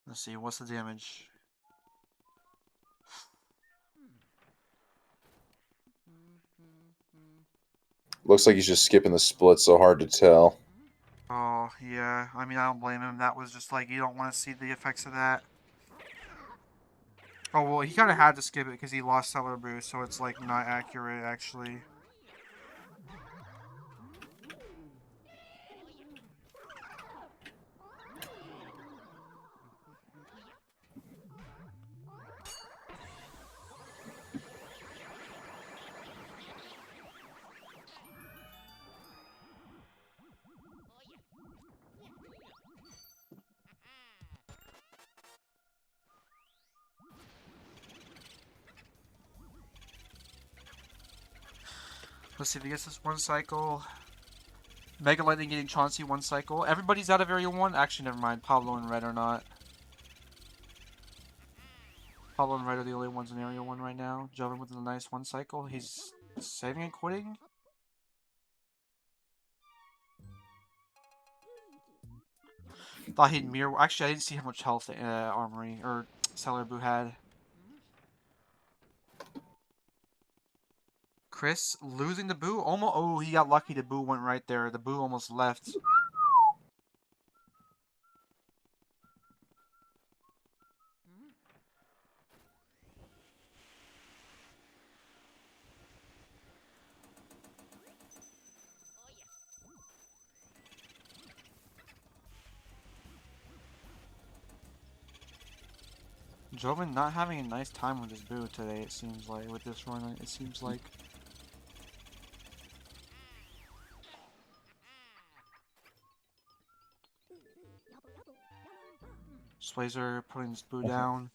Let's see, what's the damage? Looks like he's just skipping the split, so hard to tell. Oh, yeah. I mean, I don't blame him. That was just like, you don't want to see the effects of that. Oh, well, he kind of had to skip it because he lost Cellar Boo, so it's like not accurate, actually. Let's see if he gets this one cycle. Mega Lightning getting Chauncey one cycle. Everybody's out of Area 1? Actually, never mind. Pablo and Red are not. Pablo and Red are the only ones in Area 1 right now. Joven with a nice one cycle. He's saving and quitting. Thought he'd mirror. Actually, I didn't see how much health Armory or Cellar Boo had. Chris losing the Boo. Almost. Oh, he got lucky. The Boo went right there. The Boo almost left. Joven not having a nice time with his boot today, it seems like, with this run, it seems like. Swayzer putting his boot down.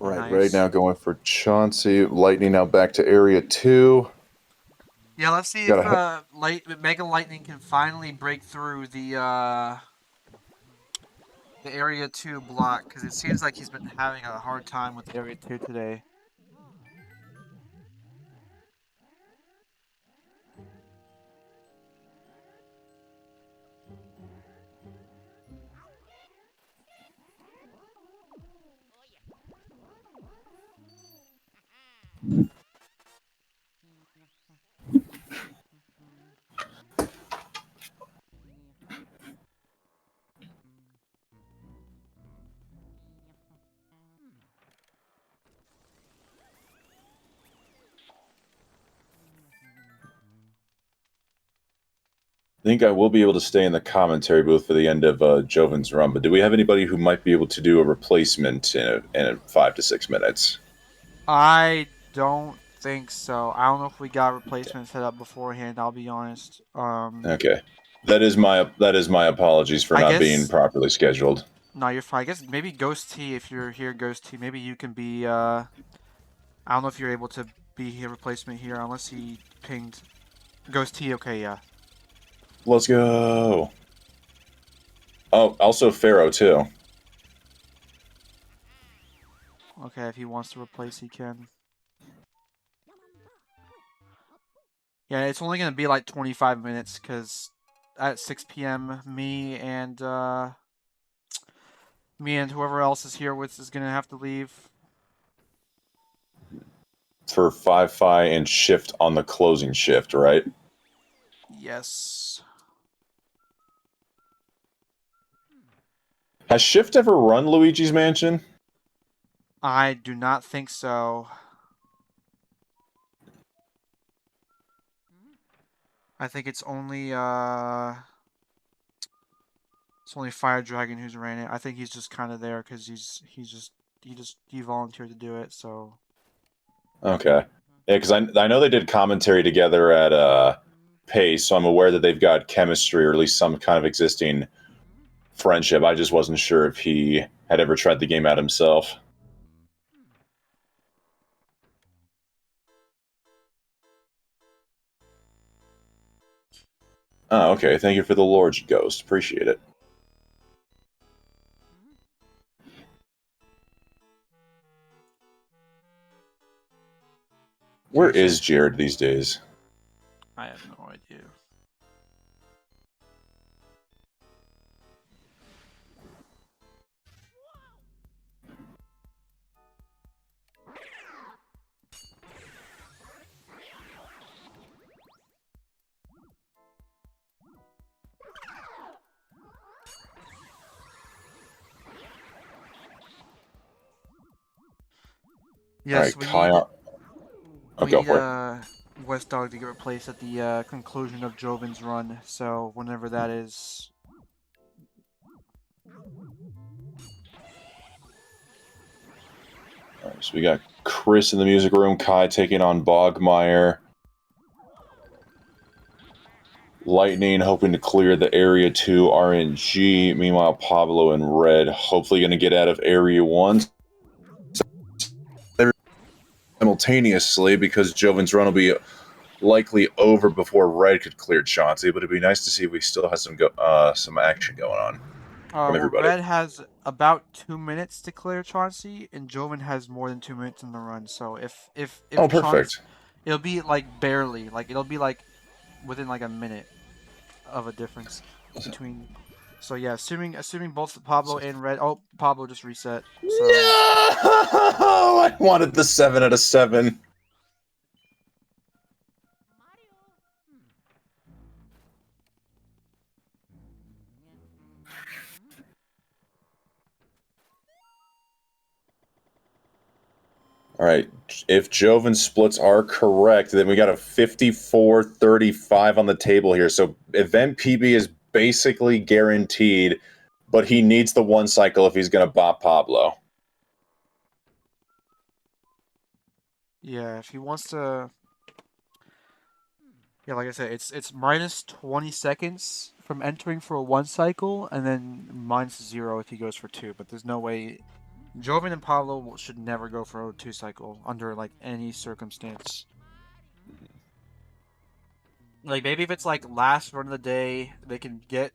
Right now going for Chauncey. Lightning now back to area 2. Yeah, let's see if Mega Lightning can finally break through the area 2 block, because it seems like he's been having a hard time with area 2 today. I think I will be able to stay in the commentary booth for the end of Joven's run, but do we have anybody who might be able to do a replacement in 5 to 6 minutes? I don't think so. I don't know if we got replacements set up beforehand, I'll be honest. Okay. That is my apologies for not being properly scheduled. No, you're fine. I guess maybe Ghost T, if you're here, Ghost T, maybe you can be, I don't know if you're able to be here replacement here, unless he pinged. Ghost T, okay, yeah. Let's go. Oh, also Pharaoh, too. Okay, if he wants to replace, he can. Yeah, it's only going to be like 25 minutes, because at 6 p.m., me and whoever else is here with is going to have to leave. For 5-fi and shift on the closing shift, right? Yes. Has Shift ever run Luigi's Mansion? I do not think so. I think it's only Fire Dragon who's ran it. I think he's just kind of there because he volunteered to do it. So. Okay. Yeah, because I know they did commentary together at Pace, so I'm aware that they've got chemistry or at least some kind of existing friendship. I just wasn't sure if he had ever tried the game out himself. Oh, okay. Thank you for the Lord's Ghost. Appreciate it. Where is Jared these days? I have no idea. Yes, right, we need West Dog to get replaced at the conclusion of Joven's run. So whenever that is. All right, so we got Chris in the music room, Kai taking on Bogmeyer. Lightning hoping to clear the Area 2 RNG. Meanwhile, Pablo in red hopefully going to get out of Area 1 simultaneously because Joven's run will be likely over before red could clear Chauncey, but it'd be nice to see if we still have some action going on from everybody. Red has about 2 minutes to clear Chauncey, and Joven has more than 2 minutes in the run. So if oh, perfect. It'll be like barely, like it'll be like within like a minute of a difference between. So yeah, assuming both Pablo and Red. Oh, Pablo just reset. So. No, I wanted the 7 out of 7. All right, if Joven splits are correct, then we got a 54-35 on the table here. So event PB is basically guaranteed, but he needs the one cycle if he's going to bop Pablo. Yeah, if he wants to... Yeah, like I said, it's minus 20 seconds from entering for a 1 cycle, and then minus 0 if he goes for 2. But there's no way... Joven and Pablo should never go for a 2 cycle under, like, any circumstance. Like, maybe if it's, like, last run of the day, they can get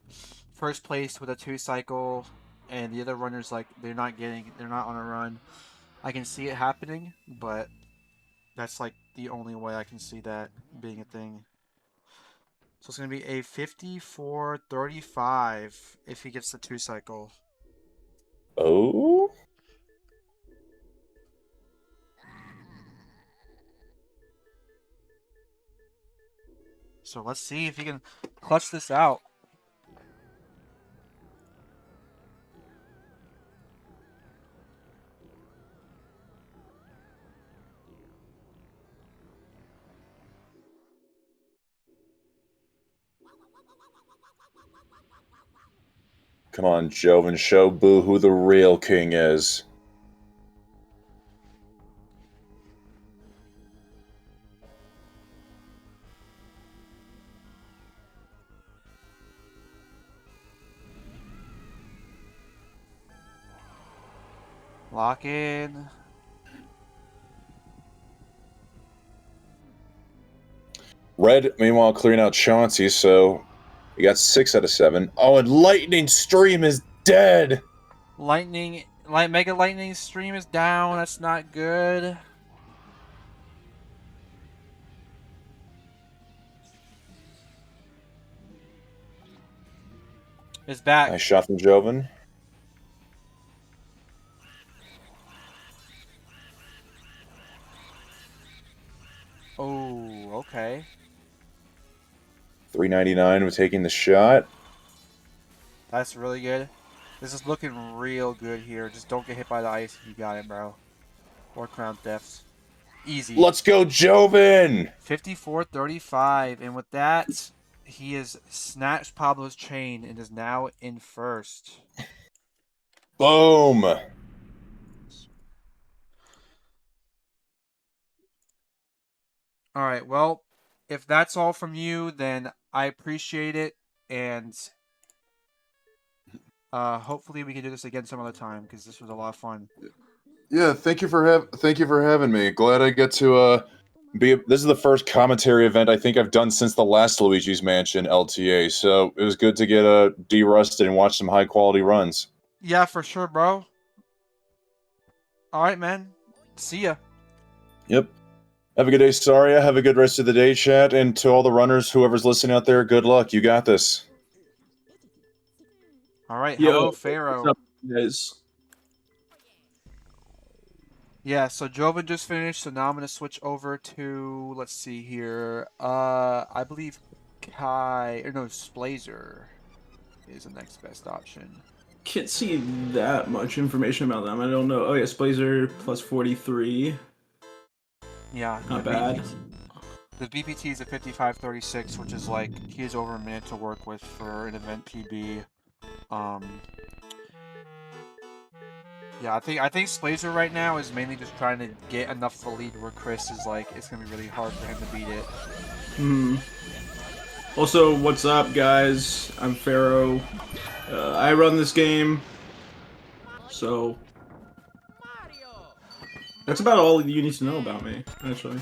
first place with a 2 cycle, and the other runners, like, they're not on a run. I can see it happening, but that's, like, the only way I can see that being a thing. So it's going to be a 54-35 if he gets the 2 cycle. Oh? So let's see if he can clutch this out. Come on, Joven, show Boo who the real king is. Lock in. Red, meanwhile, clearing out Chauncey, so we got 6 out of 7. Oh, and Lightning Stream is dead! Mega Lightning Stream is down. That's not good. It's back. Nice shot from Joven. Oh, okay. 399 was taking the shot. That's really good. This is looking real good here. Just don't get hit by the ice if you got it, bro. Or crown thefts. Easy. Let's go, Joven! 54-35. And with that, he has snatched Pablo's chain and is now in first. Boom! Alright, well, if that's all from you, then I appreciate it. And hopefully we can do this again some other time, because this was a lot of fun. Yeah, thank you for having me. Glad I get to this is the first commentary event I think I've done since the last Luigi's Mansion LTA, so it was good to get de-rusted and watch some high quality runs. Yeah, for sure, bro. Alright, man. See ya. Yep. Have a good day, Saria. Have a good rest of the day, chat. And to all the runners, whoever's listening out there, good luck. You got this. Alright, hello, Pharaoh. What's up, guys? Yeah, so Joven just finished, so now I'm going to switch over to, let's see here, I believe Splazer is the next best option. Can't see that much information about them. I don't know. Oh, yeah, Blazer plus 43. Yeah. Not bad. The BPT is a 55-36, which is like, he has over a minute to work with for an event PB. Yeah, I think Splazer right now is mainly just trying to get enough of a lead where Chris is like, it's going to be really hard for him to beat it. Also, what's up, guys? I'm Pharaoh. I run this game. So, that's about all you need to know about me, actually.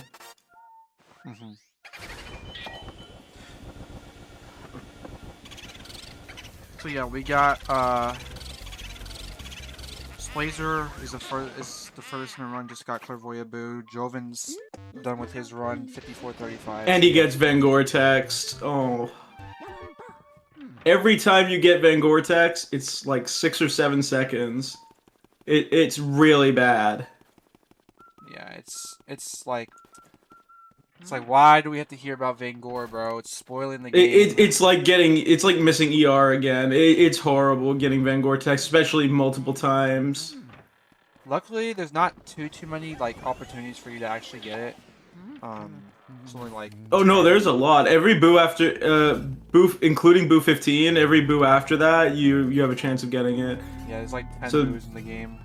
So yeah, we got Splazer is the furthest in the run, just got Clairvoyant Boo. Joven's done with his run, 54-35. And he gets Van Gore-Tex. Oh. Every time you get Van Gore-Tex, it's like 6 or 7 seconds. It's really bad. Yeah, it's like why do we have to hear about Van Gore, bro? It's spoiling the game. It's like missing ER again. It's horrible getting Van Gore-Tex, especially multiple times. Luckily, there's not too many like opportunities for you to actually get it. Something like. Oh no, there's a lot. Every boo after boo, including boo 15, every boo after that, you have a chance of getting it. Yeah, there's like 10 So- boos in the game.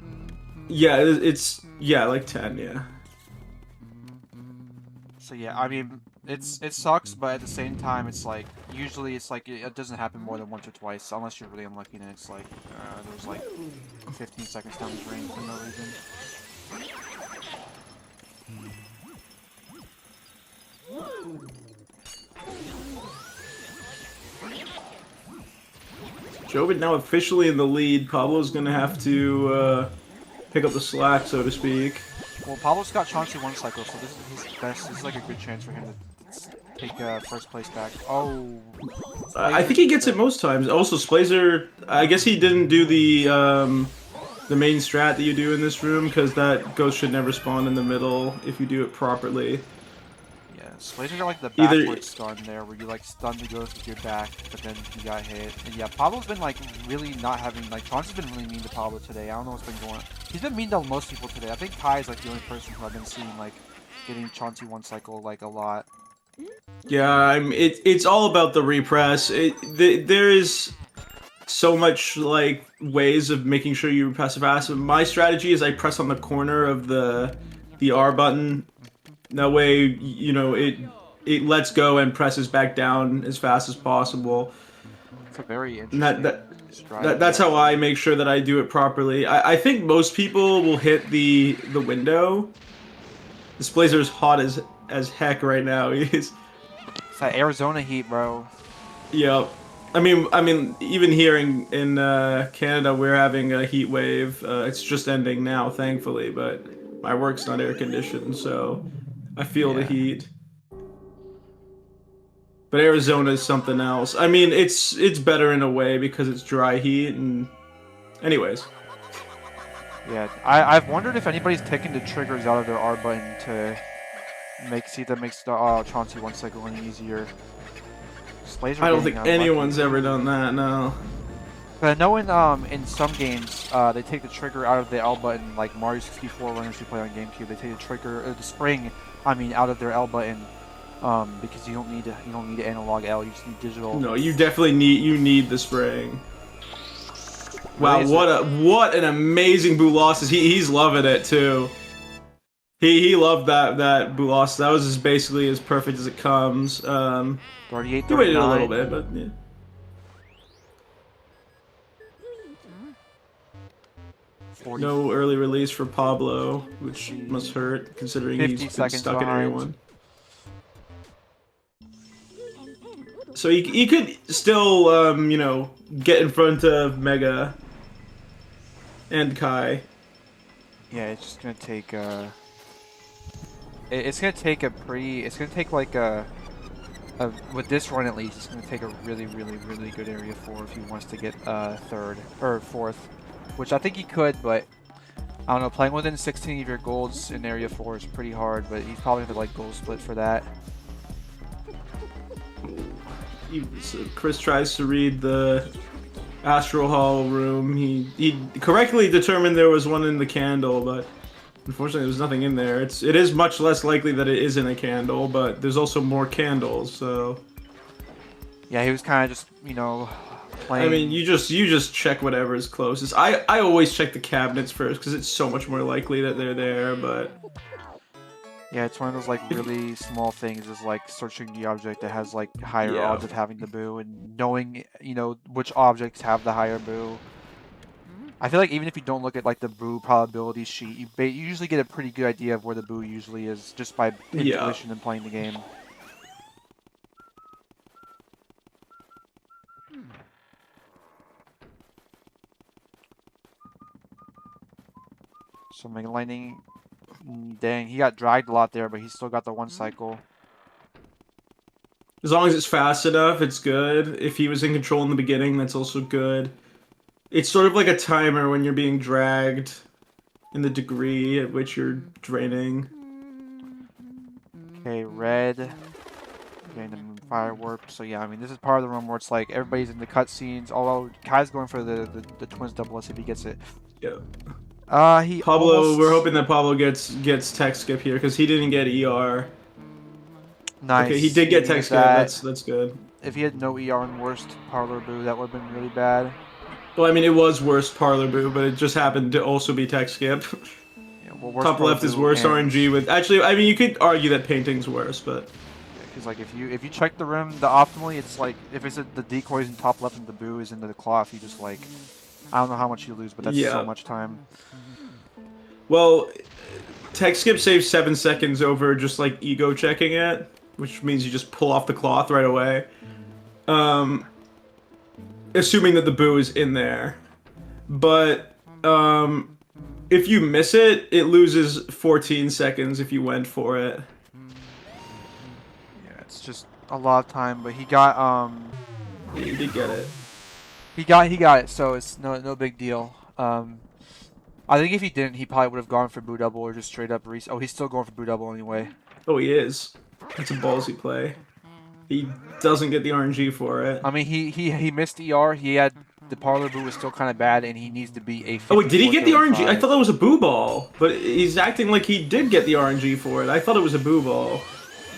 Yeah, it's like 10. Yeah. So yeah, I mean, it sucks, but at the same time, it's like usually it's like it doesn't happen more than once or twice, unless you're really unlucky and it's like there's like 15 seconds down the drain for no reason. Joven now officially in the lead. Pablo's gonna have to pick up the slack, so to speak. Well, Pablo's got Chauncey one cycle, so this is his best. This is like a good chance for him to take first place back. Oh, I think he gets it most times. Also, Splazer, I guess he didn't do the main strat that you do in this room, because that ghost should never spawn in the middle if you do it properly. yeah, Splazer got like the Either- backwards stun there, where you like stun the ghost with your back, but then he got hit. And yeah, Pablo's been like really not having like Chauncey's been really mean to Pablo today. I don't know what's been going on. He's been mean to most people today. I think Kai is like the only person who I've been seeing like getting Chauncey one cycle like a lot. Yeah, it's all about the repress. There is so much like ways of making sure you repress fast. My strategy is I press on the corner of the R button. That way, you know, it lets go and presses back down as fast as possible. It's a very And interesting strategy. that's how I make sure that I do it properly. I think most people will hit the window. This Blazer's hot as heck right now. He's It's that Arizona heat, bro. yeah. I mean, even here in Canada, we're having a heat wave. It's just ending now, thankfully, but my work's not air conditioned, so I feel the heat. But Arizona is something else. I mean, it's better in a way because it's dry heat, and anyways. Yeah, I've wondered if anybody's taken the triggers out of their R button to see if that makes the Chauncey one cycle any easier. Splays are I don't getting think unlucky. anyone's ever done that. No. But I know in some games they take the trigger out of the L button, like Mario 64 runners who play on GameCube. They take the trigger, the spring, out of their L button, because you don't need analog L. You just need digital. No, you definitely need the spring. Wow, what an amazing Boulos. He's loving it too. He loved that Boulos. That was just basically as perfect as it comes. 38, he waited a 39. little bit, but yeah. No early release for Pablo, which must hurt considering 50 he's been seconds stuck in behind. everyone. So he could still, you know, get in front of Mega and Kai. Yeah, it's just gonna take it's gonna take a pretty. It's gonna take like with this run at least, it's gonna take a really good area 4 if he wants to get third or fourth, which I think he could, but I don't know. Playing within 16 of your golds in area 4 is pretty hard, but he's probably gonna like goal split for that. So Chris tries to read the Astral Hall room. He correctly determined there was one in the candle, but unfortunately there's nothing in there. It is much less likely that it isn't a candle, but there's also more candles, so yeah, he was kind of just, you know, playing. I mean, you just check whatever is closest. I always check the cabinets first because it's so much more likely that they're there, but yeah, it's one of those like really small things, is like searching the object that has like higher Yeah. odds of having the boo and knowing, you know, which objects have the higher boo. I feel like even if you don't look at like the boo probability sheet, you usually get a pretty good idea of where the boo usually is just by Yeah. intuition and playing the game. So Mega Lightning, dang, he got dragged a lot there, but he still got the one cycle. as long as it's fast enough, it's good. If he was in control in the beginning, that's also good. It's sort of like a timer when you're being dragged in the degree at which you're draining. Okay, red. Getting the fire warp. So yeah, I mean, this is part of the room where it's like everybody's in the cutscenes. Although Kai's going for the twins double S if he gets it. Yeah. He Pablo, almost... we're hoping that Pablo gets tech skip here because he didn't get ER. Nice. Okay, he did get He tech had skip. that. That's good. If he had no ER and worst Parlor Boo, that would have been really bad. Well, I mean, it was worst Parlor Boo, but it just happened to also be tech skip. Yeah, well, worst Top Parlor left is Boo worse and- RNG with. Actually, I mean, you could argue that painting's worse, but. Because like if you check the rim, the optimally it's like if it's the decoys in top left and the boo is into the cloth, you just like I don't know how much you lose, but that's Yeah. so much time. Well, tech skip saves 7 seconds over just like ego checking it, which means you just pull off the cloth right away. Assuming that the boo is in there. But if you miss it, it loses 14 seconds if you went for it. Yeah, it's just a lot of time, but he got Yeah, he did get it. He got it, so it's no big deal. I think if he didn't, he probably would have gone for boo double or just straight up reset. Oh, he's still going for boo double anyway. Oh, he is. That's a ballsy play. He doesn't get the RNG for it. I mean, he missed ER. He had the Parlor Boo was still kind of bad, and he needs to be a. Oh wait, did he get the RNG? I 54-35. thought that was a boo ball, but he's acting like he did get the RNG for it. I thought it was a boo ball.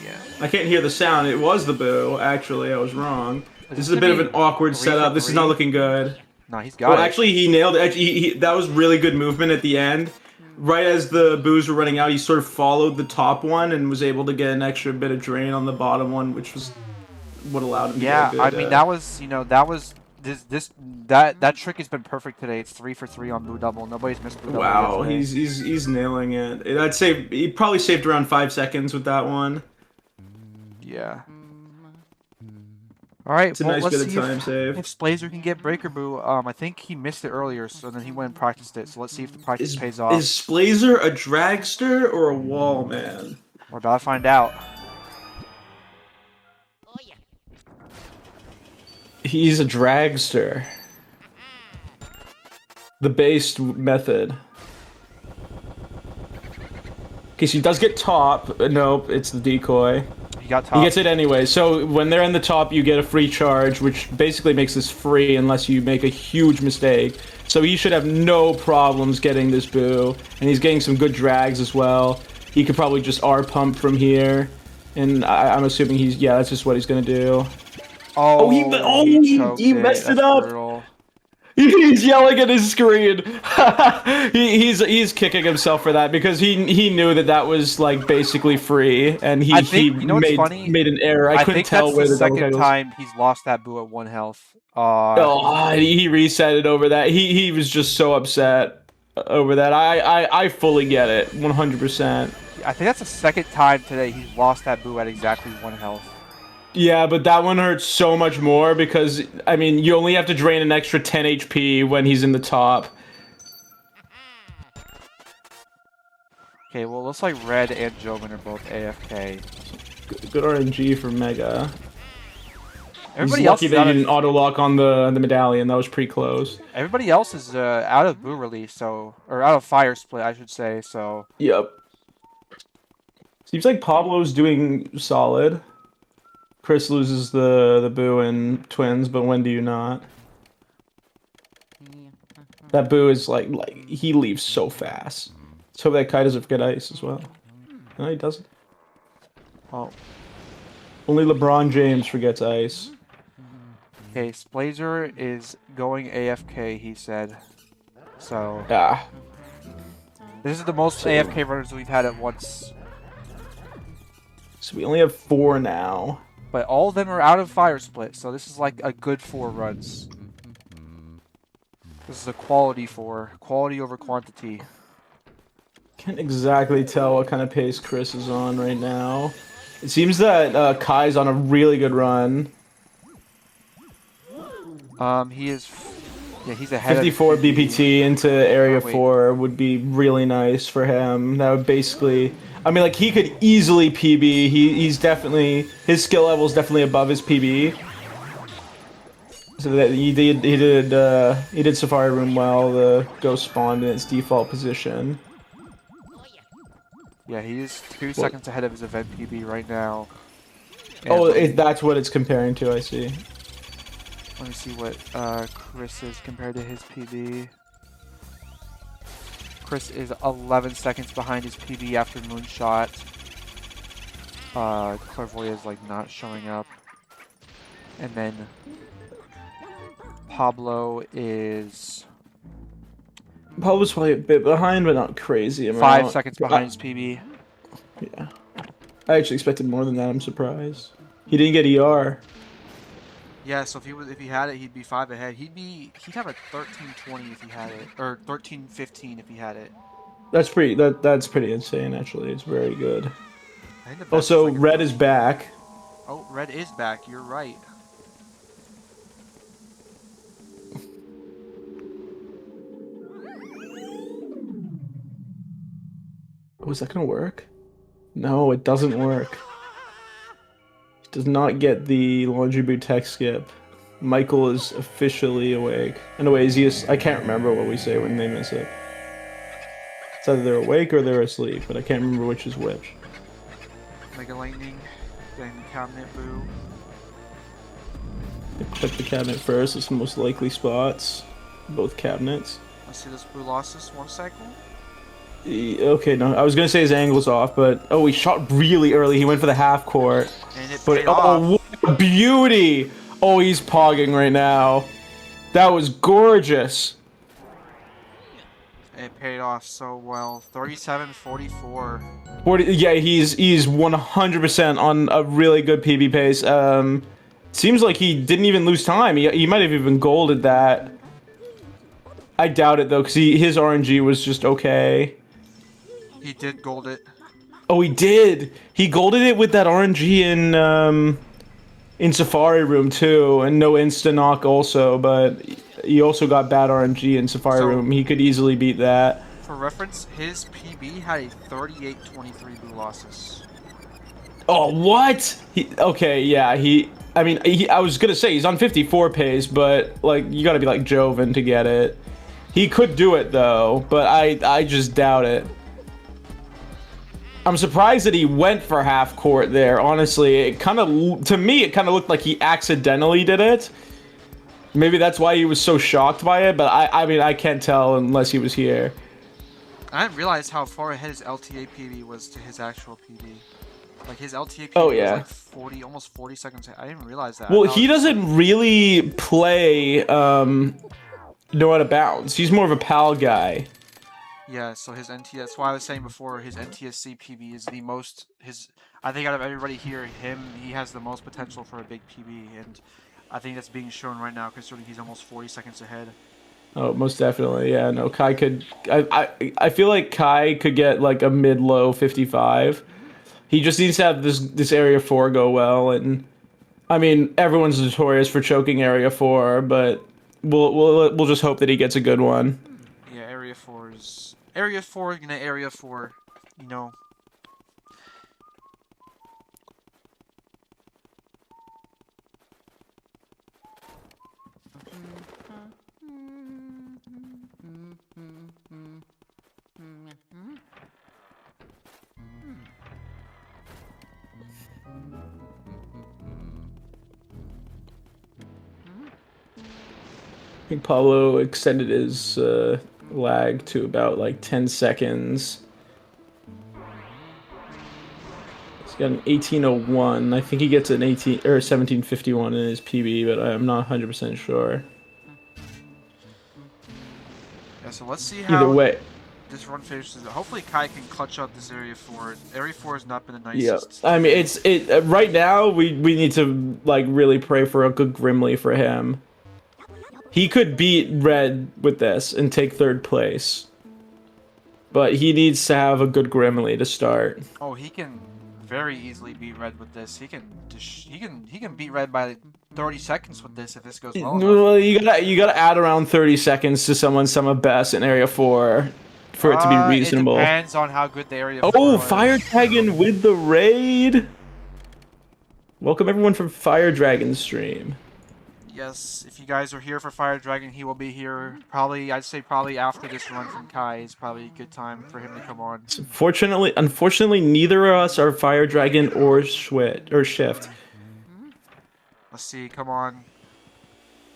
Yeah. I can't hear the sound. It was the boo. Actually, I was wrong. This is a bit of an awkward setup. This is not looking good. No, he's got Well, it. actually, he nailed it. Actually, that was really good movement at the end. Right as the boos were running out, he sort of followed the top one and was able to get an extra bit of drain on the bottom one, which was what allowed him to Yeah, get a good, I mean that was that trick has been perfect today. It's 3 for 3 on boo double. Nobody's missed boo double. Wow, yet today. he's nailing it. I'd say he probably saved around 5 seconds with that one. Yeah. All right, It's a well, nice let's bit of see time if, save. if Splazer can get Breaker Boo. I think he missed it earlier, so then he went and practiced it. So let's see if the practice pays off. Is Splazer a dragster or a wall man? We're about to find out. He's a dragster. The based method. Okay, so he does get top. Nope, it's the decoy. He got top. He gets it anyway. So when they're in the top, you get a free charge, which basically makes this free unless you make a huge mistake. So he should have no problems getting this boo. And he's getting some good drags as well. He could probably just R-pump from here. And I'm assuming he's... Yeah, that's just what he's going to do. Oh, he messed it up. Brutal. He's yelling at his screen. he's kicking himself for that because he knew that was like basically free, and he you know what's funny? made an error. I couldn't think tell that's where the the double second kick was. time he's lost that boo at 1 health. He reset it over that. He was just so upset over that. I fully get it, 100%. I think that's the second time today he's lost that boo at exactly 1 health. Yeah, but that one hurts so much more because, I mean, you only have to drain an extra 10 HP when he's in the top. Okay, well, looks like Red and Joven are both AFK. Good RNG for Mega. Everybody He's else lucky is that out he of, didn't auto-lock on the medallion. That was pretty close. everybody else is out of boo release, so or out of fire split, I should say. So Yep. Seems like Pablo's doing solid. Chris loses the boo in twins, but when do you not? That boo is like he leaves so fast. Let's hope that Kai doesn't forget ice as well. No, he doesn't. Oh. Only LeBron James forgets ice. okay, Splazer is going AFK. He said. So Ah. this is the most AFK runners we've had at once. So we only have 4 now. But all of them are out of fire split, so this is like a good 4 runs. This is a quality 4. Quality over quantity. Can't exactly tell what kind of pace Chris is on right now. It seems that Kai's on a really good run. He is... Yeah, he's ahead 54 of BPT into Area Oh, wait. 4 would be really nice for him. That would basically... I mean, like, he could easily PB. He's definitely... His skill level is definitely above his PB. So that he did Safari Room well. The Ghost spawned in its default position. Yeah, he is 2 seconds ahead of his event PB right now. Oh, And that's what it's comparing to, I see. let me see what Chris is compared to his PB. Chris is 11 seconds behind his PB after Moonshot. Clairvoyant is like not showing up. And then Pablo is Pablo's probably a bit behind, but not crazy amount. 5 seconds behind his PB. Yeah. I actually expected more than that. I'm surprised. He didn't get ER. Yeah, so if he had it, he'd be 5 ahead. He'd have a 13:20 if he had it, or 13:15 if he had it. That's pretty insane actually. It's very good. I think the best Also, is like Red is back. Oh, Red is back. You're right. Oh, is that gonna work? No, it doesn't work. It does not get the laundry boot tech skip. Michael is officially awake. Anyways, I can't remember what we say when they miss it. It's either they're awake or they're asleep, but I can't remember which is which. Mega Lightning, then Cabinet Boo. Click the cabinet first. It's the most likely spots. Both cabinets. Let's see this Boo lost this 1 cycle. Okay, no, I was gonna say his angle's off, but oh, he shot really early. He went for the half court. And it But paid off. what a beauty! Oh, he's pogging right now. That was gorgeous. It paid off so well. 37-44. 40, yeah, he's 100% on a really good PB pace. Seems like he didn't even lose time. He might have even golded that. I doubt it though, because his RNG was just okay. He did gold it. Oh, he did. He golded it with that RNG in Safari Room too, and no insta knock also. But he also got bad RNG in Safari Room. He could easily beat that. For reference, his PB had a 38-23 Boo losses. Oh, what? Okay, yeah. I was gonna say he's on 54 pace, but like you gotta be like Joven to get it. He could do it though, but I just doubt it. I'm surprised that he went for half court there. Honestly, to me it kind of looked like he accidentally did it. Maybe that's why he was so shocked by it, but I mean I can't tell unless he was here. I didn't realize how far ahead his LTA PB was to his actual PB. Like his LTA PB Oh, was yeah. like 40, almost 40 seconds. I didn't realize that. Well, he doesn't really play no out of bounds. He's more of a PAL guy. Yeah, so his NTS. That's why I was saying before, his NTSC PB is the most. I think out of everybody here, he has the most potential for a big PB, and I think that's being shown right now, considering he's almost 40 seconds ahead. Oh, most definitely. Yeah, no, Kai could. I feel like Kai could get like a mid-low 55. He just needs to have this area 4 go well, and I mean everyone's notorious for choking area 4, but we'll just hope that he gets a good one. Yeah, area 4 is area 4. Gonna area 4. You know. I think Pablo extended his lag to about like 10 seconds. He's got an 18:01. I think he gets an 17:51 in his PB, but I'm not 100% sure. Yeah, so let's see how Either way. this run finishes. Hopefully Kai can clutch up this area 4. Area 4 has not been the Yeah, nicest. I mean right now we need to like really pray for a good Grimly for him. He could beat Red with this and take 3rd place. But he needs to have a good Grimly to start. Oh, he can very easily beat Red with this. He can beat Red by 30 seconds with this if this goes well enough. Well, you gotta add around 30 seconds to someone's sum of best in area 4 for it to be reasonable. It depends on how good the area 4 Oh, is. Fire Dragon with the raid! Welcome everyone from Fire Dragon's stream. Yes, if you guys are here for Fire Dragon, he will be here. I'd say probably after this run from Kai is probably a good time for him to come on. Unfortunately, neither of us are Fire Dragon or Shift. Let's see, come on.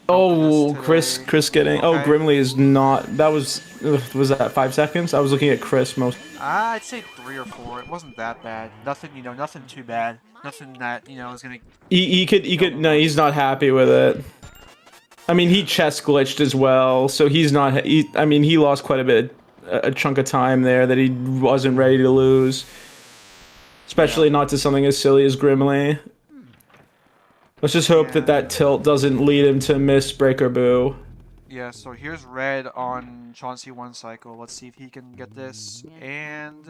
Oh, Chris getting. Oh, Okay. Grimly is not. That was that 5 seconds? I was looking at Chris most. I'd say 3 or 4. It wasn't that bad. Nothing, nothing too bad. Nothing that is gonna. He could. No, he's not happy with it. I mean, he chest glitched as well, so he's not. I mean, he lost quite a chunk of time there that he wasn't ready to lose. Especially not to something as silly as Grimly. Let's just hope that tilt doesn't lead him to miss Breaker Boo. Yeah, so here's red on Chauncey 1 cycle. Let's see if he can get this. And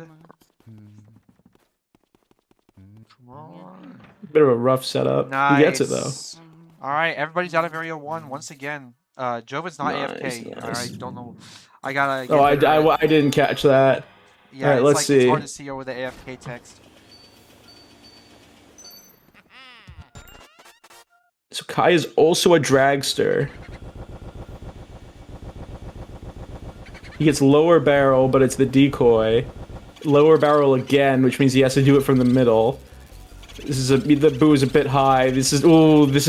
come on. Bit of a rough setup. Nice. He gets it though. Alright, everybody's out of area 1 once again. Jovin's not AFK. Nice. Alright, don't know. I gotta get I didn't catch that. Yeah, Alright, let's see. It's hard to see over the AFK text. So Kai is also a dragster. He gets lower barrel, but it's the decoy. Lower barrel again, which means he has to do it from the middle. This is the boo is a bit high. This is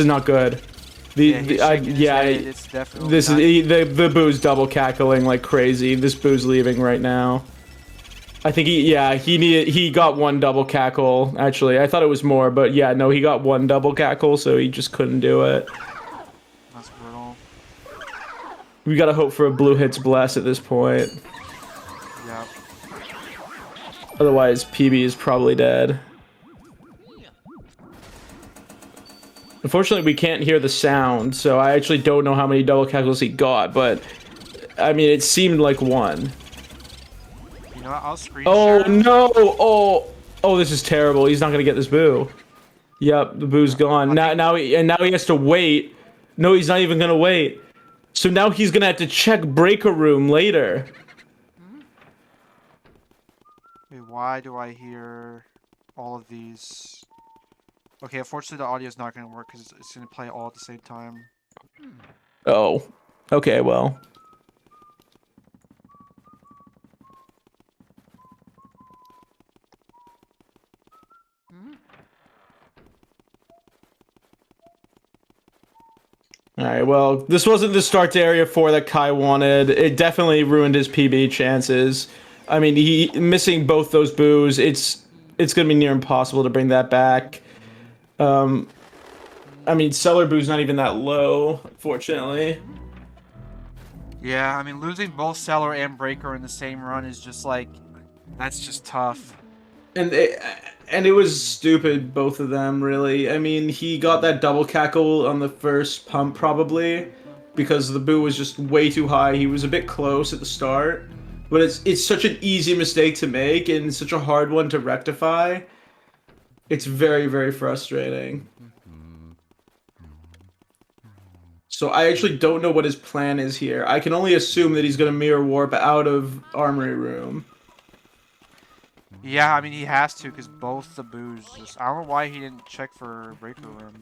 not good. It's definitely the boo's double cackling like crazy. This boo's leaving right now. I think he got 1 double cackle. Actually, I thought it was more, but yeah, no, he got 1 double cackle, so he just couldn't do it. That's brutal. We gotta hope for a blue hits bless at this point. Yep. Otherwise, PB is probably dead. Unfortunately, we can't hear the sound, so I actually don't know how many double cackles he got, but I mean, it seemed like 1. You know what? I'll screen Oh share. no! Oh, this is terrible. He's not gonna get this boo. Yep, the boo's gone. Now he has to wait. No, he's not even gonna wait. So now he's gonna have to check breaker room later. Wait, why do I hear all of these? Okay, unfortunately the audio is not going to work because it's going to play all at the same time. Oh, okay, well. Alright, well, this wasn't the start to Area 4 that Kai wanted. It definitely ruined his PB chances. I mean, he missing both those boos, it's going to be near impossible to bring that back. I mean, Cellar Boo's not even that low, unfortunately. Yeah, I mean, losing both Cellar and Breaker in the same run is just like, that's just tough. And it was stupid, both of them, really. I mean, he got that double cackle on the first pump, probably, because the boo was just way too high. He was a bit close at the start, but it's such an easy mistake to make and such a hard one to rectify. It's very, very frustrating. So I actually don't know what his plan is here. I can only assume that he's going to mirror warp out of Armory Room. Yeah, I mean, he has to because both the boos just... I don't know why he didn't check for Breaker Room.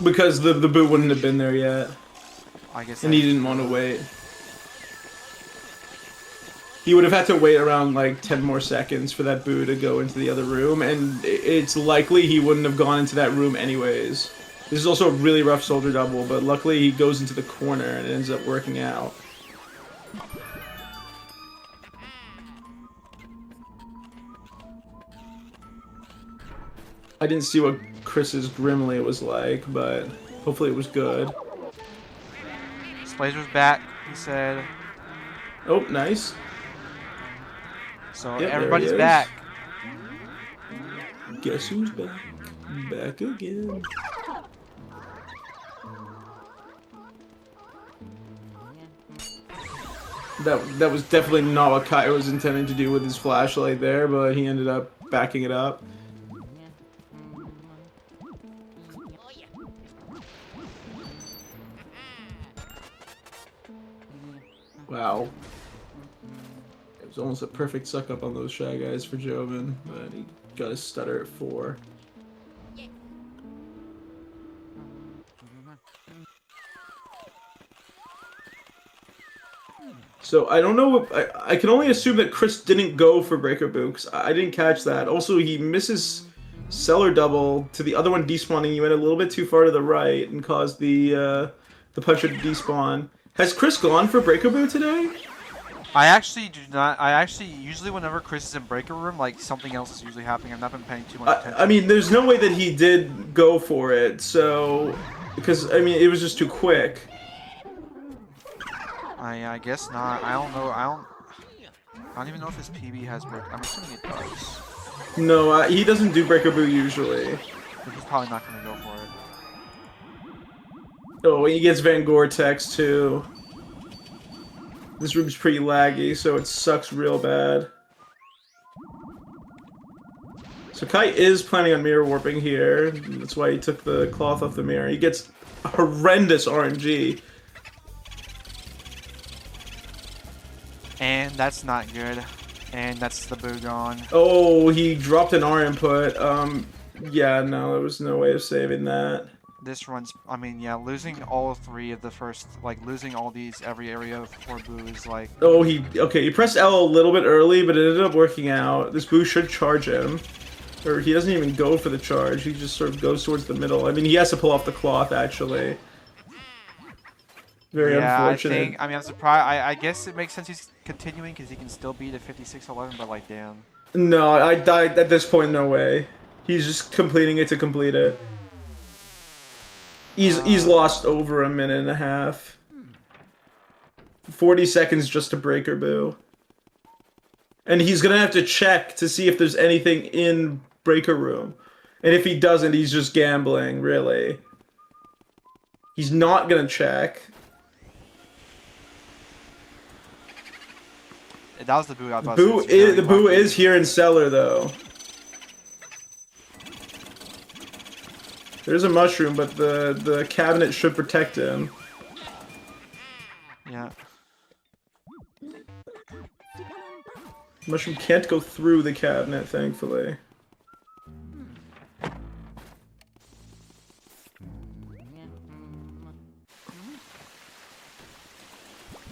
Because the boo wouldn't have been there yet. I guess. And he didn't want to wait. He would have had to wait around like 10 more seconds for that boo to go into the other room, and it's likely he wouldn't have gone into that room anyways. This is also a really rough soldier double, but luckily he goes into the corner and it ends up working out. I didn't see what Chris's Grimly was like, but hopefully it was good. Splazer's back, he said. Oh, nice. So yep, everybody's back. Guess who's back? Back again. That was definitely not what Kai was intending to do with his flashlight there, but he ended up backing it up. Wow. It was almost a perfect suck up on those Shy Guys for Joven, but he got his stutter at 4. So I don't know. I can only assume that Chris didn't go for Breaker Boo because I didn't catch that. Also, he misses Cellar double to the other one despawning. You went a little bit too far to the right and caused the The puncher to despawn. Has Chris gone for Breakaboo today? I actually do not. I actually usually whenever Chris is in breaker room, like something else is usually happening. I've not been paying too much attention. I mean, there's no way that he did go for it, so because I mean, it was just too quick. I guess not. I don't know. I don't even know if his PB has break. I'm assuming it does. No, he doesn't do Breakaboo usually. But he's probably not gonna go for it. Oh, he gets Van Gore-Tex too. This room's pretty laggy, so it sucks real bad. So Kai is planning on mirror warping here. That's why he took the cloth off the mirror. He gets horrendous RNG. And that's not good. And that's the boo gone. Oh, he dropped an R input. Yeah, no, there was no way of saving that. This runs, I mean, yeah, losing all three of the first, like, losing all these, every area for boo is like... Oh, he pressed L a little bit early, but it ended up working out. This boo should charge him. Or he doesn't even go for the charge, he just sort of goes towards the middle. I mean, he has to pull off the cloth, actually. Very unfortunate. I mean, I'm surprised. I guess it makes sense he's continuing because he can still beat a 56-11, but like, damn. No, I died at this point, no way. He's just completing it to complete it. He's lost over a minute and a half. 40 seconds just to breaker boo. And he's gonna have to check to see if there's anything in breaker room. And if he doesn't, he's just gambling, really. He's not gonna check. That was the boo I thought. The boo is here in cellar, though. There's a mushroom, but the cabinet should protect him. Yeah. Mushroom can't go through the cabinet, thankfully.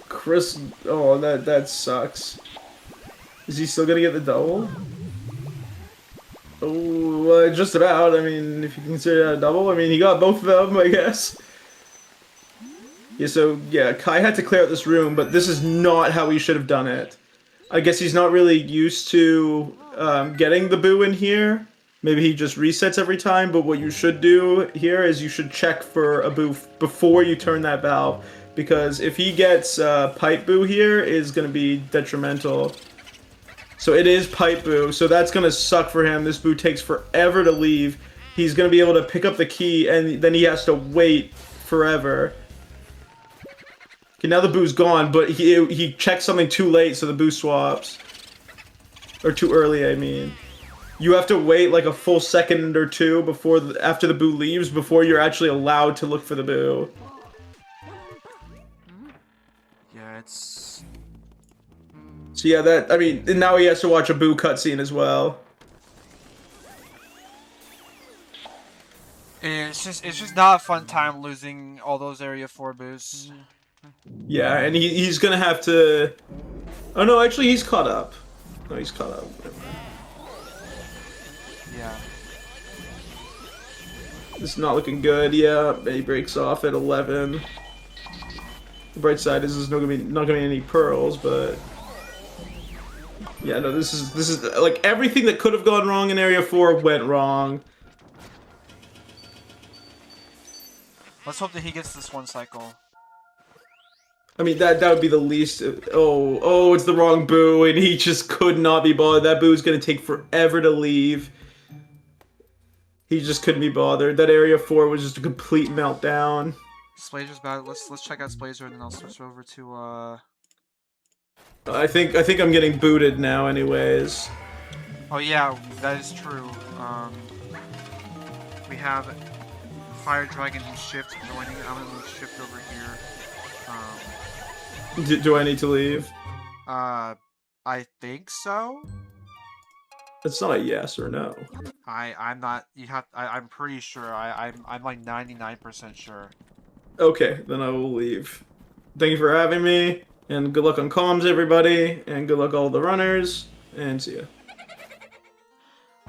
Chris, oh, that sucks. Is he still gonna get the double? Oh, just about. I mean, if you consider that a double, I mean, he got both of them, I guess. Yeah, so, yeah, Kai had to clear out this room, but this is not how he should have done it. I guess he's not really used to getting the boo in here. Maybe he just resets every time, but what you should do here is you should check for a boo before you turn that valve. Because if he gets pipe boo here, is going to be detrimental. So it is pipe boo, so that's going to suck for him. This boo takes forever to leave. He's going to be able to pick up the key, and then he has to wait forever. Okay, now the boo's gone, but he checked something too late, so the boo swaps. Or too early, I mean. You have to wait like a full second or two before after the boo leaves before you're actually allowed to look for the boo. Yeah, it's... So yeah, that, I mean, and now he has to watch a boo cutscene as well. It's just not a fun time losing all those area 4 boos. Yeah, and he's gonna have to... Oh no, actually he's caught up. No, he's caught up. Yeah. It's not looking good. Yeah, he breaks off at 11. The bright side is there's not gonna be any pearls, but yeah, no, this is like everything that could have gone wrong in Area 4 went wrong. Let's hope that he gets this one cycle. I mean, that would be the least... Oh, it's the wrong boo, and he just could not be bothered. That boo is going to take forever to leave. He just couldn't be bothered. That Area 4 was just a complete meltdown. Splazer's bad. Let's check out Splazer, and then I'll switch over to, I think I'm getting booted now anyways. Oh yeah, that is true. We have Fire Dragon and Shift joining. I'm gonna move Shift over here. Do I need to leave? I think so. It's not a yes or no. I'm not. I'm pretty sure. I'm like 99% sure. Okay, then I will leave. Thank you for having me, and good luck on comms, everybody, and good luck all the runners, and see ya.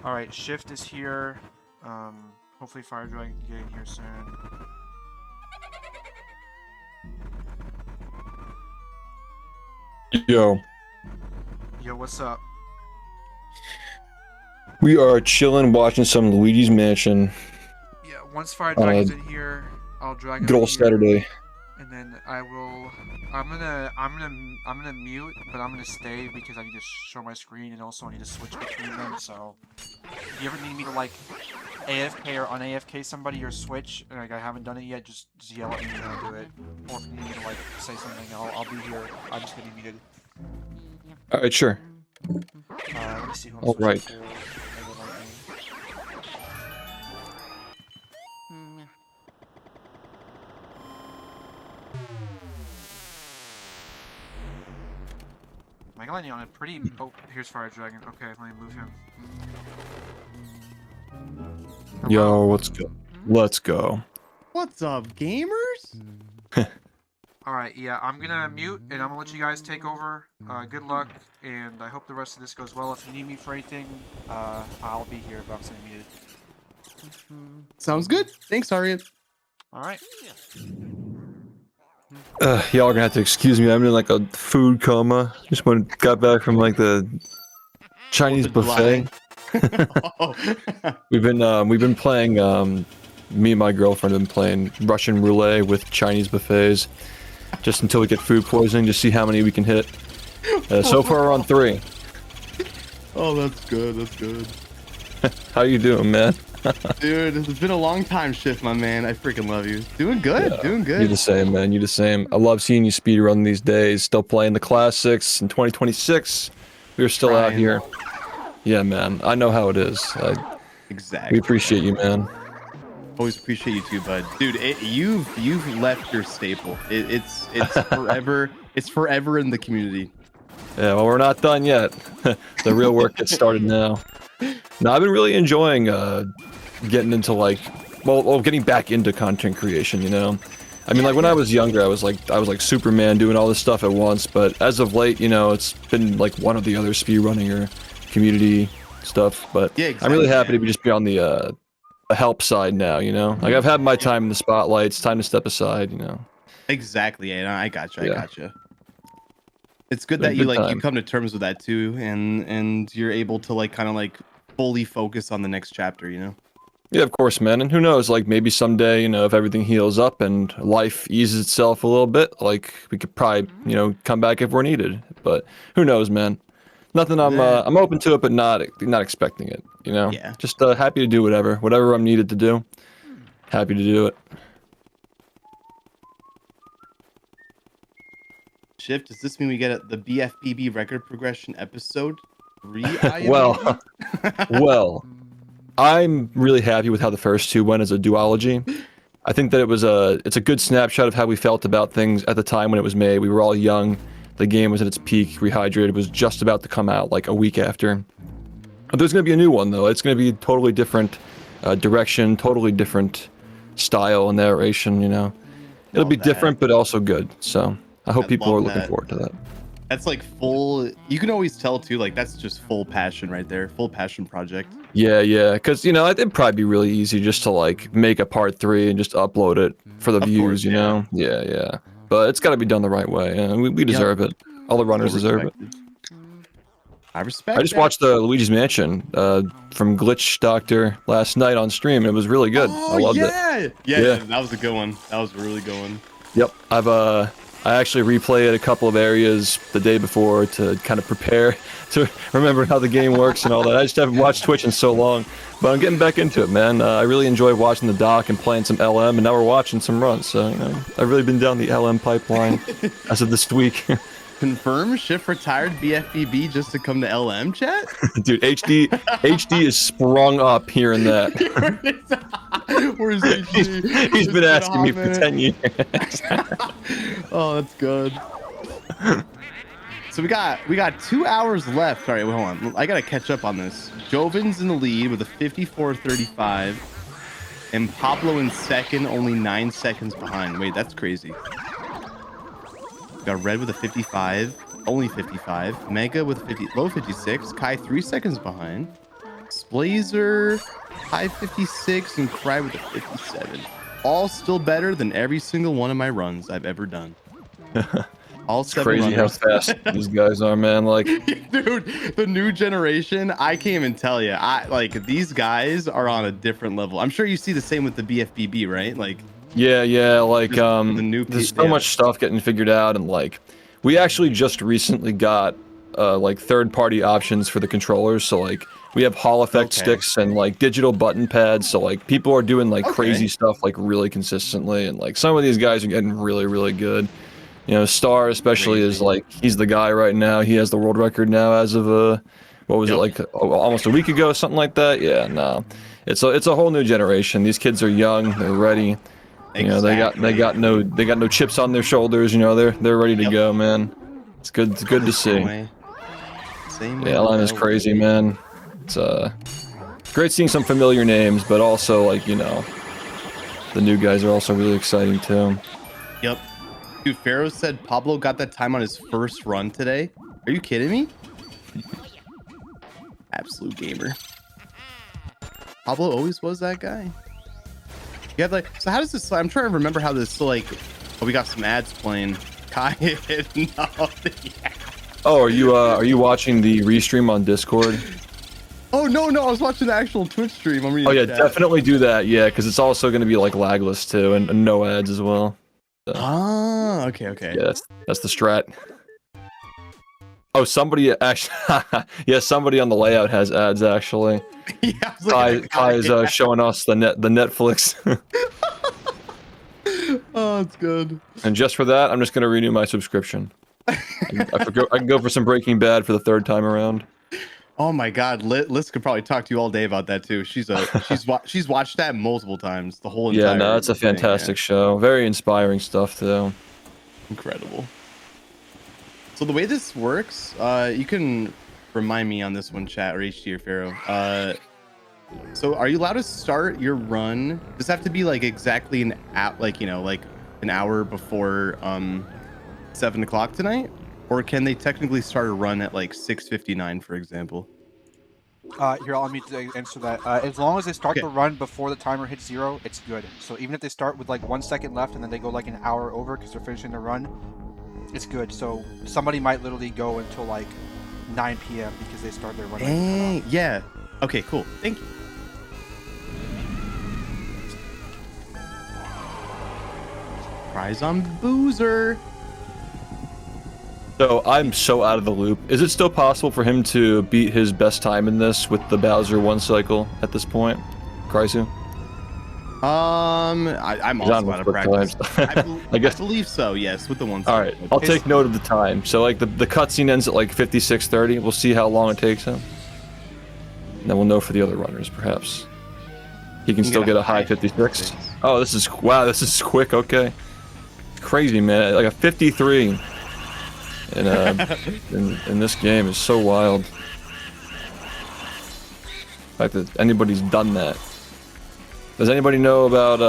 All right, Shift is here. Hopefully Fire Dragon can get in here soon. Yo, Yo, what's up? we are chilling, watching some Luigi's Mansion. Yeah, once Fire Dragon's in here, I'll drag him Good old here, Saturday. and then I will. I'm gonna mute, but I'm gonna stay because I need to show my screen and also I need to switch between them. So, if you ever need me to like AFK or un-AFK somebody or switch, and like I haven't done it yet, just yell at me and I'll do it. Or if you need me to like say something, I'll be here. I'm just gonna be muted. All right, sure. Let me see who I'm All switching right. to. My landing on a pretty. Oh, here's Fire Dragon. Okay, let me move him. Yo, let's go. Let's go. What's up, gamers? Alright, yeah, I'm gonna mute and I'm gonna let you guys take over. Good luck, and I hope the rest of this goes well. If you need me for anything, I'll be here, but I'm staying muted. Sounds good. Thanks, Arian. Alright. Y'all are gonna have to excuse me. I'm in like a food coma. Just got back from like the Chinese buffet. We've been playing. Me and my girlfriend have been playing Russian roulette with Chinese buffets, just until we get food poisoning to see how many we can hit. So far we're on 3. Oh, that's good. That's good. How you doing, man? Dude, it's been a long time, Shift, my man. I freaking love you. Doing good. Yeah, doing good. You the same, man. You the same. I love seeing you speedrun these days. Still playing the classics in 2026. We're still out here. Yeah, man. I know how it is. Exactly. We appreciate you, man. Always appreciate you too, bud. Dude, you've left your staple. It's forever. It's forever in the community. Yeah, well, we're not done yet. The real work gets started now. No, I've been really enjoying getting into like, well, getting back into content creation. You know, I mean, like when I was younger, I was like Superman doing all this stuff at once. But as of late, you know, it's been like one of the other speedrunning or community stuff. But yeah, I'm really happy to just be on the help side now. You know, like I've had my time in the spotlight. It's time to step aside. You know. Exactly. Yeah, I got you. I Yeah. got you. It's good Been a that you good you time. come to terms with that too, and you're able to like kind of like fully focus on the next chapter. You know. Yeah, of course, man. And who knows, like maybe someday, you know, if everything heals up and life eases itself a little bit, like we could probably, you know, come back if we're needed. But who knows, man? Nothing. I'm open to it, but not expecting it. You know. Yeah. Just happy to do whatever I'm needed to do. Happy to do it. Shift. Does this mean we get the BFBB record progression episode 3? Well, well, I'm really happy with how the first 2 went as a duology. I think that it's a good snapshot of how we felt about things at the time when it was made. We were all young. The game was at its peak. Rehydrated was just about to come out like a week after. There's going to be a new one though. It's going to be totally different direction, totally different style and narration. You know, it'll be different but also good. So I hope people are looking forward to that. That's like full. You can always tell too. Like that's just full passion right there. Full passion project. Yeah, because you know it'd probably be really easy just to like make a part 3 and just upload it for the views. You know, yeah. But it's got to be done the right way, and we deserve it. All the runners deserve it. I respect. I just watched the Luigi's Mansion from Glitch Doctor last night on stream, and it was really good. I loved it. Yeah, that was a good one. That was a really good one. Yep, I actually replayed a couple of areas the day before to kind of prepare to remember how the game works and all that. I just haven't watched Twitch in so long, but I'm getting back into it, man. I really enjoy watching the doc and playing some LM, and now we're watching some runs. So you know, I've really been down the LM pipeline as of this week. Confirm Shift retired BFBB just to come to LM chat? Dude, HD is sprung up here and that. Where's HD? He's been asking me for 10 years. Oh, that's good. So we got 2 hours left. All right, well, hold on. I gotta catch up on this. Jovin's in the lead with a 54.35, and Pablo in second, only 9 seconds behind. Wait, that's crazy. Got Red with a 55, only 55. Mega with a low 56. Kai 3 seconds behind. Splazer high 56 and Cry with a 57. All still better than every single one of my runs I've ever done. All It's 7 crazy runners. how fast these guys are, man. Like, dude, the new generation, I can't even tell you. These guys are on a different level. I'm sure you see the same with the BFBB, right? Like, yeah, like the new there's so much stuff getting figured out, and like, we actually just recently got like third-party options for the controllers. So like, we have Hall effect sticks and like digital button pads. So like, people are doing like crazy stuff like really consistently, and like some of these guys are getting really, really good. You know, Star especially is like, he's the guy right now. He has the world record now as of what was it, like almost a week ago, something like that. Yeah, no, it's a whole new generation. These kids are young, they're ready. You know, they got no chips on their shoulders. You know, they're ready to go, man. It's good to see. Yeah, LN is crazy, man. It's great seeing some familiar names, but also like, you know, the new guys are also really exciting too. Yep. Dude, Pharaoh said Pablo got that time on his first run today. Are you kidding me? Absolute gamer. Pablo always was that guy. You have like, so how does this? I'm trying to remember how this. So like, oh, we got some ads playing. Kai, no, yeah. Oh, are you watching the restream on Discord? Oh no, I was watching the actual Twitch stream. I'm reading. Oh yeah, definitely do that. Yeah, because it's also going to be like lagless too, and no ads as well. So. Ah, okay. Yeah, that's the strat. Oh, somebody actually, yeah, somebody on the layout has ads actually. Yeah, Kai is showing us the Netflix. Oh, it's good. And just for that, I'm just gonna renew my subscription. I can go for some Breaking Bad for the 3rd time around. Oh my God, Liz could probably talk to you all day about that too. She's watched that multiple times. The whole entire. Yeah, no, it's a fantastic show. Very inspiring stuff too. Incredible. So the way this works, you can remind me on this one, chat or HT or Pharaoh. So are you allowed to start your run? Does it have to be like exactly an hour before 7 o'clock tonight, or can they technically start a run at like 6:59, for example? Here, allow me to answer that. As long as they start the run before the timer hits 0, it's good. So even if they start with like 1 second left and then they go like an hour over because they're finishing the run, it's good. So somebody might literally go until like 9 p.m. because they start their run. Yeah. Okay, cool. Thank you. Prize on Boozer. So I'm so out of the loop. Is it still possible for him to beat his best time in this with the Bowser 1 cycle at this point, Krysu? I'm also out of practice. I believe so. Yes, with the 1 cycle. All right, I'll take note of the time. So like the cutscene ends at like 56:30. We'll see how long it takes him. And then we'll know for the other runners, perhaps. He can still get a high 56. Oh, this is quick. Okay, crazy, man. Like a 53. In this game is so wild. The fact that anybody's done that. Does anybody know about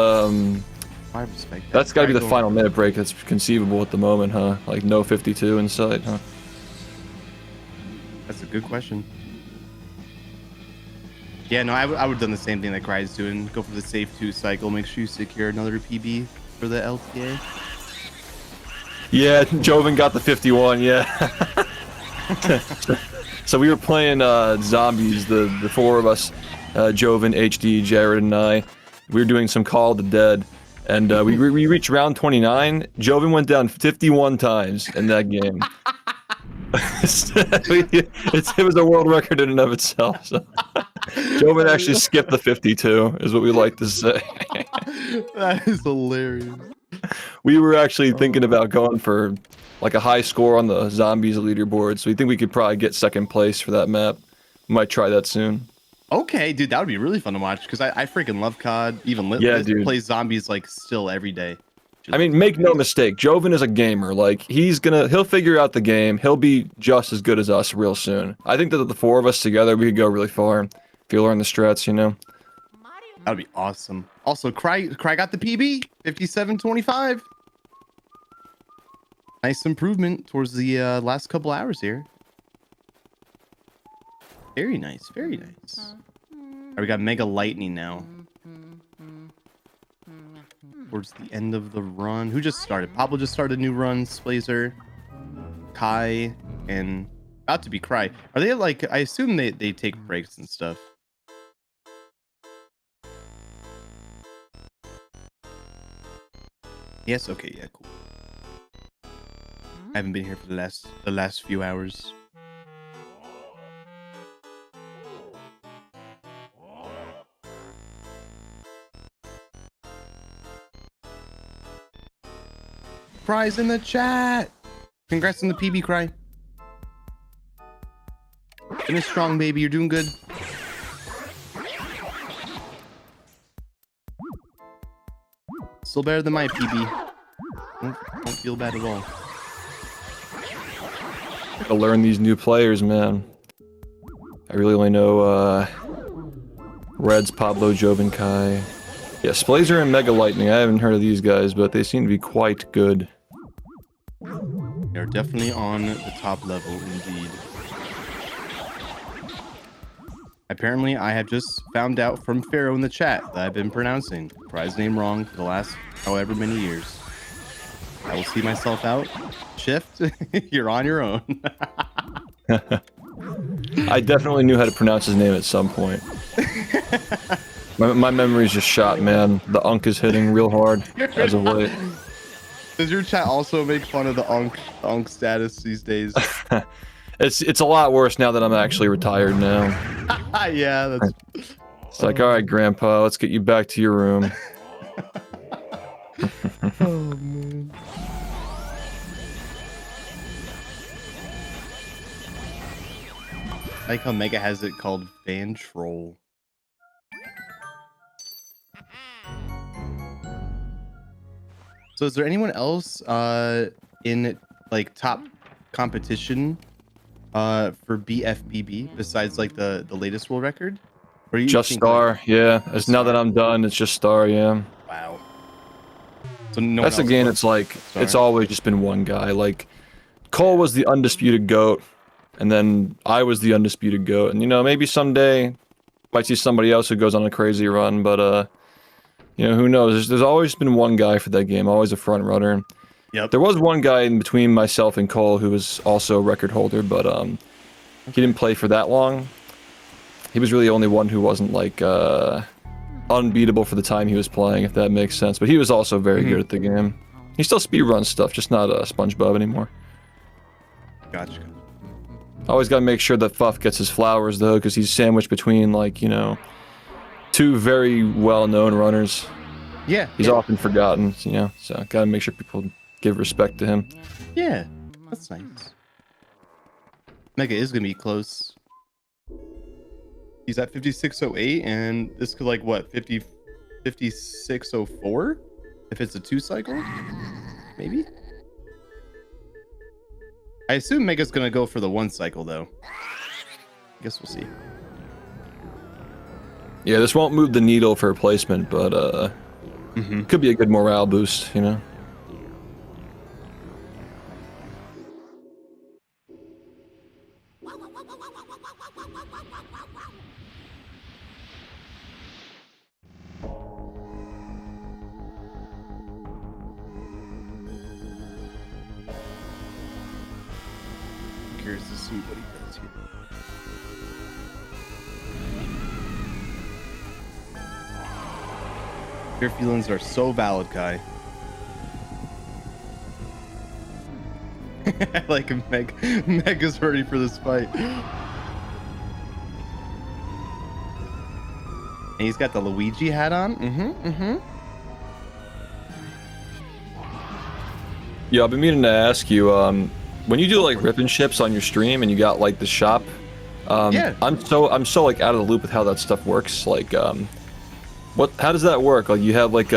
I respect that. That's got to be the final minute break that's conceivable at the moment, huh? Like no 52 inside, huh? That's a good question. Yeah, no, I would have done the same thing that Cry's doing. Go for the safe 2 cycle. Make sure you secure another PB for the LTA. Yeah, Joven got the 51, yeah. So we were playing zombies, the 4 of us, Joven, HD, Jared, and I. We were doing some Call of the Dead, and we reached round 29. Joven went down 51 times in that game. It was a world record in and of itself. So. Joven actually skipped the 52, is what we like to say. That is hilarious. We were actually thinking about going for like a high score on the zombies leaderboard, so we think we could probably get 2nd place for that map. Might try that soon. Okay, dude, that would be really fun to watch because I freaking love COD. Even Liz plays zombies like still every day. I mean, make no mistake, Joven is a gamer. Like he'll figure out the game. He'll be just as good as us real soon. I think that the 4 of us together, we could go really far if you learn the strats, you know. That'd be awesome. Also, Cry got the PB, 57:25. Nice improvement towards the last couple hours here. Very nice, very nice. Right, we got Mega Lightning now. Towards the end of the run. Who just started? Pablo just started a new run. Splazer. Kai and about to be Cry. Are they like? I assume they take breaks and stuff. Yes. Okay. Yeah. Cool. I haven't been here for the last few hours. Prize in the chat. Congrats on the PB, Cry. Finish strong, baby. You're doing good. Still better than my PB. Don't feel bad at all. Gotta learn these new players, man. I really only know Reds, Pablo, Joven, Kai. Yeah, Splazer and Mega Lightning. I haven't heard of these guys, but they seem to be quite good. They're definitely on the top level indeed. Apparently, I have just found out from Pharaoh in the chat that I've been pronouncing Prize name wrong for the last however many years. I will see myself out. Shift, you're on your own. I definitely knew how to pronounce his name at some point. My memory's just shot, man. The unk is hitting real hard as of late. Does your chat also make fun of the unk status these days? It's a lot worse now that I'm actually retired now. Yeah, that's... It's like, all right, Grandpa, let's get you back to your room. Oh, man. I like how Mega has it called Van Troll. So is there anyone else in like top competition for BFBB besides like the latest world record? Or you Just think, Star, like, yeah. As now that I'm done, it's just Star, yeah. Wow. So no That's one else again, knows it's like Star? it's always just been one guy. Like Cole was the undisputed GOAT, and then I was the undisputed GOAT. And you know, maybe someday might see somebody else who goes on a crazy run, but you know, who knows? There's always been one guy for that game, always a front runner. Yep. There was one guy in between myself and Cole who was also a record holder, but he didn't play for that long. He was really the only one who wasn't like unbeatable for the time he was playing, if that makes sense. But he was also very good at the game. He still speedruns stuff, just not SpongeBob anymore. Gotcha. Always got to make sure that Fuff gets his flowers though, because he's sandwiched between like, you know, two very well-known runners. Yeah. He's often forgotten, you know, so gotta make sure people give respect to him. Yeah, that's nice. Mega is gonna be close. He's at 5608, and this could like what 5604 if it's a 2 cycle, maybe. I assume Mega's gonna go for the 1 cycle though. I guess we'll see. Yeah, this won't move the needle for placement, but could be a good morale boost, you know. Curious to see what he does here. Your feelings are so valid, Kai. Like Mega's ready for this fight. And he's got the Luigi hat on. Yeah, I've been meaning to ask you, when you do like rip and ships on your stream and you got like the shop, Yeah. I'm so like out of the loop with how that stuff works. Like, how does that work? Like you have like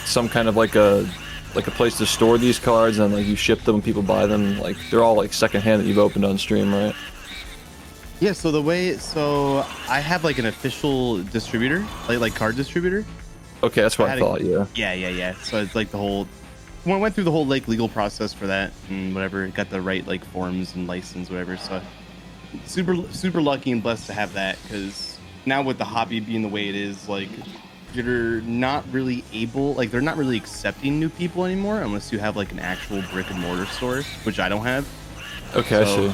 some kind of like a place to store these cards and like you ship them and people buy them. Like they're all like secondhand that you've opened on stream, right? Yeah, so I have like an official distributor, like card distributor. Okay, that's what I thought, yeah. Yeah. So it's like the whole, went through the whole like legal process for that and whatever, got the right like forms and license, whatever. So super lucky and blessed to have that, because now with the hobby being the way it is, like you're not really able, like they're not really accepting new people anymore unless you have like an actual brick and mortar store, which I don't have. Okay, I see.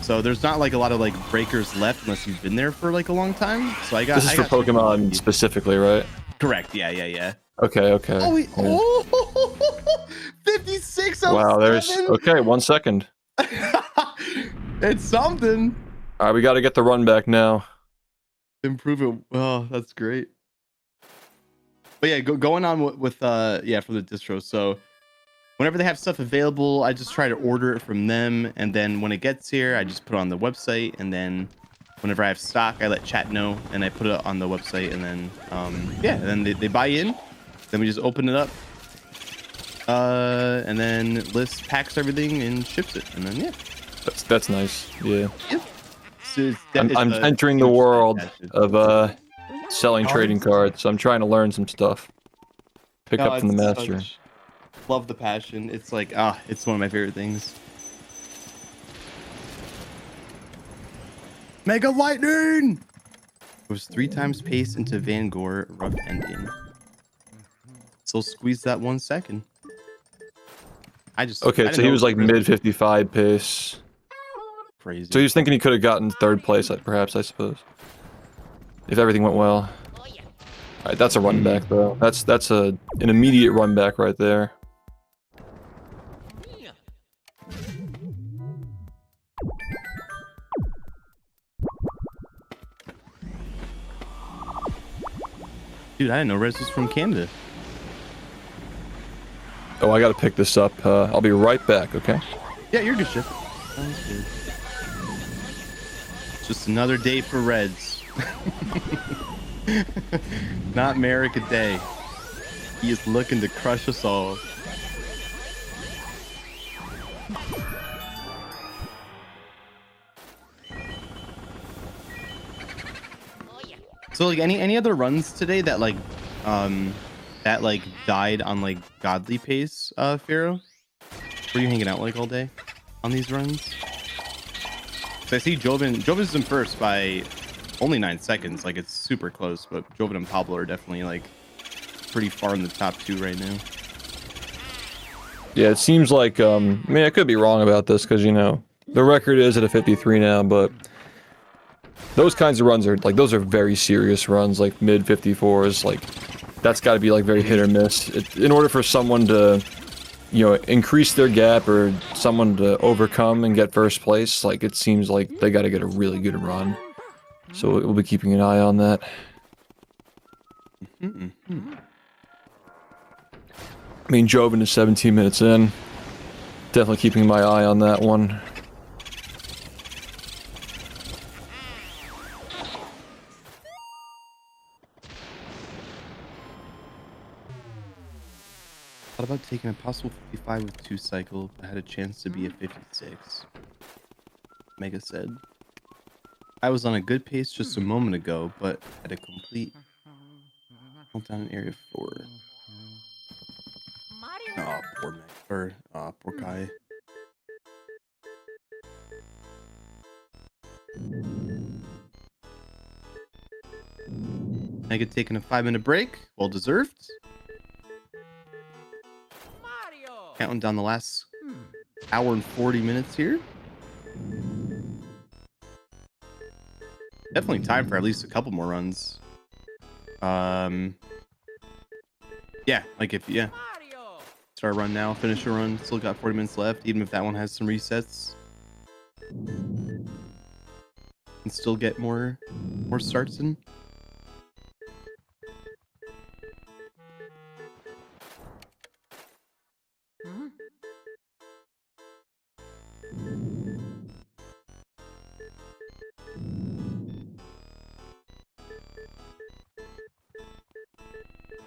So there's not like a lot of like breakers left unless you've been there for like a long time. So I got. This is for Pokemon specifically, right? Correct. Yeah. Okay. Oh, Yeah. 56. Wow, there's okay. 1 second. It's something. All right, we got to get the run back now. Improve it. Oh, that's great. But yeah, going on with for the distro. So whenever they have stuff available, I just try to order it from them, and then when it gets here, I just put it on the website, and then whenever I have stock, I let chat know, and I put it on the website, and then and then they buy in. Then we just open it up, and then List packs everything and ships it, and then that's nice. Yeah. Yep. So I'm entering the world of selling trading cards. So I'm trying to learn some stuff. Pick up from the master. Love the passion. It's like it's one of my favorite things. Mega Lightning! Goes 3 times pace into Vangor, rough ending. So squeeze that 1 second. Okay, so he was like mid 55 pace. Crazy. So he was thinking he could have gotten 3rd place, perhaps, I suppose. If everything went well. Alright, that's a run back though. That's an immediate run back right there. Dude, I didn't know Rez was from Canada. Oh, I gotta pick this up. I'll be right back, okay? Yeah, you're good, Chef. Sounds good. Just another day for Reds. Not Merrick a day. He is looking to crush us all. So like any other runs today that like died on like godly pace, Pharaoh? Were you hanging out like all day on these runs? So I see Jovin's in first by only 9 seconds. Like it's super close, but Joven and Pablo are definitely like pretty far in the top 2 right now. Yeah, it seems like I mean I could be wrong about this because you know the record is at a 53 now, but those kinds of runs are like those are very serious runs, like mid 54s. Like that's got to be like very hit or miss. In order for someone to, you know, increase their gap or someone to overcome and get first place, like it seems like they got to get a really good run. So we'll be keeping an eye on that. I mean, Joven is 17 minutes in. Definitely keeping my eye on that one. Thought about taking a possible 55 with 2 cycle, but had a chance to be a 56. Mega said. I was on a good pace just a moment ago, but had a complete down in area 4. Oh, poor Meg. Or poor Kai. Mega taking a 5-minute break, well deserved. Counting down the last hour and 40 minutes here. Definitely time for at least a couple more runs. Yeah, like if start a run now, finish a run. Still got 40 minutes left, even if that one has some resets. And still get more starts in.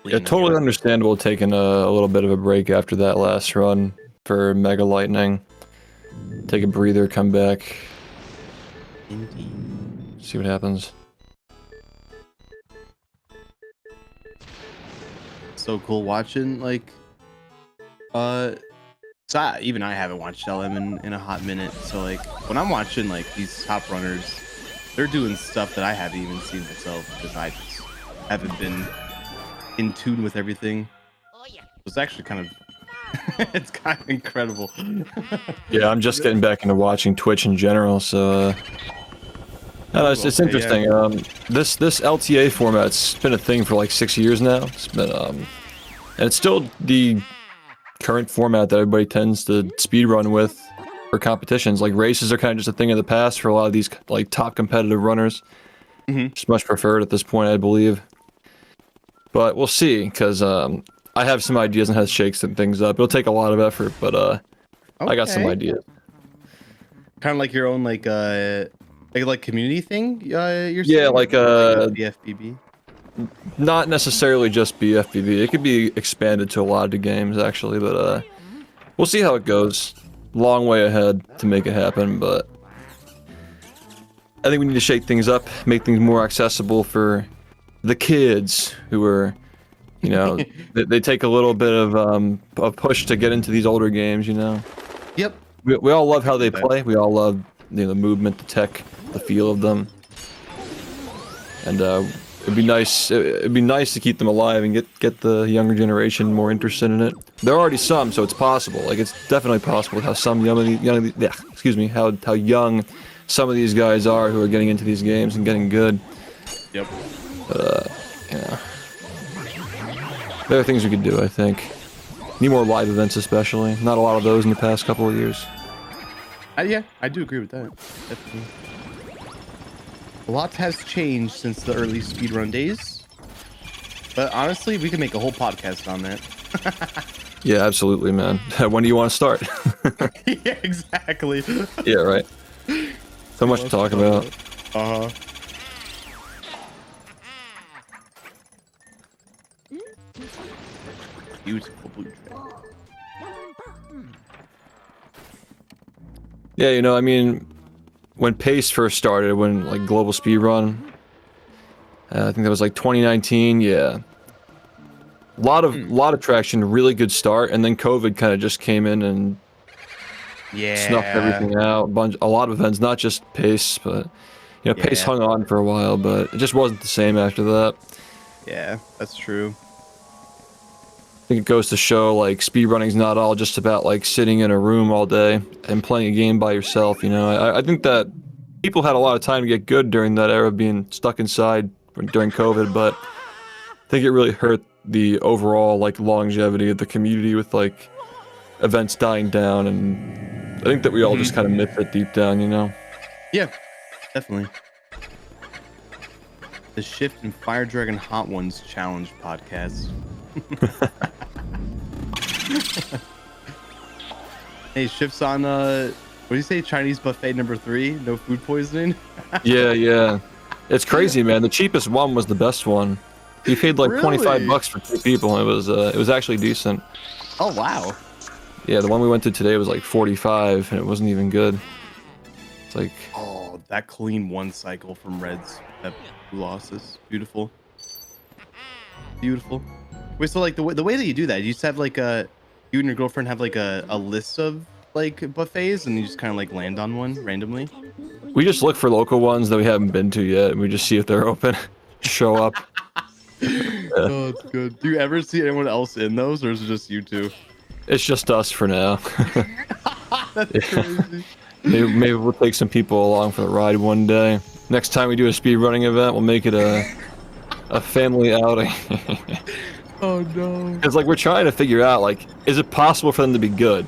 Yeah, totally understandable taking a little bit of a break after that last run for Mega Lightning. Take a breather, come back. Indeed. See what happens. So cool watching, like, so even I haven't watched LM in a hot minute. So like, when I'm watching like these top runners, they're doing stuff that I haven't even seen myself because I just haven't been in tune with everything. It's actually kind of it's kind of incredible. Yeah, I'm just getting back into watching Twitch in general, so I don't know, it's interesting. Yeah. This LTA format's been a thing for like 6 years now. It's been and it's still the current format that everybody tends to speedrun with for competitions. Like races are kind of just a thing of the past for a lot of these like top competitive runners. It's much preferred at this point, I believe. But we'll see, because I have some ideas on how to shake some things up. It'll take a lot of effort, but I got some ideas. Kind of like your own like community thing. You're Yeah, saying? like BFBB. Not necessarily just BFBB. It could be expanded to a lot of the games actually, but we'll see how it goes. Long way ahead to make it happen, but I think we need to shake things up, make things more accessible for the kids who are, you know, they take a little bit of a push to get into these older games, you know. Yep. We all love how they play. We all love, you know, the movement, the tech, the feel of them, and it'd be nice. It'd be nice to keep them alive and get the younger generation more interested in it. There are already some, so it's possible. Like it's definitely possible with how some how young some of these guys are who are getting into these games and getting good. Yep. But yeah, there are things we could do. I think need more live events, especially. Not a lot of those in the past couple of years. Yeah, I do agree with that. Definitely. A lot has changed since the early speedrun days. But honestly, we can make a whole podcast on that. Yeah, absolutely, man. When do you want to start? Yeah, exactly. Yeah, right. So much to talk about. Uh-huh. Beautiful blue track. Yeah, you know, I mean, when Pace first started, when like global speedrun, I think that was like 2019. Yeah, a lot of traction, really good start, and then COVID kind of just came in and snuffed everything out. A lot of events, not just Pace, but you know, Pace hung on for a while, but it just wasn't the same after that. Yeah, that's true. I think it goes to show like speedrunning's not all just about like sitting in a room all day and playing a game by yourself, you know. I think that people had a lot of time to get good during that era of being stuck inside during COVID, but I think it really hurt the overall like longevity of the community with like events dying down, and I think that we all just kind of missed it deep down, you know. Yeah, definitely. The Shift and Fire Dragon Hot Ones Challenge podcast. Hey, Shift's on what do you say, Chinese buffet number 3, no food poisoning? Yeah, it's crazy, man. The cheapest one was the best one. He paid like Really? $25 for 2 people, and it was actually decent. Oh wow. Yeah, the one we went to today was like 45, and it wasn't even good. It's like, oh, that clean one cycle from Reds that losses, beautiful, beautiful. Wait, so like the way that you do that, you just have like you and your girlfriend have like a list of like buffets, and you just kind of like land on one randomly? we just look for local ones that we haven't been to yet, and we just see if they're open. Show up. Oh, it's good. Do you ever see anyone else in those, or is it just you two? It's just us for now. That's crazy. Maybe we'll take some people along for the ride one day. Next time we do a speedrunning event, we'll make it a family outing. Oh no. It's like we're trying to figure out, like, is it possible for them to be good?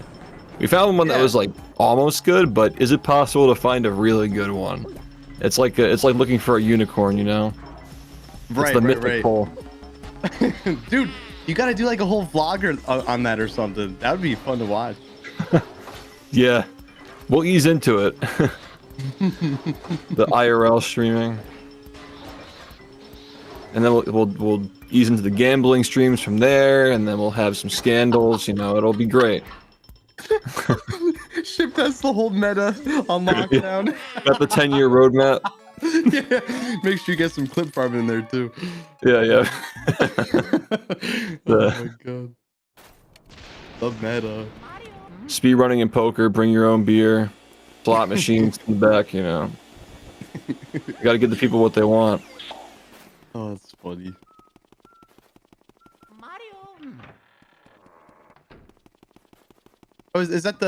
We found one that was like almost good, but is it possible to find a really good one? It's like looking for a unicorn, you know? Right, it's the right, mythic right. pull. Dude, you gotta do like a whole vlogger on that or something. That would be fun to watch. Yeah, we'll ease into it. The IRL streaming, and then we'll ease into the gambling streams from there, and then we'll have some scandals. You know, it'll be great. Ship that's the whole meta on lockdown. Got the 10-year roadmap. Yeah, make sure you get some clip farming in there too. Yeah. Oh my god. The meta. Speedrunning and poker, bring your own beer, slot machines in the back, you know. You gotta give the people what they want. Oh, that's funny. Oh, is that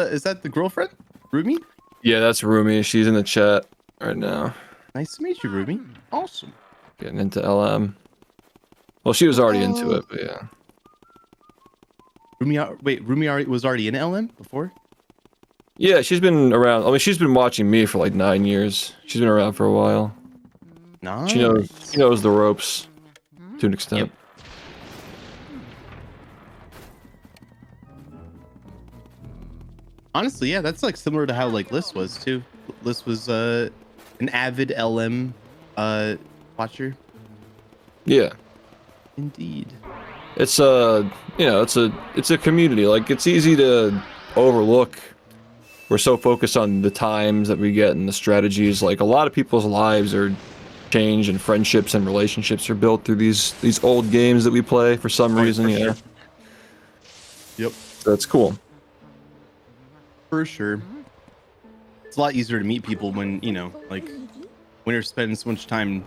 the girlfriend, Rumi? Yeah, that's Rumi. She's in the chat right now. Nice to meet you, Rumi. Awesome. Getting into LM. Well, she was already into it, but yeah. Rumi was already in LM before? Yeah, she's been around. I mean, she's been watching me for like 9 years. She's been around for a while. Nice. She knows the ropes to an extent. Yep. Honestly, yeah, that's like similar to how like Liz was too. Liz was an avid LM watcher. Yeah. Indeed. It's it's a community. Like it's easy to overlook. We're so focused on the times that we get and the strategies. Like a lot of people's lives are changed and friendships and relationships are built through these old games that we play for some reason. Yeah. Yep. So it's cool. For sure. It's a lot easier to meet people when, like when you're spending so much time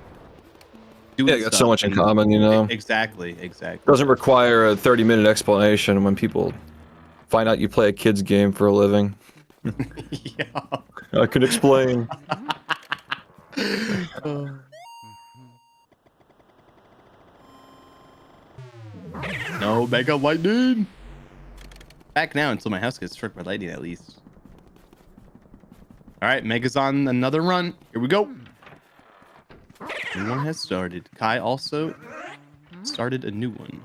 doing Yeah, you got so stuff much in and- common, you know. Exactly. Doesn't require a 30-minute explanation when people find out you play a kid's game for a living. Yeah. I can explain. No mega lightning. Back now until my house gets struck by lightning, at least. All right, Mega's on another run. Here we go. New one has started. Kai also started a new one.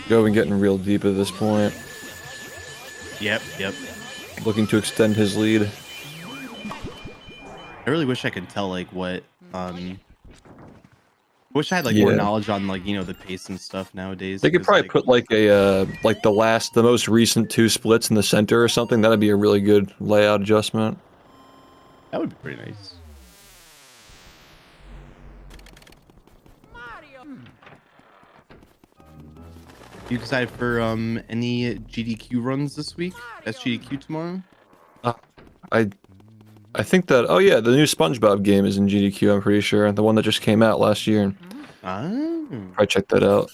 Going getting real deep at this point. Yep. Looking to extend his lead. I really wish I could tell like what wish I had like more knowledge on like the pace and stuff nowadays. They could probably put like a the most recent 2 splits in the center or something. That'd be a really good layout adjustment. That would be pretty nice. You excited for any GDQ runs this week? That's GDQ tomorrow. I think that the new SpongeBob game is in GDQ. I'm pretty sure the one that just came out last year. I checked that out.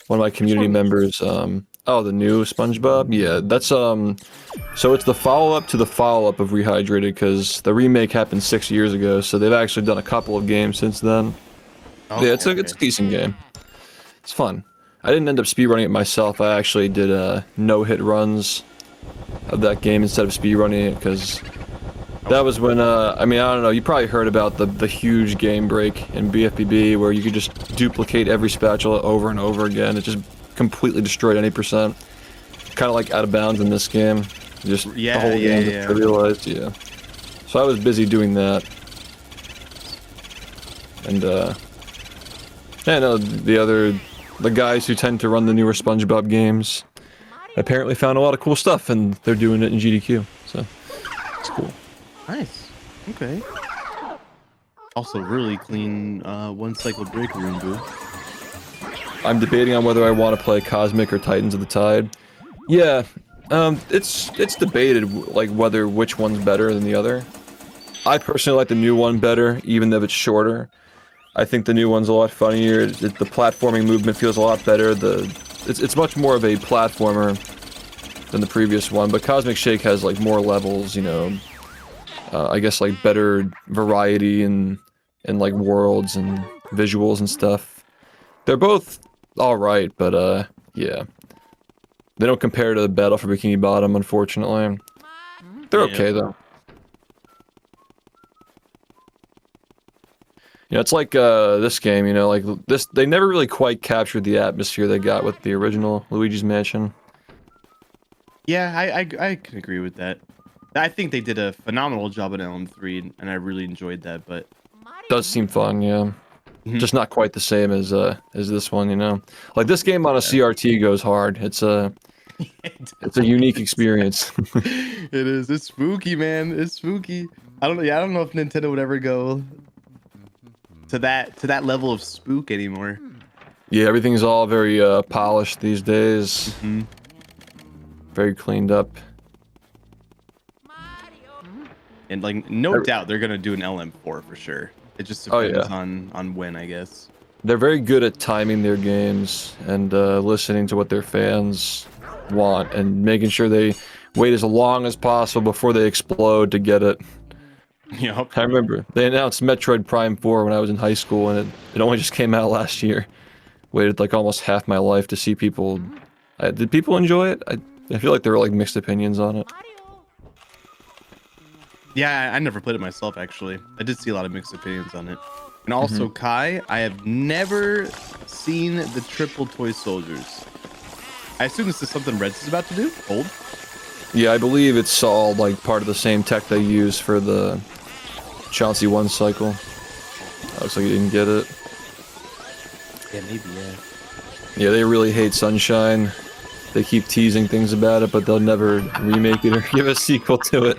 One of my community members. The new SpongeBob. Yeah, that's So it's the follow-up to the follow-up of Rehydrated because the remake happened 6 years ago. So they've actually done a couple of games since then. Okay, Yeah, it's a decent game. It's fun. I didn't end up speedrunning it myself. I actually did no-hit runs of that game instead of speedrunning it because that was when I don't know, you probably heard about the huge game break in BFBB where you could just duplicate every spatula over and over again. It just completely destroyed any percent. Kind of like out of bounds in this game. Just the whole game just trivialized, yeah. So I was busy doing that. And the guys who tend to run the newer SpongeBob games apparently found a lot of cool stuff, and they're doing it in GDQ, so it's cool. Nice. Okay. Also, really clean one cycle break room, boo. I'm debating on whether I want to play Cosmic or Titans of the Tide. Yeah, it's debated like which one's better than the other. I personally like the new one better, even though it's shorter. I think the new one's a lot funnier. The platforming movement feels a lot better. It's much more of a platformer than the previous one, but Cosmic Shake has like more levels, I guess like better variety and like worlds and visuals and stuff. They're both alright, but yeah. They don't compare to the Battle for Bikini Bottom, unfortunately. They're okay though. It's like this game, like this. They never really quite captured the atmosphere they got with the original Luigi's Mansion. Yeah, I can agree with that. I think they did a phenomenal job in LM3, and I really enjoyed that. But does seem fun, yeah. Just not quite the same as this one, Like this game on a CRT goes hard. It's a unique experience. It is. It's spooky, man. It's spooky. I don't know if Nintendo would ever go to that level of spook anymore. Yeah, everything's all very polished these days. Very cleaned up. And like no doubt they're gonna do an LM4 for sure. It just depends on when, I guess. they're very good at timing their games and listening to what their fans want and making sure they wait as long as possible before they explode to get it. Yep. I remember they announced Metroid Prime 4 when I was in high school, and it only just came out last year. Waited like almost half my life to see people. Did people enjoy it? I feel like there were like mixed opinions on it. Yeah, I never played it myself, actually. I did see a lot of mixed opinions on it. And also, Kai, I have never seen the triple toy soldiers. I assume this is something Reds is about to do? Old? Yeah, I believe it's all like part of the same tech they use for the Chauncey 1 cycle. Looks like you didn't get it. Yeah, maybe, yeah. Yeah, they really hate Sunshine. They keep teasing things about it, but they'll never remake it or give a sequel to it.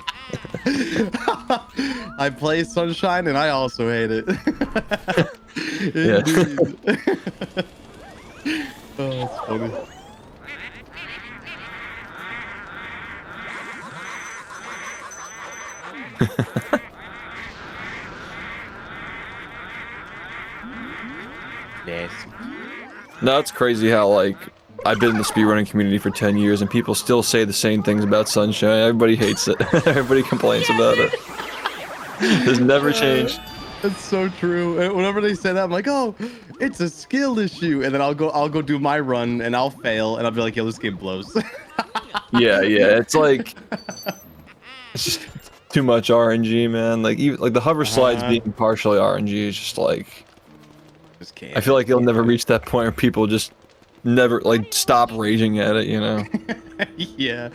I play Sunshine and I also hate it. Yeah. Oh, that's funny. Yes. No, it's crazy how, like, I've been in the speedrunning community for 10 years and people still say the same things about Sunshine. Everybody hates it. Everybody complains about it. It's never changed. That's so true. And whenever they say that, I'm like, oh, it's a skill issue. And then I'll go do my run and I'll fail and I'll be like, yo, this game blows. Yeah, it's like it's just too much RNG, man. Like even like the hover slides being partially RNG is just like I feel like you'll never reach that point where people just never like stop raging at it, you know? Yeah.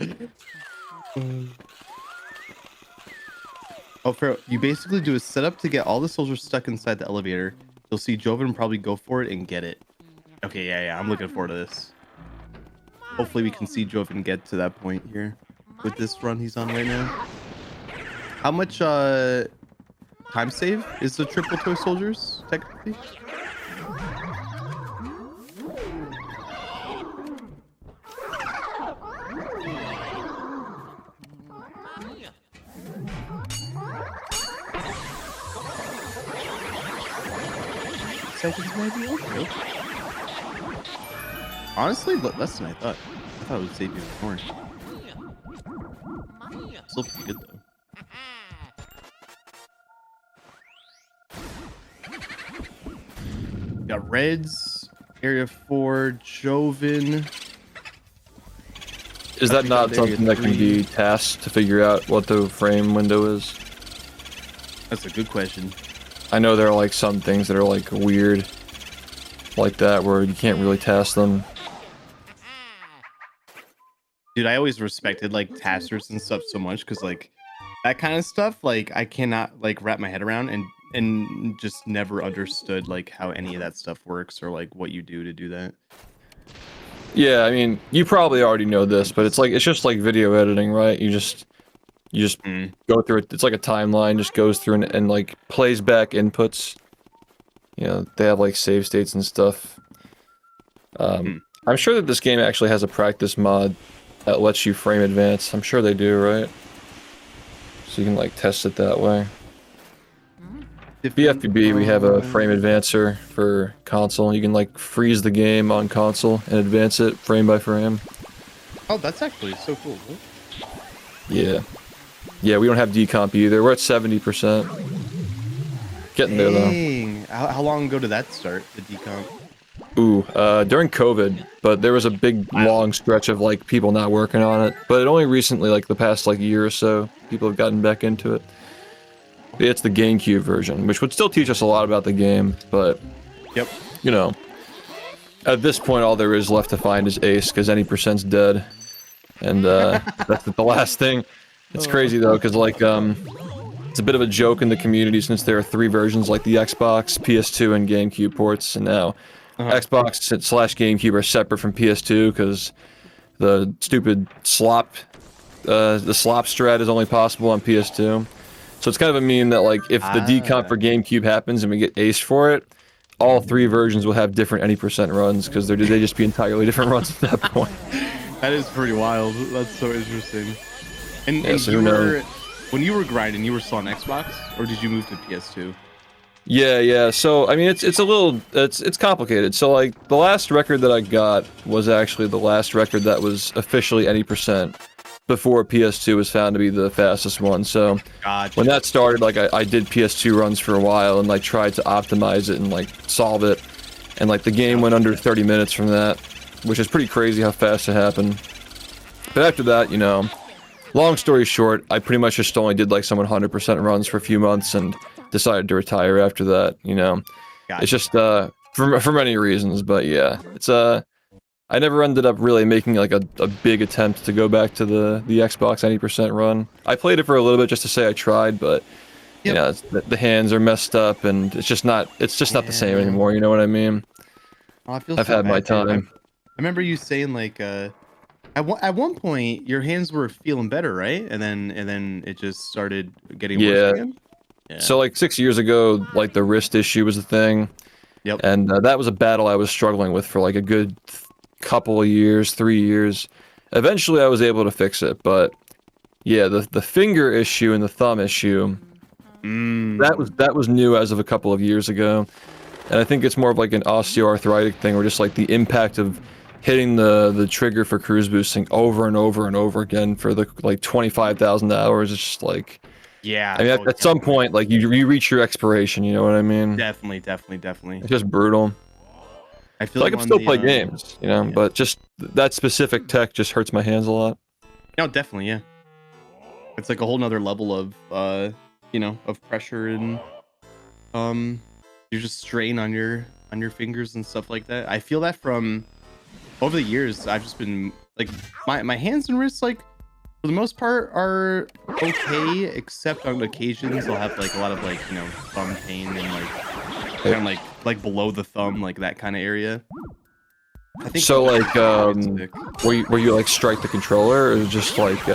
Oh, Pharaoh, you basically do a setup to get all the soldiers stuck inside the elevator. You'll see Joven probably go for it and get it. Okay, yeah, I'm looking forward to this. Hopefully we can see Joven get to that point here with this run he's on right now. How much time save is the triple toy soldiers technically? Seconds maybe? Okay. Honestly, less than I thought. I thought it would save you more. Still pretty good though. Got Reds, Area 4, Joven. Is that not something that can be tasked to figure out what the frame window is? That's a good question. I know there are like some things that are like weird like that where you can't really task them. Dude, I always respected like taskers and stuff so much because like that kind of stuff like I cannot like wrap my head around and just never understood like how any of that stuff works or like what you do to do that. Yeah, I mean, you probably already know this, but it's just like video editing, right? You just go through it. It's like a timeline, just goes through and like plays back inputs. You know, they have like save states and stuff. I'm sure that this game actually has a practice mod that lets you frame advance. I'm sure they do, right? So you can like test it that way. BFBB, we have a frame advancer for console. You can like freeze the game on console and advance it frame by frame. Oh, that's actually so cool. Yeah. Yeah, we don't have decomp either. We're at 70%. Getting there though. Dang. How long ago did that start, the decomp? Ooh, during COVID, but there was a big long stretch of like people not working on it. But it only recently, like the past like year or so, people have gotten back into it. It's the GameCube version, which would still teach us a lot about the game, but you know, at this point all there is left to find is Ace, because any percent's dead. And that's the last thing. It's crazy though, because like it's a bit of a joke in the community since there are 3 versions, like the Xbox, PS2, and GameCube ports, and now Xbox / GameCube are separate from PS2 because the stupid slop strat is only possible on PS2. So it's kind of a meme that like if the decomp for GameCube happens and we get Ace for it, all 3 versions will have different any percent runs because they just be entirely different runs at that point. That is pretty wild. That's so interesting. And, Yeah, so who knows? when you were grinding, you were still on Xbox, or did you move to PS2? Yeah. So I mean, it's a little it's complicated. So like the last record that I got was actually the last record that was officially any percent before PS2 was found to be the fastest one. So when that started, like I did PS2 runs for a while and like tried to optimize it and like solve it, and like the game went under 30 minutes from that, which is pretty crazy how fast it happened. But after that, you know, long story short, I pretty much just only did like some 100% runs for a few months and decided to retire after that, you know. It's just for many reasons, but yeah, it's I never ended up really making like a big attempt to go back to the Xbox 90% run. I played it for a little bit just to say I tried, but you know, the hands are messed up and it's just not the same anymore, you know what I mean? Oh, I feel I've so had my bad, dude. time. I remember you saying like at one point your hands were feeling better, right? And then it just started getting worse again. Yeah. So like 6 years ago, like the wrist issue was a thing. Yep. And that was a battle I was struggling with for like a good couple of years, 3 years. Eventually I was able to fix it, but yeah, the finger issue and the thumb issue, that was new as of a couple of years ago. And I think it's more of like an osteoarthritic thing, or just like the impact of hitting the trigger for cruise boosting over and over and over again for the like 25,000 hours. It's just like, yeah. I mean, at some point, like you reach your expiration. You know what I mean? Definitely. It's just brutal. I feel like I can still play games, you know, but just that specific tech just hurts my hands a lot. No, definitely, yeah. It's like a whole nother level of you know, of pressure and you just strain on your fingers and stuff like that. I feel that from over the years. I've just been like my hands and wrists, like for the most part, are okay, except on occasions I'll have like a lot of like, you know, thumb pain and like kind of like below the thumb, like that kind of area. I think so. Like, were you like strike the controller, or just like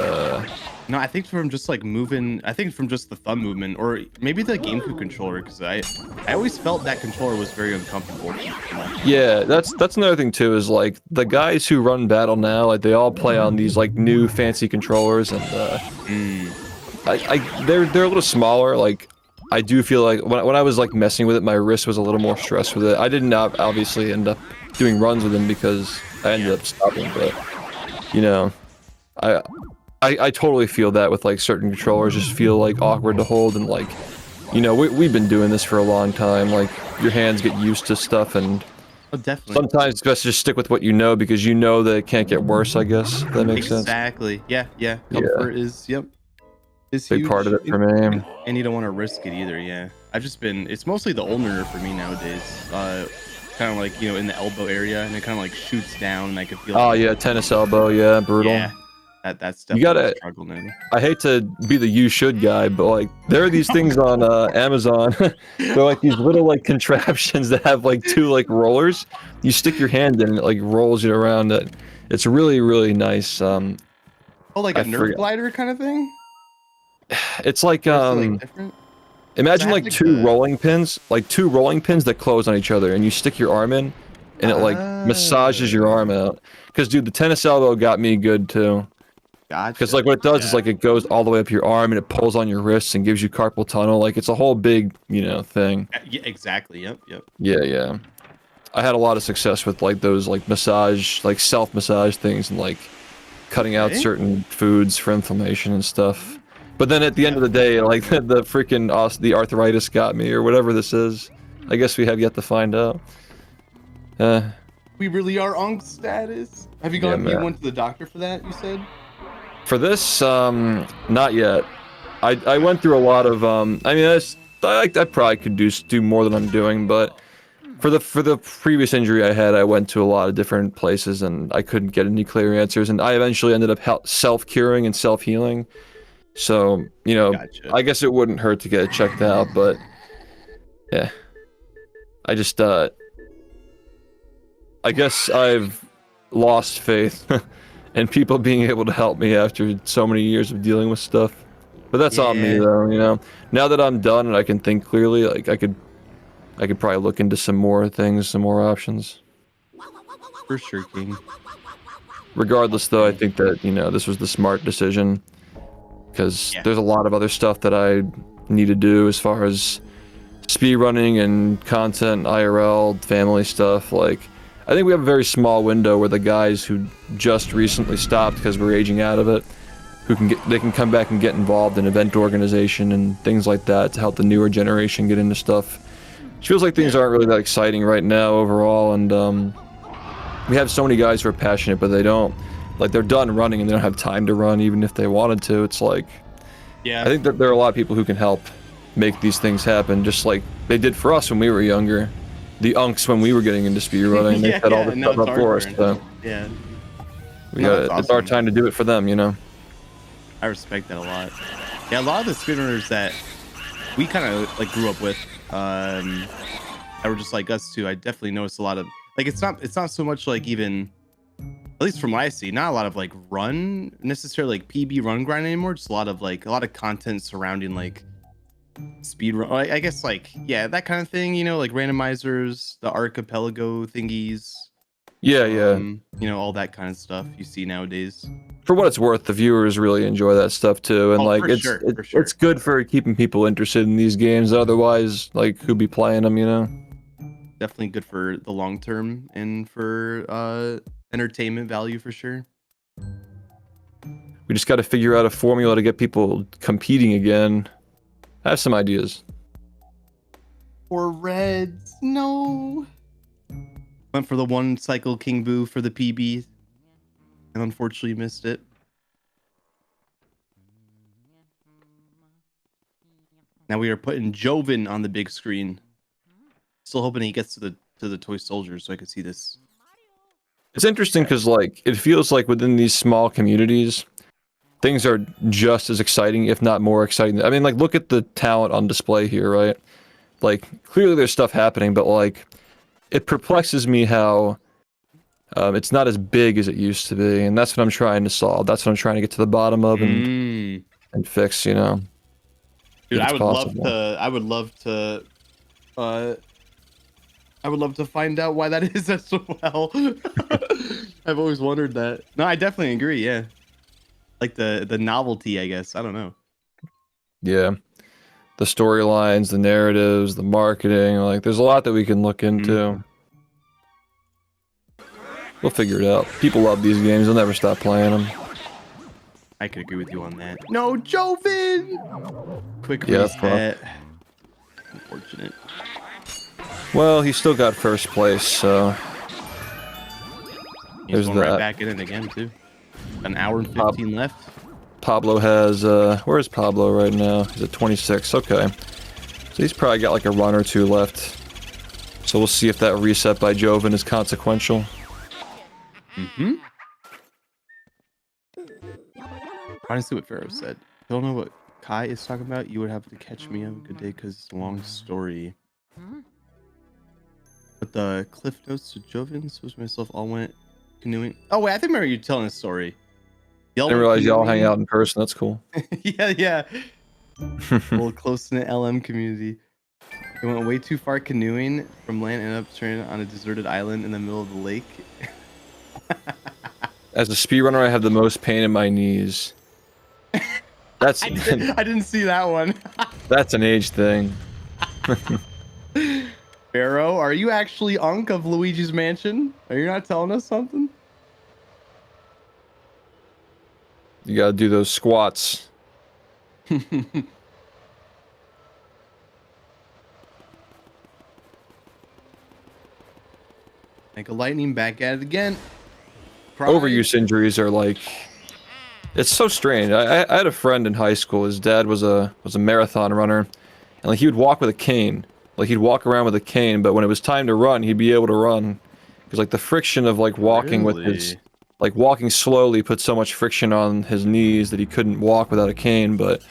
No, I think from just like moving. I think from just the thumb movement, or maybe the GameCube controller, because I always felt that controller was very uncomfortable. Yeah, that's another thing too. Is like the guys who run Battle now, like they all play on these like new fancy controllers, and they're a little smaller. Like I do feel like when I was like messing with it, my wrist was a little more stressed with it. I didn't obviously end up doing runs with them because I ended up stopping, but you know, I totally feel that with like certain controllers just feel like awkward to hold, and like, you know, we've been doing this for a long time. Like your hands get used to stuff, and definitely sometimes it's best to just stick with what you know, because you know that it can't get worse. I guess if that makes sense. Exactly. Yeah. Comfort is is big huge. part of it for me. And you don't want to risk it either. Yeah. I've just been. It's mostly the ulnar for me nowadays. Kind of like, you know, in the elbow area, and it kind of like shoots down, and I could feel. Oh yeah, tennis elbow. Yeah, brutal. Yeah. That's definitely You gotta, a struggle now. I hate to be the you should guy, but like there are these things on Amazon. They're like these little like contraptions that have like two like rollers. You stick your hand in and it like rolls you around. It's really, really nice. Oh, like a Nerf glider kind of thing? It's like different? imagine like two rolling pins that close on each other, and you stick your arm in and it like massages your arm out. Because dude, the tennis elbow got me good too. Because like what it does is like it goes all the way up your arm and it pulls on your wrists and gives you carpal tunnel. Like it's a whole big, you know, thing. Yeah, exactly. Yep. Yeah. I had a lot of success with like those like massage, like self-massage things, and like cutting out certain foods for inflammation and stuff. But then at the end of the day, like the freaking the arthritis got me, or whatever this is. I guess we have yet to find out. We really are on status. Have you gone? You went to the doctor for that? You said. For this, not yet. I went through a lot of I mean, I probably could do more than I'm doing, but for the previous injury I had, I went to a lot of different places and I couldn't get any clear answers, and I eventually ended up self-curing and self-healing. So, you know, I guess it wouldn't hurt to get it checked out, but yeah. I just I guess I've lost faith in people being able to help me after so many years of dealing with stuff. But that's on me though, you know. Now that I'm done and I can think clearly, like I could probably look into some more things, some more options. For sure, King. Regardless though, I think that, you know, this was the smart decision, because there's a lot of other stuff that I need to do as far as speed running and content, IRL, family stuff. Like, I think we have a very small window where the guys who just recently stopped because we're aging out of it, they can come back and get involved in event organization and things like that to help the newer generation get into stuff. It feels like things aren't really that exciting right now overall, and we have so many guys who are passionate, but they don't, like, they're done running and they don't have time to run even if they wanted to. It's like, I think that there are a lot of people who can help make these things happen, just like they did for us when we were younger. The unks when we were getting into speedrunning, they set all this stuff up for us. So yeah, it's our time to do it for them, you know. I respect that a lot. Yeah, a lot of the speedrunners that we kind of like grew up with, that were just like us too. I definitely noticed a lot of like it's not so much like even, at least from what I see, not a lot of like run necessarily like PB run grind anymore. Just a lot of content surrounding like speed run. I guess like that kind of thing. You know, like randomizers, the archipelago thingies. Yeah. You know, all that kind of stuff you see nowadays. For what it's worth, the viewers really enjoy that stuff too, and like it's good for keeping people interested in these games. Otherwise, like, who'd be playing them, you know? Definitely good for the long term and for entertainment value for sure. We just got to figure out a formula to get people competing again. I have some ideas. Or Reds, no. Went for the one cycle King Boo for the PB, and unfortunately missed it. Now we are putting Joven on the big screen. Still hoping he gets to the toy soldiers so I can see this. It's interesting because like it feels like within these small communities, things are just as exciting, if not more exciting. I mean, like, look at the talent on display here, right? Like, clearly there's stuff happening, but like, it perplexes me how it's not as big as it used to be, and that's what I'm trying to solve. That's what I'm trying to get to the bottom of and fix, you know. Dude, I would love to find out why that is as well. I've always wondered that. No, I definitely agree, yeah. Like the novelty, I guess. I don't know. Yeah. The storylines, the narratives, the marketing, like there's a lot that we can look into. We'll figure it out. People love these games, they'll never stop playing them. I could agree with you on that. No, Joven! Quick Yeah, reset. Unfortunate. Well, he still got first place, so He's going right back in it again too. An hour and 15 left. Pablo has where's Pablo right now? He's at 26. Okay. So he's probably got like a run or two left. So we'll see if that reset by Joven is consequential. Trying to see what Pharaoh said. Don't know what Kai is talking about. You would have to catch me on a good day because it's a long story. But the cliff notes to Joven, suppose myself all went canoeing. Oh wait, I think maybe you're telling a story. I didn't realize y'all hang out in person. That's cool. yeah. A little close-knit LM community. They went way too far canoeing from land and ended up turning on a deserted island in the middle of the lake. As a speedrunner, I have the most pain in my knees. That's I didn't see that one. That's an age thing. Pharaoh, are you actually Unk of Luigi's Mansion? Are you not telling us something? You gotta do those squats. Like a lightning back at it again. Overuse injuries are like, it's so strange. I had a friend in high school. His dad was a marathon runner, and like he would walk with a cane. Like he'd walk around with a cane, but when it was time to run, he'd be able to run because like the friction of like walking with his, like walking slowly put so much friction on his knees that he couldn't walk without a cane. But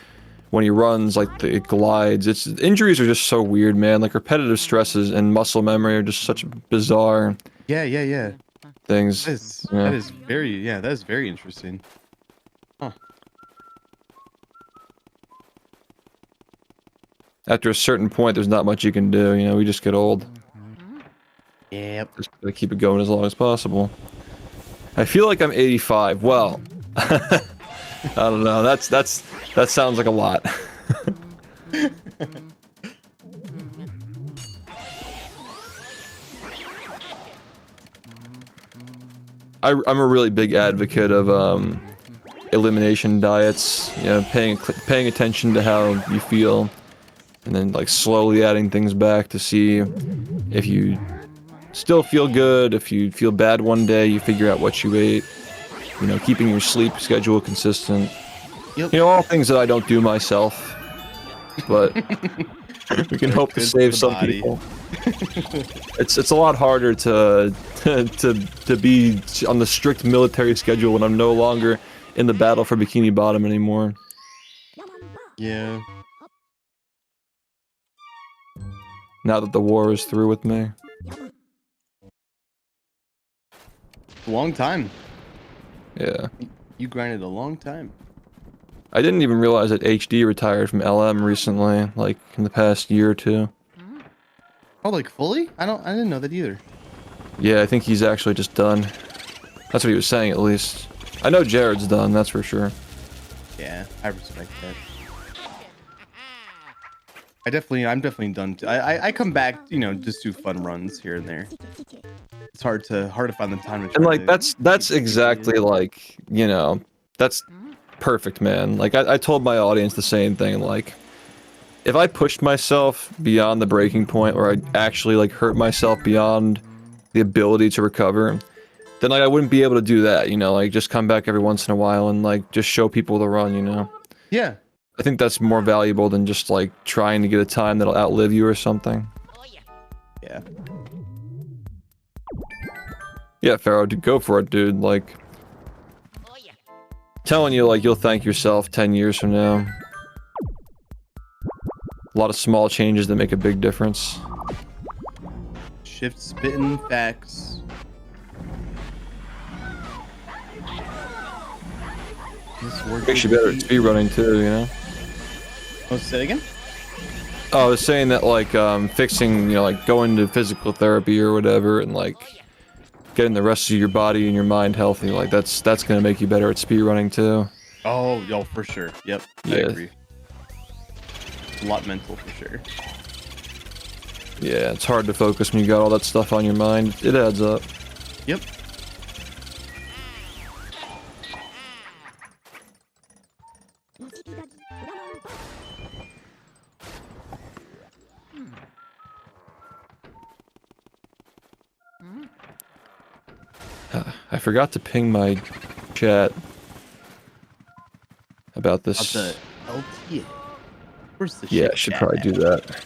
when he runs, like it glides. Injuries are just so weird, man. Like repetitive stresses and muscle memory are just such bizarre. Yeah. Things. That is very interesting. Huh. After a certain point, there's not much you can do. You know, we just get old. Yep. Just gotta keep it going as long as possible. I feel like I'm 85. Well, I don't know. That sounds like a lot. I'm a really big advocate of elimination diets. You know, paying attention to how you feel, and then like slowly adding things back to see if you still feel good. If you feel bad one day, you figure out what you ate. You know, keeping your sleep schedule consistent. Yep. You know, all things that I don't do myself, but we can hope to save some people. It's a lot harder to be on the strict military schedule when I'm no longer in the battle for Bikini Bottom anymore. Yeah. Now that the war is through with me. Long time. Yeah. You grinded a long time. I didn't even realize that HD retired from LM recently, like in the past year or two. Oh, like fully? I didn't know that either. Yeah, I think he's actually just done. That's what he was saying, at least. I know Jared's done, that's for sure. Yeah, I respect that. I'm definitely done. I come back, you know, just do fun runs here and there. It's hard to find the time to. And like that's exactly like, you know, that's perfect, man. Like I told my audience the same thing. Like, if I pushed myself beyond the breaking point, or I actually like hurt myself beyond the ability to recover, then like I wouldn't be able to do that. You know, like just come back every once in a while and like just show people the run. You know. Yeah. I think that's more valuable than just like trying to get a time that'll outlive you or something. Yeah. Yeah, Pharaoh, dude, go for it, dude. Like, telling you, like, you'll thank yourself 10 years from now. A lot of small changes that make a big difference. Shift spitting facts. Makes you better at speedrunning too, you know? Oh, say it again? Oh, I was saying that, like, fixing, you know, like, going to physical therapy or whatever, and, like, getting the rest of your body and your mind healthy, like, that's gonna make you better at speedrunning too. Oh, yo, for sure. Yep, I agree. A lot mental, for sure. Yeah, it's hard to focus when you got all that stuff on your mind. It adds up. Yep. I forgot to ping my chat about this. About the LTA. Where's the Yeah, shit I should chat probably at? do that.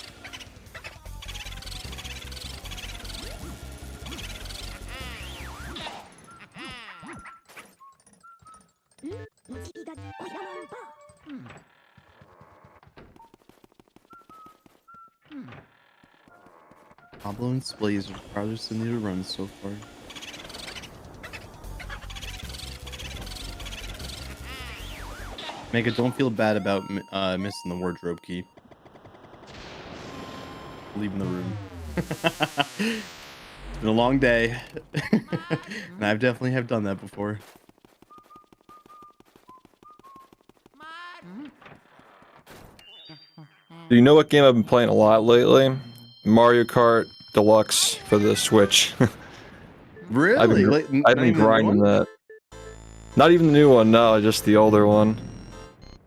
Pablo and Splays are farthest in the run so far. Mega, don't feel bad about missing the wardrobe key. Leaving the room. It's been a long day. And I've definitely have done that before. Do you know what game I've been playing a lot lately? Mario Kart Deluxe for the Switch. Really? I've been grinding that. Not even the new one, no, just the older one.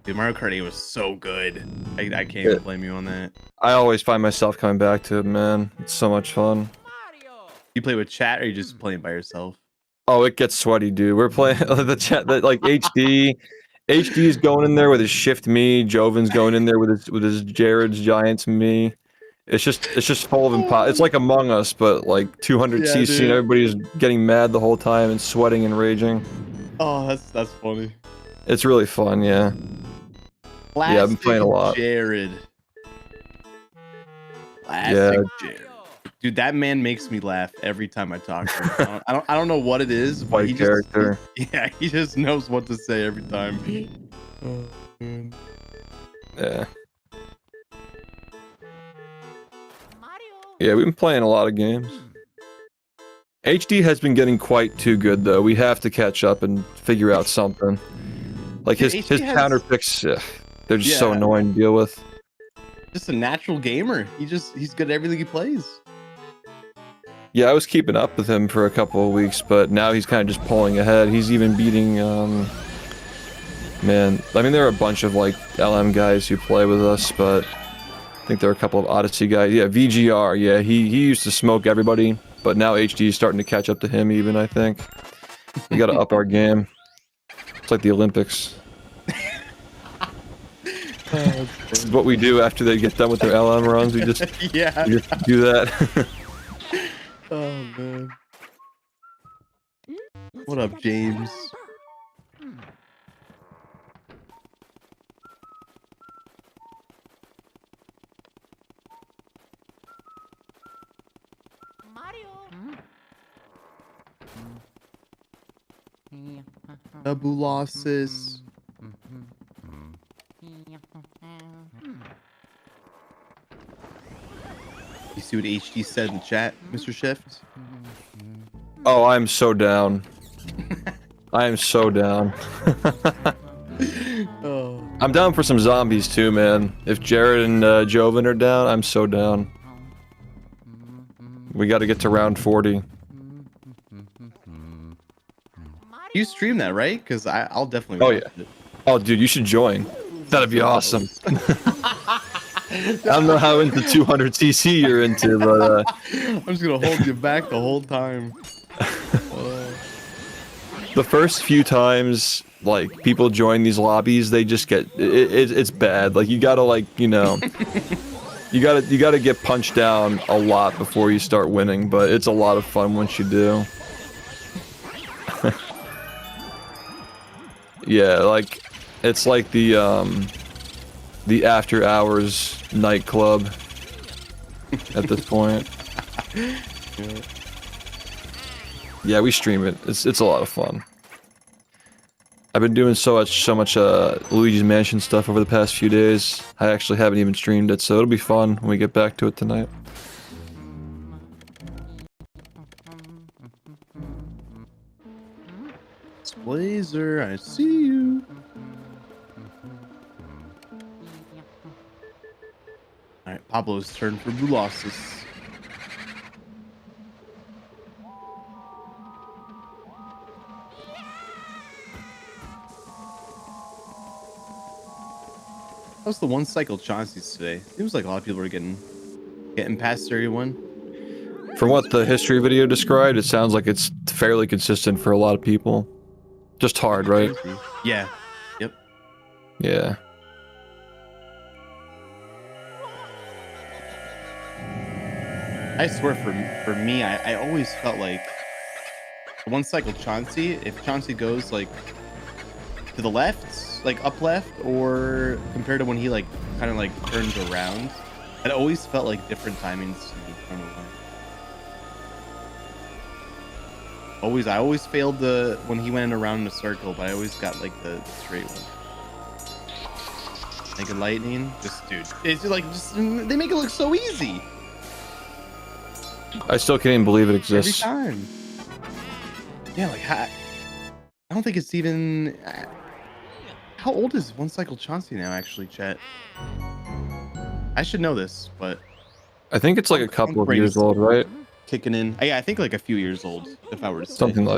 Dude, Mario Kart 8 was so good. I can't even blame you on that. I always find myself coming back to it, man. It's so much fun. You play with chat, or you just playing by yourself? Oh, it gets sweaty, dude. We're playing the chat that like HD. HD's going in there with his shift me. Joven's going in there with his Jared's Giants me. It's just full of impo. It's like Among Us, but like 200 Yeah, CC, dude. and everybody's getting mad the whole time and sweating and raging. Oh, that's funny. It's really fun, yeah. Yeah, I've been playing a lot. Jared. Classic Yeah. Jared. Dude, that man makes me laugh every time I talk to him. I don't know what it is, but White he character. just yeah, he just knows what to say every time. Oh, man. Yeah. Yeah, we've been playing a lot of games. HD has been getting quite too good, though. We have to catch up and figure out something. Like his HD has- counter picks, they're just so Yeah. annoying to deal with. Just a natural gamer. He's good at everything he plays. Yeah, I was keeping up with him for a couple of weeks, but now he's kind of just pulling ahead. He's even beating, man, I mean, there are a bunch of, like, LM guys who play with us, but I think there are a couple of Odyssey guys. Yeah, VGR, yeah, he used to smoke everybody, but now HD is starting to catch up to him even, I think. We gotta up our game. It's like the Olympics. This is what we do after they get done with their LM runs. We just, Yeah. we just do that. Oh man. What up, James? Double losses. You see what HD said in the chat, Mr. Shift? Oh, I'm so down. I am so down. Oh. I'm down for some zombies too, man. If Jared and Joven are down, I'm so down. We got to get to round 40. You stream that, right? Because I'll definitely. Oh yeah. Oh, dude, you should join. That'd be awesome. I don't know how into 200cc you're into, but I'm just gonna hold you back the whole time. The first few times, like, people join these lobbies, they just get it's bad. Like, you gotta, like, you know, you gotta get punched down a lot before you start winning, but it's a lot of fun once you do. Yeah, like, it's like the after hours nightclub at this point. Yeah, we stream it. It's a lot of fun. I've been doing so much Luigi's Mansion stuff over the past few days. I actually haven't even streamed it, so it'll be fun when we get back to it tonight. Blazer, I see you. Alright, Pablo's turn for blue losses. How's the one cycle Chauncey's today? Seems like a lot of people are getting past 31. From what the history video described, it sounds like it's fairly consistent for a lot of people. Just hard, right? Yeah. Yep. Yeah. I swear for me, I always felt like the one cycle Chauncey, if Chauncey goes like to the left, like up left, or compared to when he like kind of like turns around, it always felt like different timings to me. I don't know why. I always failed when he went around in a circle, but I always got like the straight one. Like a lightning, dude, it's like they make it look so easy. I still can't even believe it exists. Every time. Yeah, like I don't think it's even. How old is one cycle Chauncey now? Actually, chat. I should know this, but I think it's like a couple of years old, right? Kicking in. Yeah, I think like a few years old, if I were to say.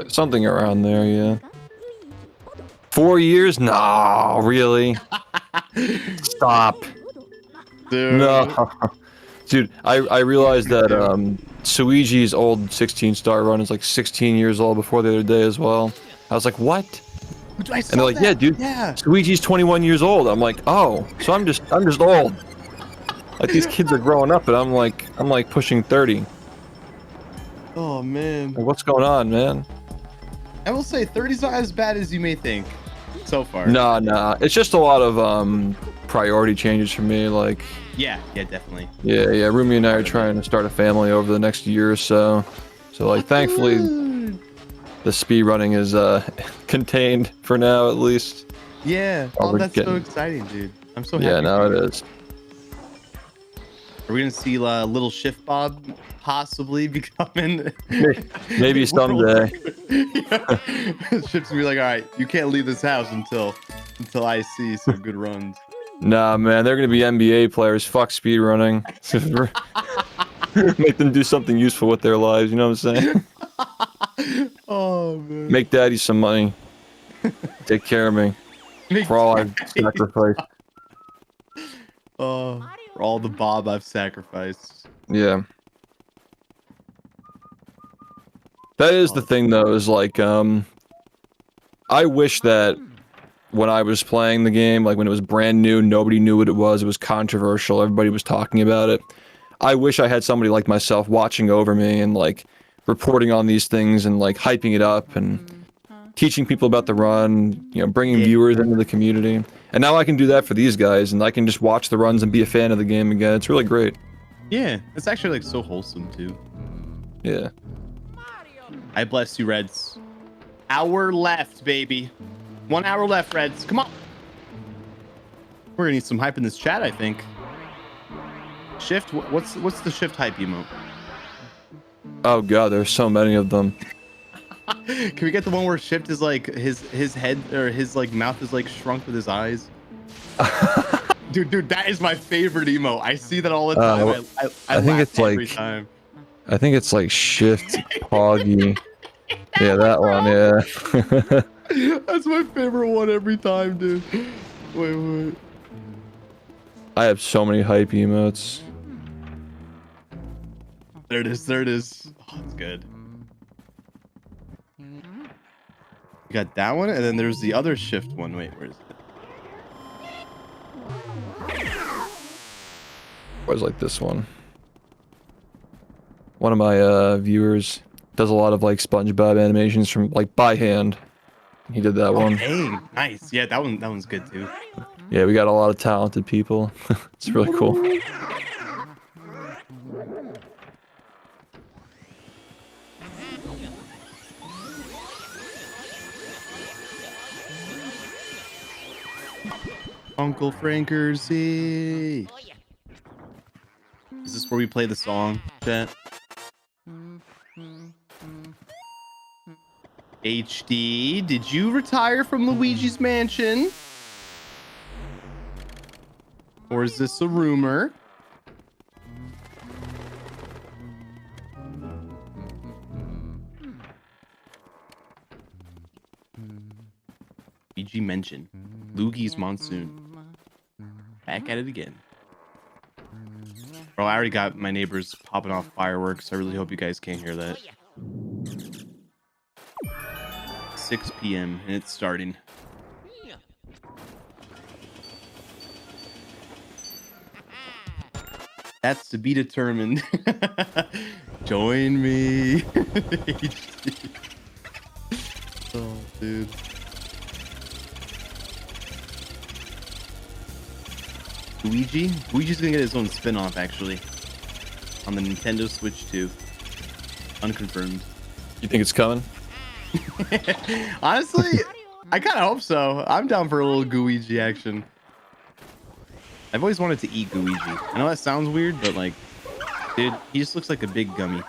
Something around there, yeah. 4 years? No, really? Stop. Dude. No. Dude, I realized that Suiji's old 16-star run is like 16 years old before the other day as well. I was like, what? And they're like, yeah, dude, Suiji's 21 years old. I'm like, oh, so I'm just old. Like, these kids are growing up, and I'm like pushing 30. Oh man. Like, what's going on, man? I will say 30's not as bad as you may think so far. Nah. It's just a lot of priority changes for me, like. Yeah, definitely. Yeah. Rumi and I are trying to start a family over the next year or so. So, like, thankfully, the speed running is contained for now, at least. Yeah. Oh, that's so exciting, dude. I'm so happy. Yeah, now it is. Are we gonna see little Shift Bob possibly becoming? Maybe someday. Shift's gonna be like, all right, you can't leave this house until I see some good runs. Nah, man, they're gonna be NBA players. Fuck speedrunning. Make them do something useful with their lives. You know what I'm saying? Oh man. Make daddy some money. Take care of me. For all I've sacrificed. Oh, for all the Bob I've sacrificed. Yeah. That is the thing though, is like, I wish that when I was playing the game, like when it was brand new, nobody knew what it was controversial, everybody was talking about it. I wish I had somebody like myself watching over me and like reporting on these things and like hyping it up and teaching people about the run, you know, bringing viewers into the community. And now I can do that for these guys and I can just watch the runs and be a fan of the game again. It's really great. Yeah, it's actually like so wholesome too. Yeah. I bless you, Reds. Hour left, baby. 1 hour left, Reds. Come on. We're gonna need some hype in this chat, I think. Shift. What's the shift hype emote? Oh god, there's so many of them. Can we get the one where Shift is like his head or his like mouth is like shrunk with his eyes? dude, that is my favorite emote. I see that all the time. I think it's every like time. I think it's like Shift Poggy. Yeah, that one. Yeah. That's my favorite one every time, dude. Wait. I have so many hype emotes. There it is. Oh, it's good. You got that one, and then there's the other Shift one. Wait, where is it? Was like this one. One of my viewers does a lot of like SpongeBob animations from like by hand. He did that one. Hey, nice. Yeah, that one's good too. Yeah, we got a lot of talented people. It's really cool. Uncle Frankersy. Is this where we play the song, chat? HD, did you retire from Luigi's Mansion? Or is this a rumor? Luigi Mansion. Luigi's Monsoon. Back at it again. Bro, I already got my neighbors popping off fireworks. I really hope you guys can't hear that. 6 p.m. and it's starting. That's to be determined. Join me. Oh, dude. Luigi's gonna get his own spin-off actually on the Nintendo Switch 2. Unconfirmed. You think it's coming? Honestly, I kind of hope so. I'm down for a little Luigi action. I've always wanted to eat Luigi. I know that sounds weird, but like, dude, he just looks like a big gummy.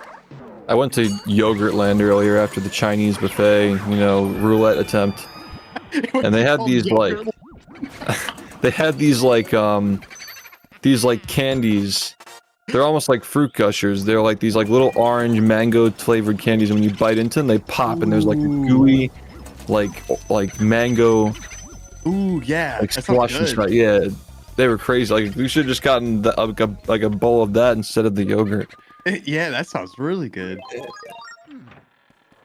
I went to Yogurt Land earlier after the Chinese buffet, you know, roulette attempt. And they had these like they had these like candies. They're almost like fruit gushers. They're like these like little orange mango flavored candies, and when you bite into them, they pop, and there's like a gooey like mango. Ooh, yeah. Like slush and stuff. Yeah, they were crazy. Like we should have just gotten like a bowl of that instead of the yogurt. Yeah, that sounds really good.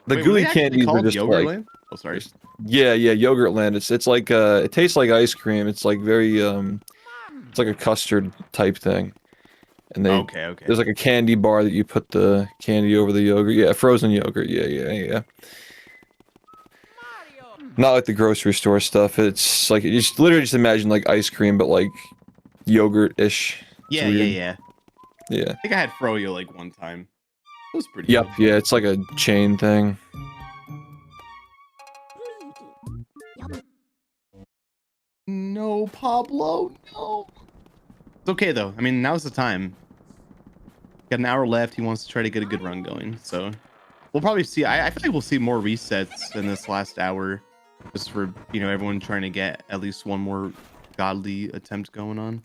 The gooey candies are just like. Land? Oh, sorry. Yeah, Yogurt Land. It's like it tastes like ice cream. It's like very it's like a custard type thing. And they okay. There's like a candy bar that you put the candy over the yogurt. Yeah, frozen yogurt. Yeah. Not like the grocery store stuff. It's like you just literally just imagine like ice cream, but like yogurt-ish. Yeah. Yeah. I think I had froyo like one time. It was pretty. Yep. Yeah, it's like a chain thing. No, Pablo, no. It's okay though. I mean, now's the time. Got an hour left. He wants to try to get a good run going. So we'll probably see. I feel like we'll see more resets in this last hour, just for everyone trying to get at least one more godly attempt going on.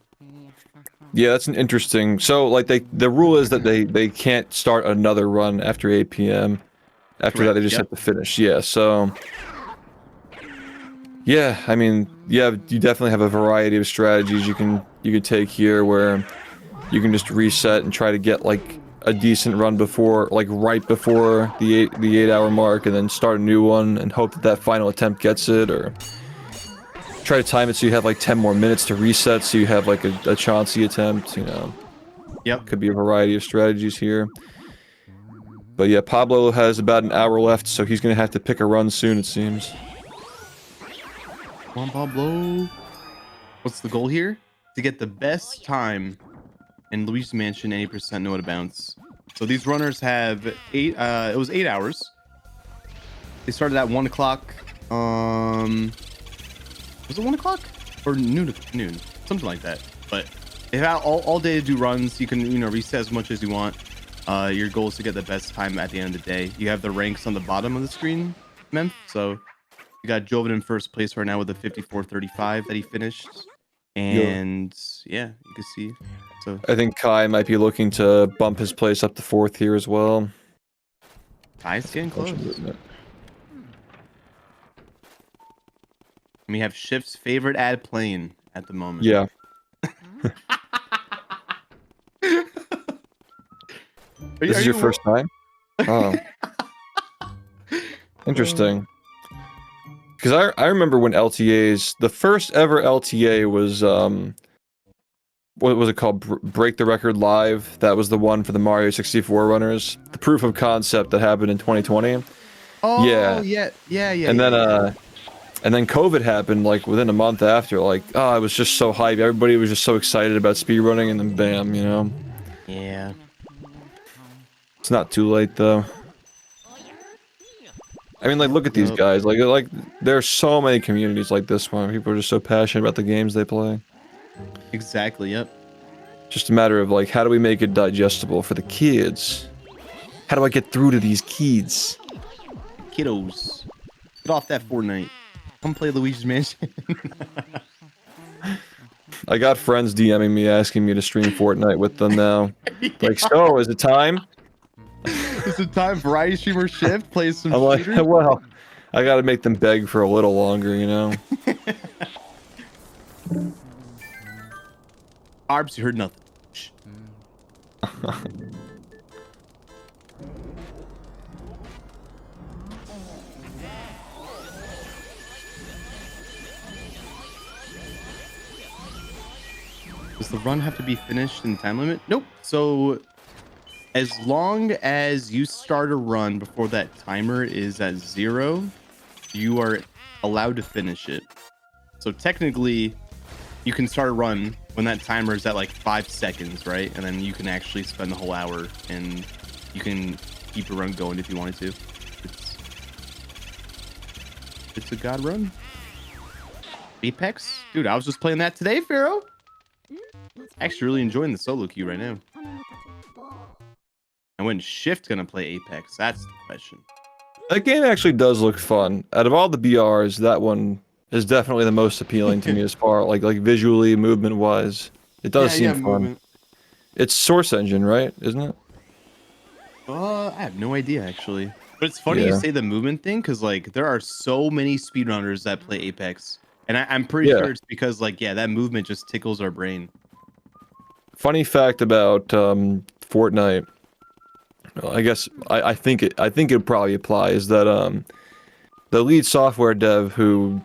Yeah, that's an interesting. So, like, the rule is that they can't start another run after 8 p.m. After that, they just have to finish. Yeah, so. Yeah, I mean, yeah, you definitely have a variety of strategies you can take here, where you can just reset and try to get like a decent run before, like right before the 8-hour mark, and then start a new one and hope that that final attempt gets it, or try to time it so you have like 10 more minutes to reset, so you have like a Chauncey attempt. You know. Yep. Could be a variety of strategies here. But yeah, Pablo has about an hour left, so he's gonna have to pick a run soon, it seems. Come on, Pablo. What's the goal here? To get the best time in Luigi's Mansion 80% no out of bounds. So these runners have it was 8 hours. They started at 1 o'clock. Was it 1 o'clock? Or noon? Something like that. But they have all day to do runs. You can, reset as much as you want. Your goal is to get the best time at the end of the day. You have the ranks on the bottom of the screen, Memph. So you got Joven in first place right now with a 54.35 that he finished. And yeah, you can see. So I think Kai might be looking to bump his place up to 4th here as well. Kai's getting close. We have Shift's favorite ad playing at the moment. Yeah. This is your first time? Oh. Interesting. Because I remember when LTAs, the first ever LTA was, what was it called? Break the Record Live. That was the one for the Mario 64 runners. The proof of concept that happened in 2020. Oh, yeah. And then COVID happened, like, within a month after. Like, I was just so hyped. Everybody was just so excited about speedrunning, and then bam, you know? Yeah. It's not too late, though. I mean, like, look at these guys. Like, there are so many communities like this one. People are just so passionate about the games they play. Exactly, yep. Just a matter of, like, how do we make it digestible for the kids? How do I get through to these kids? Kiddos. Get off that Fortnite. Come play Luigi's Mansion. I got friends DMing me asking me to stream Fortnite with them now. Like, so, is it time? Is it time variety streamer Shift plays some I'm like, shooters? well, I gotta make them beg for a little longer, you know? Arbs, you heard nothing. Shh. Does the run have to be finished in time limit? Nope. So as long as you start a run before that timer is at 0, you are allowed to finish it. So technically, you can start a run when that timer is at like 5 seconds, right? And then you can actually spend the whole hour, and you can keep a run going if you wanted to. It's a god run. Apex? Dude, I was just playing that today, Pharaoh. Actually really enjoying the solo queue right now. And when Shift gonna play Apex? That's the question. That game actually does look fun. Out of all the BRs, that one is definitely the most appealing to me as far like visually, movement wise. It does seem fun. Movement. It's Source Engine, right? Isn't it? I have no idea actually. But it's funny you say the movement thing, because like there are so many speedrunners that play Apex. And I'm pretty sure it's because like that movement just tickles our brain. Funny fact about Fortnite, I guess I think it probably applies that the lead software dev who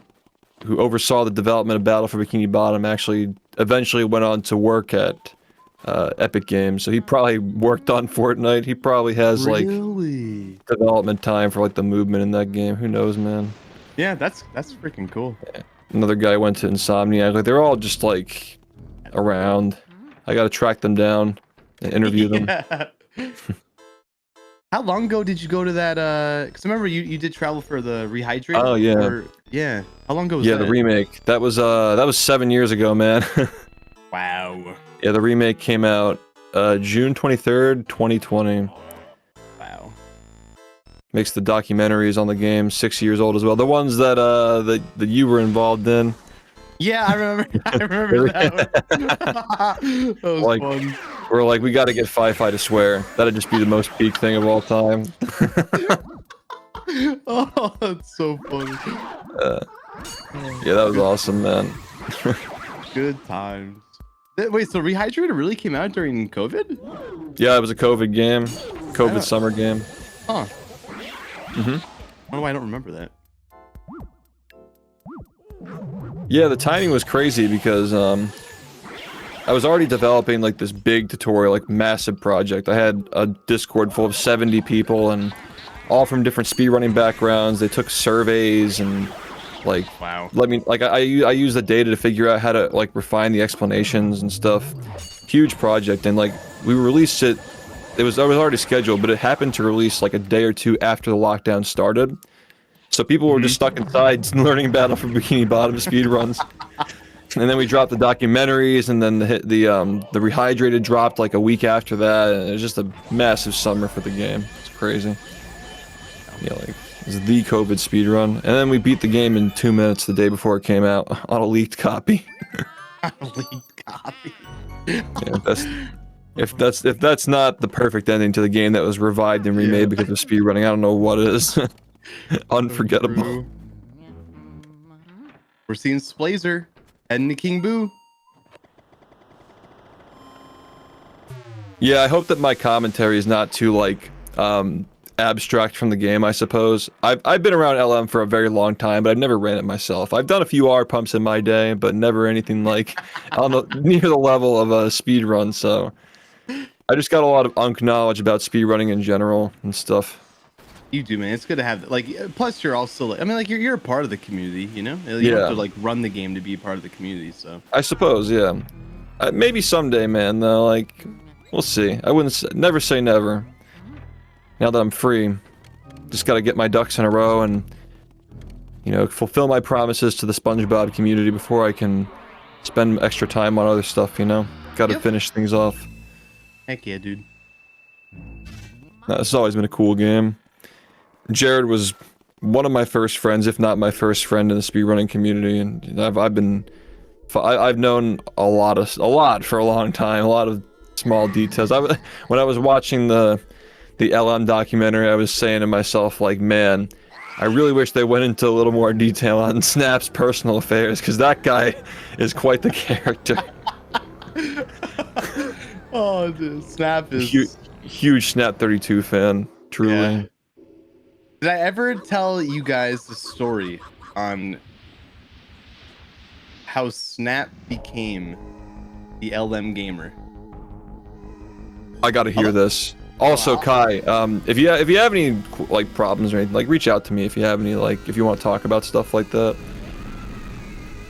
oversaw the development of Battle for Bikini Bottom actually eventually went on to work at Epic Games, so he probably worked on Fortnite. He probably has like development time for like the movement in that game. Who knows, man? Yeah, that's freaking cool. Yeah. Another guy went to Insomniac. Like they're all just like around. I gotta track them down and interview them. How long ago did you go to that? Because I remember you did travel for the Rehydrate. Oh yeah. Yeah. How long ago was that? Yeah, the remake. That was 7 years ago, man. Wow. Yeah, the remake came out June 23rd, 2020. Wow. Makes the documentaries on the game 6 years old as well. The ones that that you were involved in. Yeah, I remember. I remember that one. That was Like, fun. we're like, we got to get Fi-Fi to swear. That'd just be the most peak thing of all time. Oh, that's so funny. Yeah, that was awesome, man. Good times. Wait, so Rehydrated really came out during COVID? Yeah, it was a COVID game, COVID Yeah. summer game. Huh. Mhm. I don't know why I don't remember that. Yeah, the timing was crazy because I was already developing like this big tutorial, like massive project. I had a Discord full of 70 people and all from different speedrunning backgrounds. They took surveys and like let me like I use the data to figure out how to like refine the explanations and stuff. Huge project, and like we released it. I was already scheduled, but it happened to release like a day or two after the lockdown started. So people were just stuck inside learning Battle for Bikini Bottom speedruns. And then we dropped the documentaries, and then the Rehydrated dropped like a week after that, and it was just a massive summer for the game. It's crazy. Yeah, like it was the COVID speedrun, and then we beat the game in 2 minutes the day before it came out on a leaked copy. Leaked copy. Yeah, if that's not the perfect ending to the game that was revived and remade because of speedrunning, I don't know what is. Unforgettable. We're seeing Splazer heading to King Boo. Yeah, I hope that my commentary is not too like abstract from the game, I suppose. I've been around LM for a very long time, but I've never ran it myself. I've done a few R pumps in my day, but never anything like on the near the level of a speed run, so I just got a lot of knowledge about speedrunning in general and stuff. You do, man. It's good to have like. Plus, you're also like, I mean, like you're a part of the community, you know. You don't have to like run the game to be a part of the community. So I suppose, yeah. Maybe someday, man. Though, like, we'll see. I wouldn't never say never. Now that I'm free, just gotta get my ducks in a row and, you know, fulfill my promises to the SpongeBob community before I can spend extra time on other stuff. You know, gotta finish things off. Heck yeah, dude. No, this has always been a cool game. Jared was one of my first friends, if not my first friend in the speedrunning community, and I've known a lot for a long time, a lot of small details. When I was watching the LM documentary, I was saying to myself, like, man, I really wish they went into a little more detail on Snap's personal affairs, because that guy is quite the character. Oh, dude, Snap is huge Snap 32 fan, truly. Yeah. Did I ever tell you guys the story on how Snap became the LM gamer? I gotta hear this. Also, Kai, if you have any like problems or anything, like reach out to me if you have any if you want to talk about stuff like that.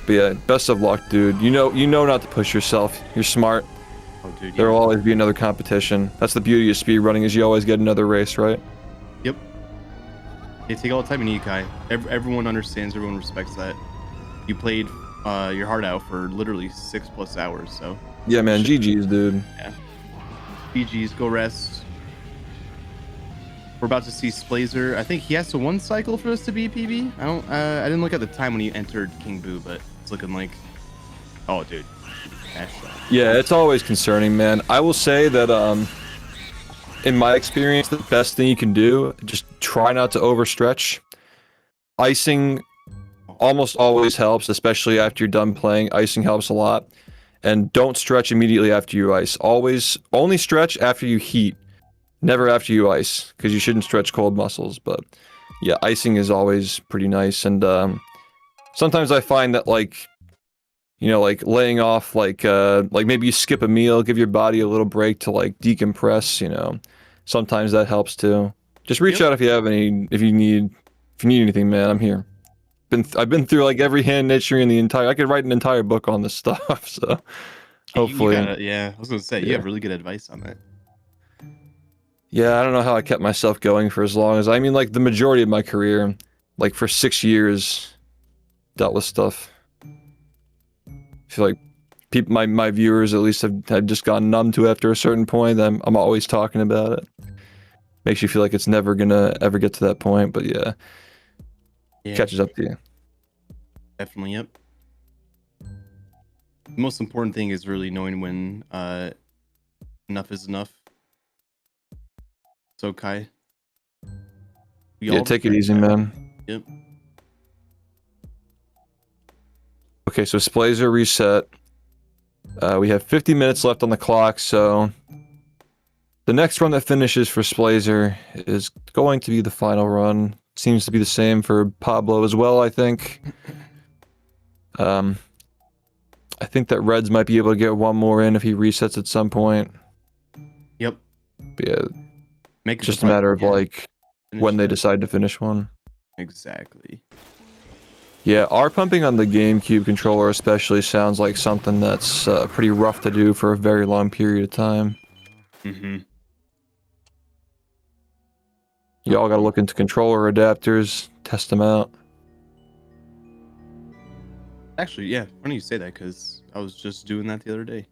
But yeah, best of luck, dude. You know not to push yourself. You're smart. Oh, dude, there will always be another competition. That's the beauty of speedrunning, is you always get another race, right? Yep. Yeah, take all the time you need, Kai. Everyone understands, everyone respects that. You played your heart out for literally 6+ hours, so. Yeah, man, GG's, dude. Yeah. GG's, go rest. We're about to see Splazer. I think he has to 1 cycle for us to be PB. I didn't look at the time when he entered King Boo, but it's looking like, oh, dude. Yeah, it's always concerning, man. I will say that, in my experience, the best thing you can do, just try not to overstretch. Icing almost always helps, especially after you're done playing. Icing helps a lot. And don't stretch immediately after you ice. Always only stretch after you heat, never after you ice, because you shouldn't stretch cold muscles. But yeah, icing is always pretty nice. And sometimes I find that laying off, maybe you skip a meal, give your body a little break to decompress. Sometimes that helps too. Just reach out if you need anything, man. I'm here. I've been through every hand injury in the entire. I could write an entire book on this stuff. So hopefully, I was gonna say you have really good advice on that. Yeah, I don't know how I kept myself going for as long as the majority of my career, for 6 years, dealt with stuff. I feel like my viewers at least have just gotten numb to it after a certain point. I'm always talking about it. Makes you feel like it's never gonna ever get to that point, but yeah. Catches up to you. Definitely, yep. The most important thing is really knowing when enough is enough. So Kai. Yeah, take it easy, man. Yep. Okay, so Splazer reset. We have 50 minutes left on the clock, so the next run that finishes for Splazer is going to be the final run. Seems to be the same for Pablo as well, I think. I think that Reds might be able to get one more in if he resets at some point. Yep. But yeah, Make it just the a matter of final, yeah. like when they decide to finish one. Exactly. Yeah, R pumping on the GameCube controller especially sounds like something that's pretty rough to do for a very long period of time. Mm-hmm. Y'all gotta look into controller adapters, test them out. Actually, yeah, funny you say that because I was just doing that the other day.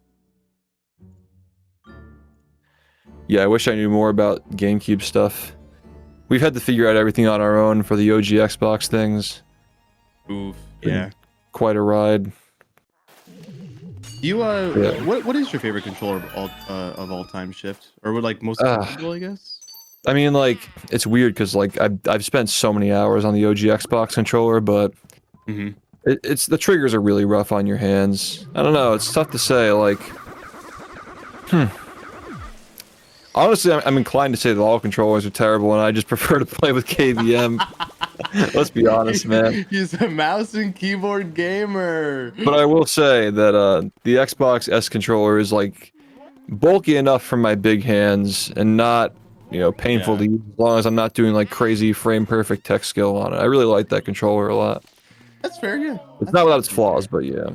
Yeah, I wish I knew more about GameCube stuff. We've had to figure out everything on our own for the OG Xbox things. Oof, yeah. Quite a ride. You Yeah. what is your favorite controller of all time, Shift? Or would like most comfortable, I guess? I mean, like, it's weird because like I've spent so many hours on the OG Xbox controller, but it's the triggers are really rough on your hands. I don't know, it's tough to say. Like, honestly, I'm inclined to say that all controllers are terrible, and I just prefer to play with KVM. Let's be honest, man. He's a mouse and keyboard gamer. But I will say that the Xbox S controller is like bulky enough for my big hands and not, you know, painful to use as long as I'm not doing like crazy frame perfect tech skill on it. I really like that controller a lot. That's fair, yeah. It's not without its flaws, but yeah.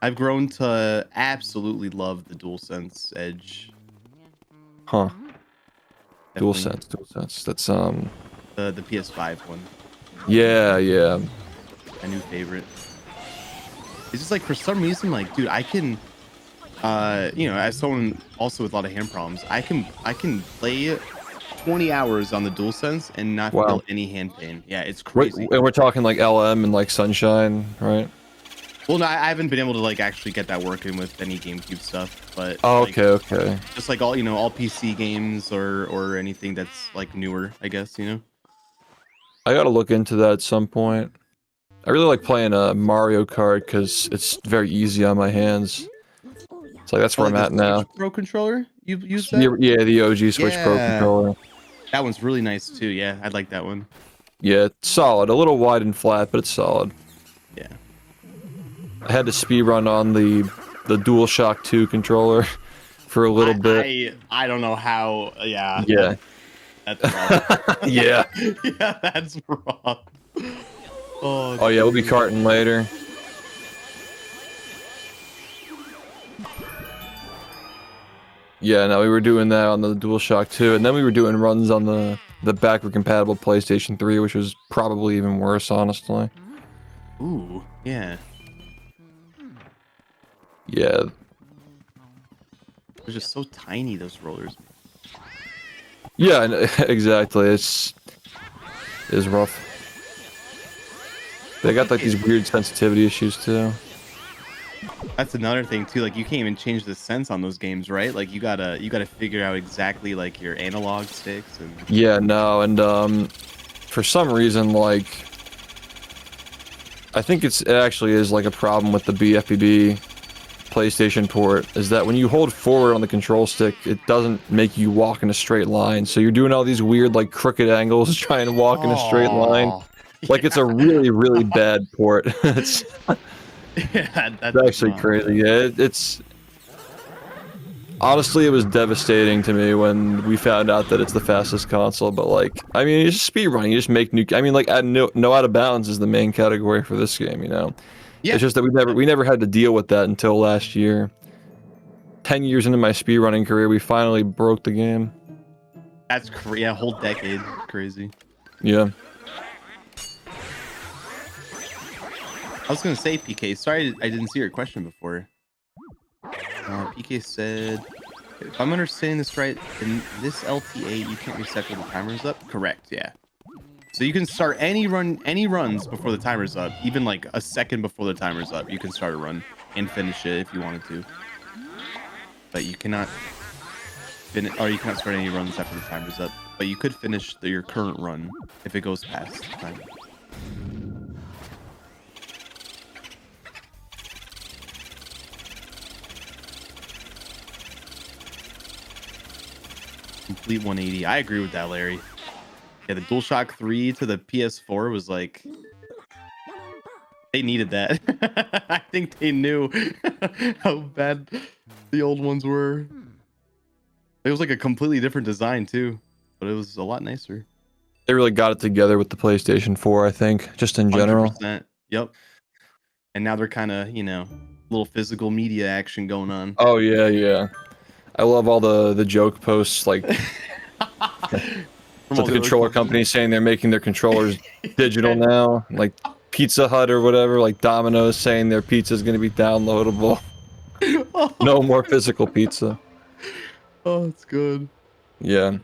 I've grown to absolutely love the DualSense Edge. Huh. Definitely. DualSense. That's the PS5 one. Yeah, yeah. My new favorite. It's just like for some reason, like, dude, I can you know, as someone also with a lot of hand problems, I can play 20 hours on the DualSense and not feel any hand pain. Yeah, it's crazy. And we're talking like LM and like Sunshine, right? Well, no, I haven't been able to like actually get that working with any GameCube stuff, but oh, like, okay. just like all, you know, all PC games or anything that's like newer, I guess, you know. I gotta look into that at some point. I really like playing Mario Kart because it's very easy on my hands. So that's where I'm at now. Switch Pro controller? You use that? Yeah, the OG Switch Pro controller. That one's really nice too. Yeah, I like that one. Yeah, it's solid. A little wide and flat, but it's solid. Yeah. I had to speedrun on the DualShock 2 controller for a little bit. I don't know how. Yeah. Yeah. That's rough. Yeah. Yeah, that's rough. Oh yeah, we'll be carting later. Yeah, no, we were doing that on the DualShock 2, and then we were doing runs on the backward compatible PlayStation 3, which was probably even worse, honestly. Ooh, yeah. Yeah. They're just so tiny, those rollers. Yeah, exactly. It's rough. They got like these weird sensitivity issues too. That's another thing too. Like you can't even change the sense on those games, right? Like you gotta figure out exactly like your analog sticks and. Yeah, no, and for some reason, like I think it actually is like a problem with the BFBB PlayStation port, is that when you hold forward on the control stick, it doesn't make you walk in a straight line. So you're doing all these weird like crooked angles trying to walk in a straight line. Like it's a really, really bad port. It's that's actually crazy. Yeah, it's honestly, it was devastating to me when we found out that it's the fastest console. But like, I mean, it's just speedrunning. You just make new. I mean, like, no out of bounds is the main category for this game. You know, yeah. It's just that we never had to deal with that until last year. 10 years into my speedrunning career, we finally broke the game. That's crazy. Yeah, a whole decade. Crazy. Yeah. I was gonna say, PK. Sorry, I didn't see your question before. PK said, if I'm understanding this right, in this LTA you can't reset when the timer's up. Correct. Yeah. So you can start any runs before the timer's up, even like a second before the timer's up. You can start a run and finish it if you wanted to. But you cannot finish, or you cannot start any runs after the timer's up. But you could finish your current run if it goes past the time. Complete 180. I agree with that, Larry. Yeah, the DualShock 3 to the PS4 was like, they needed that. I think they knew how bad the old ones were. It was like a completely different design too, but it was a lot nicer. They really got it together with the PlayStation 4, I think, just in general. 100%. Yep. And now they're kind of, you know, little physical media action going on. Oh yeah, yeah. I love all the joke posts like so the controller company saying they're making their controllers digital now, like Pizza Hut or whatever, like Domino's saying their pizza is going to be downloadable. No more physical pizza. Oh, it's good. Yeah.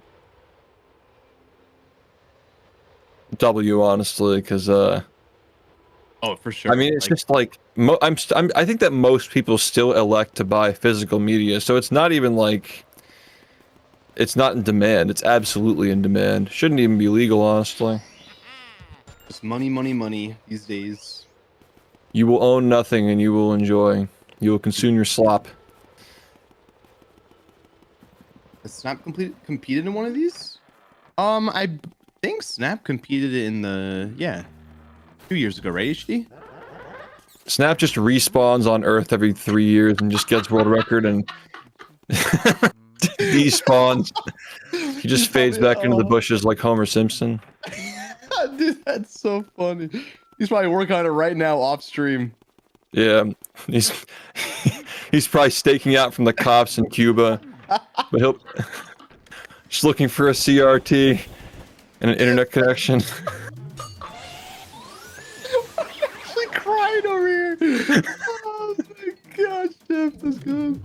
W, honestly, because oh, for sure. I mean, it's just like I think that most people still elect to buy physical media, so it's not even like it's not in demand. It's absolutely in demand. Shouldn't even be legal, honestly. Just money, money, money these days. You will own nothing, and you will enjoy. You will consume your slop. Has Snap competed in one of these? I think Snap competed in the 2 years ago, right, HD? Snap just respawns on Earth every 3 years and just gets world record and despawns. He just fades back into the bushes like Homer Simpson. Dude, that's so funny. He's probably working on it right now off stream. Yeah, he's probably staking out from the cops in Cuba, but he'll just looking for a CRT and an internet connection. I'm actually crying over here. Oh my gosh, Jeff, that's good.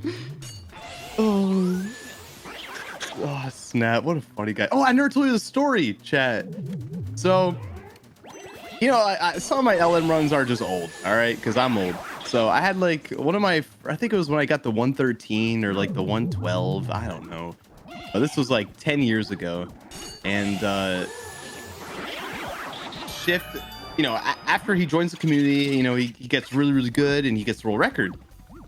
Oh, Snap, what a funny guy. Oh, I never told you the story, chat. So, you know, some of my LN runs are just old, all right, because I'm old. So I had like one of my, I think it was when I got the 113 or like the 112, I don't know. But this was like 10 years ago. And Shift, you know, after he joins the community, you know, he gets really, really good and he gets the world record.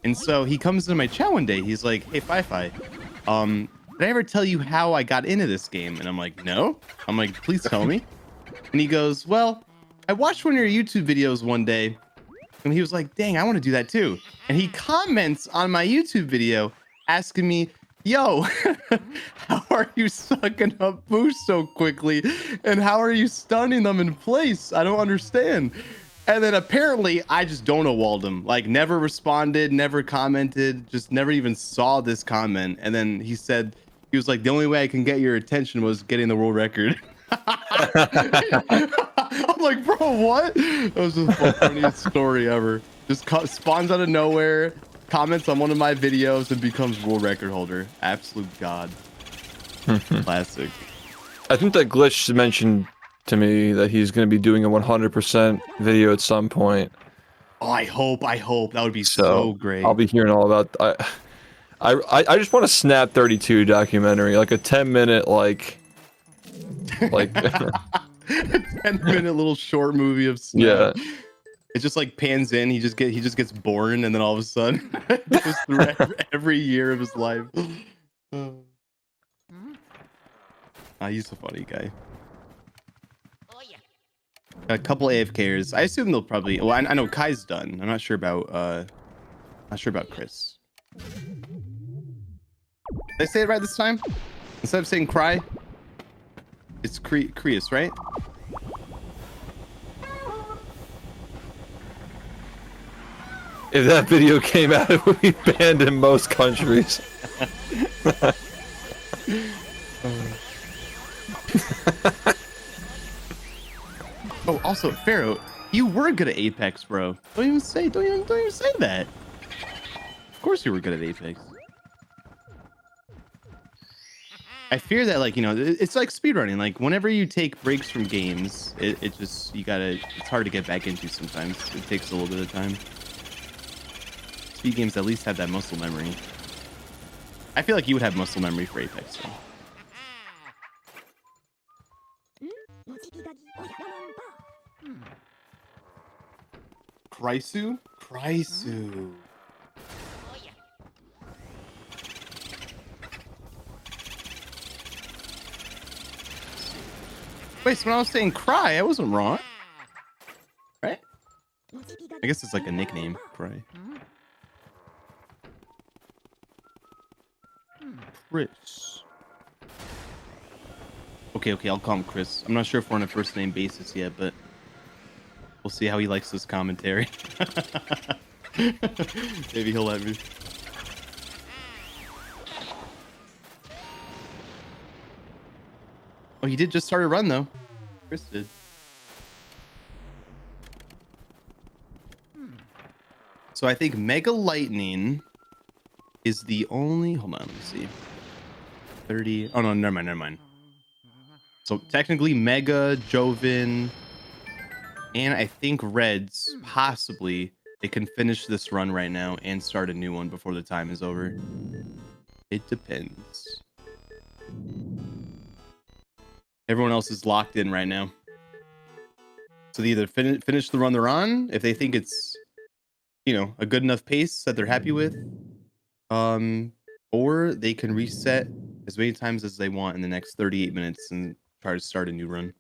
And so he comes into my chat one day. He's like, hey, Fi-Fi, did I ever tell you how I got into this game? And I'm like, no. I'm like, please tell me. And he goes, well, I watched one of your YouTube videos one day. And he was like, dang, I want to do that too. And he comments on my YouTube video asking me, yo, how are you sucking up boosts so quickly? And how are you stunning them in place? I don't understand. And then apparently I just Donut-walled him, like never responded, never commented, just never even saw this comment. And then he said, he was like, the only way I can get your attention was getting the world record. I'm like, bro, what? That was just the funniest story ever. Just spawns out of nowhere, comments on one of my videos, and becomes world record holder. Absolute god. Classic. I think that Glitch mentioned to me that he's going to be doing a 100% video at some point. Oh, I hope. That would be so great. I'll be hearing all about. I just want a Snap 32 documentary, like a 10-minute like 10-minute little short movie of Snap. Yeah. It just like pans in. He just gets born, and then all of a sudden, goes through every year of his life. He's a funny guy. A couple AFKers. I assume they'll probably. Well, I know Kai's done. I'm not sure about. Chris. Did I say it right this time? Instead of saying cry, it's Creus, right? If that video came out, it would be banned in most countries. Oh, also, Pharaoh, you were good at Apex, bro. Don't even say that. Of course you were good at Apex. I fear that, like, you know, it's like speedrunning. Like, whenever you take breaks from games, it just, it's hard to get back into sometimes. It takes a little bit of time. Speed games at least have that muscle memory. I feel like you would have muscle memory for Apex, though. Kraisu? Kraisu. Wait, so when I was saying Cry, I wasn't wrong. Right? I guess it's like a nickname, Cry. Chris. Okay, I'll call him Chris. I'm not sure if we're on a first name basis yet, but we'll see how he likes this commentary. Maybe he'll let me. Oh, he did just start a run, though. Chris did. So I think Mega Lightning is the only... Hold on, let me see. 30... Oh, no, never mind. So technically Mega, Joven, and I think Reds, possibly, they can finish this run right now and start a new one before the time is over. It depends. Everyone else is locked in right now. So they either finish the run they're on, if they think it's, you know, a good enough pace that they're happy with, or they can reset as many times as they want in the next 38 minutes and try to start a new run.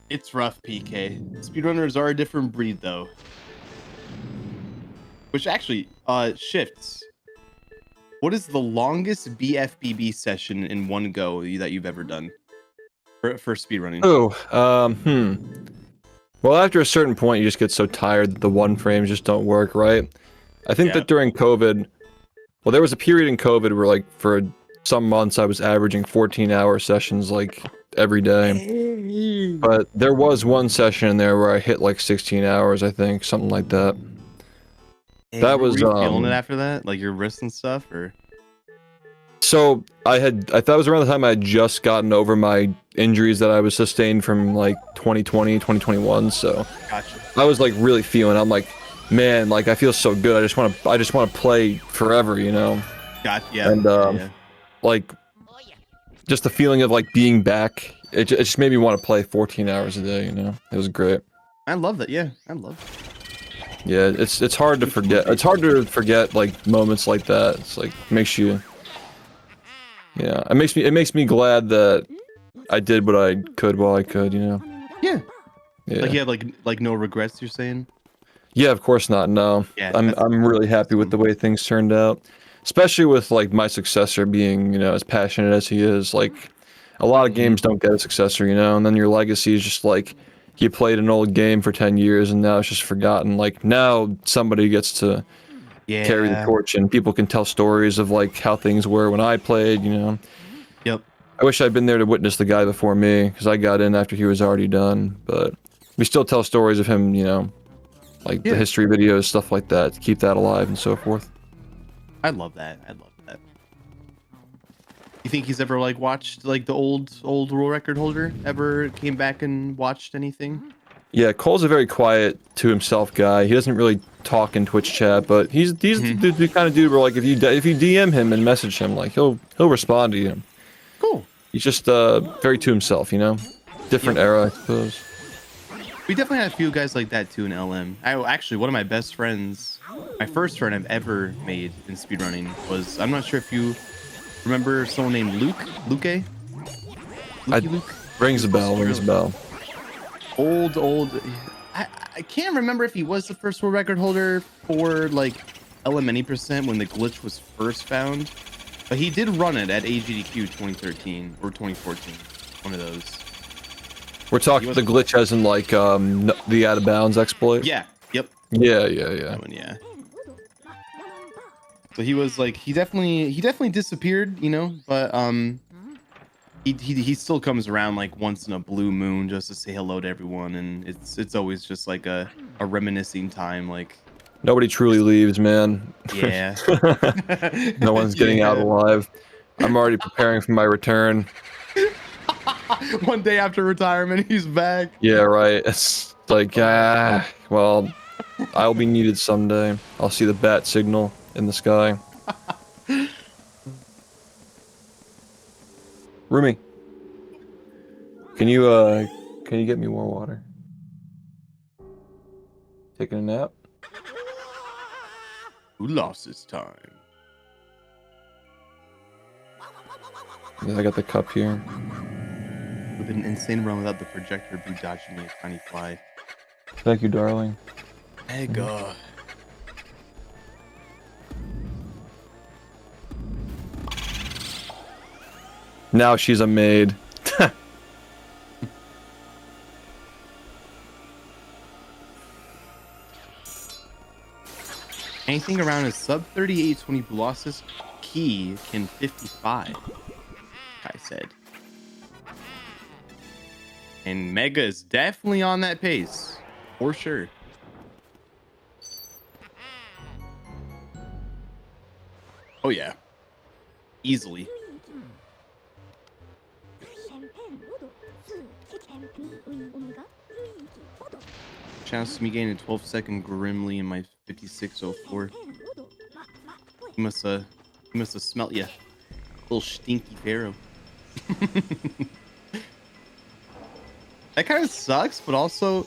It's rough, PK. Speedrunners are a different breed, though. Which actually, shifts. What is the longest BFBB session in one go that you've ever done for speedrunning? Well, after a certain point, you just get so tired that the one frames just don't work, right? I think that during COVID, well, there was a period in COVID where, like, for some months I was averaging 14-hour sessions, like, every day. But there was one session in there where I hit, like, 16 hours, I think, something like that. That Were was, you feeling it after that? Like your wrists and stuff, or? So I thought it was around the time I had just gotten over my injuries that I was sustained from like 2020, 2021. So gotcha. I was like really feeling. I'm like, man, like I feel so good. I just want to play forever, you know. Gotcha. Yeah. And like just the feeling of like being back. It just made me want to play 14 hours a day. You know, it was great. I love that. Yeah, I love it. Yeah, it's hard to forget. It's hard to forget like moments like that. It's like makes you. Yeah, it makes me glad that I did what I could while I could, you know. Yeah. Yeah. Like you have like no regrets, you're saying? Yeah, of course not. No. Yeah, I'm really happy with the way things turned out, especially with like my successor being, you know, as passionate as he is. Like a lot of games don't get a successor, you know, and then your legacy is just like you played an old game for 10 years and now it's just forgotten. Like now somebody gets to carry the torch and people can tell stories of like how things were when I played, you know. Yep. I wish I'd been there to witness the guy before me because I got in after he was already done, but we still tell stories of him, you know, like the history videos, stuff like that, to keep that alive and so forth. I love that. I love that. You think he's ever like watched like the old world record holder ever came back and watched anything? Yeah, Cole's a very quiet to himself guy. He doesn't really talk in Twitch chat, but he's the kind of dude where like if you DM him and message him, like he'll respond to you. Cool. He's just very to himself, you know. Different era, I suppose. We definitely had a few guys like that too in LM. Actually, one of my best friends, my first friend I've ever made in speedrunning was, I'm not sure if you remember someone named Luke? Rings a bell. Old. I can't remember if he was the first world record holder for like LM any percent when the glitch was first found, but he did run it at AGDQ 2013 or 2014, one of those. We're talking the glitch as in like the out of bounds exploit. Yeah. Yep. Yeah. That one, yeah. So he was like, he definitely disappeared, you know, but he still comes around like once in a blue moon just to say hello to everyone, and it's always just like a reminiscing time. Like Nobody truly leaves, man. Yeah. No one's getting out Yeah. alive. I'm already preparing for my return. One day after retirement, he's back. Yeah, right. It's like, well, I'll be needed someday. I'll see the bat signal in the sky. Rumi, can you get me more water? Taking a nap? Who lost his time? Yeah, I got the cup here. It would have been an insane run without the projector be dodging me a tiny fly. Thank you, darling. Hey, God. Now she's a maid. Anything around a sub 3820 Blossus key can 55. I said. And Mega is definitely on that pace. For sure. Oh yeah. Easily. Chance to me gaining a 12-second Grimly in my 5604. He must have smelt ya. Little stinky Pharaoh. That kind of sucks, but also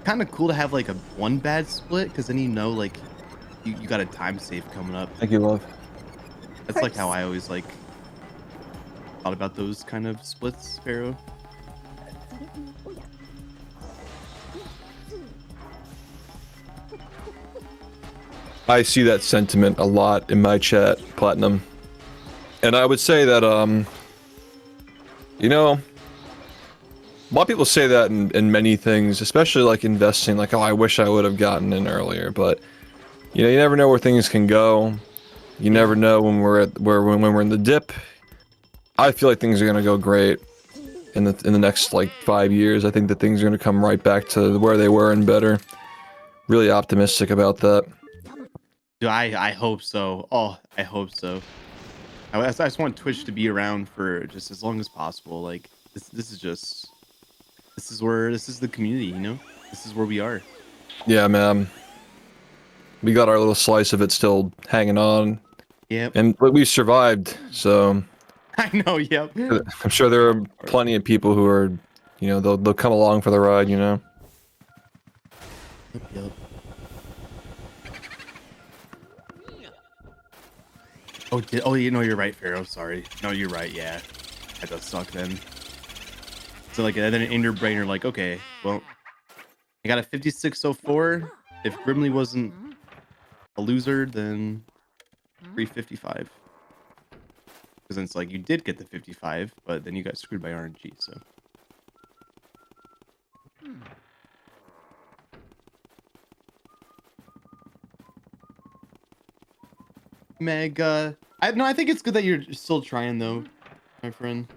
kind of cool to have like a one bad split, because then you know like you got a time save coming up. Thank you, love. That's like how I always like thought about those kind of splits, Pharaoh. I see that sentiment a lot in my chat, Platinum. And I would say that, you know, a lot of people say that in many things, especially like investing, like, oh, I wish I would have gotten in earlier, but, you know, you never know where things can go. You never know when when we're in the dip. I feel like things are going to go great in the next, like, 5 years. I think that things are going to come right back to where they were and better. Really optimistic about that. Dude, I hope so. Oh, I hope so. I just want Twitch to be around for just as long as possible. Like this is the community, you know? This is where we are. Yeah, man. We got our little slice of it still hanging on. Yep. And we survived, so I know, yep. I'm sure there are plenty of people who are, you know, they'll come along for the ride, you know. Yep. Oh, you know, you're right, Pharaoh. Sorry. No, you're right. Yeah, that does suck then. So like, then in your brain, you're like, okay, well, I got a 5604. If Grimly wasn't a loser, then 355. Because then it's like you did get the 55, but then you got screwed by RNG. So. Mega. I think it's good that you're still trying though, my friend.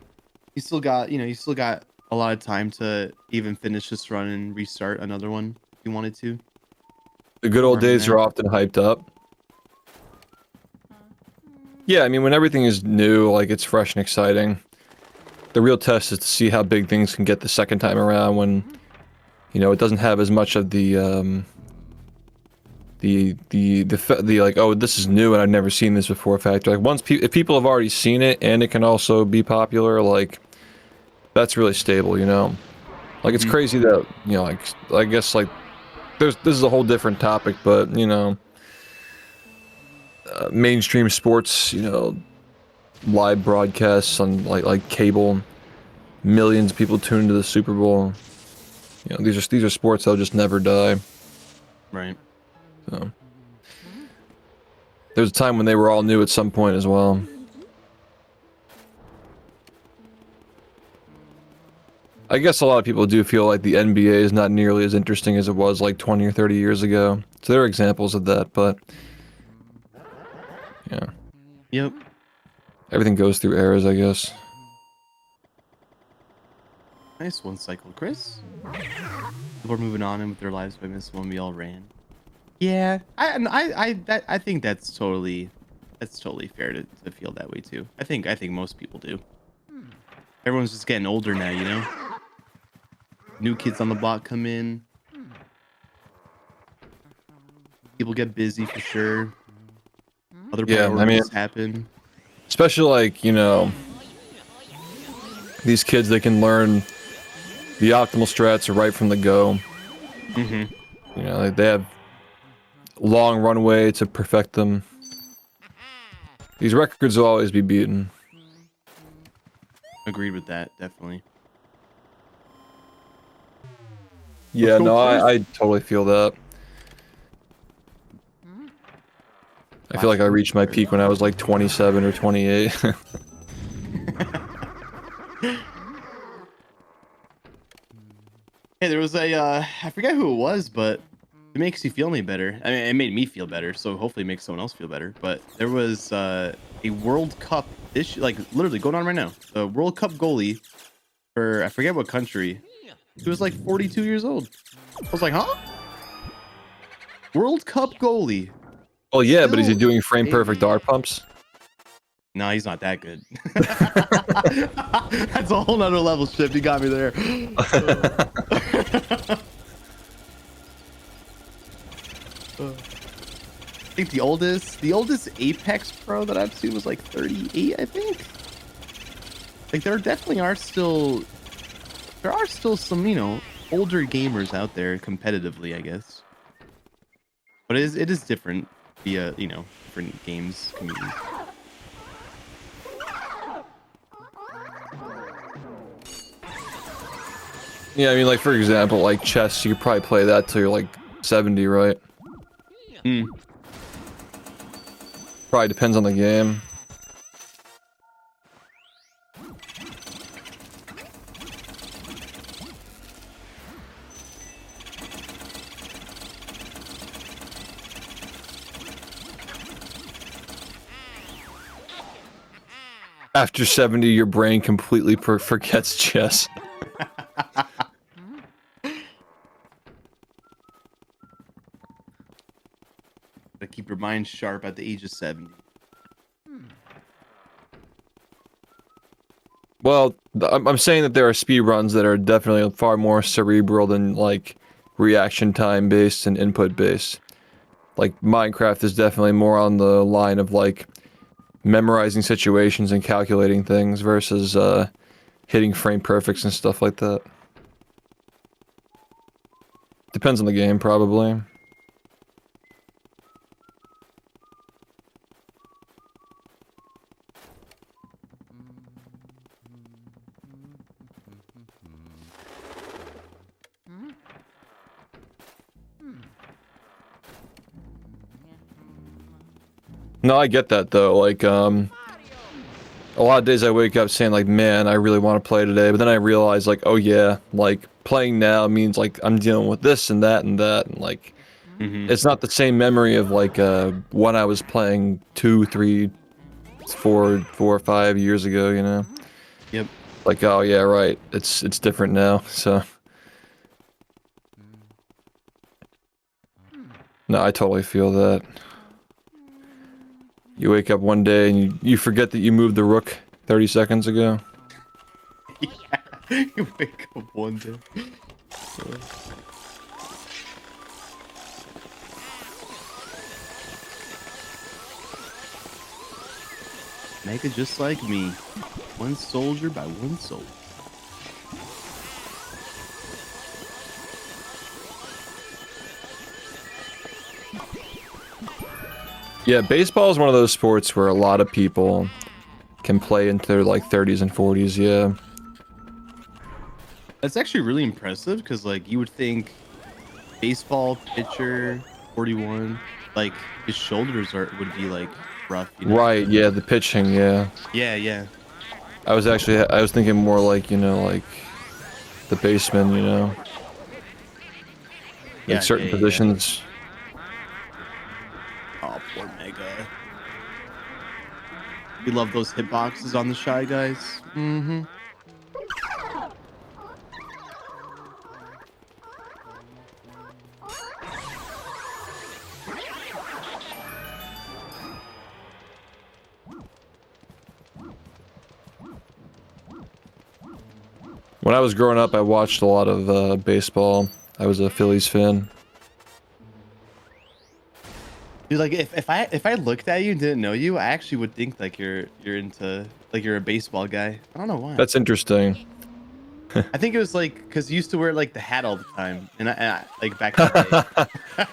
You still got a lot of time to even finish this run and restart another one if you wanted to. The good old days are often hyped up. Yeah, I mean, when everything is new, like, it's fresh and exciting. The real test is to see how big things can get the second time around when, you know, it doesn't have as much of the like, oh, this is new and I've never seen this before factor. Like, if people have already seen it and it can also be popular, like, that's really stable, you know? Like, it's crazy that, you know, like, I guess, like, this is a whole different topic, but, you know, mainstream sports, you know, live broadcasts on, like cable, millions of people tune into the Super Bowl. You know, these are sports that'll just never die. Right. So there's a time when they were all new at some point as well. I guess a lot of people do feel like the NBA is not nearly as interesting as it was like 20 or 30 years ago. So there are examples of that, but yeah. Yep. Everything goes through eras, I guess. Nice one cycle, Chris. People are moving on in with their lives by this one we all ran. Yeah, I think that's totally fair to feel that way too. I think most people do. Everyone's just getting older now, you know. New kids on the block come in. People get busy for sure. Other priorities happen. Especially like, you know, these kids, they can learn the optimal strats right from the go. Mm-hmm. You know, like they have long runway to perfect them. These records will always be beaten. Agreed with that, definitely. Yeah, no, I totally feel that. I feel like I reached my peak when I was like 27 or 28. Hey, there was a I forget who it was, but it makes you feel any better. I mean, it made me feel better, so hopefully it makes someone else feel better. But there was a World Cup issue, like literally going on right now. The World Cup goalie for I forget what country. He was like 42 years old. I was like, huh? World Cup goalie. Well, yeah, but is he doing frame perfect R pumps? No, he's not that good. That's a whole nother level shift. You got me there. I think the oldest Apex Pro that I've seen was like 38, I think. Like there definitely are still some, you know, older gamers out there competitively, I guess. But it is different via, you know, different games communities. Yeah, I mean, like, for example, like chess, you could probably play that till you're like 70, right? Probably depends on the game. After 70, your brain completely forgets chess. Gotta keep your mind sharp at the age of 70. Well, I'm saying that there are speed runs that are definitely far more cerebral than like reaction time based and input based. Like Minecraft is definitely more on the line of like memorizing situations and calculating things versus hitting frame perfects and stuff like that. Depends on the game, probably. No, I get that though. Like, a lot of days I wake up saying like, man, I really want to play today, but then I realize like, oh yeah, like playing now means like I'm dealing with this and that and that, and like, it's not the same memory of like when I was playing 2, 3, 4 or 5 years ago, you know? Yep. Like, oh yeah, right. It's different now. So. No, I totally feel that. You wake up one day and you forget that you moved the rook 30 seconds ago. Yeah, you wake up one day. Make it just like me. One soldier by one soldier. Yeah, baseball is one of those sports where a lot of people can play into their like 30s and 40s, yeah. That's actually really impressive because like you would think baseball pitcher 41, like his shoulders would be like rough, you know? Right, yeah, the pitching, yeah. Yeah. I was thinking more like, you know, like the baseman, you know. Like certain positions. Oh, poor Mega. We love those hitboxes on the Shy Guys. Mm-hmm. When I was growing up, I watched a lot of baseball. I was a Phillies fan. Dude, like if I looked at you and didn't know you, I actually would think like you're into like you're a baseball guy. I don't know why. That's interesting. I think it was like because you used to wear like the hat all the time, and I like back in the day.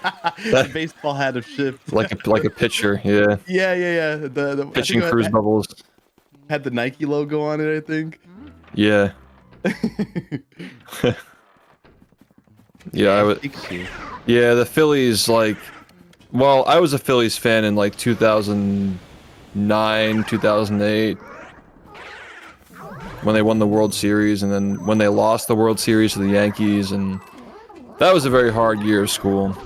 The baseball hat of shift. like a pitcher, yeah. Yeah. The Pitching cruise bubbles. Had the Nike logo on it, I think. Yeah. Yeah, I would. Yeah, the Phillies, like, well, I was a Phillies fan in like 2009, 2008, when they won the World Series, and then when they lost the World Series to the Yankees, and that was a very hard year of school.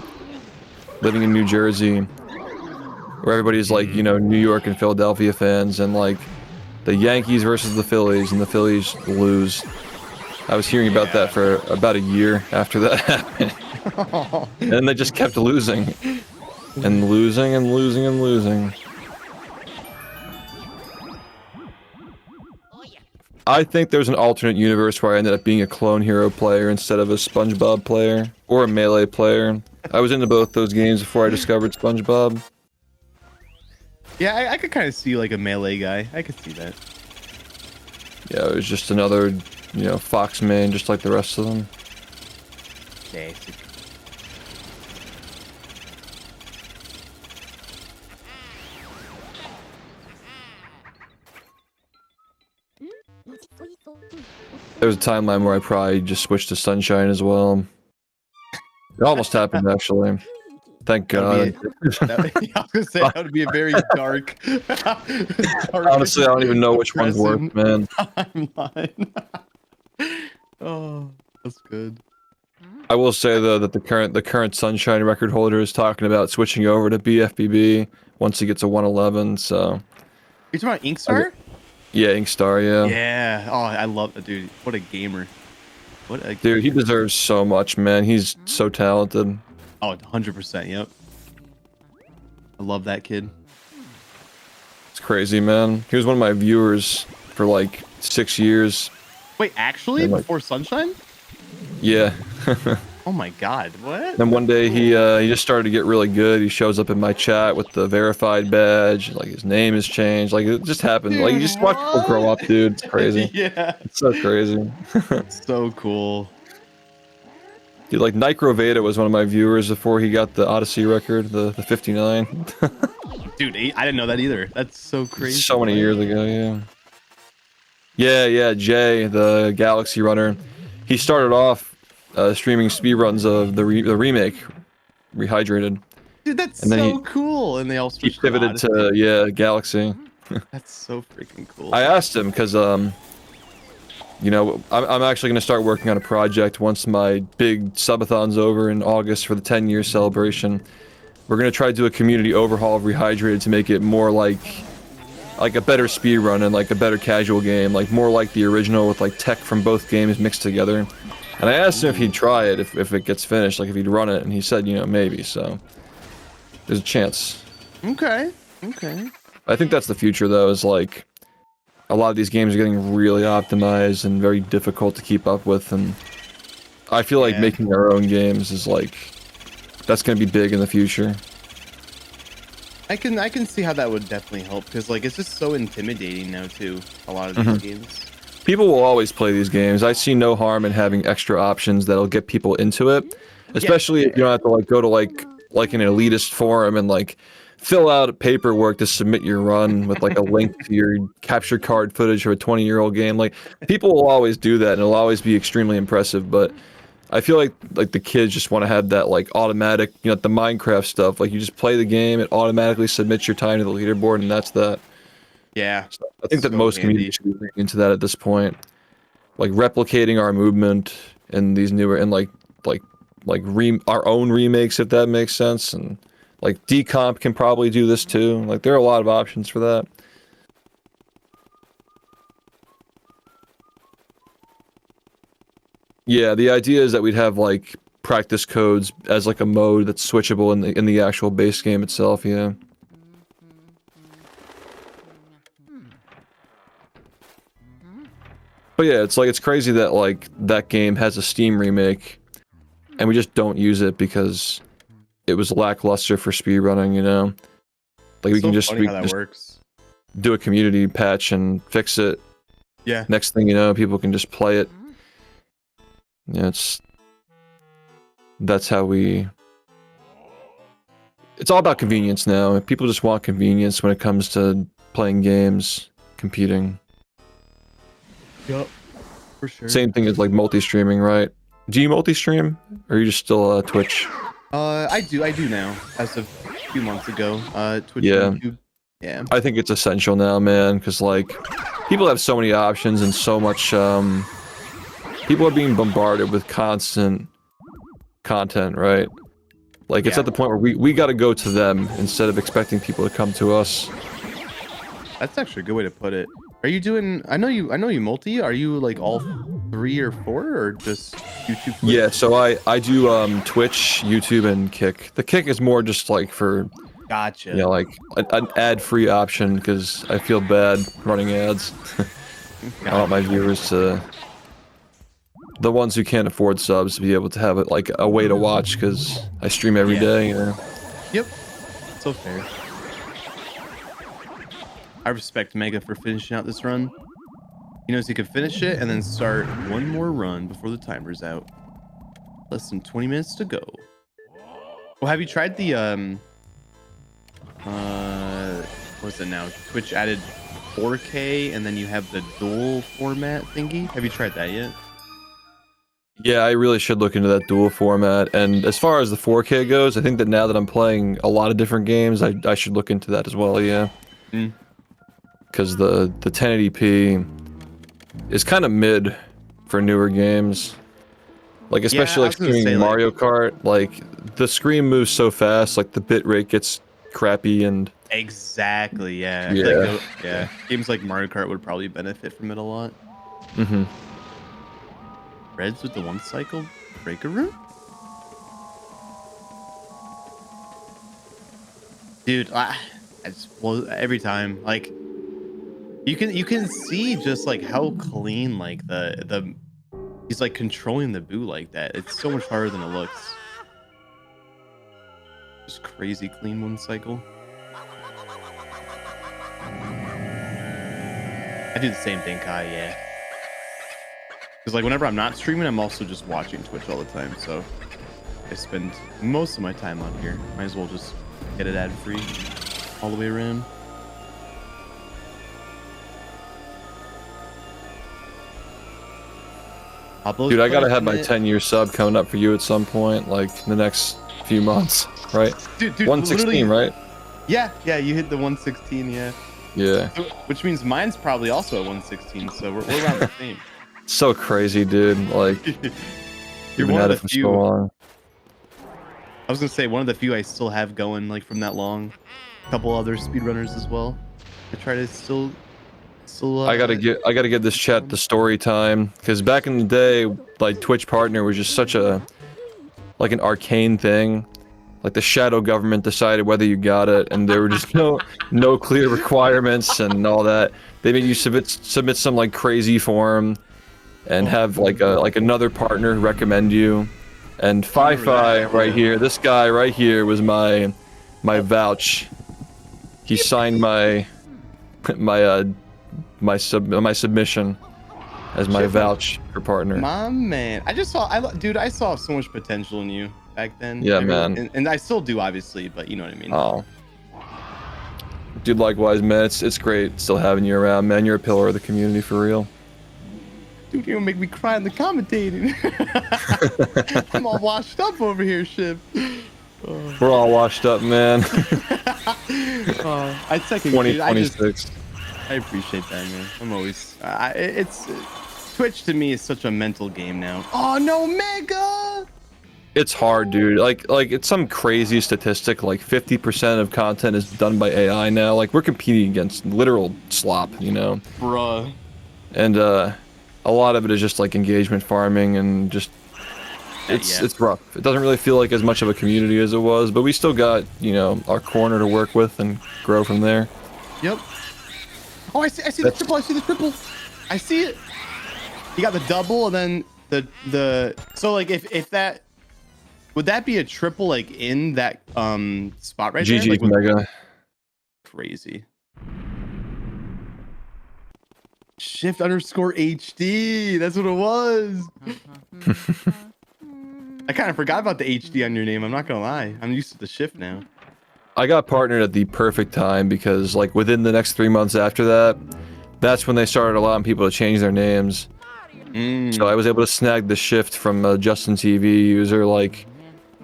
Living in New Jersey, where everybody's like, you know, New York and Philadelphia fans, and like the Yankees versus the Phillies, and the Phillies lose. I was hearing about that for about a year after that happened. And then they just kept losing. And losing and losing and losing. I think there's an alternate universe where I ended up being a Clone Hero player instead of a SpongeBob player. Or a Melee player. I was into both those games before I discovered SpongeBob. Yeah, I could kind of see like a Melee guy. I could see that. Yeah, it was just another, you know, Fox main, just like the rest of them. Basic. There was a timeline where I probably just switched to Sunshine as well. It almost happened, actually. Thank God. I was gonna say that would be a very dark. Honestly, I don't even know which one's worse, man. Timeline. Oh, that's good. I will say though that the current Sunshine record holder is talking about switching over to BFBB once he gets a 111. So. You're talking about Inkstar? Yeah, Inkstar. Yeah. Yeah. Oh, I love that dude. What a gamer. What a dude. He deserves so much, man. He's so talented. Oh, 100%. Yep. I love that kid. It's crazy, man. He was one of my viewers for like 6 years. Wait, actually, like, before Sunshine? Yeah. Oh my God! What? Then one day he just started to get really good. He shows up in my chat with the verified badge. Like his name has changed. Like it just happened. Dude, like you just watch people grow up, dude. It's crazy. Yeah. It's so crazy. So cool. Dude, like Nicro Veda was one of my viewers before he got the Odyssey record, the 59. Dude, I didn't know that either. That's so crazy. So many years ago, yeah. Yeah, Jay, the Galaxy runner. He started off streaming speedruns of the remake, Rehydrated. Dude, that's and then so cool. And they all switched. He pivoted to Galaxy. That's so freaking cool. I asked him because you know, I'm actually going to start working on a project once my big subathon's over in August for the 10-year celebration. We're going to try to do a community overhaul of Rehydrated to make it more like a better speedrun and like a better casual game, like more like the original with like tech from both games mixed together. And I asked him if he'd try it if it gets finished, like if he'd run it, and he said, you know, maybe, so there's a chance. Okay. I think that's the future though, is like a lot of these games are getting really optimized and very difficult to keep up with, and I feel like making our own games is like, that's going to be big in the future. I can see how that would definitely help, because like it's just so intimidating now too, a lot of these games. People will always play these games. I see no harm in having extra options that'll get people into it, especially if you don't have to like go to like an elitist forum and like fill out paperwork to submit your run with like a link to your capture card footage of a 20-year-old game. Like people will always do that and it'll always be extremely impressive, but I feel like the kids just want to have that like automatic, you know, the Minecraft stuff. Like you just play the game, it automatically submits your time to the leaderboard, and that's that. Yeah. So I think that most communities should be looking into that at this point. Like replicating our movement in these newer and our own remakes, if that makes sense, and like Decomp can probably do this too. Like there are a lot of options for that. Yeah, the idea is that we'd have like practice codes as like a mode that's switchable in the actual base game itself. Yeah. But yeah, it's crazy that like that game has a Steam remake, and we just don't use it because it was lackluster for speedrunning. You know, like we So can just funny how that works. do a community patch and fix it. Yeah. Next thing you know, people can just play it. Yeah, that's how we. It's all about convenience now. People just want convenience when it comes to playing games, competing. Yup, for sure. Same thing as like multi-streaming, right? Do you multi-stream, or are you just still Twitch? I do now. As of a few months ago, Twitch, Yeah. and YouTube. Yeah. I think it's essential now, man, because like people have so many options and so much. People are being bombarded with constant content, right? Like it's at the point where we got to go to them instead of expecting people to come to us. That's actually a good way to put it. Are you doing? I know you multi. Are you like all 3 or 4, or just YouTube? Twitch? Yeah, so I do Twitch, YouTube, and Kick. The Kick is more just like for. Gotcha. Yeah, like an ad-free option because I feel bad running ads. I want my viewers to, the ones who can't afford subs, to be able to have it like a way to watch because I stream every day. You know. Yep. So fair. I respect Mega for finishing out this run. He knows he can finish it and then start one more run before the timer's out. Less than 20 minutes to go. Well, have you tried the what's it now? Twitch added 4K and then you have the dual format thingy. Have you tried that yet? Yeah, I really should look into that dual format. And as far as the 4K goes, I think that now that I'm playing a lot of different games, I should look into that as well. Yeah. Because the 1080p is kind of mid for newer games. Like especially like streaming Mario Kart, like the screen moves so fast, like the bitrate gets crappy and. Exactly. Yeah. I feel like yeah. Games like Mario Kart would probably benefit from it a lot. Mm-hmm. Reds with the 1 cycle breaker room. Dude, well, every time like you can see just like how clean like the he's like controlling the boo like that. It's so much harder than it looks. Just crazy clean 1 cycle. I do the same thing, Kai. Yeah. Because like whenever I'm not streaming, I'm also just watching Twitch all the time. So I spend most of my time on here. Might as well just get it ad free all the way around. Dude, I gotta have my 10-year sub coming up for you at some point, like in the next few months, right? Dude, 116, right? Yeah, you hit the 116, yeah. Yeah. So, which means mine's probably also at 116, so we're around the same. So crazy, dude. Like, you're been one at of it the for few. so long. I was gonna say one of the few I still have going like from that long. A couple other speedrunners as well. I try to still. I gotta get this chat to story time because back in the day, like Twitch partner was just such a like an arcane thing. Like the shadow government decided whether you got it, and there were just no clear requirements and all that. They made you submit some like crazy form, and have like another partner recommend you. And Fi-Fi right here, this guy right here was my vouch. He signed my submission as my vouch for partner. My man, I saw so much potential in you back then. Yeah, man. And I still do, obviously, but you know what I mean. Oh, dude, likewise, man. It's great still having you around, man. You're a pillar of the community for real. Dude, you're gonna make me cry in the commentating. I'm all washed up over here, Ship. We're all washed up, man. I second 2026. I appreciate that, man. I'm always. It's Twitch to me is such a mental game now. Oh no, Mega! It's hard, dude. Like it's some crazy statistic. Like 50% of content is done by AI now. Like we're competing against literal slop, you know. Bruh. And a lot of it is just like engagement farming and just. It's rough. It doesn't really feel like as much of a community as it was, but we still got, you know, our corner to work with and grow from there. Yep. Oh, I see the triple. I see the triple. I see it. He got the double, and then the so like if that would that be a triple like in that spot right there? GG Like, Mega. crazy. Shift underscore HD. That's what it was. I kind of forgot about the HD on your name. I'm not gonna lie. I'm used to the shift now. I got partnered at the perfect time because, like, within the next 3 months after that, that's when they started allowing people to change their names. So I was able to snag the shift from a Justin TV user, like,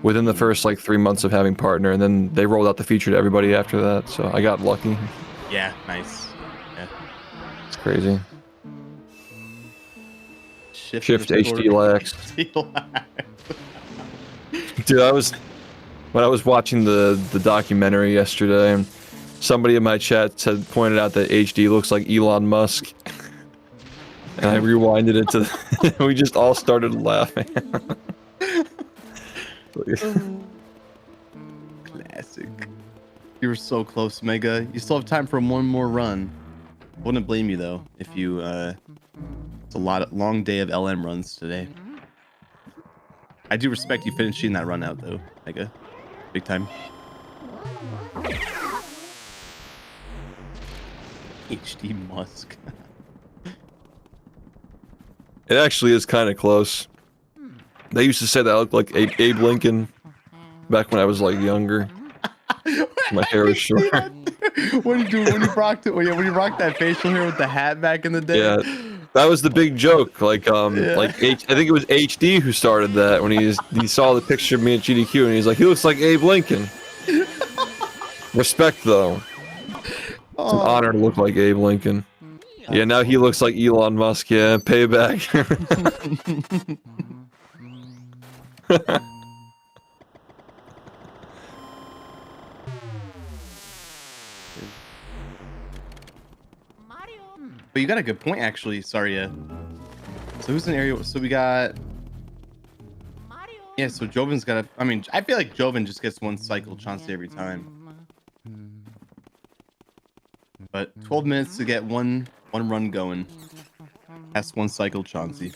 within the first, like, 3 months of having partner, and then they rolled out the feature to everybody after that, so I got lucky. Yeah, nice. Yeah. It's crazy. Shift HD lax. Dude, when I was watching the documentary yesterday, and somebody in my chat pointed out that HD looks like Elon Musk. And I rewinded it to we just all started laughing. Classic. You were so close, Mega. You still have time for one more run. Wouldn't blame you though if you it's a long day of LM runs today. I do respect you finishing that run out though, Mega. Big time. HD Musk. It actually is kind of close. They used to say that I looked like Abe Lincoln back when I was like younger. My hair was short. What did you do when you rocked it? When you rocked that facial hair with the hat back in the day? Yeah, that was the big joke. Like I think it was HD who started that when he saw the picture of me at GDQ and he's like, he looks like Abe Lincoln. Respect though. It's an honor to look like Abe Lincoln. Yeah, now he looks like Elon Musk. Yeah, payback. But you got a good point, actually. Sorry, yeah. So who's in area? So we got. Yeah, so Joven's got a. I mean, I feel like Joven just gets one cycle Chauncey every time. But 12 minutes to get one run going. That's one cycle Chauncey.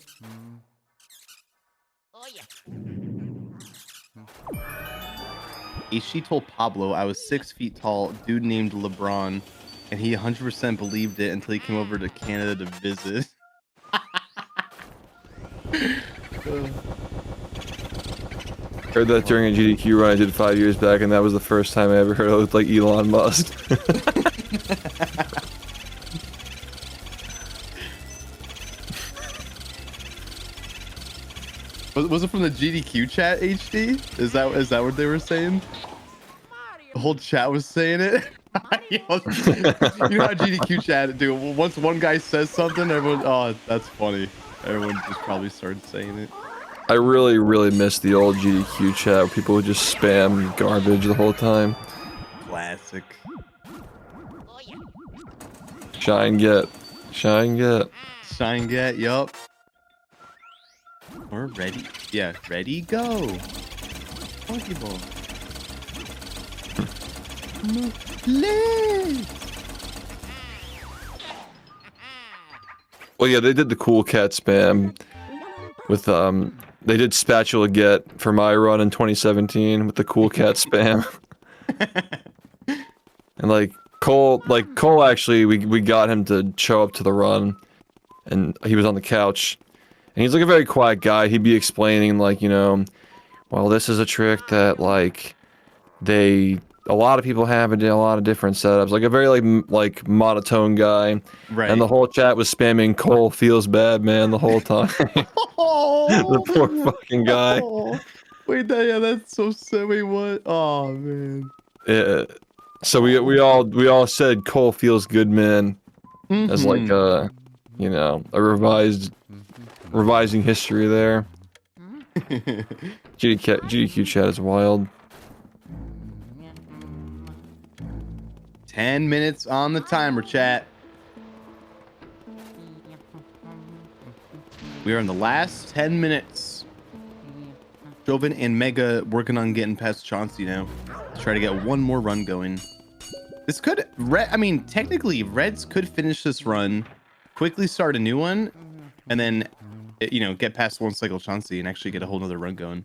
She told Pablo I was 6 feet tall, dude named LeBron, and he 100% believed it until he came over to Canada to visit. Heard that during a GDQ run I did 5 years back, and that was the first time I ever heard I looked like Elon Musk. Was it from the GDQ chat, HD? Is that what they were saying? The whole chat was saying it. You know how GDQ chat do. Once one guy says something, everyone. Oh, that's funny. Everyone just probably started saying it. I really, really miss the old GDQ chat where people would just spam garbage the whole time. Classic. Shine get. Shine get. Shine get, yup. We're ready. Yeah, ready, go. Pokeball. Well, yeah, they did the cool cat spam with they did spatula get for my run in 2017 with the cool cat spam. And Cole actually we got him to show up to the run, and he was on the couch, and he's like a very quiet guy. He'd be explaining like, you know, well, this is a trick that like a lot of people have in a lot of different setups, like a very like monotone guy, right? And the whole chat was spamming Cole feels bad, man, the whole time. The poor fucking guy. Wait, yeah, that's so sad. Wait, what? Oh man. Yeah. So we all said Cole feels good, man, as like a, you know, a revising history there. GDQ chat is wild. 10 minutes on the timer, chat. We are in the last 10 minutes. Joven and Mega working on getting past Chauncey now. Let's try to get one more run going. This could, I mean, technically, Reds could finish this run, quickly start a new one, and then get past one cycle Chauncey and actually get a whole nother run going.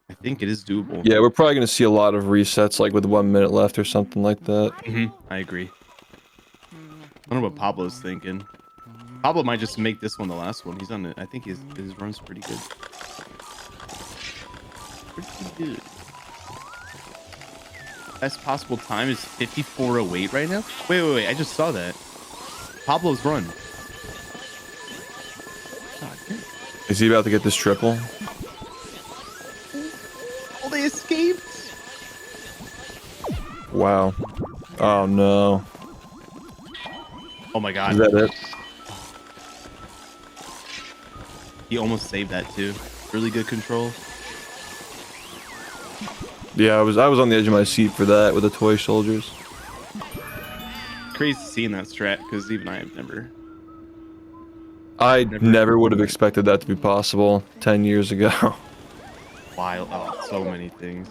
I think it is doable. Yeah, we're probably going to see a lot of resets, like with 1 minute left or something like that. I agree. I wonder what Pablo's thinking. Pablo might just make this one the last one. He's on it. I think his run's pretty good. Pretty good. Best possible time is 54:08 right now. Wait! I just saw that. Pablo's run. Is he about to get this triple? Oh, they escaped. Wow. Oh no. Oh my god. Is that it? He almost saved that too. Really good control. Yeah, I was on the edge of my seat for that with the toy soldiers. Crazy seeing that strat because even I have never. I never would have expected that to be possible 10 years ago. Wild. Oh, so many things.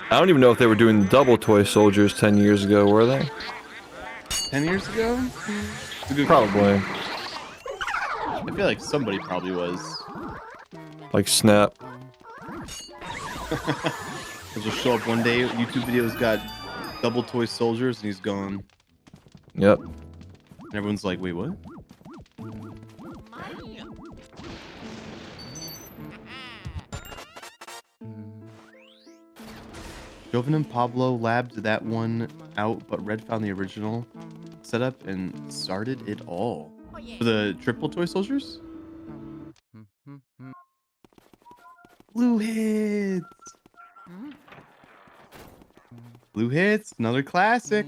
I don't even know if they were doing double toy soldiers 10 years ago, were they? 10 years ago? It's a good Probably. I feel like somebody probably was. Like Snap. He'll just show up one day, YouTube video's got double toy soldiers, and he's gone. Yep. And everyone's like, wait, what? Joven and Pablo labbed that one out, but Red found the original setup and started it all. For the triple toy soldiers? Blue hits! Blue hits, another classic.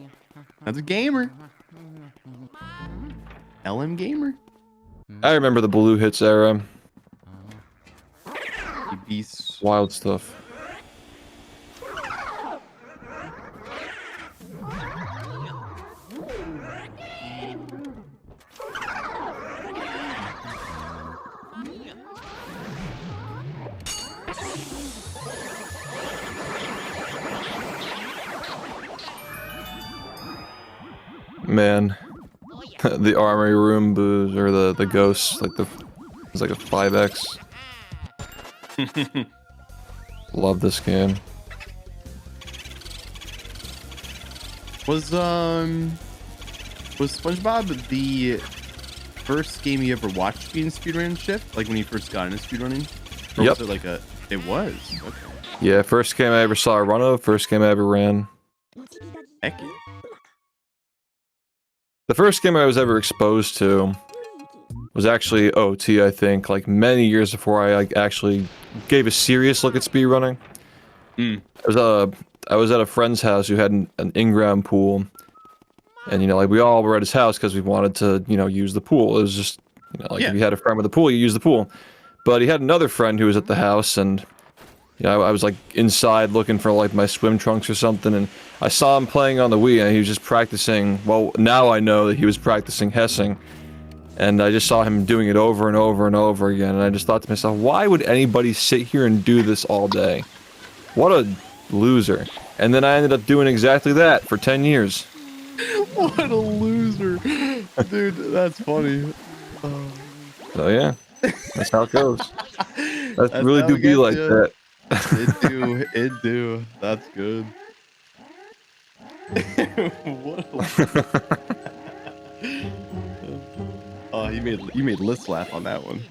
Another gamer. LM gamer. I remember the blue hits era. You beast. Wild stuff. Man, the armory room booze or the ghosts, like it's like a 5x. Love this game. Was SpongeBob the first game you ever watched being speedrun shift? Like when you first got into speedrunning? Or Yep. was it like it was? Okay. Yeah, first game I ever saw a run of, first game I ever ran. Heck yeah. The first game I was ever exposed to was actually OT, I think, like many years before I actually gave a serious look at speedrunning. I was at a friend's house who had an in-ground pool, and like we all were at his house because we wanted to use the pool. It was just if you had a friend with a pool, you use the pool. But he had another friend who was at the house, and I was like inside looking for like my swim trunks or something, and I saw him playing on the Wii, and he was just practicing. Well, now I know that he was practicing hessing, and I just saw him doing it over and over and over again, and I just thought to myself, why would anybody sit here and do this all day? What a loser. And then I ended up doing exactly that for 10 years. What a loser. Dude, that's funny. So yeah, that's how it goes. That That's really how do it be gets like ya. that. It do. That's good. What oh, you made Liz laugh on that one.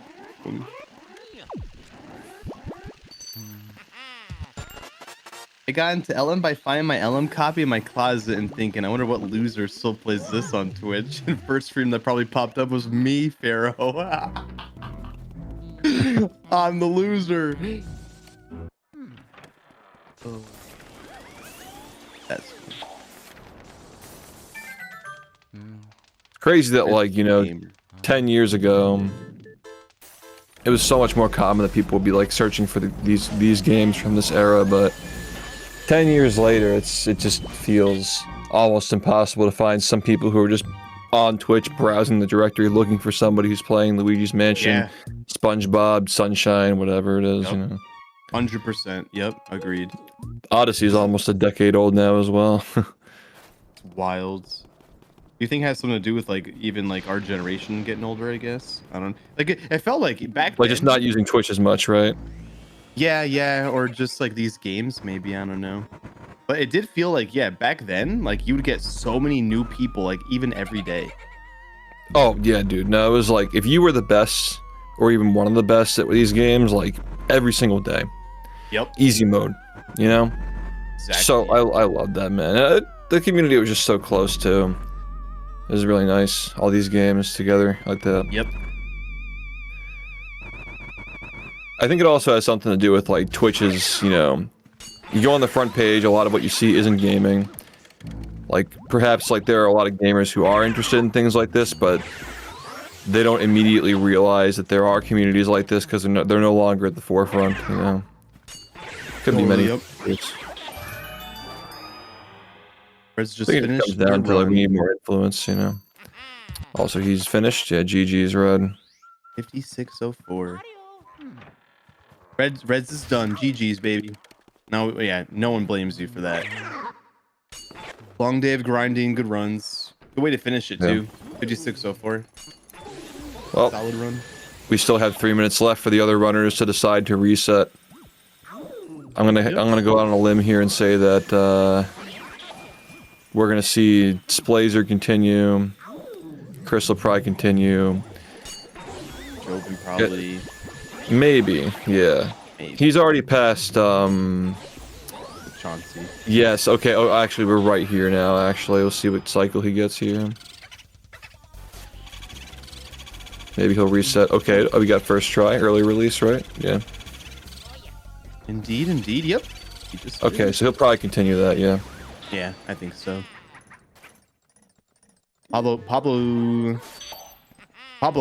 I got into LM by finding my LM copy in my closet and thinking, I wonder what loser still plays this on Twitch. And first stream that probably popped up was me, Pharaoh. I'm the loser. Oh. That's Crazy that 10 years ago, it was so much more common that people would be like searching for these games from this era, but 10 years later, it just feels almost impossible to find some people who are just on Twitch browsing the directory looking for somebody who's playing Luigi's Mansion, SpongeBob, Sunshine, whatever it is, 100%. Yep, agreed. Odyssey is almost a decade old now as well. It's wild. you think it has something to do with like even like our generation getting older? I guess I don't like it felt like back Like then, just not using Twitch as much, right? yeah, or just like these games, maybe I don't know. But it did feel like back then, like you would get so many new people, like even every day. Oh yeah, dude. No, it was like if you were the best or even one of the best at these games, like every single day. Yep. Easy mode, you know. Exactly. So I love that, man. The community was just so close too. It was really nice. All these games together like that. Yep. I think it also has something to do with like Twitch's, you know, you go on the front page, a lot of what you see isn't gaming. Like perhaps like there are a lot of gamers who are interested in things like this, but they don't immediately realize that there are communities like this because they're no longer at the forefront, you know. Could be many. Yep. I think it comes down to like we need more influence, you know. Also, he's finished. Yeah, GG's Red. 5604. Reds is done. GG's, baby. No, yeah, no one blames you for that. Long day of grinding, good runs. Good way to finish it too. 5604. Well, solid run. We still have 3 minutes left for the other runners to decide to reset. I'm gonna go out on a limb here and say that we're gonna see Splazer continue. Chris will probably continue. Jovi probably. Maybe, yeah. Maybe. He's already passed. Chauncey. Yes. Okay. Oh, actually, we're right here now. Actually, we'll see what cycle he gets here. Maybe he'll reset. Okay. Oh, we got first try, early release, right? Yeah. Indeed. Yep. Okay, so he'll probably continue that. Yeah. Yeah, I think so. Pablo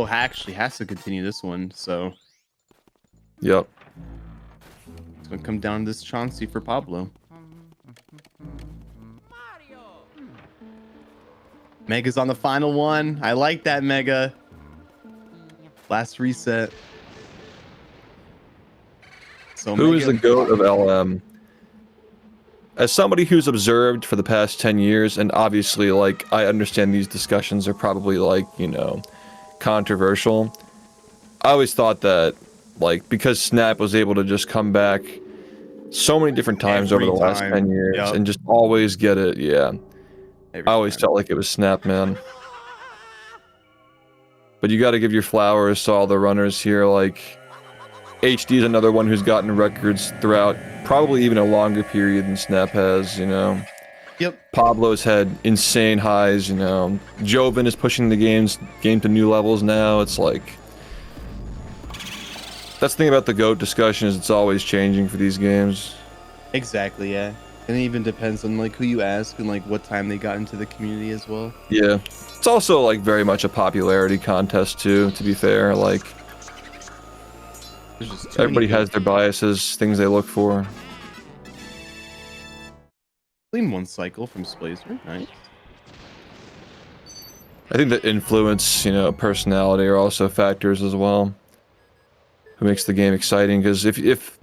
actually has to continue this one, so. Yep. It's gonna come down to this Chauncey for Pablo. Mega's on the final one. I like that, Mega. Last reset. So who is the GOAT of LM? As somebody who's observed for the past 10 years, and obviously, like, I understand these discussions are probably, like, you know, controversial. I always thought that, like, because Snap was able to just come back so many different times over the last 10 years and just always get it, yeah. I always felt like it was Snap, man. But you gotta give your flowers to all the runners here, like, HD is another one who's gotten records throughout probably even a longer period than Snap has, you know. Yep. Pablo's had insane highs, you know. Joven is pushing the game to new levels now. It's like... That's the thing about the GOAT discussion is it's always changing for these games. Exactly, yeah. And it even depends on like who you ask and like what time they got into the community as well. Yeah. It's also like very much a popularity contest too, to be fair. Like everybody has their biases, things they look for. Clean one cycle from Splazer, nice. I think that influence, you know, personality are also factors as well. Who makes the game exciting? Because if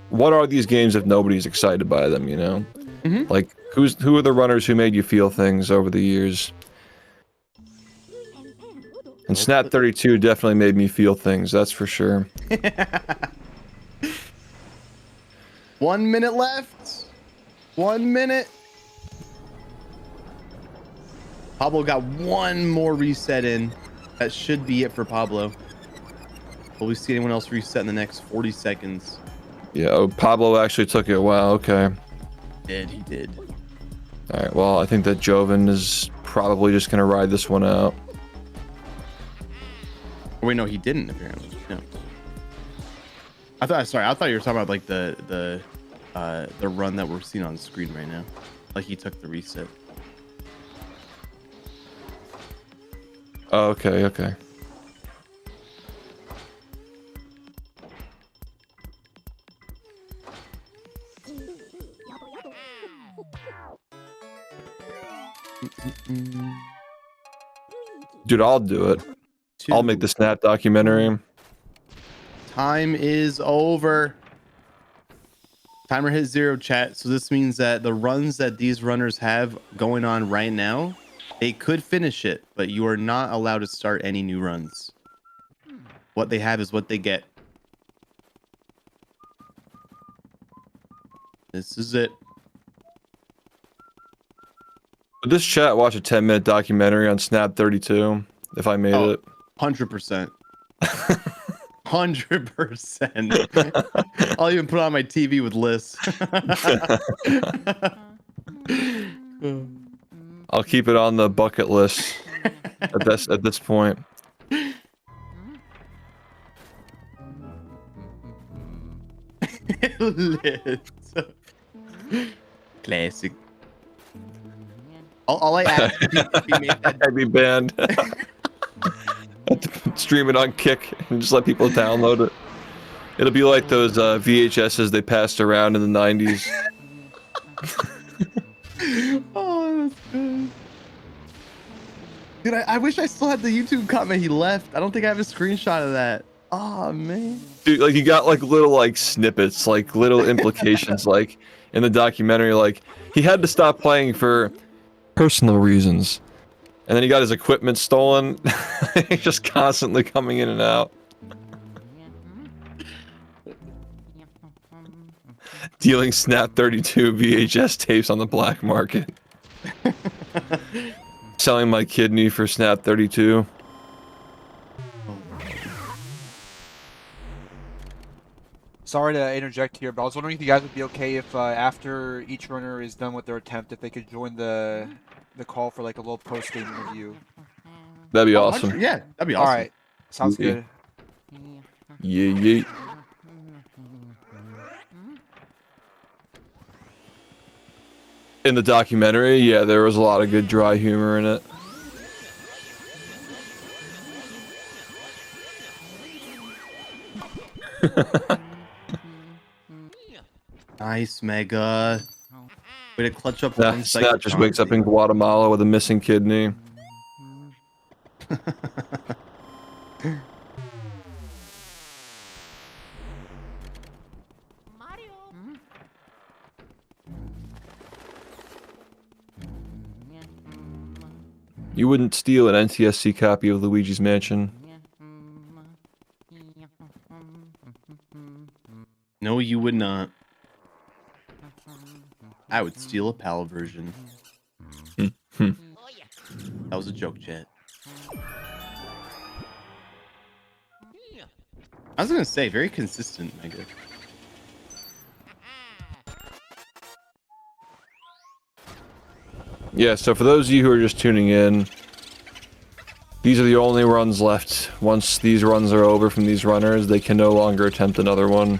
what are these games if nobody's excited by them? You know, like who are the runners who made you feel things over the years? And Snap 32 definitely made me feel things. That's for sure. 1 minute left. 1 minute. Pablo got one more reset in. That should be it for Pablo. Will we see anyone else reset in the next 40 seconds? Yeah, oh, Pablo actually took it. Wow, okay. He did. Alright, well, I think that Joven is probably just going to ride this one out. Wait, no, he didn't, apparently. No. I thought you were talking about, like, the run that we're seeing on screen right now. Like, he took the reset. Oh, okay. Dude, I'll do it. I'll make the Snap documentary. Time is over. Timer hit 0, chat. So this means that the runs that these runners have going on right now They could finish it, but you are not allowed to start any new runs. What they have is what they get. This is it. Would this chat watch a 10-minute documentary on Snap 32 if I made it? 100%. 100%. I'll even put it on my TV with lists. I'll keep it on the bucket list at this point. Classic. All I ask if you made that I'd be banned. Stream it on Kick and just let people download it. It'll be like those VHSs they passed around in the 90s. Oh, that's good. Dude, I wish I still had the YouTube comment he left. I don't think I have a screenshot of that. Oh man. Dude, like you got like little like snippets, like little implications, like in the documentary, like he had to stop playing for personal reasons. And then he got his equipment stolen. He's just constantly coming in and out. Dealing Snap 32 VHS tapes on the black market. Selling my kidney for Snap 32. Sorry to interject here, but I was wondering if you guys would be okay if after each runner is done with their attempt, if they could join the call for like a little post-game review. That'd be awesome. Yeah, that'd be awesome. All right, sounds good. Yeah. In the documentary, yeah, there was a lot of good dry humor in it. Nice, Mega. Way to clutch up Yeah, one Snap just wakes up in Guatemala with a missing kidney. You wouldn't steal an NTSC copy of Luigi's Mansion. No, you would not. I would steal a PAL version. That was a joke, chat. I was gonna say, very consistent, Mega. Yeah, so for those of you who are just tuning in, these are the only runs left. Once these runs are over from these runners, they can no longer attempt another one.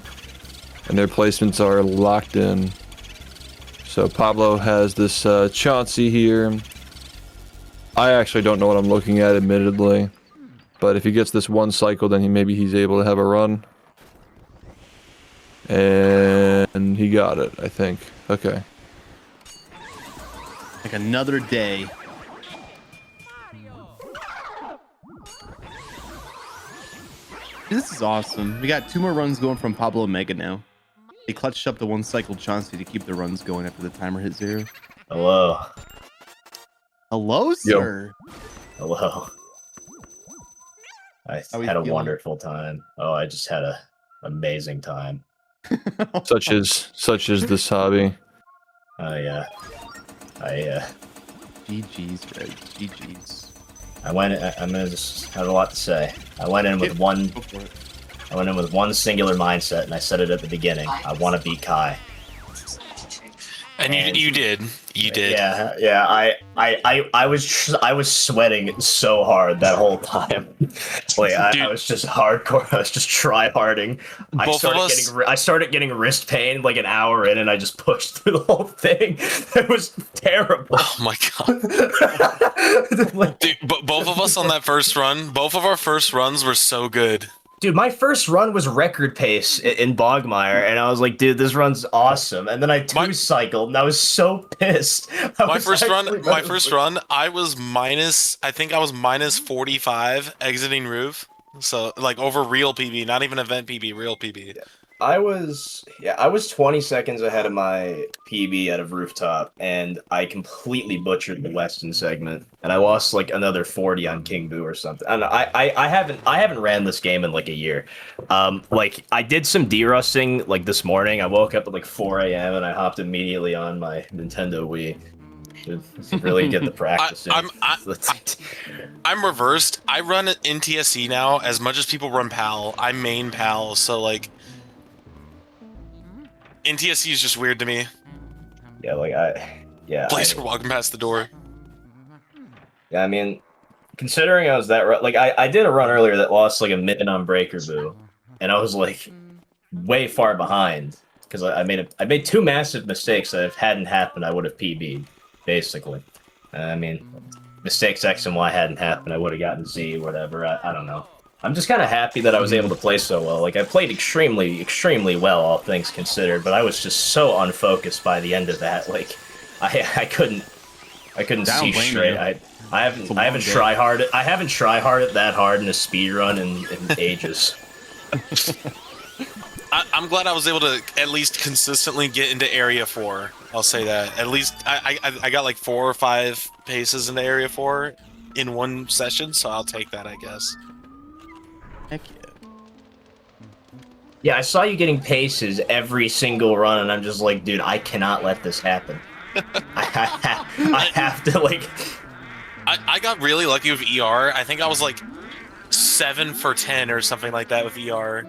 And their placements are locked in. So Pablo has this Chauncey here. I actually don't know what I'm looking at, admittedly. But if he gets this one cycle, then maybe he's able to have a run. And he got it, I think. Okay. Like another day. This is awesome. We got 2 more runs going from Pablo Mega now. They clutched up the one cycle Chauncey to keep the runs going after the timer hit 0. Hello. Hello, sir. Hello. I How we had a feeling? wonderful time. Oh, I just had a amazing time. Such as this hobby. Oh yeah. GG's, Greg. GG's. I'm gonna just have a lot to say. I went in with one singular mindset, and I said it at the beginning. I want to beat Kai. And you did. You did. Yeah. I was sweating so hard that whole time. Like I was just hardcore. I was just try-harding. I started getting wrist pain like an hour in, and I just pushed through the whole thing. It was terrible. Oh my god. Dude, both of us on that first run, both of our first runs were so good. Dude, my first run was record pace in Bogmire, and I was like, dude, this run's awesome. And then I two-cycled, and I was so pissed. My first run, I was minus 45 exiting roof. So, like, over real PB, not even event PB, real PB. I was 20 seconds ahead of my PB out of rooftop, and I completely butchered the Weston segment, and I lost like another 40 on King Boo or something. And I haven't ran this game in like a year. Like I did some de-rusting like this morning. I woke up at like 4 a.m. and I hopped immediately on my Nintendo Wii to really get the practice in. I'm reversed. I run NTSC now as much as people run PAL. I main PAL, so like NTSC is just weird to me. Yeah, like Police are walking past the door. Yeah, I mean, considering I was that like I did a run earlier that lost like a minute on Breaker Boo, and I was like way far behind because I made two massive mistakes that if hadn't happened I would have PB'd basically. I mean, mistakes X and Y hadn't happened, I would have gotten Z or whatever. I don't know. I'm just kind of happy that I was able to play so well. Like I played extremely well, all things considered, but I was just so unfocused by the end of that. Like I couldn't see straight. I haven't try hard that hard in a speed run in ages. I'm glad I was able to at least consistently get into Area 4. I'll say that. At least I got like 4 or 5 paces into Area 4 in one session, so I'll take that, I guess. Heck yeah. Yeah, I saw you getting paces every single run, and I'm just like, dude, I cannot let this happen. I have to, like... I got really lucky with ER. I think I was like 7 for 10 or something like that with ER.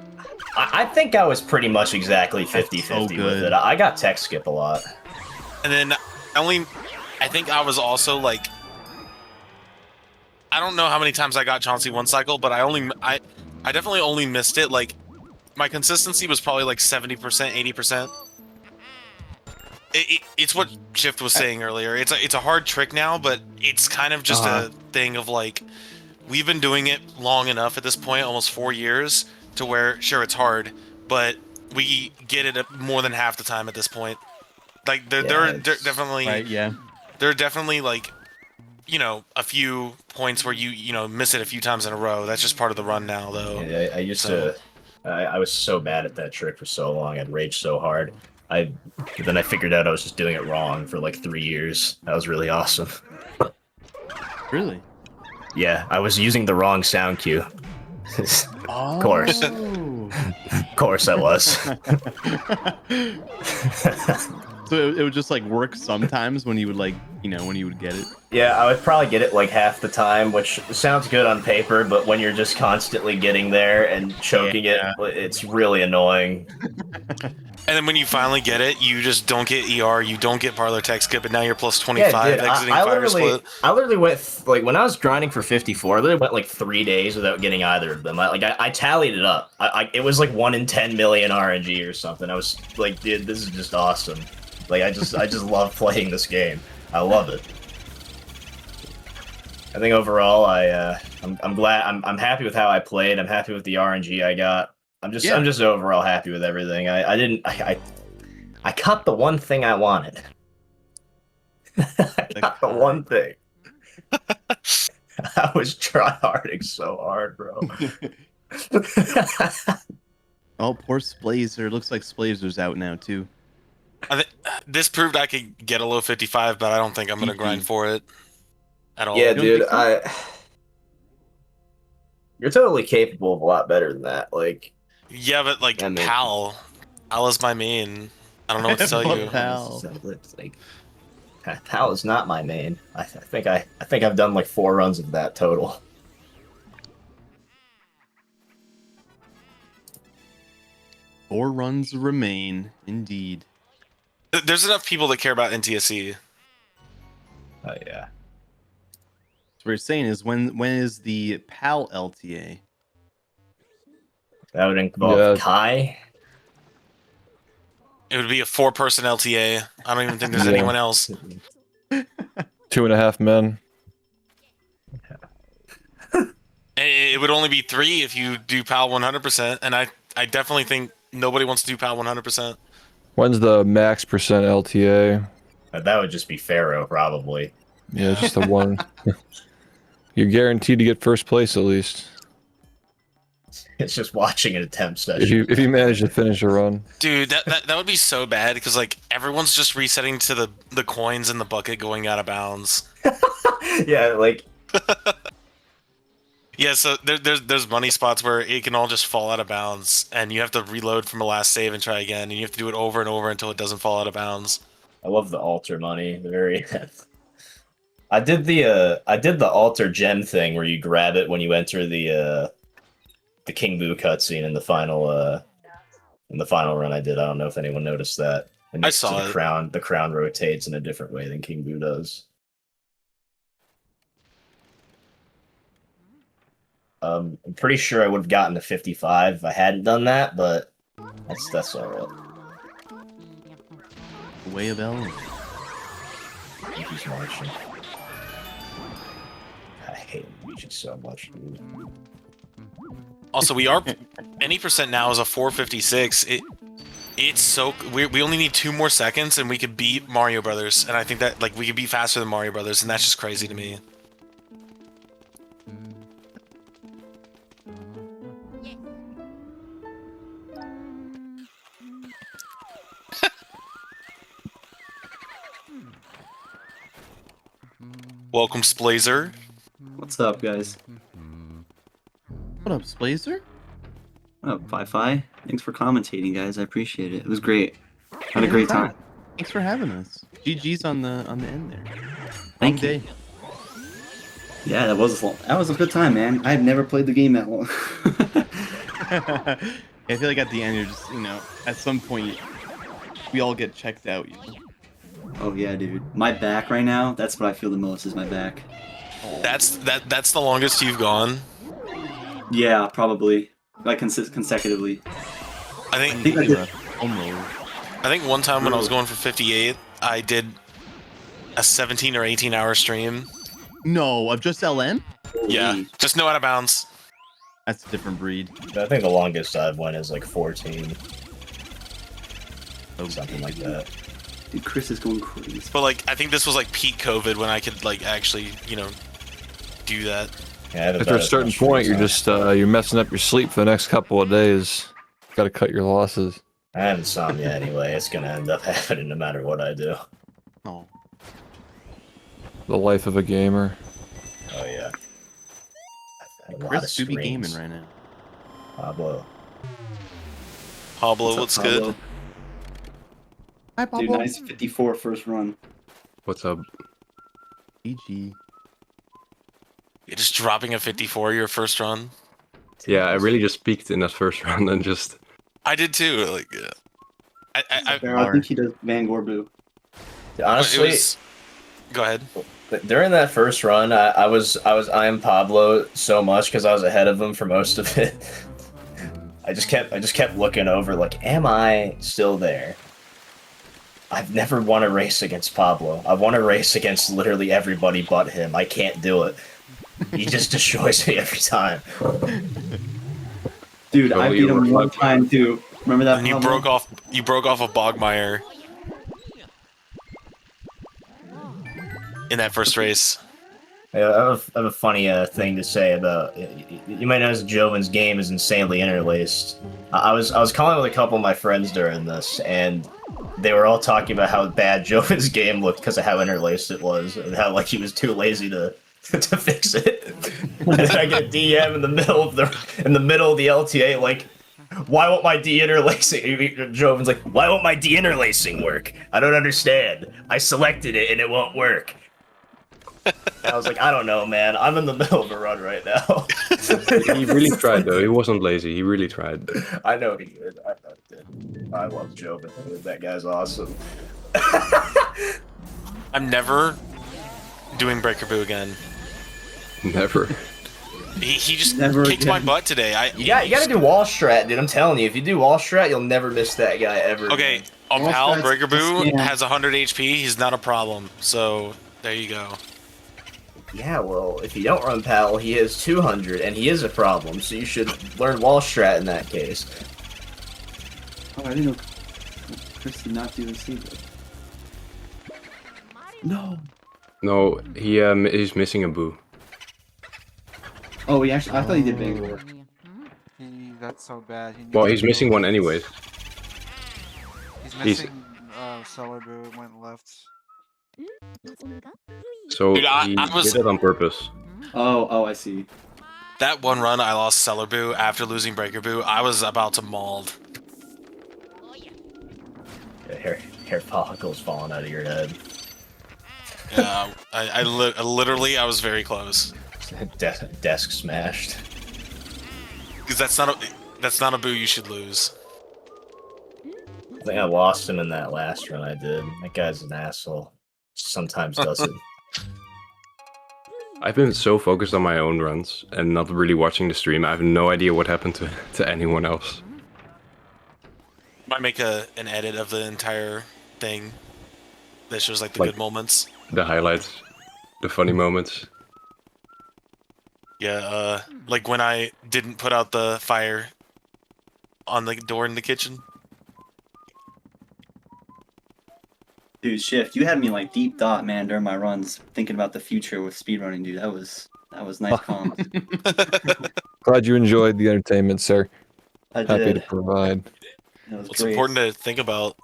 I think I was pretty much exactly 50-50 with it. I got tech skip a lot. And then I think I was also like... I don't know how many times I got Chauncey one cycle, but I definitely only missed it. Like, my consistency was probably like 70%, 80%. It's what Shift was saying earlier. It's a hard trick now, but it's kind of just a thing of like, we've been doing it long enough at this point, almost 4 years, to where, sure, it's hard, but we get it more than half the time at this point. Like, there are definitely... Right, yeah. There are definitely, like, you know, a few points where you miss it a few times in a row. That's just part of the run now, though. Yeah, I used to... I was so bad at that trick for so long. I'd rage so hard. Then I figured out I was just doing it wrong for like 3 years. That was really awesome. Really? Yeah, I was using the wrong sound cue. Of course. Of course I was. So it would just like work sometimes when you would like, when you would get it? Yeah, I would probably get it like half the time, which sounds good on paper, but when you're just constantly getting there and choking it, it's really annoying. And then when you finally get it, you just don't get ER, you don't get parlor tech skip, and now you're plus 25 exiting fire split. I literally went, like, when I was grinding for 54, I literally went like 3 days without getting either of them. I tallied it up. It was like 1 in 10 million RNG or something. I was like, dude, this is just awesome. Like, I just love playing this game. I love it. I think overall, I'm glad. I'm happy with how I played. I'm happy with the RNG I got. I'm just overall happy with everything. I cut the one thing I wanted. I got the one thing. I was tryharding so hard, bro. Oh, poor Splazer. Looks like Splazer's out now too. This proved I could get a low 55, but I don't think I'm gonna grind for it at all. Yeah, dude, you're totally capable of a lot better than that. Like, yeah, but like Pal is my main. I don't know what to tell you. Pal. Like, Pal is not my main. I think I've done like 4 runs of that total. Four runs remain, indeed. There's enough people that care about NTSC. Oh yeah. So what you're saying is when is the PAL LTA? That would involve Kai. It would be a 4-person LTA. I don't even think there's anyone else. 2.5 men. It would only be 3 if you do PAL 100%, and I definitely think nobody wants to do PAL 100%. When's the max percent LTA? That would just be Pharaoh, probably. Yeah, just the one. You're guaranteed to get first place at least. It's just watching an attempt session. If you manage to finish a run. Dude, that would be so bad because like everyone's just resetting to the coins in the bucket going out of bounds. Yeah, like. Yeah, so there's money spots where it can all just fall out of bounds, and you have to reload from a last save and try again, and you have to do it over and over until it doesn't fall out of bounds. I love the altar money. Very. I did the altar gem thing where you grab it when you enter the King Boo cutscene in the final run I did. I don't know if anyone noticed that. And I saw the it. crown. The crown rotates in a different way than King Boo does. I'm pretty sure I would have gotten to 55 if I hadn't done that, but that's alright. Way of Ellen. Luigi's marching. I hate Luigi so much, dude. Also, we are any percent now is a 456. It's so we only need 2 more seconds and we could beat Mario Brothers, and I think that like we could beat faster than Mario Brothers, and that's just crazy to me. Welcome, Splazer. What's up, guys? What up, Splazer? What up, Fi-Fi? Thanks for commentating, guys. I appreciate it. It was great. Had a great time. Thanks for having us. GG's on the end there. Thank you. Yeah, that was a good time, man. I've never played the game that long. I feel like at the end you're just, at some point we all get checked out. Oh yeah, dude. My back right now, that's what I feel the most is my back. That's the longest you've gone? Yeah, probably. Like consecutively. I think I did. I think one time when I was going for 58, I did a 17 or 18 hour stream. No, of just LN? Yeah, just no out of bounds. That's a different breed. I think the longest I've went is like 14. Something like that. Dude, Chris is going crazy. But like, I think this was like peak COVID when I could like actually, do that. Yeah, After a certain point, you're just you're messing up your sleep for the next couple of days. Got to cut your losses. I have insomnia anyway. It's gonna end up happening no matter what I do. Oh. The life of a gamer. Oh yeah. Chris do be gaming right now. Pablo. Pablo, what's good? Hi, Dude, Pablo. nice 54 first run. What's up? GG. You're just dropping a 54 your first run. Yeah, I really just peaked in that first round and just. I did too. Like, I think he does Van Gorboo. Honestly, go ahead. During that first run, I was eyeing Pablo so much because I was ahead of him for most of it. I just kept looking over like, am I still there? I've never won a race against Pablo. I've won a race against literally everybody but him. I can't do it. He just destroys me every time. Dude, I beat him one time too. Remember that? And you broke off a Bogmire in that first race. I have a funny thing to say about. You might notice Joven's game is insanely interlaced. I was calling with a couple of my friends during this, and they were all talking about how bad Joven's game looked because of how interlaced it was, and how like he was too lazy to fix it. And then I get a DM in the middle of the LTA, like, why won't my deinterlacing? Joven's like, why won't my deinterlacing work? I don't understand. I selected it and it won't work. I was like, I don't know, man. I'm in the middle of a run right now. He really tried, though. He wasn't lazy. He really tried. I know he did. I know he did. I love Joven. That guy's awesome. I'm never doing Breaker Boo again. Never. He just Never kicked again. my butt today. You gotta do wall strat, dude. I'm telling you, if you do wall strat, you'll never miss that guy ever. Okay, a Wall pal strat's Breaker Boo just- yeah. has 100 HP. He's not a problem. So there you go. Yeah, well, if you don't run Pal, he has 200, and he is a problem, so you should learn wall strat in that case. Oh, I didn't know Chris did not do the secret. No. No, he's missing a boo. Oh, he actually. I thought he did Van Gor. He That's so bad. Well, he's missing one anyways. He's missing Cellar Boo went left. So Dude, he I was- did it on purpose. Oh, I see. That one run I lost Cellar Boo after losing Breaker Boo, I was about to mauled. Hair follicles falling out of your head. Yeah, I literally I was very close. Desk smashed. Because that's not a Boo you should lose. I think I lost him in that last run I did. That guy's an asshole. Sometimes does it. I've been so focused on my own runs and not really watching the stream. I have no idea what happened to anyone else. Might make an edit of the entire thing that shows like the Like- good moments. The highlights, the funny moments. Yeah, like when I didn't put out the fire on the door in the kitchen. Dude, Shift, you had me like deep thought, man, during my runs, thinking about the future with speedrunning, dude. That was nice calm. Glad you enjoyed the entertainment, sir. I Happy did. to provide. That was It's great. important to think about.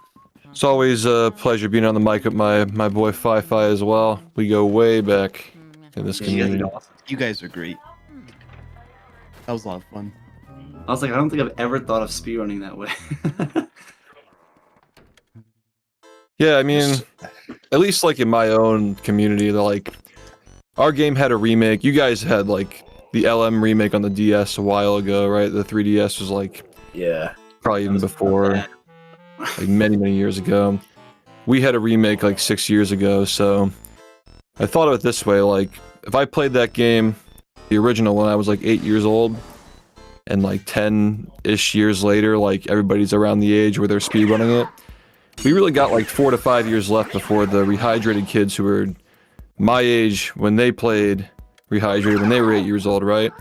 It's always a pleasure being on the mic with my boy Fi-Fi as well. We go way back in this community. You guys are great. That was a lot of fun. I was like, I don't think I've ever thought of speedrunning that way. Yeah, I mean, at least like in my own community, they're like, our game had a remake. You guys had like the LM remake on the DS a while ago, right? The 3DS was like, yeah, probably even before, like many years ago. We had a remake like 6 years ago, so I thought of it this way: like, if I played that game, the original, when I was like 8 years old, and like 10-ish years later, like everybody's around the age where they're speedrunning it. We really got like 4 to 5 years left before the rehydrated kids who were my age when they played rehydrated when they were 8 years old, right?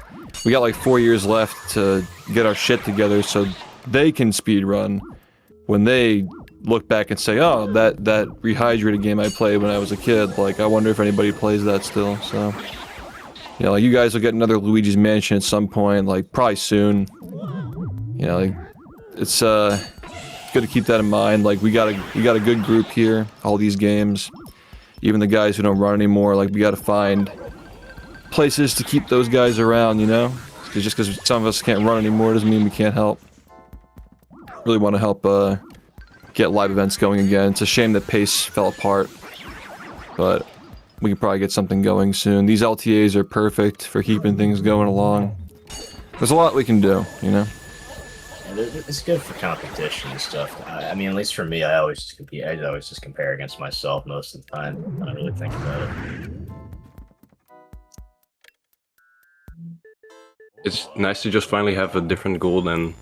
We got like 4 years left to get our shit together so they can speedrun when they look back and say, oh, that rehydrated game I played when I was a kid, like I wonder if anybody plays that still, so. You know, like you guys will get another Luigi's Mansion at some point, like probably soon. You know, like it's good to keep that in mind. Like we got a good group here. All these games, even the guys who don't run anymore. Like we got to find places to keep those guys around. You know, just because some of us can't run anymore doesn't mean we can't help. Really want to help get live events going again. It's a shame that Pace fell apart, but we can probably get something going soon. These LTAs are perfect for keeping things going along. There's a lot we can do, you know. It's good for competition and stuff. I mean, at least for me, I always just compete. I always just compare against myself most of the time when I really think about it. It's nice to just finally have a different goal than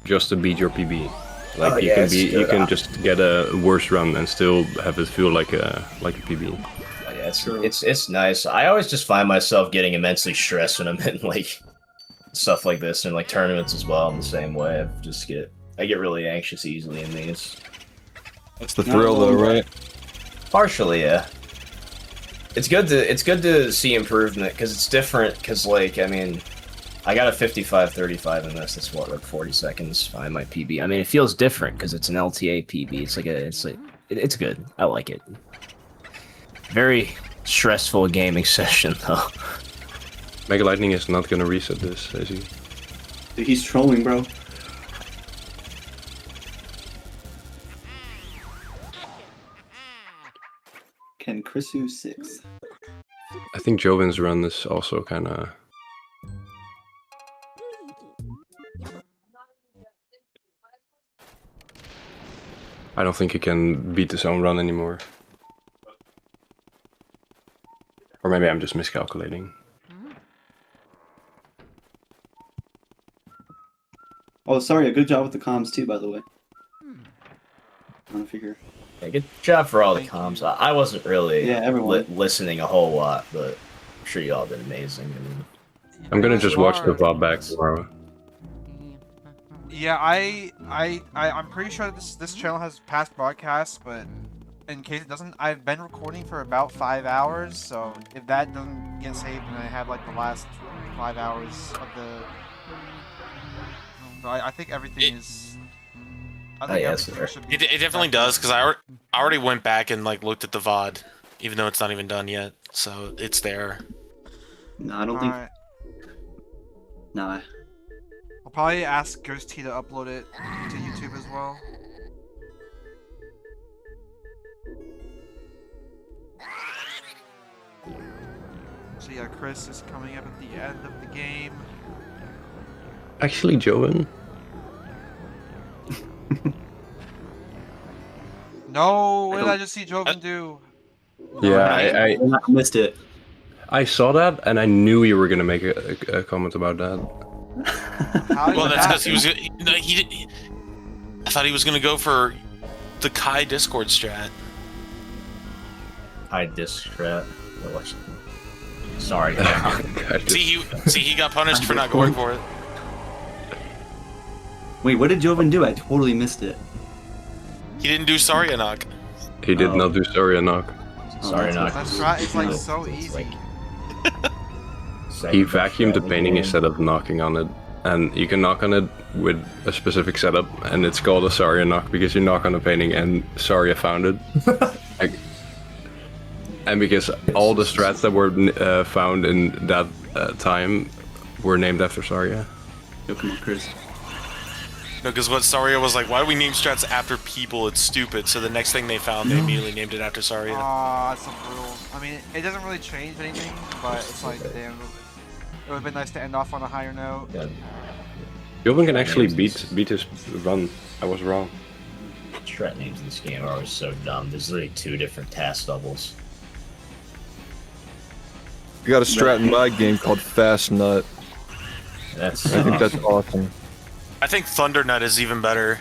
just to beat your PB. Like Oh, you yeah, can it's be, good. you can just get a worse run and still have it feel like a PB. Yeah, it's nice. I always just find myself getting immensely stressed when I'm in like stuff like this and like tournaments as well. In the same way, I get really anxious easily in these. That's the thrill, though, right? Partially, yeah. It's good to see improvement because it's different. Because like I mean, I got a 55-35 in this. That's what, like 40 seconds behind my PB. I mean, it feels different because it's an LTA PB. It's good. I like it. Very stressful gaming session though. Mega Lightning is not gonna reset this, is he? Dude, he's trolling, bro. Ken Chrisu 6. I think Jovin's run is also kind of. I don't think he can beat his own run anymore. Or maybe I'm just miscalculating. Oh, sorry. Good job with the comms too, by the way. On a figure. Yeah, good job for all the comms. I wasn't really everyone. listening a whole lot, but I'm sure you all did amazing. I mean, I'm gonna just watch the VOD back tomorrow. Yeah, I'm pretty sure this channel has past broadcasts, but in case it doesn't, I've been recording for about 5 hours, so if that doesn't get saved, then I have like the last 5 hours of the But I think everything is. I Oh, think yeah, everything sir. should be. It definitely does because I already went back and like looked at the VOD, even though it's not even done yet. So it's there. No, I don't think. Alright. Nah. I'll probably ask Ghost T to upload it to YouTube as well. So yeah, Chris is coming up at the end of the game. Actually, Joven. No, what did I just see Joven do? Yeah, I missed it. I saw that and I knew you were gonna make a comment about that. Well, that's because he was. No, he didn't. I thought he was gonna go for the Kai Discord strat. Kai Discord. Sorry. See, he got punished for not going for it. Wait, what did Joven do? I totally missed it. He didn't do Saria knock. He did not do Saria knock. Sorry, knock. That strat is like so easy. He vacuumed the painting instead of knocking on it. And you can knock on it with a specific setup, and it's called a Saria knock because you knock on the painting and Saria found it. And because all the strats that were found in that time were named after Saria. Yo, come on, Chris. No, because what Saria was like, why do we name strats after people? It's stupid. So the next thing they found, they immediately named it after Saria. Ah, that's so brutal. I mean, it doesn't really change anything, but it's like, damn. It would have been nice to end off on a higher note. Joven can actually beat his run. I was wrong. Strat names in this game are always so dumb. There's literally 2 different task doubles. We got a strat in my game called Fast Nut. I think that's awesome. I think Thunder Nut is even better.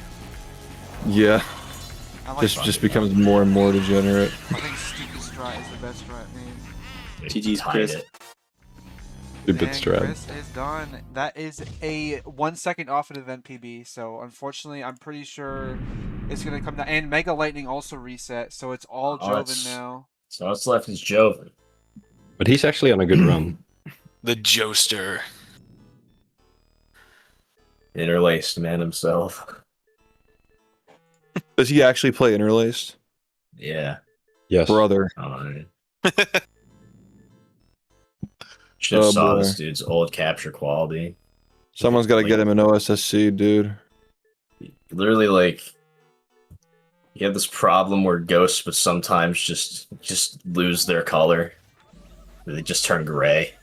Yeah. I like Just becomes more and more degenerate. I think Stupid Strat is the best strat name. GG's, Chris. Stupid And strat. Chris is done. That is a 1 second off an event PB. So unfortunately, I'm pretty sure it's gonna come down. And Mega Lightning also reset, so it's all Joven now. So what's left is Joven. But he's actually on a good run. The Joester. Interlaced man himself. Does he actually play Interlaced? Yeah. Yes. Brother. Should have saw boy. this dude's old capture quality. Someone's got to get him an OSSC, dude. Literally, like, you have this problem where ghosts, but sometimes just lose their color. They just turn gray.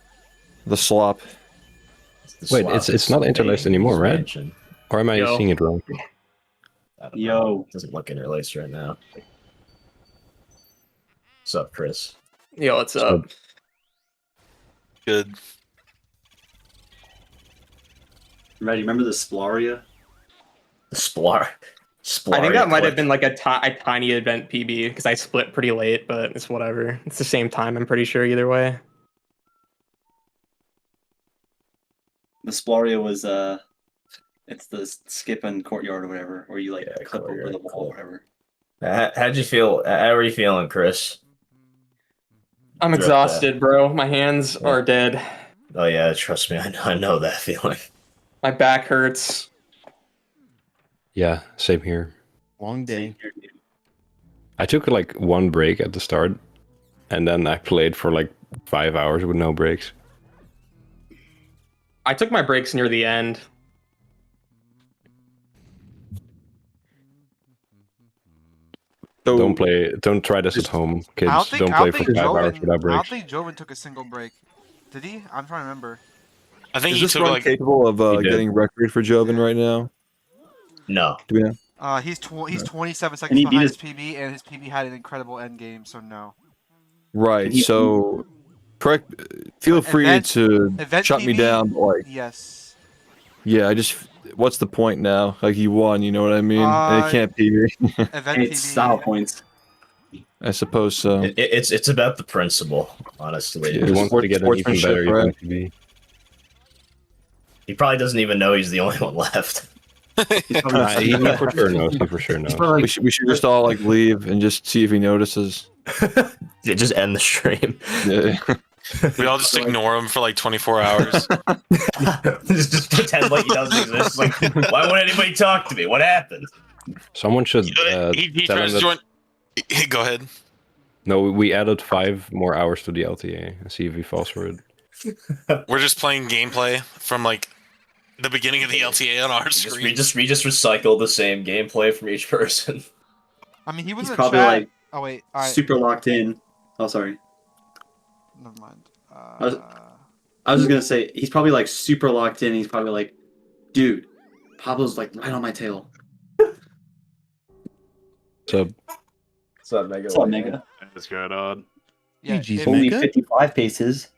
The slop. Wait, it's not interlaced anymore, right? Or am I seeing it wrong? Yo. It doesn't look interlaced right now. What's up, Chris? Yo, what's up? Good. Ready? Remember the Splaria? The Splar. I think that might have been like a tiny event PB because I split pretty late, but it's whatever. It's the same time, I'm pretty sure, either way. The Splaria was it's the skip and courtyard or whatever, where you like clip over the wall or whatever. How'd you feel? How are you feeling, Chris? I'm exhausted, bro. My hands are dead. Oh yeah, trust me, I know that feeling. My back hurts. Yeah, same here. Long day. I took like 1 break at the start, and then I played for like 5 hours with no breaks. I took my breaks near the end. So, Don't try this at home, kids. Don't play for 5 hours without I don't breaks. think Joven took a single break. Did he? I'm trying to remember. I think is he this took run like. capable of getting record for Joven right now? No. Do we know? He's 27 seconds behind his PB, and his PB had an incredible end game, so no. Right. So, correct. Feel free to shut me PB? down. But like, Yes. yeah. What's the point now? Like he won. You know what I mean? And it can't PB. Event It's style points. I suppose so. It's about the principle, honestly. He wants to get an even better event PB. He probably doesn't even know he's the only one left. He for sure knows. He for sure knows. We should just all like leave and just see if he notices. Yeah, just end the stream. Yeah. We all just ignore him for like 24 hours. just pretend like he doesn't exist. Like, why won't anybody talk to me? What happened? Someone should He tell him tries to that. join. Go ahead. No, we added 5 more hours to the LTA and see if he falls for it. We're just playing gameplay from like the beginning of the LTA on our screen. We just recycle the same gameplay from each person. I mean, he was He's in the probably chat. like Oh wait, all right. super locked in. Oh, sorry. Never mind. I was just gonna say he's probably like super locked in. He's probably like, dude, Pablo's like right on my tail. So, what's up, Mega? What's up, Mega? What's going on? Yeah, GG's only 55 paces.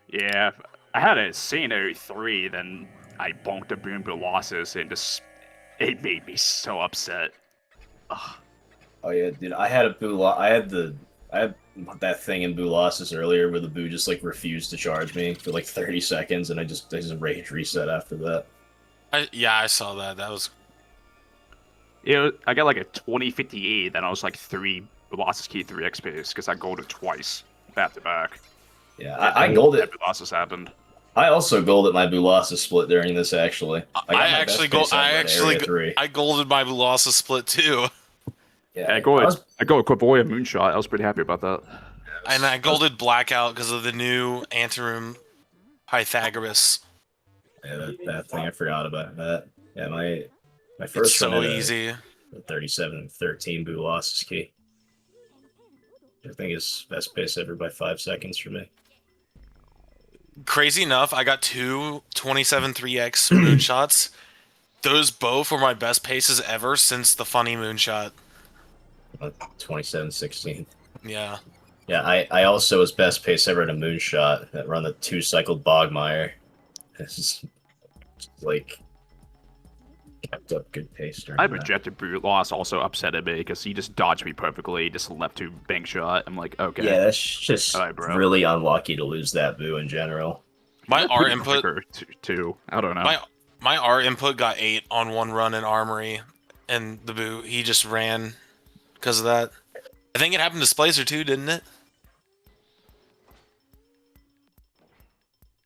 Yeah, I had a Sino 3, then I bonked a Boom Colossus, and just it made me so upset. Ugh. Oh yeah, dude. I had that thing in Boolossus earlier where the Boo just like refused to charge me for like 30 seconds, and I just rage reset after that. I saw that. That was. Yeah, I got like a 2058, then I was like 3 Colossus Key 3 XPs because I golded twice back to back. Yeah, I golded. Colossus happened. I also golded my Boolossus split during this actually. I actually golded my Bulasa split too. Yeah, I got a Quavoya Moonshot. I was pretty happy about that. And I golded Blackout because of the new Antaroom Pythagoras. Yeah, that thing, I forgot about that. Yeah, my first It's so one had easy. a 37-13 Boolossus key. I think it's best pace ever by 5 seconds for me. Crazy enough, I got 2 27-3x moonshots. Those both were my best paces ever since the funny moonshot. 27-16. Yeah. Yeah, I also was best pace ever at a moonshot that run the 2-cycled Bogmire. This is like kept up good pace during I that. rejected Brute Loss also upset me because he just dodged me perfectly, just left to bank shot. I'm like, okay. Yeah, that's just All right, bro. really unlucky to lose that Boo in general. My R input too. I don't know. My R input got 8 on one run in Armory, and the Boo he just ran because of that. I think it happened to Splicer too, didn't it?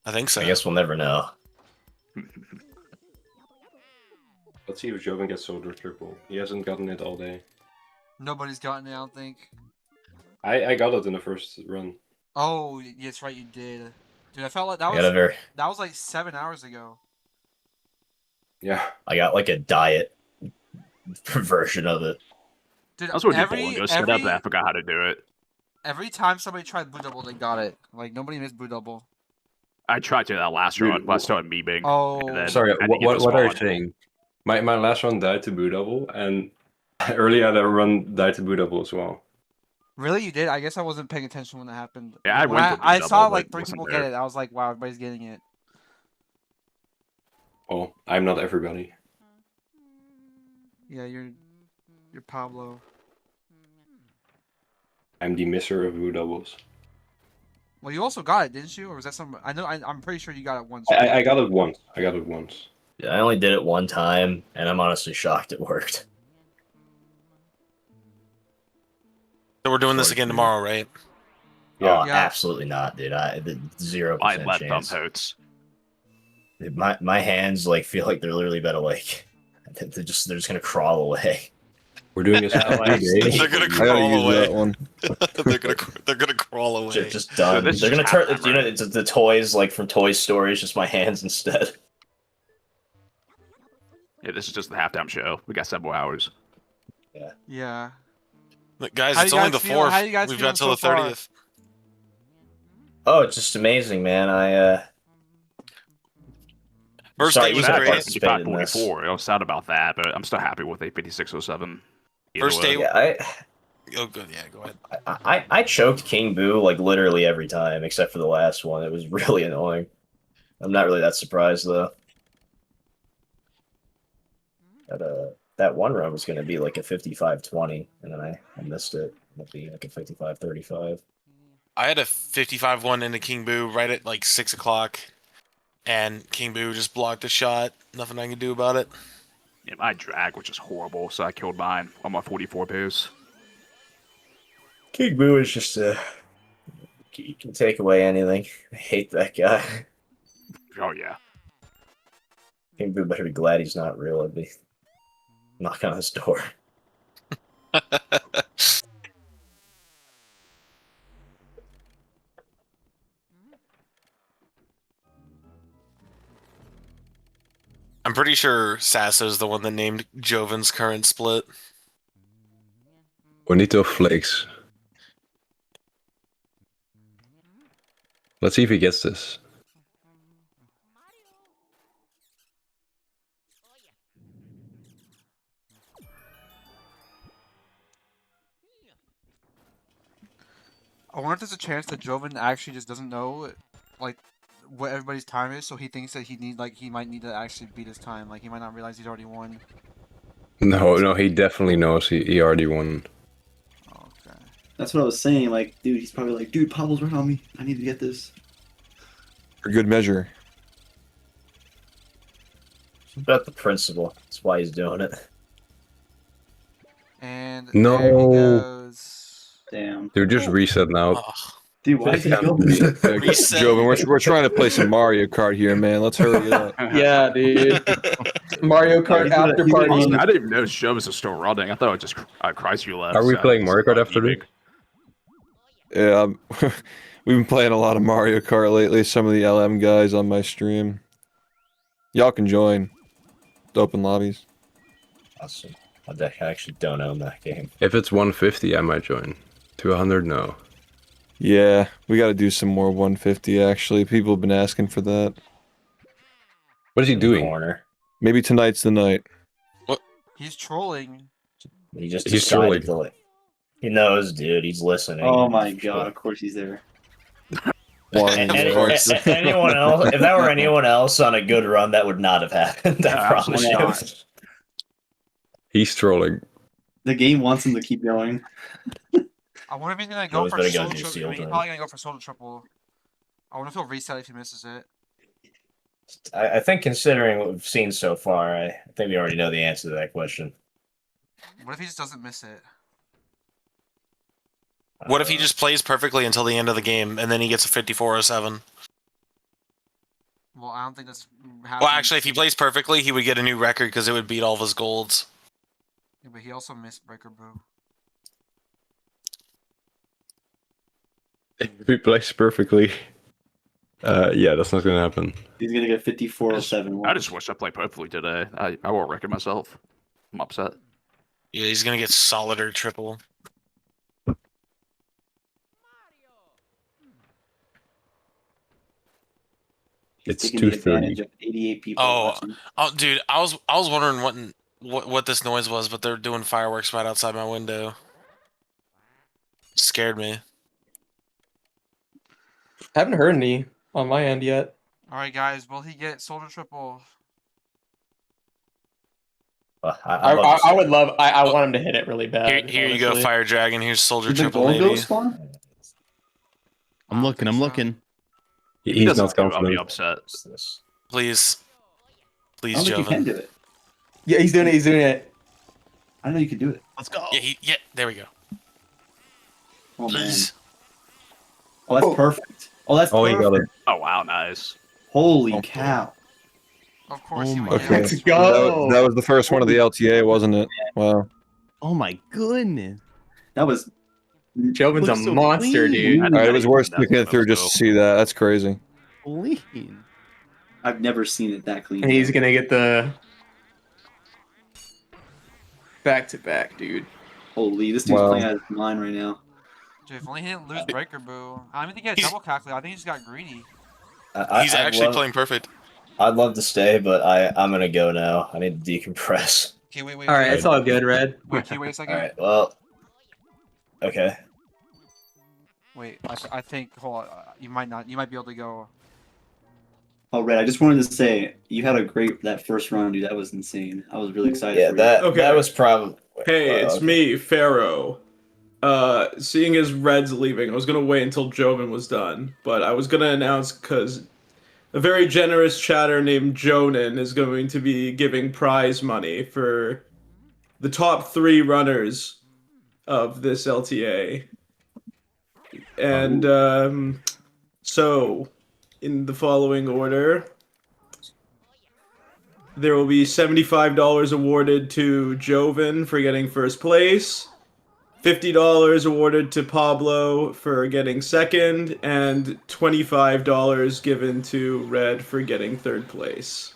I think so. I guess we'll never know. Let's see if Joven gets Soldier Triple. He hasn't gotten it all day. Nobody's gotten it, I don't think. I got it in the first run. Oh, yes, right, you did. Dude, I felt like that was like 7 hours ago. Yeah. I got like a diet version of it. Dude, I was going to go set up, but I forgot how to do it. Every time somebody tried Blue Double, they got it. Like, nobody missed Blue Double. I tried to that last run, but I started memeing. Oh. Sorry, what are you saying? My last run died to Boo Double, and earlier that run died to Boo Double as well. Really? You did? I guess I wasn't paying attention when that happened. Yeah, When I saw like 3 people get it. I was like, wow, everybody's getting it. Oh, I'm not everybody. Yeah, you're Pablo. I'm the misser of Boo Doubles. Well, you also got it, didn't you? Or was that some? I know. I'm pretty sure you got it once. I got it once. Yeah, I only did it one time, and I'm honestly shocked it worked. So we're doing this again tomorrow, right? Yeah, absolutely not, dude. 0% I let them chance. hurts. Dude, my hands like feel like they're literally about to like they're just gonna crawl away. We're doing this every day. They're gonna crawl away. they're gonna crawl away. Just done. They're gonna turn. You know, it's the toys like from Toy Story. It's just my hands instead. Yeah, this is just the halftime show. We got several hours. Yeah. Yeah. Look, guys, How it's you only guys the feel- 4th. how you guys We've feeling got till the so far? 30th. Oh, it's just amazing, man. First sorry, day was you great. participated in this. 44. I was sad about that, but I'm still happy with a 5607. First day. Yeah, Oh, good. Yeah, go ahead. I choked King Boo like literally every time except for the last one. It was really annoying. I'm not really that surprised though. That one run was going to be like a 55-20, and then I missed it. It'll be like a 55-35. I had a 55-1 into King Boo right at like 6 o'clock, and King Boo just blocked the shot. Nothing I could do about it. Yeah, my drag was just horrible, so I killed mine on my 44 pace. King Boo is just You can take away anything. I hate that guy. Oh yeah. King Boo better be glad he's not real. I'd be knocking on his door. I'm pretty sure Sasso's the one that named Joven's current split. Bonito Flakes. Let's see if he gets this. I wonder if there's a chance that Joven actually just doesn't know, like, what everybody's time is, so he thinks that he might need to actually beat his time. Like, he might not realize he's already won. No, he definitely knows he already won. That's what I was saying. Like, dude, he's probably like, dude, Pablo's right on me. I need to get this. For good measure. About the principle. That's why he's doing it. And No. there he goes. Damn. Dude, just reset now. Dude, why is he going? Joven, we're trying to play some Mario Kart here, man. Let's hurry it up. Yeah, dude. Mario Kart after party. I didn't even notice Jovis was still running. I thought it just Chrysler left. Are we so playing it's Mario Kart not after big. this? Yeah, we've been playing a lot of Mario Kart lately. Some of the LM guys on my stream. Y'all can join. The open lobbies. Awesome. I actually don't own that game. If it's 150, I might join. 200, no. Yeah, we got to do some more 150. Actually, people have been asking for that. What is he doing? Corner. Maybe tonight's the night. He's trolling. He just He's decided to like. He knows, dude. He's listening. Oh my god! Of course he's there. Anyone else? If that were anyone else on a good run, that would not have happened. I promise you. He's trolling. The game wants him to keep going. I wonder if he's gonna go Always for better go solo do triple. seal He's turn. probably gonna go for solo triple. I wonder if he'll reset if he misses it. I think considering what we've seen so far, I think we already know the answer to that question. What if he just doesn't miss it? What if he just plays perfectly until the end of the game and then he gets a 5407? Well, I don't think that's happening. Well, actually, if he plays perfectly, he would get a new record because it would beat all of his golds. Yeah, but he also missed Breaker Brew. If he plays perfectly. Yeah, that's not gonna happen. He's gonna get 5407. I just wish I played perfectly today. I won't reckon myself. I'm upset. Yeah, he's gonna get solid or triple. It's Taking the advantage 2:30. of 88 people. Oh, watching. dude, I was wondering what this noise was, but they're doing fireworks right outside my window. Scared me. Haven't heard any on my end yet. All right, guys. Will he get soldier triple? I would love. I want him to hit it really bad. Here you go, honestly. Fire Dragon. Here's soldier Did the triple, gold maybe. go spawn? I'm looking. I'm looking. He's not I'll be confident. upset. Please, I please, don't think you can Joven. do it. Yeah, he's doing it. He's doing it. I know you can do it. Let's go. Yeah, there we go. Oh man. Please. Oh, that's perfect. Oh, that's Oh, he perfect. got it. Oh wow, nice. Holy cow. Of course Oh he my would. Okay. get Let's it. go. That was the first one of the LTA, wasn't it? Wow. Oh my goodness. That was. Joven's a Looks so monster, clean. dude. All right, it was worth sticking it through just to see that. That's crazy. Clean. I've never seen it that clean. And he's gonna get the back to back, dude. Holy, this dude's Wow. playing out of his mind right now. Dude, if only he didn't lose Breaker Brew. I don't even think he had double calculate. I think he just got greedy. He's actually playing perfect. I'd love to stay, but I'm gonna go now. I need to decompress. Okay, wait. All right, it's all good, Red. Wait, can you wait a second? All right. Well. Okay. Wait, I think. Hold on. You might not. You might be able to go. Oh, Red, I just wanted to say you had a great that first run, dude. That was insane. I was really excited. Yeah, for that you. Okay. that was probably. Hey, it's okay. me, Pharaoh. Seeing as Red's leaving, I was gonna wait until Joven was done, but I was gonna announce because a very generous chatter named Jonan is going to be giving prize money for the top 3 runners of this LTA. And so, in the following order, there will be $75 awarded to Joven for getting first place, $50 awarded to Pablo for getting second, and $25 given to Red for getting third place.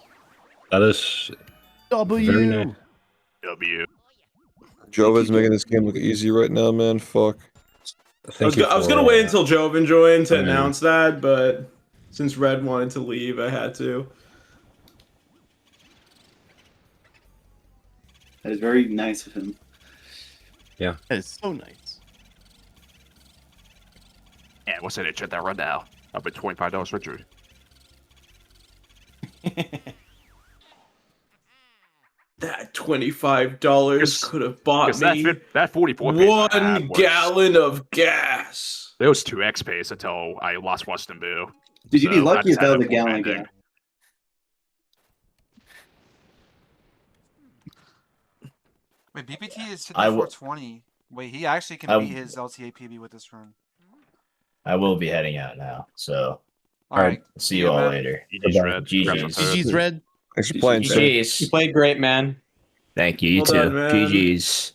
That is W. very nice. W. Joven's making this game look easy right now, man. Fuck. I was gonna wait until Joven joined to I mean- announce that, but since Red wanted to leave, I had to. That is very nice of him. Yeah. That is so nice. Yeah, what's in it? Check that right now. I'll bet $25 Richard. That $25 could have bought me that 44 pace I had 1 was- gallon of gas. There was 2x pace until I lost Weston Boo. Dude, you'd be So I lucky just if that had was a full gallon of banding. gas. Wait, BPT is I will- 5420. Wait, he actually can I- beat his LTA PB with this run. I will be heading out now. So, All right. see you all man. later. GG's, Goodbye. Red. GG's. GG's Red. Thanks for playing, Sam. GG's. You played great, man. Thank you. You Well too. done, man. GG's.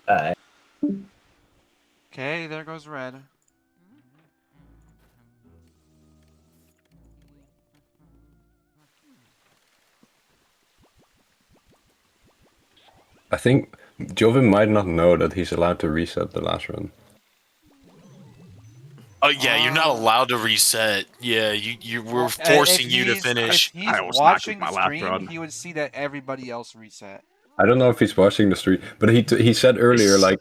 Bye. Okay, there goes Red. I think Joven might not know that he's allowed to reset the last run. Oh yeah, you're not allowed to reset. Yeah, we're forcing you to finish. If he's watching the stream, he would see that everybody else reset. I don't know if he's watching the stream, but he said earlier, like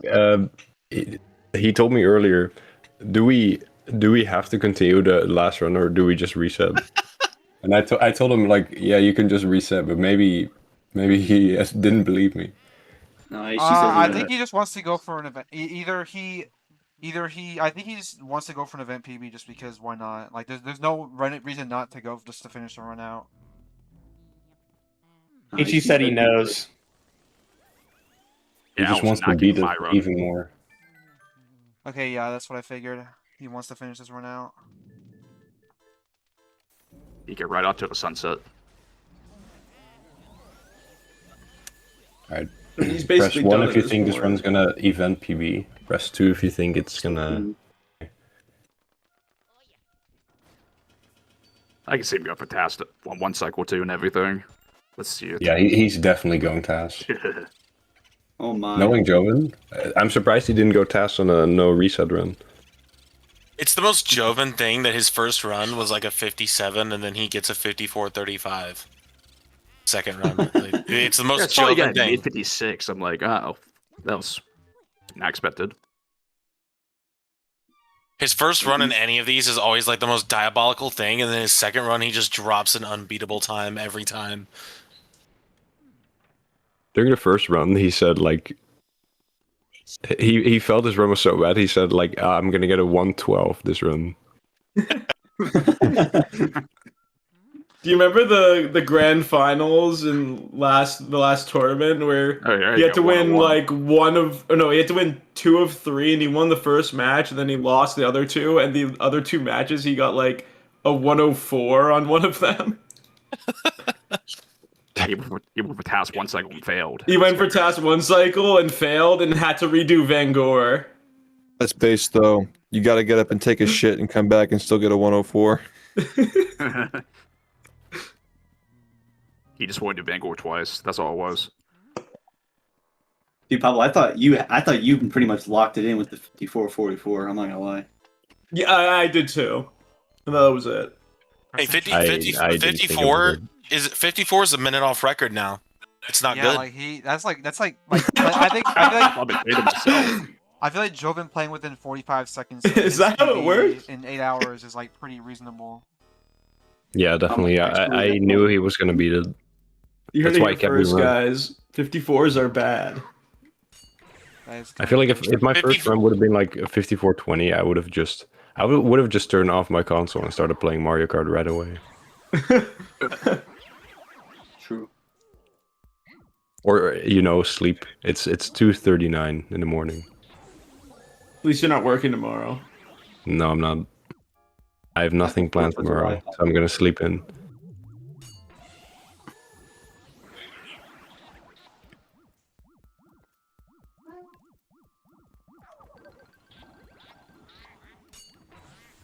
he told me earlier, do we have to continue the last run or do we just reset? And I told him like, yeah, you can just reset, but maybe he didn't believe me. No, I think he just wants to go for an event. Either he, I think he just wants to go for an event PB just because why not? Like, there's no reason not to go just to finish the run out. Ichi said he knows. He Yeah, I just was wants to not beat getting it my run. even more. Okay, yeah, that's what I figured. He wants to finish this run out. You get right out to the sunset. Alright. He's Press basically 1 done if at you this think this point. run's gonna event PB. Press 2 if you think it's gonna... I can see him go for task on 1 cycle too and everything. Let's see it. Yeah, he's definitely going task. Oh my. Knowing Joven, I'm surprised he didn't go task on a no reset run. It's the most Joven thing that his first run was like a 57, and then he gets a 54-35. Second run. Like, it's the most Yeah, I saw he Joven got an thing. 856. I'm like, oh, that was not expected. His first run in any of these is always like the most diabolical thing, and then his second run he just drops an unbeatable time every time. During the first run, he said like he felt his run was so bad. He said like I'm gonna get a 112 this run. Do you remember the grand finals in the last tournament where yeah, he had to yeah, win 1-on-1. he had to win 2 of 3 and he won the first match and then he lost the other 2 and the other 2 matches he got like a 104 on one of them. He went for task 1 cycle and failed. He went for task 1 cycle and failed and had to redo Van Gore. That's base though. You got to get up and take a shit and come back and still get a 104. He just wanted to Van Gore twice. That's all it was. Dude, Pablo, I thought you pretty much locked it in with the 54-44. I'm not gonna lie. Yeah, I did too. I thought that was it. Hey, 50, I 50 didn't think it 54 was is 54 is a minute off record now. It's not Yeah, good. like that's like I feel like Joven playing within 45 seconds. Of Is that how it PB works? In 8 hours is like pretty reasonable. Yeah, definitely. I knew he was gonna beat it. You heard That's it why here I kept first, him running. guys. 54s are bad. I feel like if my first run would have been like a 54-20, I would have just turned off my console and started playing Mario Kart right away. True. Or sleep. It's 2:39 in the morning. At least you're not working tomorrow. No, I'm not. I have nothing planned tomorrow, so I'm gonna sleep in.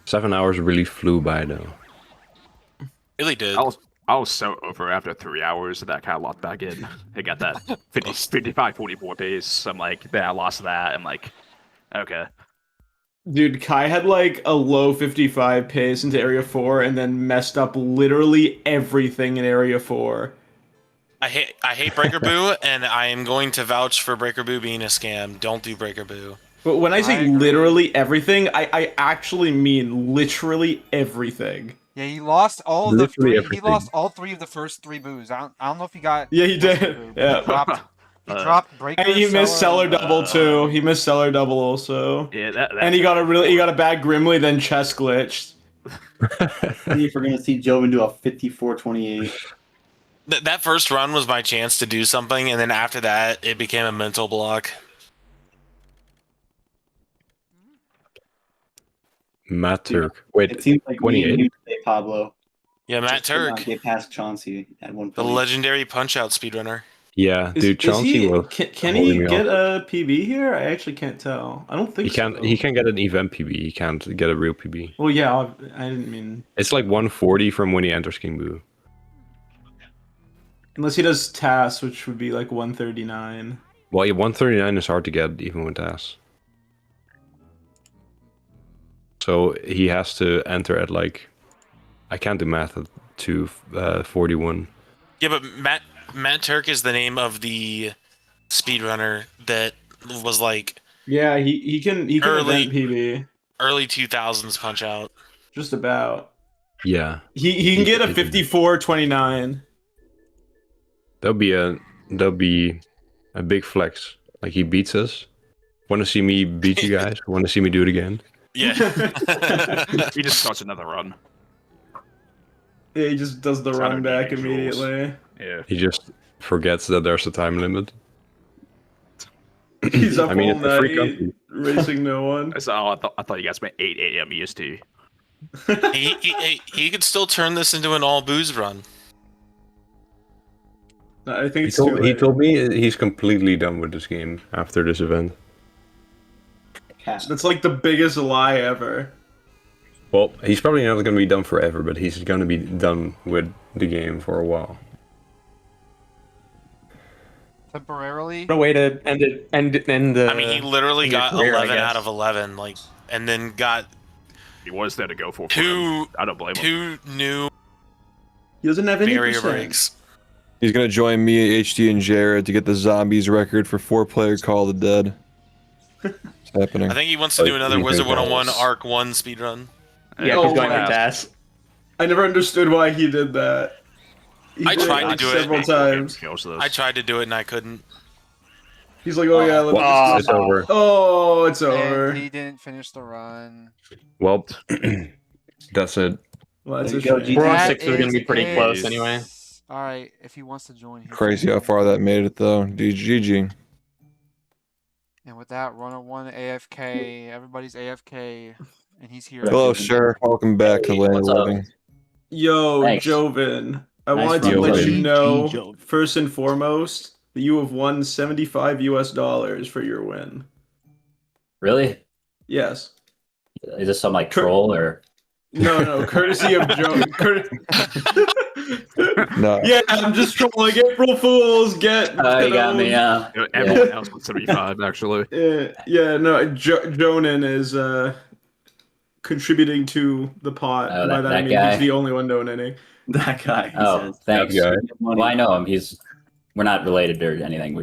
Seven hours really flew by though. Really did. I was so over after 3 hours that I kind of locked back in. I got that 55, 44 pace. I'm like, then I lost that. I'm like, okay. Dude, Kai had like a low 55 pace into Area 4 and then messed up literally everything in Area 4. I hate Breaker Boo, and I am going to vouch for Breaker Boo being a scam. Don't do Breaker Boo. But when I say literally everything, I actually mean literally everything. Yeah, he lost all of Literally He everything. lost all 3 of the first 3 boos. I don't know if he got. Yeah, he did. Yeah. He dropped Breaker. And he missed Cellar Double too. He missed Cellar Double also. Yeah, and he got a bad Grimly, then chest glitched. See if we're gonna see Joven do a 54-28. That first run was my chance to do something, and then after that, it became a mental block. Matt Turk. Wait, It seems like me and 28? you today, Pablo. Yeah, Matt Just could not Turk, get past Chauncey at one the point. legendary Punch-Out speedrunner. Yeah, dude, Chauncey was Can holding he me get off. a PB here? I actually can't tell. I don't think He can't. so. He can get an event PB. He can't get a real PB. Well, yeah, I didn't mean It's like 140 from when he enters King Boo. unless he does TAS, which would be like 139. Well, yeah, 139 is hard to get even with TAS. So he has to enter at like, I can't do math at 241. Yeah, but Matt Turk is the name of the speedrunner that was like Yeah, he can Early- event PB early 2000s Punch-Out. just about. Yeah, He can get a 54-29. that'll be a big flex. Like he beats us. Want to see me beat you guys? Want to see me do it again? Yeah. He just starts another run. Yeah, he just does the run back immediately. Yeah. He just forgets that there's a time limit. He's up I mean, all it's a free night country. racing no one. I thought you guys meant 8 a.m. EST. he could still turn this into an all booze run. I think He it's too told, he late. told me he's completely done with this game after this event. That's like the biggest lie ever. Well, he's probably not going to be done forever, but he's going to be done with the game for a while. Temporarily. What a way to end it. End the. I mean, he literally end your got career, I 11 out guess. of 11, like, and then got He was there to go for two. I don't blame him. 2 new He doesn't have any barrier percent. breaks. He's gonna join me, HD, and Jared to get the zombies record for 4-player Call of the Dead. It's happening. I think he wants to do another Wizard 101 Arc 1 speedrun. Yeah, Oh he's going my on TAS. I never understood why he did that. He I did tried to like do it. several times. I tried to do it and I couldn't. He's like, oh yeah, let me It's over. Oh, it's And over. he didn't finish the run. Well, that's it. Well, that's There a you go, shame. We're on That 6, so we're gonna be pretty is- close anyway. All right, if he wants to join. he Crazy can. how far that made it, though. GG. And with that, runner 1 AFK. Everybody's AFK, and he's here. Hello, sir. Welcome back to Land of what's up? Living. Yo, Thanks. Joven, I Nice wanted to run, let Joven. you know, Joven. first and foremost, that you have won $75 US for your win. Really? Yes. Is this some like troll or? No, courtesy of Joe. No. Yeah, I'm just trolling. April Fools, get. You got me. Everyone else was 75, actually. Yeah, no, Jonan is contributing to the pot. Oh, By that that I mean guy? he's the only one donating. That guy. He Oh, says. thanks. That guy. Well, I know him. We're not related or anything,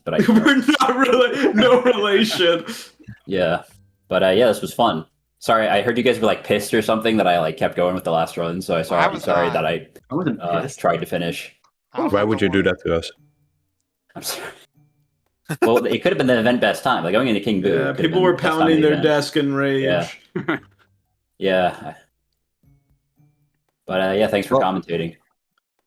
but I. We're not really no relation. Yeah, but yeah, this was fun. Sorry, I heard you guys were like pissed or something that I like kept going with the last run. So I'm was sorry not. that I wasn't pissed. tried to finish. I was Why not would the you do one. that to us? I'm sorry. Well, it could have been the event best time. Like going into King Boo. Yeah, could have people been were the best time of pounding the their event. desk in rage. Yeah. Yeah. But yeah, thanks for commentating.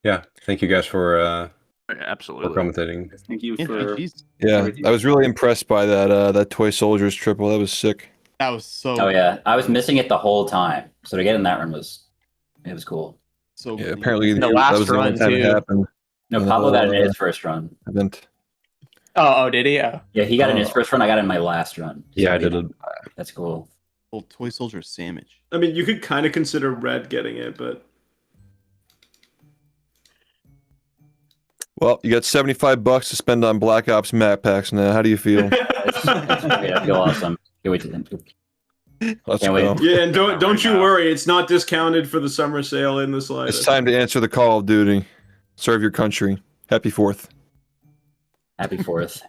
Yeah, thank you guys for Absolutely. commentating. Thank you Yeah, for. jeez. Yeah, I was really impressed by that Toy Soldiers triple. That was sick. That was so. Oh yeah, I was missing it the whole time. So to get in that run was so. Yeah, Clean. apparently The that last was the only run, time it too. happened. No, in the Pablo got it in whole, his first run. event. Oh, did he? Oh. Yeah, he got it in his first run. I got it in my last run. Yeah, So, I did yeah, it. That's cool. Old toy soldier sandwich. I mean, you could kind of consider Red getting it, but Well, you got $75 to spend on Black Ops map packs now. How do you feel? It's great. I feel awesome. Can't wait to them. Let's Can't go. wait. yeah, and don't you worry, it's not discounted for the summer sale in the slightest. It's time to answer the call of duty. Serve your country. Happy 4th. Happy 4th.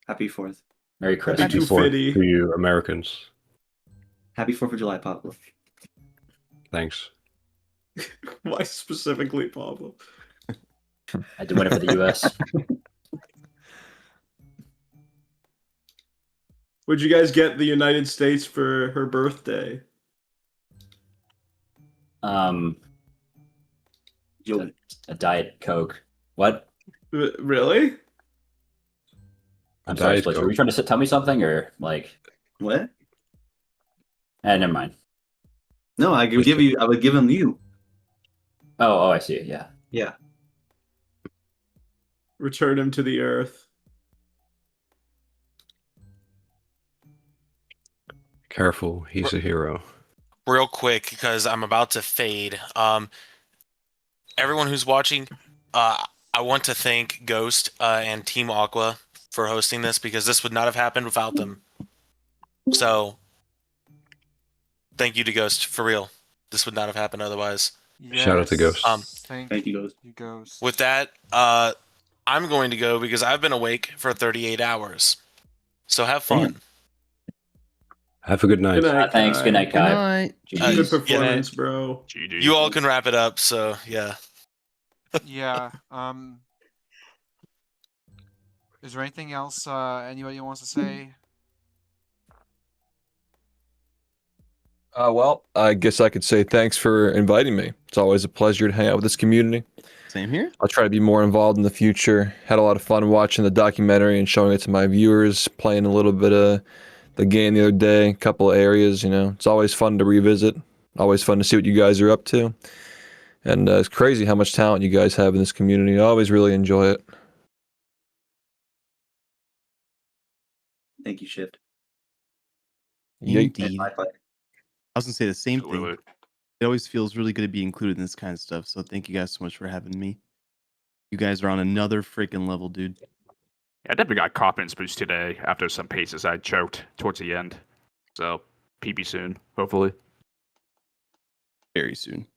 Happy 4th. Merry Christmas. Happy 4th to you Americans. Happy 4th of July, Pablo. Thanks. Why specifically Pablo? I did win it for the U.S. Would you guys get the United States for her birthday? A Diet Coke. What? Really? I'm sorry, Split. Were you trying to tell me something or like? What? Never mind. No, I would give them you. Oh, I see. Yeah. Yeah. Return him to the earth. Careful, he's a hero. Real quick, because I'm about to fade. Everyone who's watching, I want to thank Ghost and Team Aqua for hosting this, because this would not have happened without them. So, thank you to Ghost, for real. This would not have happened otherwise. Shout out to Ghost. Thank you, Ghost. With that, I'm going to go because I've been awake for 38 hours. So have fun. Have a good night. Good night, Thanks. Good night, Kai. Good performance, bro. You all can wrap it up, so yeah. Yeah. Is there anything else anybody wants to say? Well, I guess I could say thanks for inviting me. It's always a pleasure to hang out with this community. Same here. I'll try to be more involved in the future. Had a lot of fun watching the documentary and showing it to my viewers, playing a little bit of the game the other day, a couple of areas, It's always fun to revisit. Always fun to see what you guys are up to. And it's crazy how much talent you guys have in this community. I always really enjoy it. Thank you, Shift. Indeed. I was gonna say the same thing. It always feels really good to be included in this kind of stuff. So thank you guys so much for having me. You guys are on another freaking level, dude. Yeah, I definitely got confidence boost today after some paces I choked towards the end. So PB soon, hopefully. Very soon.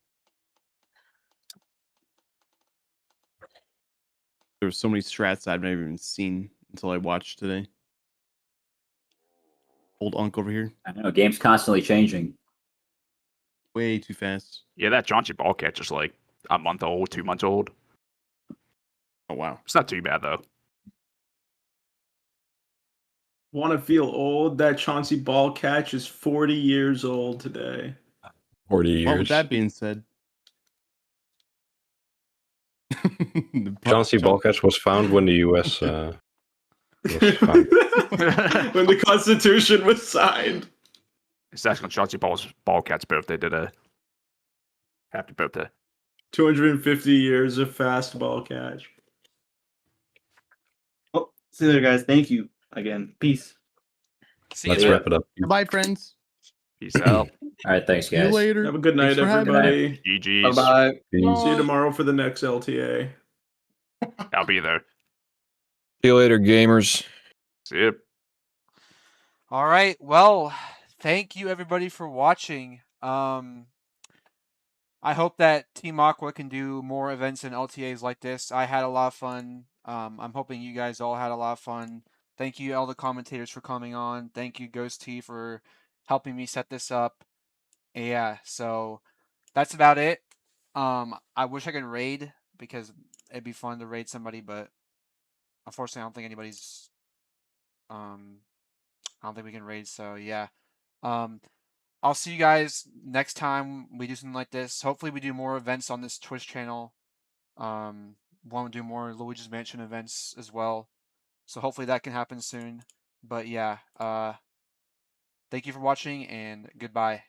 There were so many strats I've never even seen until I watched today. Old Unk over here. I know, game's constantly changing. Way too fast. Yeah, that Chauncey ball catch is like a month old, 2 months old. Oh, wow. It's not too bad, though. Want to feel old? That Chauncey ball catch is 40 years old today. 40 years. Well, with that being said, Chauncey Ballcatch was found when the U.S. was found. When the Constitution was signed. It's actually Chauncey ball cat's birthday today. Happy birthday. 250 years of fastball catch. Oh, see you later, guys. Thank you again. Peace. Let's wrap it up. Bye, friends. Peace out. All right, thanks, See you guys. later. Have a good night, Thanks for having everybody. GG's. Bye-bye. See you tomorrow for the next LTA. I'll be there. See you later, gamers. See you. All right. Well, thank you everybody for watching. I hope that Team Aqua can do more events and LTAs like this. I had a lot of fun. I'm hoping you guys all had a lot of fun. Thank you all the commentators for coming on. Thank you Ghost T for helping me set this up. Yeah, so that's about it. I wish I could raid because it'd be fun to raid somebody, but unfortunately I don't think anybody's I don't think we can raid, so yeah. I'll see you guys next time we do something like this. Hopefully we do more events on this Twitch channel. Want to do more Luigi's Mansion events as well. So hopefully that can happen soon. But yeah, Thank you for watching, and goodbye.